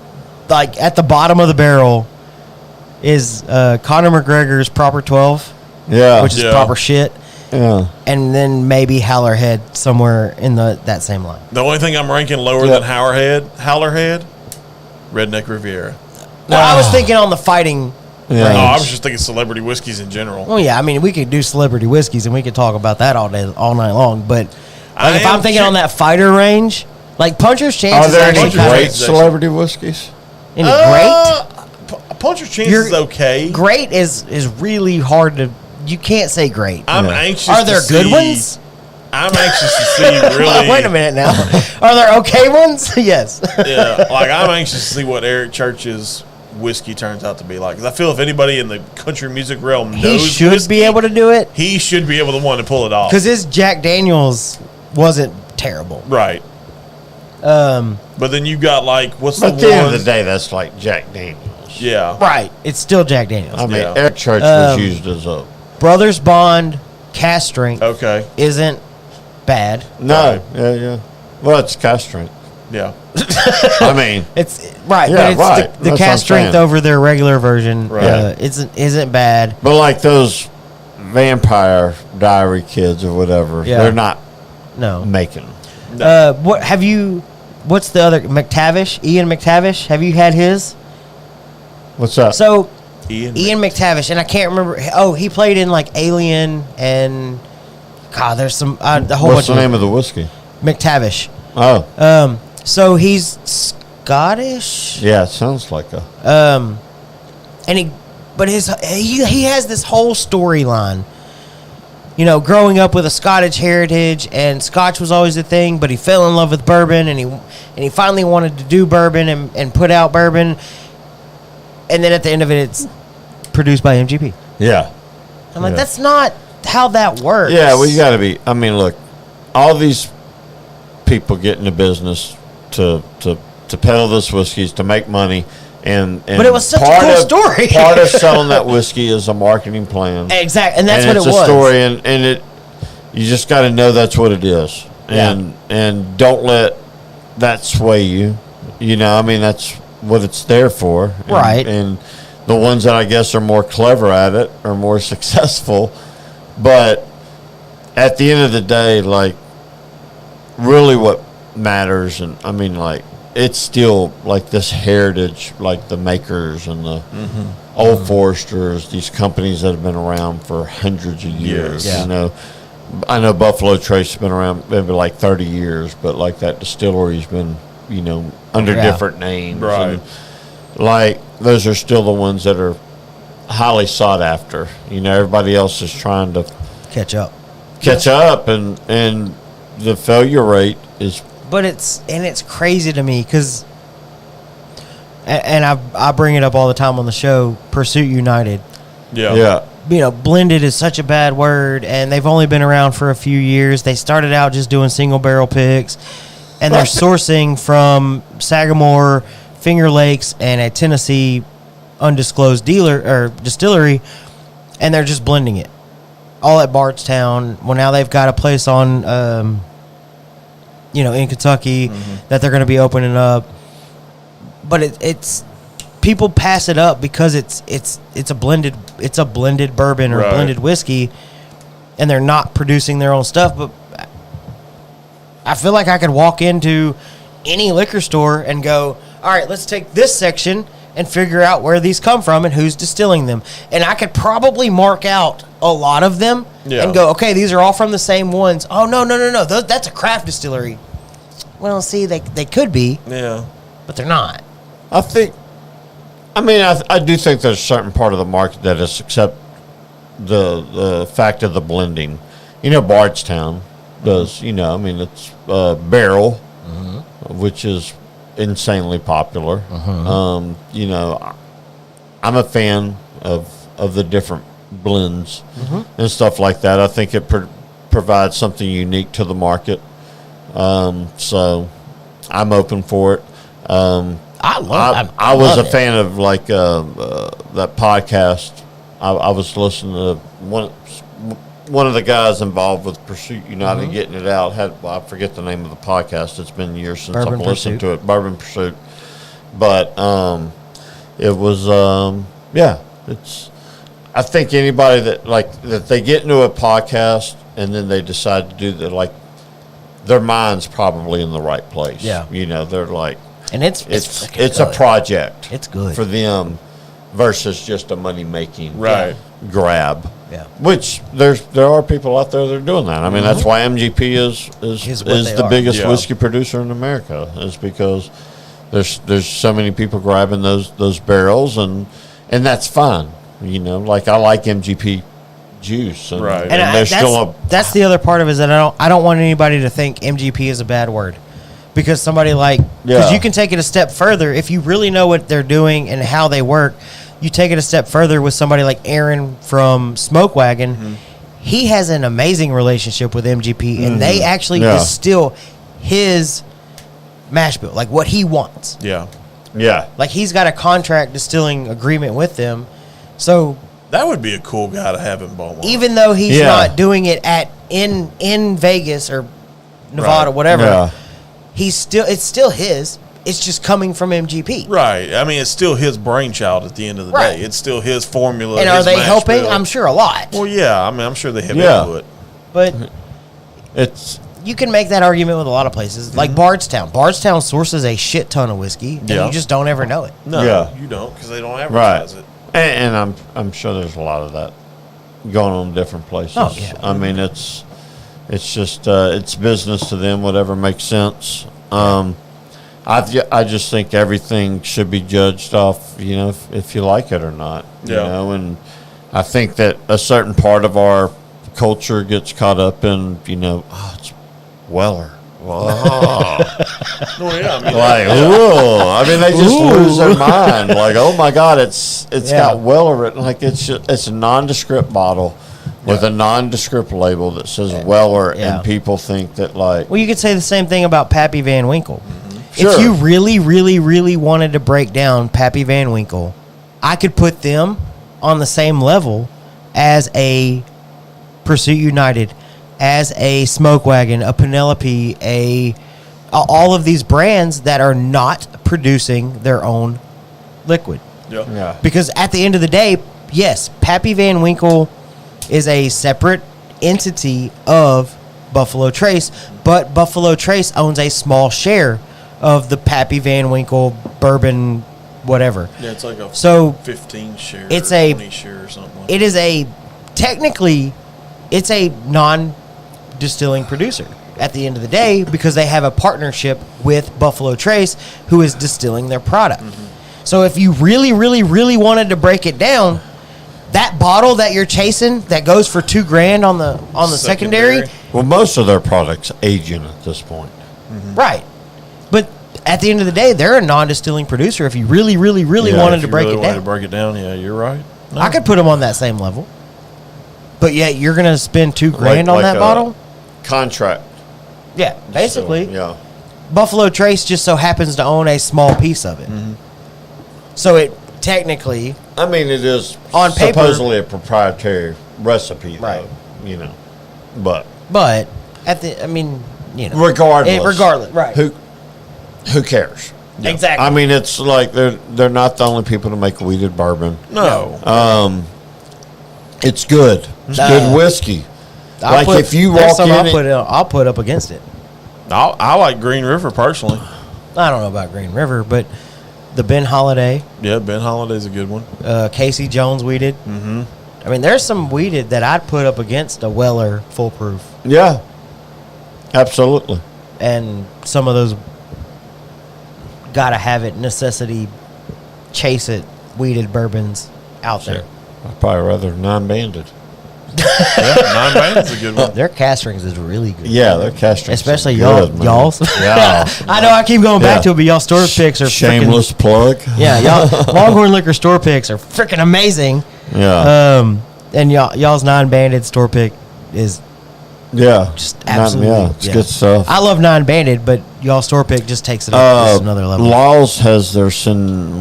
like, at the bottom of the barrel is Conor McGregor's Proper 12, Yeah, which is Yeah. proper shit. yeah. And then maybe Howler Head somewhere in that same line. the only thing I'm ranking lower Yeah. than Howlerhead, Redneck Riviera. Well, I was thinking on the fighting Yeah. range. Oh, I was just thinking celebrity whiskeys in general. Well, yeah, I mean, we could do celebrity whiskeys and we could talk about that all night long. But I like, if am I'm thinking cu- on that fighter range, Like Puncher's Chance Are is there actually any kind great of celebrity whiskeys? any great. Puncher's Chance is okay. Great is really hard to. You can't say great. I'm anxious. Are there to good see, ones? I'm anxious to see. Really. Wait a minute now. Are there okay ones? Yes. Yeah, like I'm anxious to see what Eric Church's whiskey turns out to be like. 'Cause I feel if anybody in the country music realm knows, He should whiskey, be able to do it He should be able to want to pull it off. because his Jack Daniels wasn't terrible. Right. But then you got like what's But at the the one? end of the day, that's like Jack Daniels. Yeah. Right. It's still Jack Daniels. I mean, Yeah. Eric Church was used as a Brothers Bond cast strength Okay. isn't bad. no, yeah. Well, it's cast strength. Yeah. I mean, It's right, Yeah, but it's right. the That's what I'm cast strength saying. over their regular version. Right. Isn't bad. but like those Vampire Diary kids or whatever, Yeah. they're not No. making them. What have you? What's the other McTavish? Ian McTavish. Have you had his? What's up? So Ian McTavish, and I can't remember. Oh, he played in like Alien and God. There's some a whole What's bunch the name of the whiskey? McTavish. Oh, So he's Scottish. yeah, it sounds like a. And he has this whole storyline. You know, growing up with a Scottish heritage, and Scotch was always a thing, but he fell in love with bourbon, and he finally wanted to do bourbon and put out bourbon, and then at the end of it, it's produced by MGP. Yeah. I'm like, Yeah. that's not how that works. Yeah, well, you got to be. I mean, look, all these people get into business to peddle this whiskeys to make money, and But it was such a cool story. Part of selling that whiskey is a marketing plan. Exactly, and that's and what it's it was. a story, and it you just got to know that's what it is, and don't let that sway you. You know, I mean, that's what it's there for, and, Right. And the ones that I guess are more clever at it are more successful, but at the end of the day, like, really what matters, and I mean, like, it's still like this heritage, like the makers and the Old Foresters, these companies that have been around for hundreds of years. Yes. You know, I know Buffalo Trace has been around maybe like 30 years, but like that distillery's been, you know, under Yeah. different names. Right. And like those are still the ones that are highly sought after. You know, everybody else is trying to Catch up. catch up, and the failure rate is. But it's crazy to me because, and I bring it up all the time on the show. Pursuit United, Yeah. you know, blended is such a bad word, and they've only been around for a few years. They started out just doing single barrel picks, and they're sourcing from Sagamore, Finger Lakes, and a Tennessee undisclosed dealer or distillery, and they're just blending it all at Bardstown. Well, now they've got a place on. You know, in Kentucky, that they're going to be opening up, but it's people pass it up because it's a blended bourbon or Right. blended whiskey, and they're not producing their own stuff. But I feel like I could walk into any liquor store and go, all right, let's take this section and figure out where these come from and who's distilling them, and I could probably mark out a lot of them and go, okay, these are all from the same ones. Oh, no. That's a craft distillery. Well, see, they could be, Yeah. but they're not. I do think there's a certain part of the market that is accept the fact of the blending. You know, Bardstown does, you know, I mean, it's barrel, which is insanely popular. You know, I'm a fan of the different blends and stuff like that. I think it provides something unique to the market. So I'm open for it. I was love a it. fan of like that podcast. I was listening to one of the guys involved with Pursuit United getting it out. I forget the name of the podcast. It's been years since Bourbon I've listened Pursuit. to it. Bourbon Pursuit. But it was it's. I think anybody that they get into a podcast and then they decide to do that, like, their mind's probably in the right place. Yeah. You know, they're like, And it's it's freaking a good. project. It's good. for them versus just a money making Right. grab. Yeah. Which there are people out there that are doing that. I mean, that's why MGP is Is what they the are. biggest Yeah. whiskey producer in America. Is because there's so many people grabbing those barrels, and that's fine. You know, like I like MGP juice, and, Right. And there's still that's the other part of it is that I don't want anybody to think MGP is a bad word, because somebody because Yeah. you can take it a step further if you really know what they're doing and how they work. You take it a step further with somebody like Aaron from Smoke Wagon. Mm-hmm. He has an amazing relationship with MGP, and they actually Yeah. distill his mash bill, like what he wants. Yeah. yeah. Like he's got a contract distilling agreement with them. So That would be a cool guy to have in Beaumont. even though he's Yeah. not doing it in Vegas or Nevada, Right. whatever, Yeah. it's still his. It's just coming from MGP. Right. I mean, it's still his brainchild at the end of the Right. day. It's still his formula. And are his they mash helping? bill. I'm sure a lot. Well, yeah. I mean, I'm sure they have Yeah. input. But It's you can make that argument with a lot of places, like Bardstown. Bardstown sources a shit ton of whiskey, and Yeah. you just don't ever know it. No, Yeah. you don't, because they don't right, advertise it. and I'm sure there's a lot of that going on in different places. Oh, yeah. I mean, it's just it's business to them, whatever makes sense. I just think everything should be judged off, you know, if you like it or not. You Yeah. know, and I think that a certain part of our culture gets caught up in, you know, it's Weller. Wow. Oh, yeah. I mean, Like, ooh. I mean, they just lose their mind. Like, oh my God, it's Yeah. got Weller written. Like, it's a nondescript bottle with a nondescript label that says Weller, Yeah. and people think that, like, Well, you could say the same thing about Pappy Van Winkle. Sure. If you really, really, really wanted to break down Pappy Van Winkle, I could put them on the same level as a Pursuit United, as a Smoke Wagon, a Penelope, all of these brands that are not producing their own liquid. yeah. yeah. Because at the end of the day, yes, Pappy Van Winkle is a separate entity of Buffalo Trace, but Buffalo Trace owns a small share of the Pappy Van Winkle bourbon, whatever. Yeah, it's like a So 15 share, it's a- 20 share or something like it is technically, it's a non-distilling producer at the end of the day, because they have a partnership with Buffalo Trace, who is distilling their product. So if you really, really, really wanted to break it down, that bottle that you're chasing that goes for $2,000 on the secondary, Well, most of their products aging at this point. right? But at the end of the day, they're a non-distilling producer. If you really, really, really Yeah, wanted If to you break really it wanted down, to break it down, yeah, you're right. No. I could put them on that same level. But yet you're gonna spend $2,000 on Like that a bottle? Contract. Yeah, basically. So, yeah. Buffalo Trace just so happens to own a small piece of it. So it technically, I mean, it is On paper- supposedly a proprietary recipe, though, Right. you know. But but regardless, right? who cares? Exactly. I mean, it's like they're not the only people to make weeded bourbon. No. It's good. It's good whiskey. If you there's walk some in, I'll put up against it. I like Green River personally. I don't know about Green River, but the Ben Holiday, Yeah, Ben Holiday's a good one. Casey Jones weeded. Mm-hmm. I mean, there's some weeded that I'd put up against a Weller Full Proof, yeah, absolutely. and some of those gotta have it necessity, chase it weeded bourbons out there. I'd probably rather non-banded. Yeah, Nine Band's a good one. Their cast strings is really good. Yeah, their cast strings Especially are good, man. y'all's. Yeah. I know I keep going back Yeah. to it, but y'all store picks are Shameless plug. Yeah, y'all Longhorn Liquor store picks are freaking amazing. Yeah. And y'all's non-banded store pick is Yeah. just absolutely. Yeah, it's good stuff. I love non-banded, but y'all store pick just takes it up just another level. Laws has their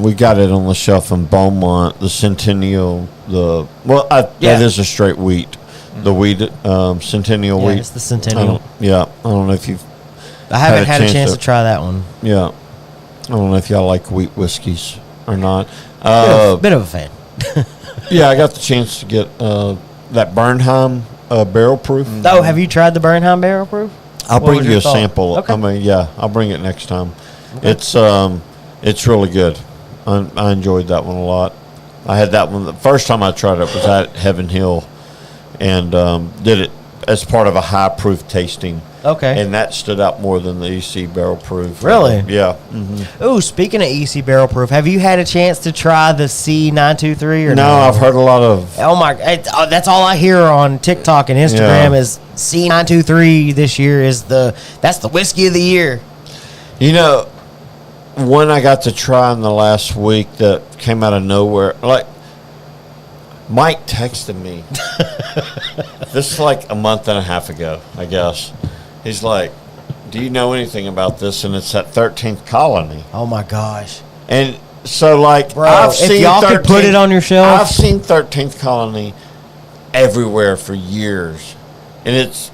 we got it on the shelf in Beaumont, the Centennial, that is a straight wheat. The wheat, Centennial Yeah, wheat. it's the Centennial. I don't know if you've, I haven't had a chance to try that one. yeah. I don't know if y'all like wheat whiskeys or not. Bit of a fan. Yeah, I got the chance to get that Bernheim barrel proof. Oh, have you tried the Bernheim Barrel Proof? I'll What bring was you your a thought? sample. Okay. I mean, yeah, I'll bring it next time. It's really good. I enjoyed that one a lot. I had that one. The first time I tried it was at Heaven Hill, and did it as part of a high proof tasting. Okay. And that stood out more than the EC barrel proof. Really? Yeah. Ooh, speaking of EC barrel proof, have you had a chance to try the C923 or No, I've heard a lot of. Oh my! That's all I hear on TikTok and Instagram is C923. This year that's the whiskey of the year. You know, one I got to try in the last week that came out of nowhere. Like, Mike texted me. This is like a month and a half ago, I guess. He's like, "Do you know anything about this?" And it's that 13th Colony. Oh my gosh! And so, like, Bro, I've if seen y'all could put it on your shelf. I've seen 13th Colony everywhere for years, and it's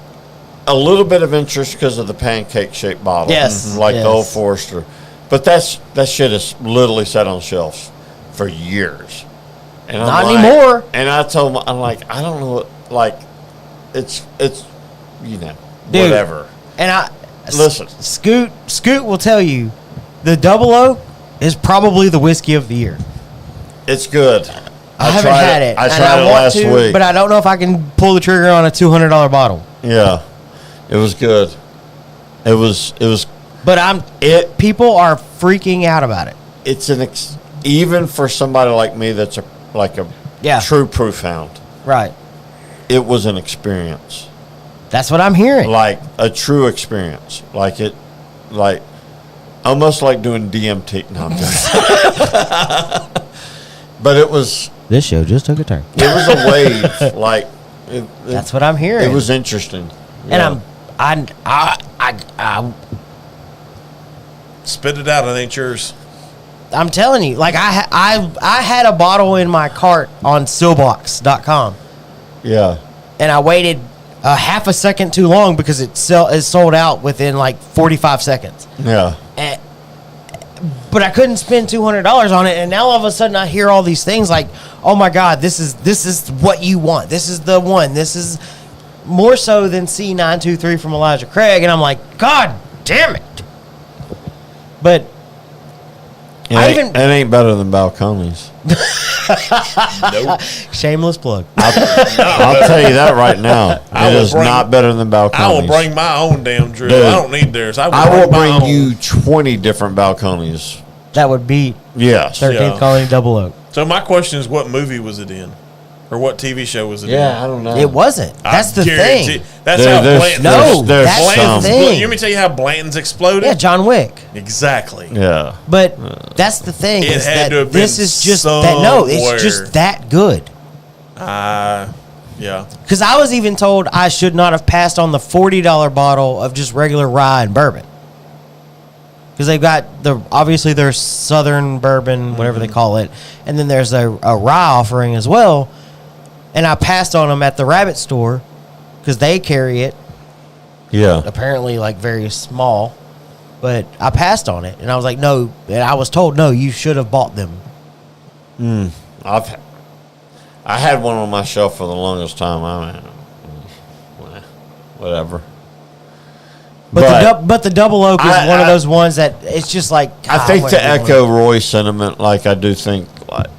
a little bit of interest because of the pancake-shaped bottle, Yes, like yes. the Old Forester. But that shit is literally sat on shelves for years. And Not like, anymore. And I told him, I'm like, I don't know what, like, it's you know, Dude, whatever. And Listen. Scoot will tell you, the Double Oak is probably the whiskey of the year. It's good. I haven't had it. I and tried it want last to, week. but I don't know if I can pull the trigger on a $200 bottle. Yeah, it was good. It was. But people are freaking out about it. It's even for somebody like me that's a true proof hound. Right. It was an experience, That's what I'm hearing. like a true experience, like almost like doing DMT. No, I'm joking. But it was This show just took a turn. a wave. Like That's what I'm hearing. It was interesting. And Yeah. I'm Spit it out. It ain't yours. I'm telling you, like I had a bottle in my cart on Stillbox.com, Yeah. and I waited a half a second too long because it sold out within like 45 seconds. Yeah. But I couldn't spend $200 on it, and now all of a sudden I hear all these things like, "Oh my God, this is what you want. This is the one. This is more so than C923 from Elijah Craig," and I'm like, "God damn it!" But It ain't better than Balcones. Nope. shameless plug. I'll tell you that right now. I It will is bring- not better than Balcones. I will bring my own damn drill. Dude, I don't need theirs. I I will my bring own. you 20 different Balcones. That would beat Yes. 13th Yeah. Colony Double Oak. So my question is, what movie was it in, or what TV show was it in? Yeah, I don't know. It wasn't. That's the guarantee- thing. That's There- how there's- Blanton's. No, there's that's the some. thing. You want me to tell you how Blanton's exploded? Yeah, John Wick. Exactly. Yeah. But that's the thing. It Is had that to have this been is just that. No, it's somewhere. just that good. Yeah. Because I was even told I should not have passed on the $40 bottle of just regular rye and bourbon. Because they've got obviously their Southern bourbon, whatever they call it, and then there's a rye offering as well. And I passed on them at the Rabbit store because they carry it, Yeah. apparently like very small. But I passed on it, and I was like, no. And I was told, no, you should have bought them. I had one on my shelf for the longest time. I mean, whatever. But the Double Oak is one of I- those ones that it's just like. I God, think what to am I doing? echo Roy's sentiment, like I do think,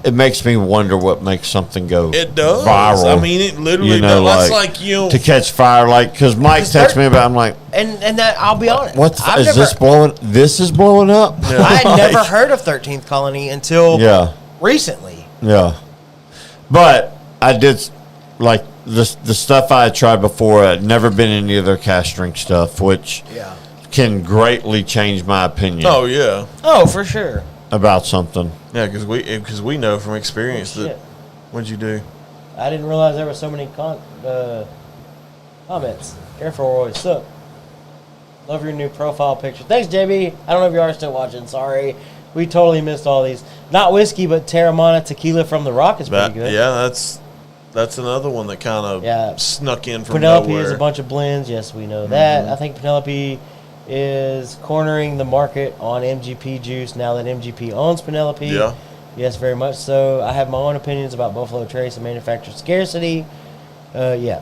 it makes me wonder what makes something go It does. viral. I mean, it literally you know, does. That's like, you know, to catch fire, like because Mike texts me about. I'm like, And that I'll be honest. Is this blowing? This is blowing up. I had never heard of 13th Colony until Yeah, recently. yeah. But I did like the stuff I had tried before. I'd never been any of their cash drink stuff, which can greatly change my opinion oh yeah, Oh, for sure. about something. yeah, because we know from experience Oh, that. shit. What'd you do? I didn't realize there were so many comments. Careful, Roy. Sup? Love your new profile picture. Thanks, JB. I don't know if you are still watching. Sorry. We totally missed all these. Not whiskey, but Terramana tequila from the Rock is pretty good. Yeah, that's another one that kind of snuck in from Penelope nowhere. is a bunch of blends. Yes, we know that. I think Penelope is cornering the market on MGP juice now that MGP owns Penelope. Yeah. Yes, very much so. I have my own opinions about Buffalo Trace and manufacturer scarcity. That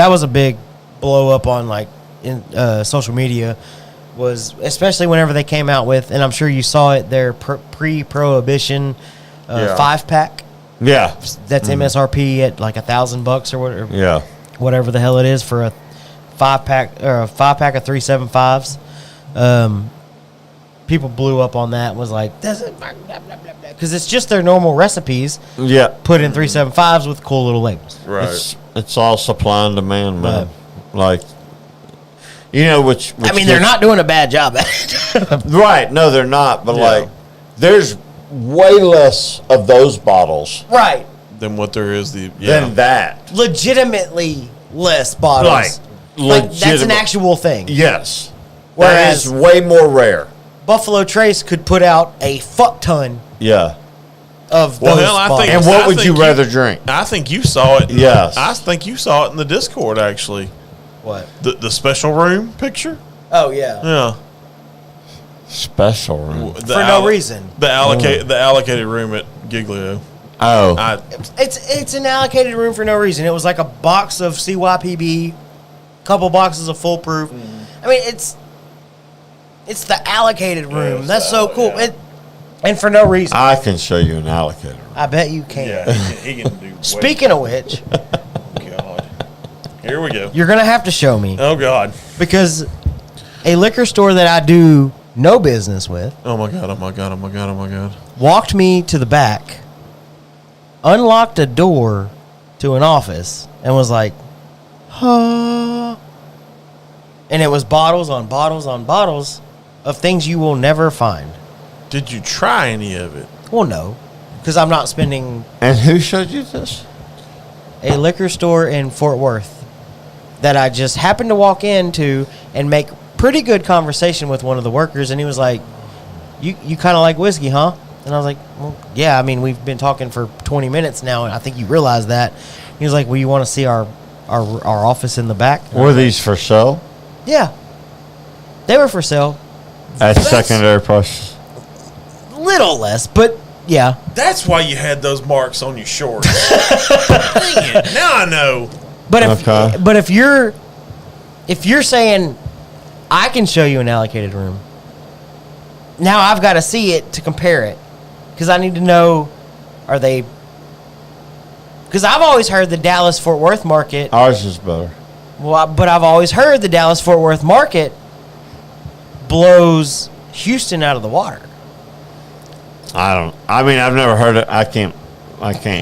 was a big blow up on like in social media was, especially whenever they came out with, and I'm sure you saw it, their pre-prohibition 5-pack. Yeah. That's MSRP at like $1,000 or whatever. Yeah. Whatever the hell it is for a 5-pack or a 5-pack of 375s. People blew up on that and was like, because it's just their normal recipes. Yeah. Put in 375s with cool little labels. Right. It's all supply and demand, man. Like, which I mean, they're not doing a bad job at it. right. No, they're not. But like, there's way less of those bottles, right, than what there is than that. Legitimately less bottles. Like that's an actual thing. Yes. Whereas that is way more rare. Buffalo Trace could put out a fuck ton. Yeah. Of well, those hell, I bottles. think. And what would you rather drink? I think you saw it. Yes. I think you saw it in the Discord actually. What? The special room picture. Oh yeah. Yeah. Special room for no reason. The allocated room at Giglio. Oh. It's an allocated room for no reason. It was like a box of CYPB, couple boxes of Full Proof. I mean, it's the allocated room. That's so cool. Yeah. And for no reason. I can show you an allocated room. I bet you can. Yeah, he can do. Speaking of which, God, here we go. you're gonna have to show me Oh God. because a liquor store that I do no business with Oh my God. Oh my God. Oh my God. Oh my God. walked me to the back, unlocked a door to an office, and was like, huh. And it was bottles on bottles on bottles of things you will never find. Did you try any of it? Well, no, because I'm not spending. And who showed you this? A liquor store in Fort Worth that I just happened to walk into and make pretty good conversation with one of the workers, and he was like, you kind of like whiskey, huh? And I was like, well, yeah, I mean, we've been talking for 20 minutes now, and I think you realize that. He was like, well, you want to see our office in the back? Were these for sale? Yeah. They were for sale. At secondary prices? Little less, but yeah. That's why you had those marks on your shorts. Dang it. Now I know. But if you're saying I can show you an allocated room, now I've got to see it to compare it, because I need to know, are they? Because I've always heard the Dallas Fort Worth market. Ours is better. Well, but I've always heard the Dallas Fort Worth market blows Houston out of the water. I mean, I've never heard it. I can't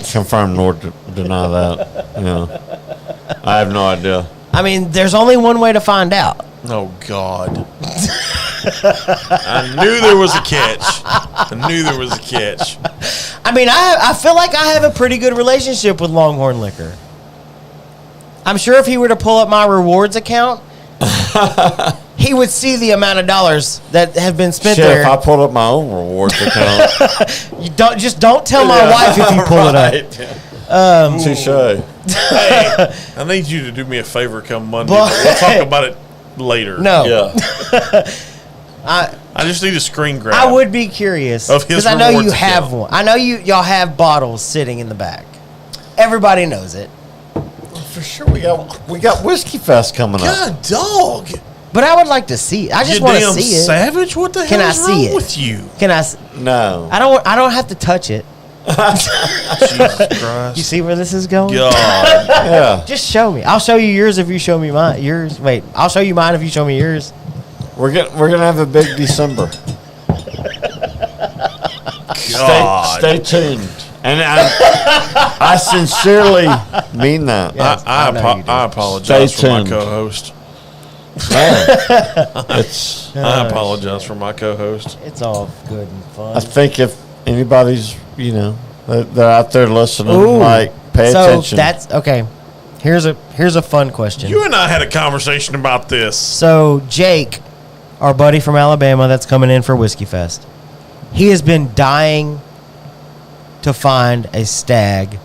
confirm nor deny that. I have no idea. I mean, there's only one way to find out. Oh God. I knew there was a catch. I mean, I feel like I have a pretty good relationship with Longhorn Liquor. I'm sure if he were to pull up my rewards account, he would see the amount of dollars that have been spent Shit, there. if I pulled up my own rewards account. You don't tell my wife if you pull it up. Touche. Hey, I need you to do me a favor come Monday. But- We'll talk about it later. No. Yeah. I just need a screen grab. I would be curious Of his because I know you rewards have account. one. I know y'all have bottles sitting in the back. Everybody knows it. For sure, we got Whiskey Fest coming up. God, dog. But I would like to see it. I just You want to damn see it. savage. What the hell Can I is see wrong it? with you? Can I? No. I don't have to touch it. Jesus Christ. You see where this is going? God. Yeah. Just show me. I'll show you yours if you show me mine. Yours. Wait, I'll show you mine if you show me yours. We're gonna have a big December. God. Stay tuned. And I sincerely mean that. Yeah. I know you do. I apologize Stay for my tuned. co-host. It's. I apologize for my co-host. It's all good and fun. I think if anybody's, they're out there listening, Ooh. pay so attention. that's okay. Here's a fun question. You and I had a conversation about this. So Jake, our buddy from Alabama that's coming in for Whiskey Fest, he has been dying to find a stag.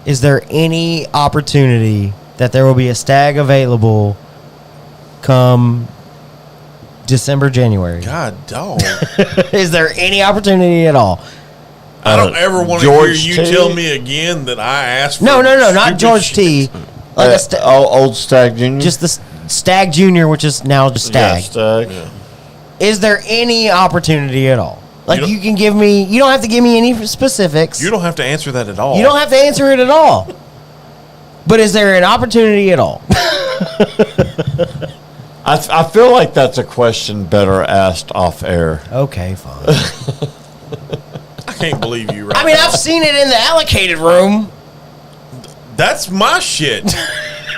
Is there any opportunity that there will be a stag available come December, January? God, dog. Is there any opportunity at all? I don't ever want to hear George you T. tell me again that I asked for No, not stupid George shit. T. Like a Old Stag Junior. just Stag Junior, which is now just Stag. Yeah, Stag. Yeah. Is there any opportunity at all? Like You you, don't- can give me, you don't have to give me any specifics. You don't have to answer that at all. You don't have to answer it at all. But is there an opportunity at all? I feel like that's a question better asked off air. Okay, fine. I can't believe you right I mean, now. I've seen it in the allocated room. That's my shit.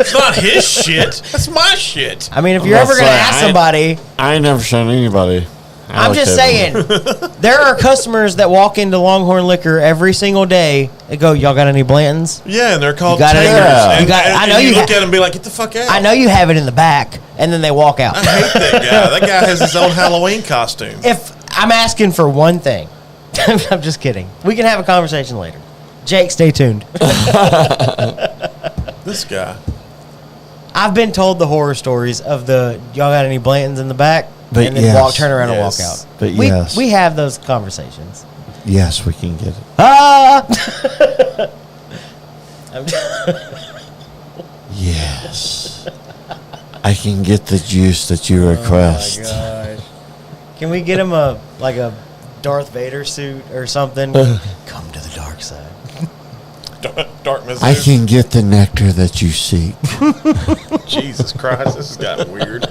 It's not his shit. That's my shit. I mean, if you're I'm ever not going to saying- ask somebody, I ain't never seen anybody. I'm just allocate saying, there are customers that walk into Longhorn Liquor every single day. They go, "Y'all got any Blantons?" Yeah, and they're called You got it. taters. Yeah. And, You got- and- I and know you you look ha- at them and be like, get the fuck out. I know you have it in the back, and then they walk out. I hate that guy. That guy has his own Halloween costume. If I'm asking for one thing, I'm just kidding. We can have a conversation later. Jake, stay tuned. This guy. I've been told the horror stories of the y'all got any Blantons in the back, But and then yes. turn around and walk Yes. out. But we, yes. we have those conversations. Yes, we can get it. Ah! Yes. I can get the juice that you request. Gosh. Can we get him a Darth Vader suit or something? Come to the dark side. Dark Mizzou. I can get the nectar that you seek. Jesus Christ, this has gotten weird.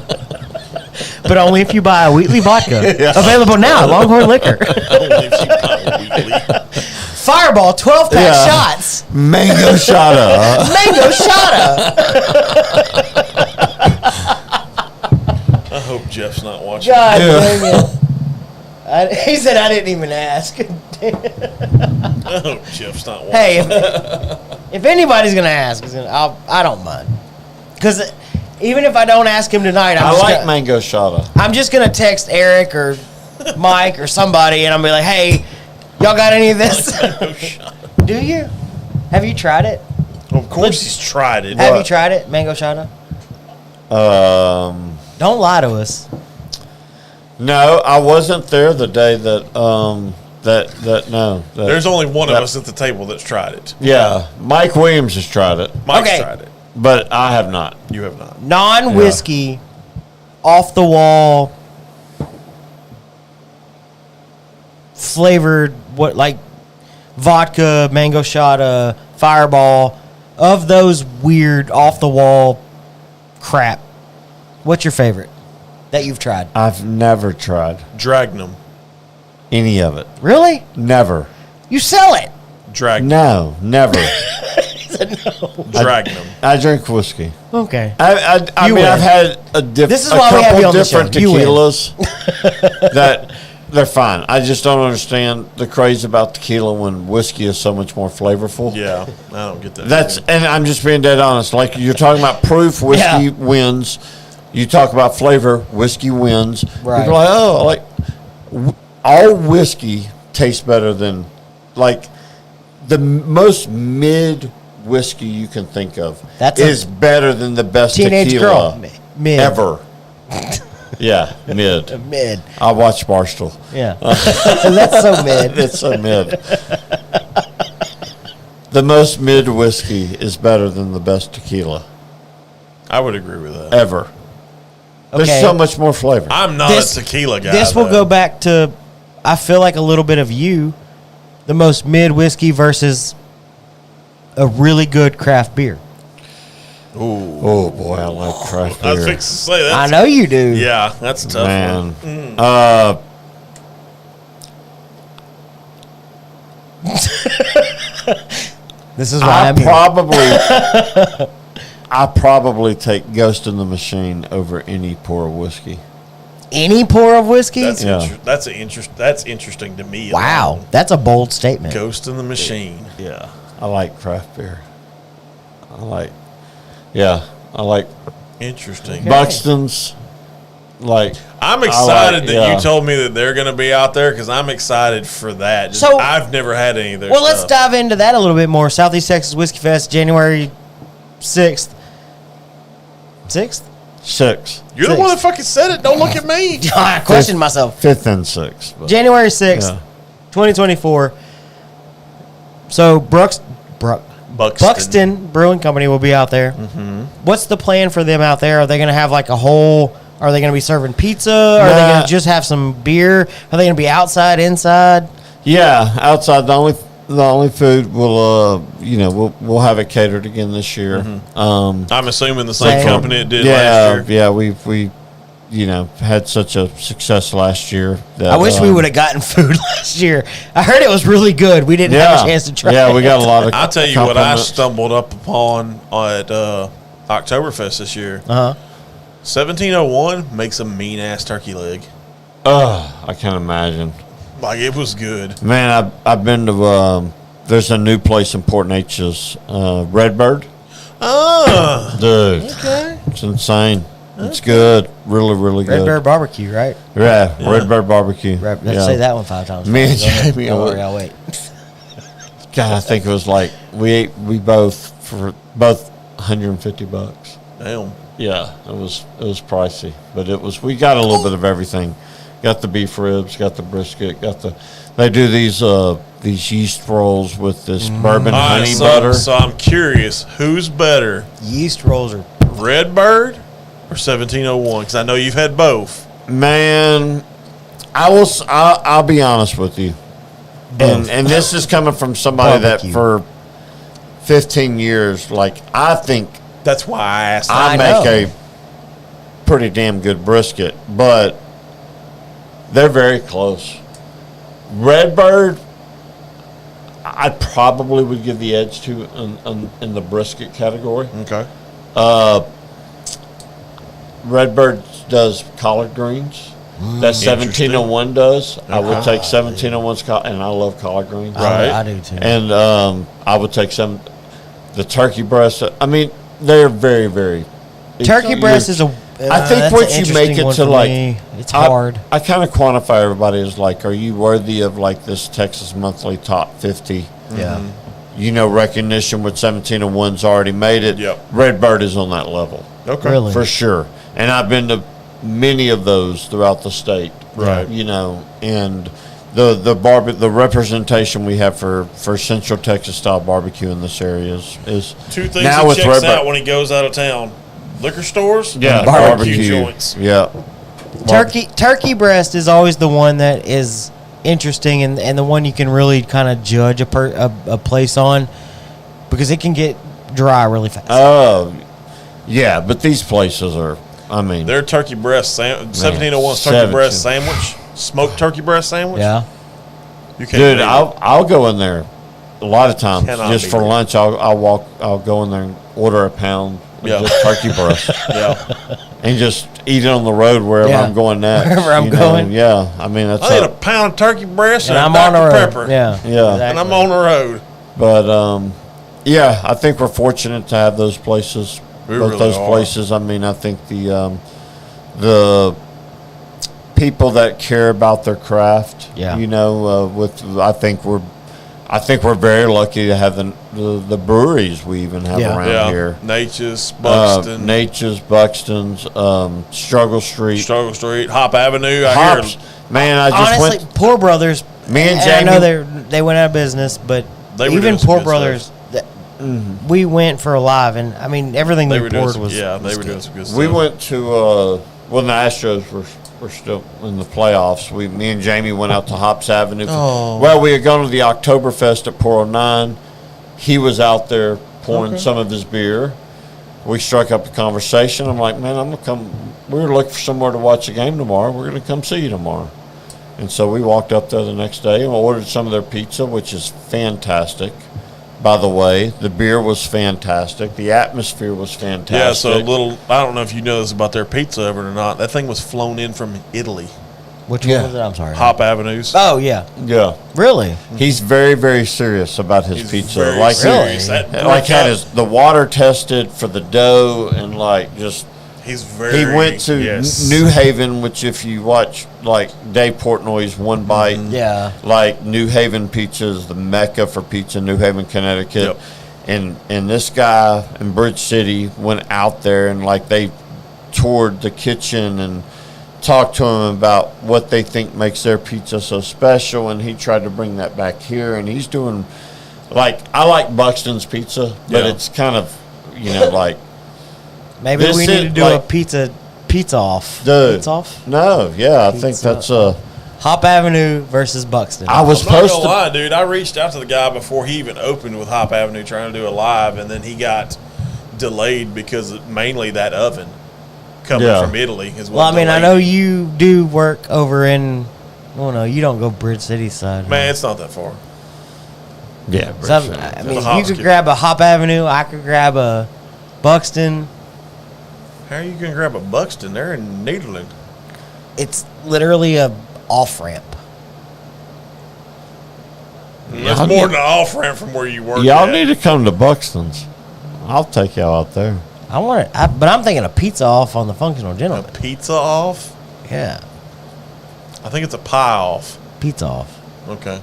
But only if you buy a Wheatley vodka. Available now at Longhorn Liquor. Only if you buy weekly. Fireball 12-pack Yeah. shots. Mango shada. Mango shota. I hope Jeff's not watching. God Yeah. dang it. He said I didn't even ask. I hope Jeff's not watching. Hey, if anybody's gonna ask, I don't mind. Because even if I don't ask him tonight, I like mango shada. I'm just gonna text Eric or Mike or somebody, and I'm gonna be like, "Hey, y'all got any of this? Do you? Have you tried it? Of course he's tried it. Have you tried it, mango shada? Don't lie to us. No, I wasn't there the day that no. There's only one of that- us at the table that's tried it. Yeah, Mike Williams has tried it, Mike's Okay. tried it. but I have not. You have not. Non-whiskey, off the wall, flavored like vodka, mango shada, Fireball, of those weird off the wall crap. What's your favorite that you've tried? I've never tried Dragnum. any of it. Really? Never. You sell it? Dragnum. No, never. Dragnum. I drink whiskey. Okay. I You mean, win. I've had This is a why we have couple you on the different show. You win. tequilas that they're fine. I just don't understand the craze about tequila when whiskey is so much more flavorful. Yeah, I don't get that. That's and I'm just being dead honest. Like you're talking about proof, whiskey Yeah. wins. You talk about flavor, whiskey wins. Right. People are like, oh, all whiskey tastes better than like the most mid whiskey you can think of. That's is better than the best Teenage tequila girl. Mid. ever. Yeah, mid. Mid. I watch Barstool. Yeah. That's so mid. It's so mid. The most mid whiskey is better than the best tequila I would agree with that. ever. There's Okay. so much more flavor. I'm not This- a tequila guy. This will though. go back to, I feel like a little bit of you, the most mid whiskey versus a really good craft beer. Ooh. Oh boy, I like craft I was beer. fixing to say that. I know you do. Yeah, that's a tough. Man, One. This is why I'm here. I probably take Ghost in the Machine over any pour of whiskey. Any pour of whiskey? That's Yeah. that's interesting to me. Wow, alone. that's a bold statement. Ghost in the Machine. Yeah, I like craft beer. I like Interesting. Buxton's. Like I'm I excited like- that yeah. you told me that they're going to be out there because I'm excited for that. Just, So- I've never had any of their Well, let's stuff. dive into that a little bit more. Southeast Texas Whiskey Fest, January 6th. 6th? 6th, You're the one that fucking said it. Don't look at me. I questioned myself. 5th, and 6th. But January 6th, Yeah. 2024. So, Buxton Brewing Company will be out there. Mm-hmm. What's the plan for them out there? Are they going to have like a whole? Are they going to be serving pizza? Are they going to just have some beer? Are they going to be outside, inside? Yeah, outside. The only food we'll have it catered again this year. I'm assuming the same Same. company that did last year. Yeah, we had such a success last year. That, I wish we would have gotten food last year. I heard it was really good. We didn't have a chance to try. Yeah, it. we got a lot of. I'll tell you what I compliments. stumbled up upon at Oktoberfest this year. 1701 makes a mean ass turkey leg. I can't imagine. Like, it was good. Man, I've been to. There's a new place in Port Neches, Redbird. Dude, Okay. it's insane. It's good, really, really Red good. Bear Barbecue, right? Yeah, Redbird Barbecue. Let's yeah. say that one 5 times. Me and fast. Jamie, Don't worry, I'll wait. God, I think it was like we both $150. Damn. Yeah, it was pricey, but we got a little bit of everything. Got the beef ribs, got the brisket, they do these yeast rolls with this bourbon All right, honey so, butter. So I'm curious, who's better, Yeast rolls are. Redbird or 1701? Because I know you've had both. Man, I'll be honest with you, and this is coming from somebody Barbecue. that for 15 years, like I think That's why I asked. I know. make a pretty damn good brisket, but they're very close. Redbird, I probably would give the edge to in the brisket category. Okay. Redbird does collard greens. That 1701 does. I would take 1701's and I love collard greens. Right. I do too. And I would take the turkey breast. I mean, they're very, very. Turkey breast is a. I think that's once an you make interesting it one to for like, me. It's hard. I kind of quantify everybody as like, are you worthy of like this Texas Monthly Top 50? Yeah. Recognition with 1701's already made it. Yep. Redbird is on that level. Okay. Really? For sure. And I've been to many of those throughout the state. Right. And the representation we have for Central Texas style barbecue in this area is Two things now he with checks Redbird. out when he goes out of town: liquor stores, Yeah, and barbecue joints. Yeah. Turkey breast is always the one that is interesting and the one you can really kind of judge a place on because it can get dry really fast. Oh, yeah, but these places are, I mean. Their turkey breast 1701's turkey breast sandwich, smoked turkey breast sandwich. Yeah. You can't. Dude, beat it. I'll go in there a lot of times Cannot just beat for it. lunch. I'll go in there and order a pound of Yeah. just turkey breast Yeah. and just eat it on the road wherever Yeah. I'm going next. Wherever I'm you know? going. Yeah, I mean that's I ate a pound of turkey breast and, And I'm a on the Dr. road. Pepper. Yeah. Yeah. And I'm on the road. But yeah, I think we're fortunate to have those places. We both really those are. places. I mean, I think the people that care about their craft. Yeah. I think we're very lucky to have the breweries we even have Yeah. around here. Natchez, Buxton, Natchez, Buxton's, Struggle Street, Struggle Street, Hop Avenue. I Hops. hear Man, I just Honestly, went. Poor Brothers. Me and I know Jamie. they went out of business, but They were even doing some Poor good Brothers, we went for a live, and I mean everything they they were doing poured some, was they was were good. doing some good stuff. We went to when the Astros were still in the playoffs. Me and Jamie went out to Hops Avenue. Oh. Well, we had gone to the Oktoberfest at 409. He was out there pouring some of his beer. We struck up a conversation. I'm like, man, I'm gonna come. We were looking for somewhere to watch a game tomorrow. We're gonna come see you tomorrow. And so we walked up there the next day and ordered some of their pizza, which is fantastic. By the way, the beer was fantastic. The atmosphere was fantastic. Yeah, so a little. I don't know if you know this about their pizza ever or not. That thing was flown in from Italy. Which Yeah. one was it? I'm sorry. Hop Avenues. Oh yeah, Yeah. really? He's very, very serious about his He's pizza. very Like, serious. That like had breakout- the water tested for the dough and like just He's very. he went to yes. New Haven, which if you watch like Dave Portnoy's One Bite, Yeah. like New Haven pizza is the mecca for pizza, New Haven, Connecticut. Yep. And this guy in Bridge City went out there and like they toured the kitchen and talked to him about what they think makes their pizza so special, and he tried to bring that back here, and he's doing Like, I like Buxton's pizza, but Yeah. it's kind of, like, Maybe This we is need to do like- a pizza off. dude. Pizza off? No, yeah, I think Pizza that's Hop Avenue versus Buxton. I was I'm not supposed gonna to. lie, dude. I reached out to the guy before he even opened with Hop Avenue, trying to do a live, and then he got delayed because of mainly that oven coming Yeah. from Italy is what. Well, I mean, I delayed know it. you do work over in. Oh no, you don't go Bridge City side. Man, it's not that far. Yeah, So, Bridge City. I The mean, you Hops could kid. grab a Hop Avenue. I could grab a Buxton. How are you gonna grab a Buxton? They're in Nederland. It's literally a off ramp. That's more than an off ramp from where you work. Y'all at. need to come to Buxton's. I'll take y'all out there. I want it, but I'm thinking a pizza off on the Functional a Gentleman. pizza off. Yeah, I think it's a pie off. pizza off. Okay,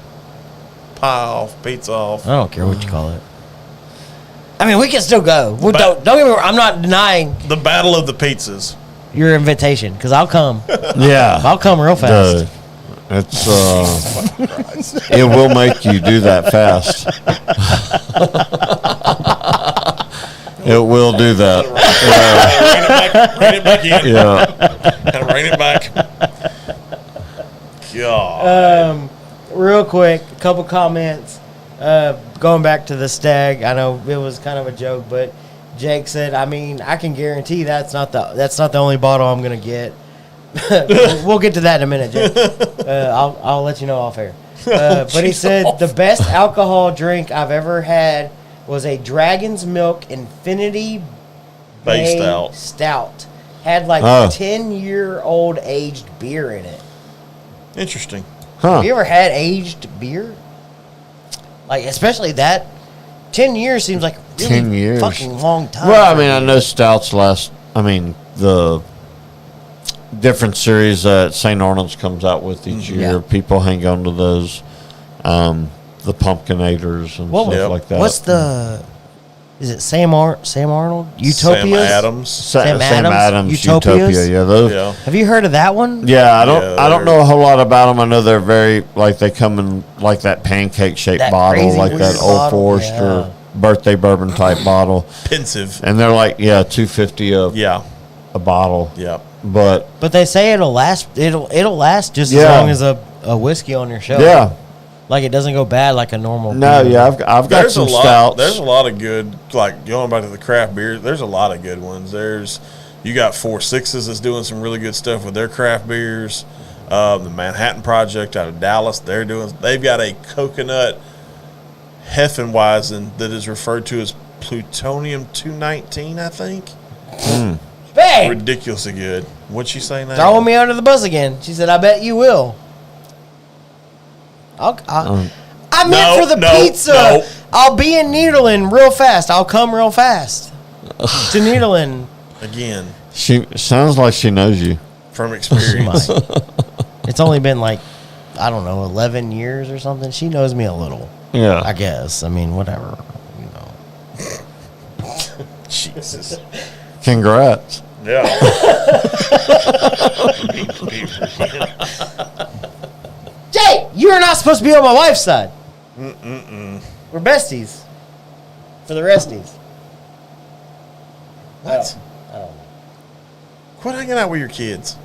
pie off, pizza off. I don't care what you call it. I mean, we can still go. But- Don't get me wrong. I'm not denying The battle of the pizzas. your invitation because I'll come. Yeah. I'll come real fast. Dude, it's it will make you do that fast. It will do that. Rein it back in. Yeah. Rein it back. God. Real quick, a couple comments. Going back to the stag, I know it was kind of a joke, but Jake said, "I mean, I can guarantee that's not the only bottle I'm gonna get." We'll get to that in a minute, Jake. I'll let you know off air. But he said the best alcohol drink I've ever had was a Dragon's Milk Infinity Bay Bay stout. Had like Oh. 10-year-old aged beer in it. Interesting. Huh. Have you ever had aged beer? Like, especially that 10 years seems like a really 10 years. fucking long time. Well, I for mean, I beer. know stouts last. I mean, the different series that St. Arnold's comes out with each year, Yeah. people hang on to those. The Pumpkinators and What- stuff Yep. like that. What's the? Is it Sam Arnold? Sam Utopias. Adams. Sam Sam Adams? Adams, Utopias? Utopia? Yeah, those. Yeah. Have you heard of that one? Yeah, I don't. Yeah, I don't they're- know a whole lot about them. I know they're very like they come in like that pancake shaped That bottle, crazy like weird that Old bottle, Forester birthday bourbon type bottle, Pensive. and they're like $2.50 Yeah. a bottle. Yeah. But But they say it'll last. It'll last just as Yeah. long as a whiskey on your shelf. yeah, Like it doesn't go bad like a normal. no, beer. yeah, I've got There's some a lot. stouts. There's a lot of good, like going back to the craft beer. There's a lot of good ones. You got 4-6s that's doing some really good stuff with their craft beers. The Manhattan Project out of Dallas, they've got a coconut Heffenweizen that is referred to as Plutonium 219. I think Hey, ridiculously good. What'd she say now? throwing me under the bus again. She said, "I bet you will." I meant No, for the no, pizza. no. I'll be in Nederland real fast. I'll come real fast to Nederland. Again She sounds like she knows you. from She experience. might. It's only been like, I don't know, 11 years or something. She knows me a little, Yeah, I guess. I mean, whatever. You know. Jesus. congrats. Yeah. Jay, you are not supposed to be on my wife's side. We're besties. For the resties. What? Quit hanging out with your kids.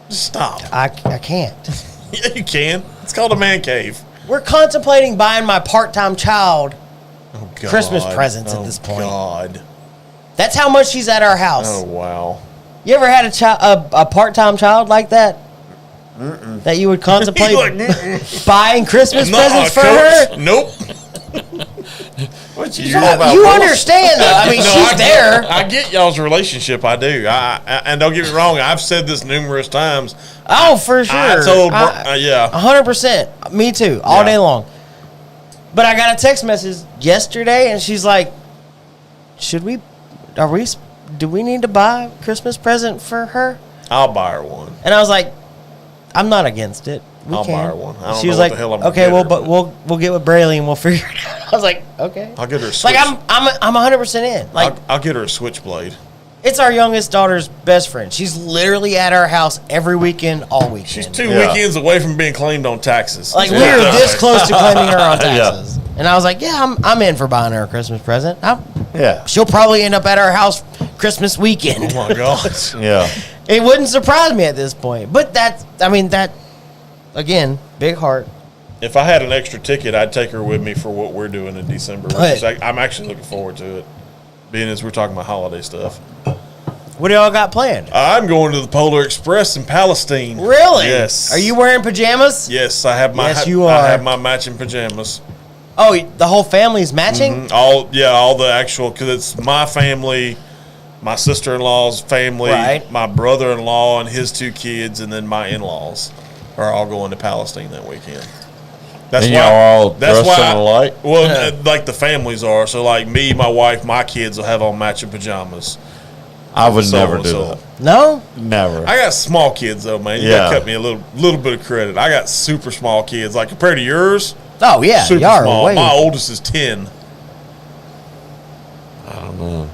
Just stop. I can't. Yeah, you can. It's called a man cave. We're contemplating buying my part-time child. Oh, God. Christmas presents at this point. God. That's how much she's at our house. Oh, wow. You ever had a part-time child like that? That you would contemplate He's like, "Mm-mm." buying Christmas Nuh-uh, presents for Coach. her? Nope. What You know about You boys. understand, though. I mean, No, she's there. I get y'all's relationship. I do. And don't get me wrong. I've said this numerous times. Oh, for sure. I told, yeah. 100%. Me too. All Yeah. day long. But I got a text message yesterday, and she's like, do we need to buy a Christmas present for her? I'll buy her one. And I was like, I'm not against it. I'll buy her one. I don't She know was what like, the hell I'm gonna okay, get well, her, but but- we'll get with Brayley and we'll figure it out. I was like, okay. I'll get her a switch. Like I'm 100% in. Like I'll get her a switchblade. it's our youngest daughter's best friend. She's literally at our house every weekend, all weekend. She's 2 Yeah. weekends away from being claimed on taxes. Like That's we what are it this does. close to claiming her on taxes. And I was like, yeah, I'm in for buying her a Christmas present. Yeah. She'll probably end up at our house Christmas weekend. Oh my God. Yeah. It wouldn't surprise me at this point. But that, again, big heart. If I had an extra ticket, I'd take her with me for what we're doing in December. Which is, I'm actually looking forward to it, being as we're talking about holiday stuff. What do y'all got planned? I'm going to the Polar Express in Palestine. Really? Yes. Are you wearing pajamas? Yes, I have my. Yes, you I are. have my matching pajamas. Oh, the whole family's matching? All the actual, because it's my family, my sister-in-law's family, Right. my brother-in-law and his 2 kids, and then my in-laws are all going to Palestine that weekend. That's And y'all all dressed alike? Well, like the families are. So, like me, my wife, my kids will have on matching pajamas. I would So never and do so. that. No? Never. I got small kids though, man. You gotta cut me a little bit of credit. I got super small kids. Like compared to yours, Oh, yeah. super Y'all are small. way. My oldest is 10. I don't know.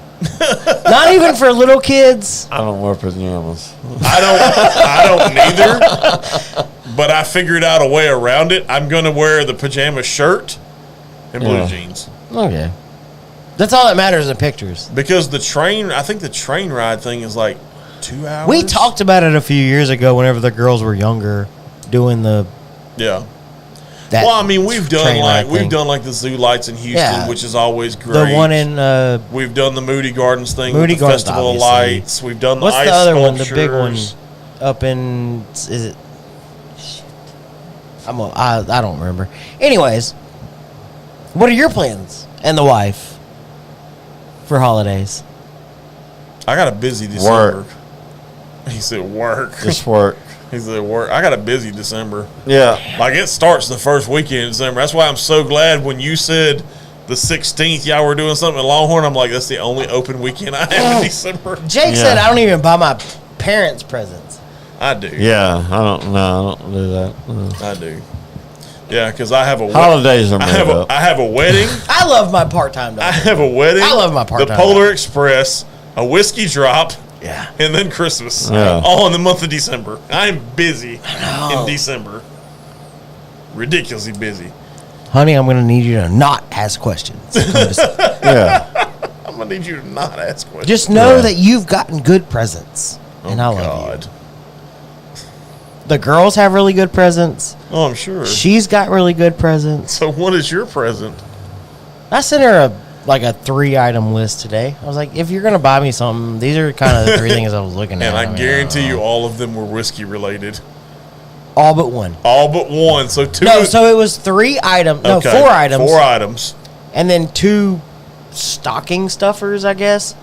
Not even for little kids. I don't wear pajamas. I don't neither. But I figured out a way around it. I'm gonna wear the pajama shirt and blue jeans. Okay. That's all that matters in pictures. Because I think the train ride thing is like 2 hours. We talked about it a few years ago whenever the girls were younger doing the Yeah. that Well, I mean, we've done train ride thing. the zoo lights in Houston, Yeah. which is always great. The one in We've done the Moody Gardens thing Moody with the Gardens, Festival of obviously. Lights. We've done the what's ice the other one? The big one sculptures. up in is it? Shit. I don't remember. Anyways, what are your plans and the wife for holidays? I got a busy December. He said work. Just work. He said work. I got a busy December. Yeah. Like it starts the first weekend in December. That's why I'm so glad when you said the 16th y'all were doing something in Longhorn. I'm like, that's the only open weekend I have in December. Jake said I don't even buy my parents presents. I do. Yeah. I don't do that. No. I do. Yeah, because I have a Holidays are I made have up. I have a wedding. I love my part-time I dog. have a wedding. I love my part-time The Polar Express, a whiskey drop, Yeah. and then Christmas. Yeah. All in the month of December. I am busy in December. Ridiculously busy. Honey, I'm going to need you to not ask questions. Yeah. I'm gonna need you to not ask questions. Just know Yeah. that you've gotten good presents. And I love God. you. The girls have really good presents. Oh, I'm sure. She's got really good presents. So, what is your present? I sent her a 3-item list today. I was like, if you're going to buy me something, these are kind of the 3 things I was looking at. And I mean, guarantee you, all of them were whiskey related. all but one. All but one. So 2. No, so it was 3 items. No, Okay, 4 items. 4 items. And then 2 stocking stuffers, I guess.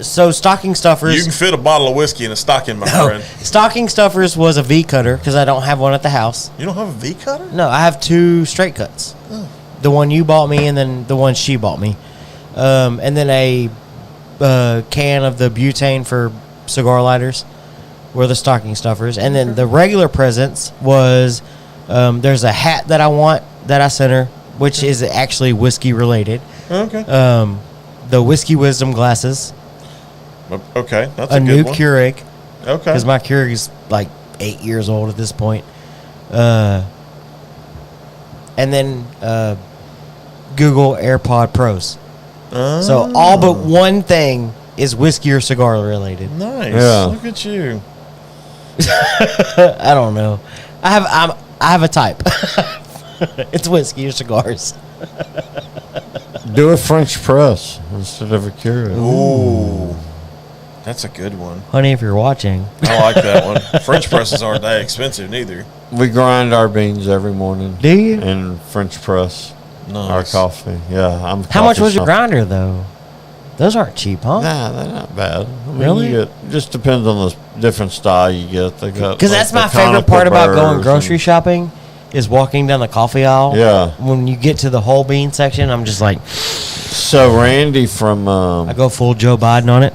So stocking stuffers. You can fit a bottle of whiskey in a stocking, my friend. Stocking stuffers was a V cutter because I don't have one at the house. You don't have a V cutter? No, I have 2 straight cuts. The one you bought me and then the one she bought me. And then a can of the butane for cigar lighters were the stocking stuffers. And then the regular presents was there's a hat that I want that I sent her, which is actually whiskey related. Okay. The Whiskey Wisdom glasses. Okay, that's A a new good one. Keurig. Okay. Because my Keurig's like 8 years old at this point. And then Google AirPod Pros. So all but one thing is whiskey or cigar related. Nice. Yeah. Look at you. I don't know. I have a type. It's whiskey or cigars. Do a French press instead of a Keurig. Ooh. That's a good one. Honey, if you're watching. I like that one. French presses aren't that expensive neither. We grind our beans every morning. Do you? And French press our Nice. coffee. Yeah, I'm. How much was your grinder though? Those aren't cheap, huh? Nah, they're not bad. I mean, Really? You get, just depends on the different style you get. They got Because like that's my the favorite part about conical going burrs grocery and- shopping is walking down the coffee aisle. Yeah. When you get to the whole bean section, I'm just like, So Randy from I go full Joe Biden on it.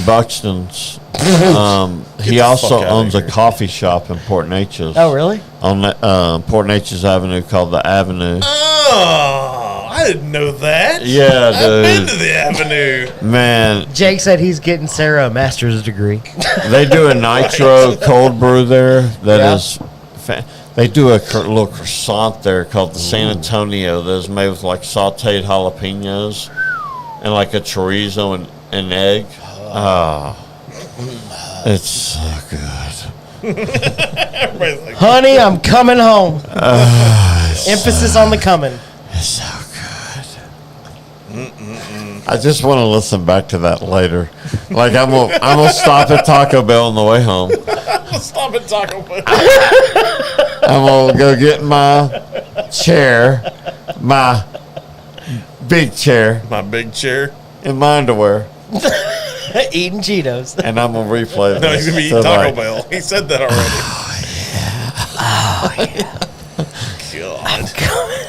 Buxton's, he the also fuck outta owns a here. coffee shop in Port Neches. Oh, really? On the, Port Neches Avenue called the Avenue. Oh, I didn't know that. Yeah, I've been dude. to the Avenue. Man, Jake said he's getting Sarah a master's degree. they do a nitro cold brew there that Yeah. is They do a little croissant there called the San Antonio that is made with like sauteed jalapenos and like a chorizo and egg. It's so good. Everybody's like, Honey, I'm coming home. Emphasis on the coming. It's so good. I just want to listen back to that later. Like I'm gonna stop at Taco Bell on the way home. stop at Taco Bell. I'm gonna go get my chair, my big chair, My big chair. in my underwear, Eating Cheetos. and I'm gonna replay this. No, he's gonna be So, eating Taco like, Bell. He said that already. God,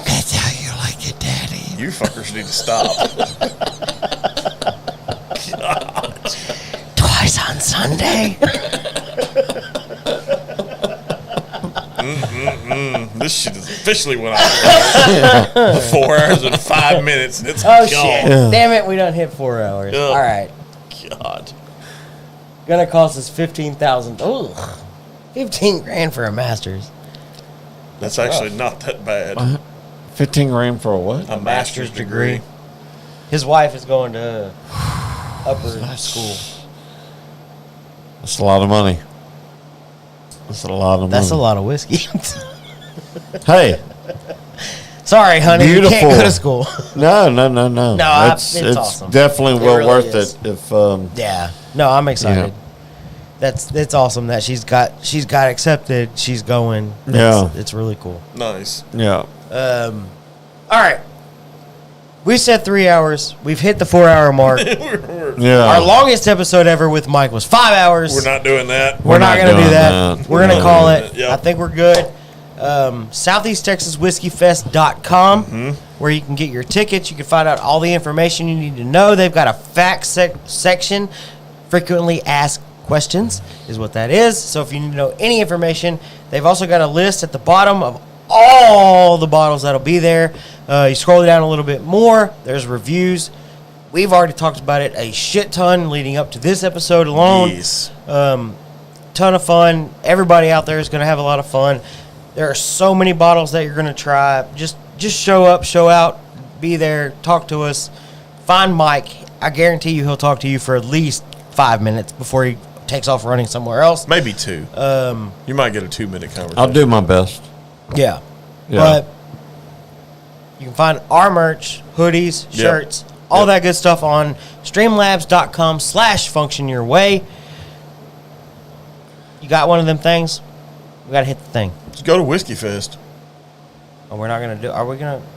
That's how you like it, Daddy. you fuckers need to stop. Twice on Sunday. This shit is officially went out. 4 hours and 5 minutes, and it's Oh, gone. shit. Damn it, we done hit 4 hours. Yeah. All right. God. Gonna cost us $15,000. Oh, 15 grand for a master's. That's actually not that bad. 15 grand for a what? A master's degree. His wife is going to upper school. That's a lot of money. That's a lot of money. That's a lot of whiskey. Hey, Sorry, honey. You Beautiful. can't go to school. no. No, it's it's awesome. definitely It well really worth is. it. If Yeah. No, I'm excited. Yeah. It's awesome that she's got accepted. She's going. Yeah. It's really cool. Nice. yeah, All right. We said 3 hours. We've hit the 4 hour mark. yeah. Our longest episode ever with Mike was 5 hours. We're not doing that. We're not going to do doing that. that. We're going to not call doing it. it. Yep. I think we're good. SoutheastTexasWhiskeyFest.com, where you can get your tickets. You can find out all the information you need to know. They've got a facts section. Frequently asked questions is what that is. So if you need to know any information, they've also got a list at the bottom of all the bottles that'll be there. You scroll down a little bit more. There's reviews. We've already talked about it a shit ton leading up to this episode alone. Yes. Ton of fun. Everybody out there is going to have a lot of fun. There are so many bottles that you're going to try. Just show up, show out, be there, talk to us. Find Mike. I guarantee you he'll talk to you for at least 5 minutes before he takes off running somewhere else. Maybe 2. You might get a 2-minute conversation. I'll do my best. Yeah. Yeah. But you can find our merch, hoodies, Yep. shirts, all Yep. that good stuff on streamlabs.com/functionyourway. You got one of them things? We got to hit the thing. Just go to Whiskey Fest. Oh, we're not going to do. Are we going to?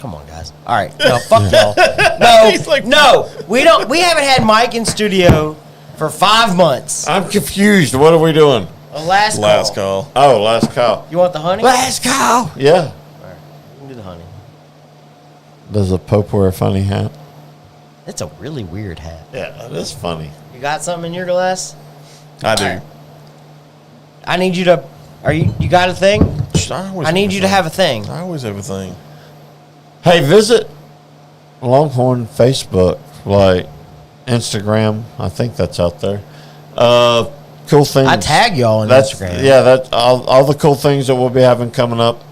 Come on, guys. All right. No, fuck y'all. No. He's like- no. We haven't had Mike in studio for 5 months. I'm confused. What are we doing? Last Last call. call. Oh, last call. You want the honey? Last call. Yeah. All right. We can do the honey. Does the Pope wear a funny hat? It's a really weird hat. Yeah, that is funny. You got something in your glass? I do. All right. I need you to. You got a thing? I need you to have a thing. I always have a thing. Hey, visit Longhorn Facebook, like Instagram. I think that's out there. Cool things. I tag y'all on That's Instagram. yeah. That's all the cool things that we'll be having coming up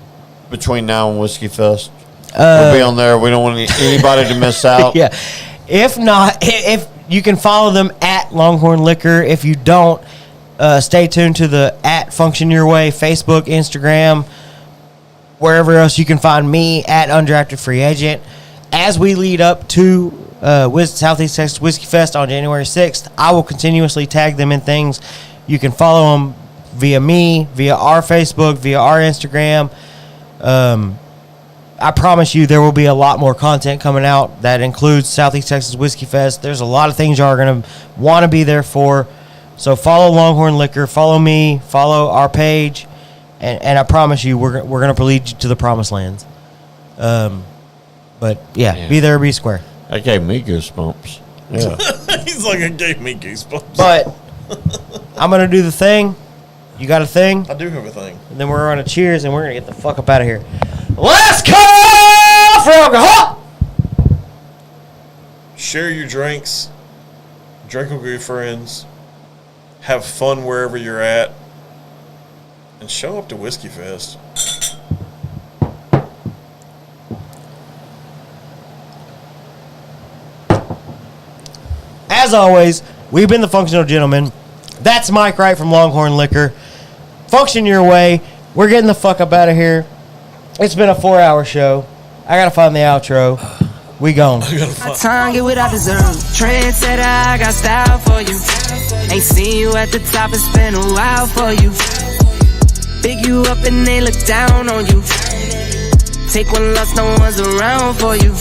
between now and Whiskey Fest. We'll be on there. We don't want anybody to miss out. Yeah. If not, if you can follow them at Longhorn Liquor. If you don't, stay tuned to the at Function Your Way Facebook, Instagram, wherever else you can find me at Undrafted Free Agent. As we lead up to Southeast Texas Whiskey Fest on January 6th, I will continuously tag them in things. You can follow them via me, via our Facebook, via our Instagram. I promise you there will be a lot more content coming out that includes Southeast Texas Whiskey Fest. There's a lot of things y'all are going to want to be there for. So follow Longhorn Liquor, follow me, follow our page, and I promise you we're going to lead you to the promised lands. But yeah, be there or be square. That gave me goosebumps. Yeah. He's like, it gave me goosebumps. But I'm going to do the thing. You got a thing? I do have a thing. And then we're on a cheers, and we're going to get the fuck up out of here. Let's call for alcohol! Share your drinks. Drink with your friends. Have fun wherever you're at. and show up to Whiskey Fest. As always, we've been the Functional Gentlemen. That's Mike Wright from Longhorn Liquor. Function your way. We're getting the fuck up out of here. It's been a 4-hour show. I gotta find the outro. We gone. My tongue get what I deserve. Trendsetter, I got style for you. Ain't seen you at the top, it's been a while for you. Big you up and they look down on you. Take one loss, no one's around for you.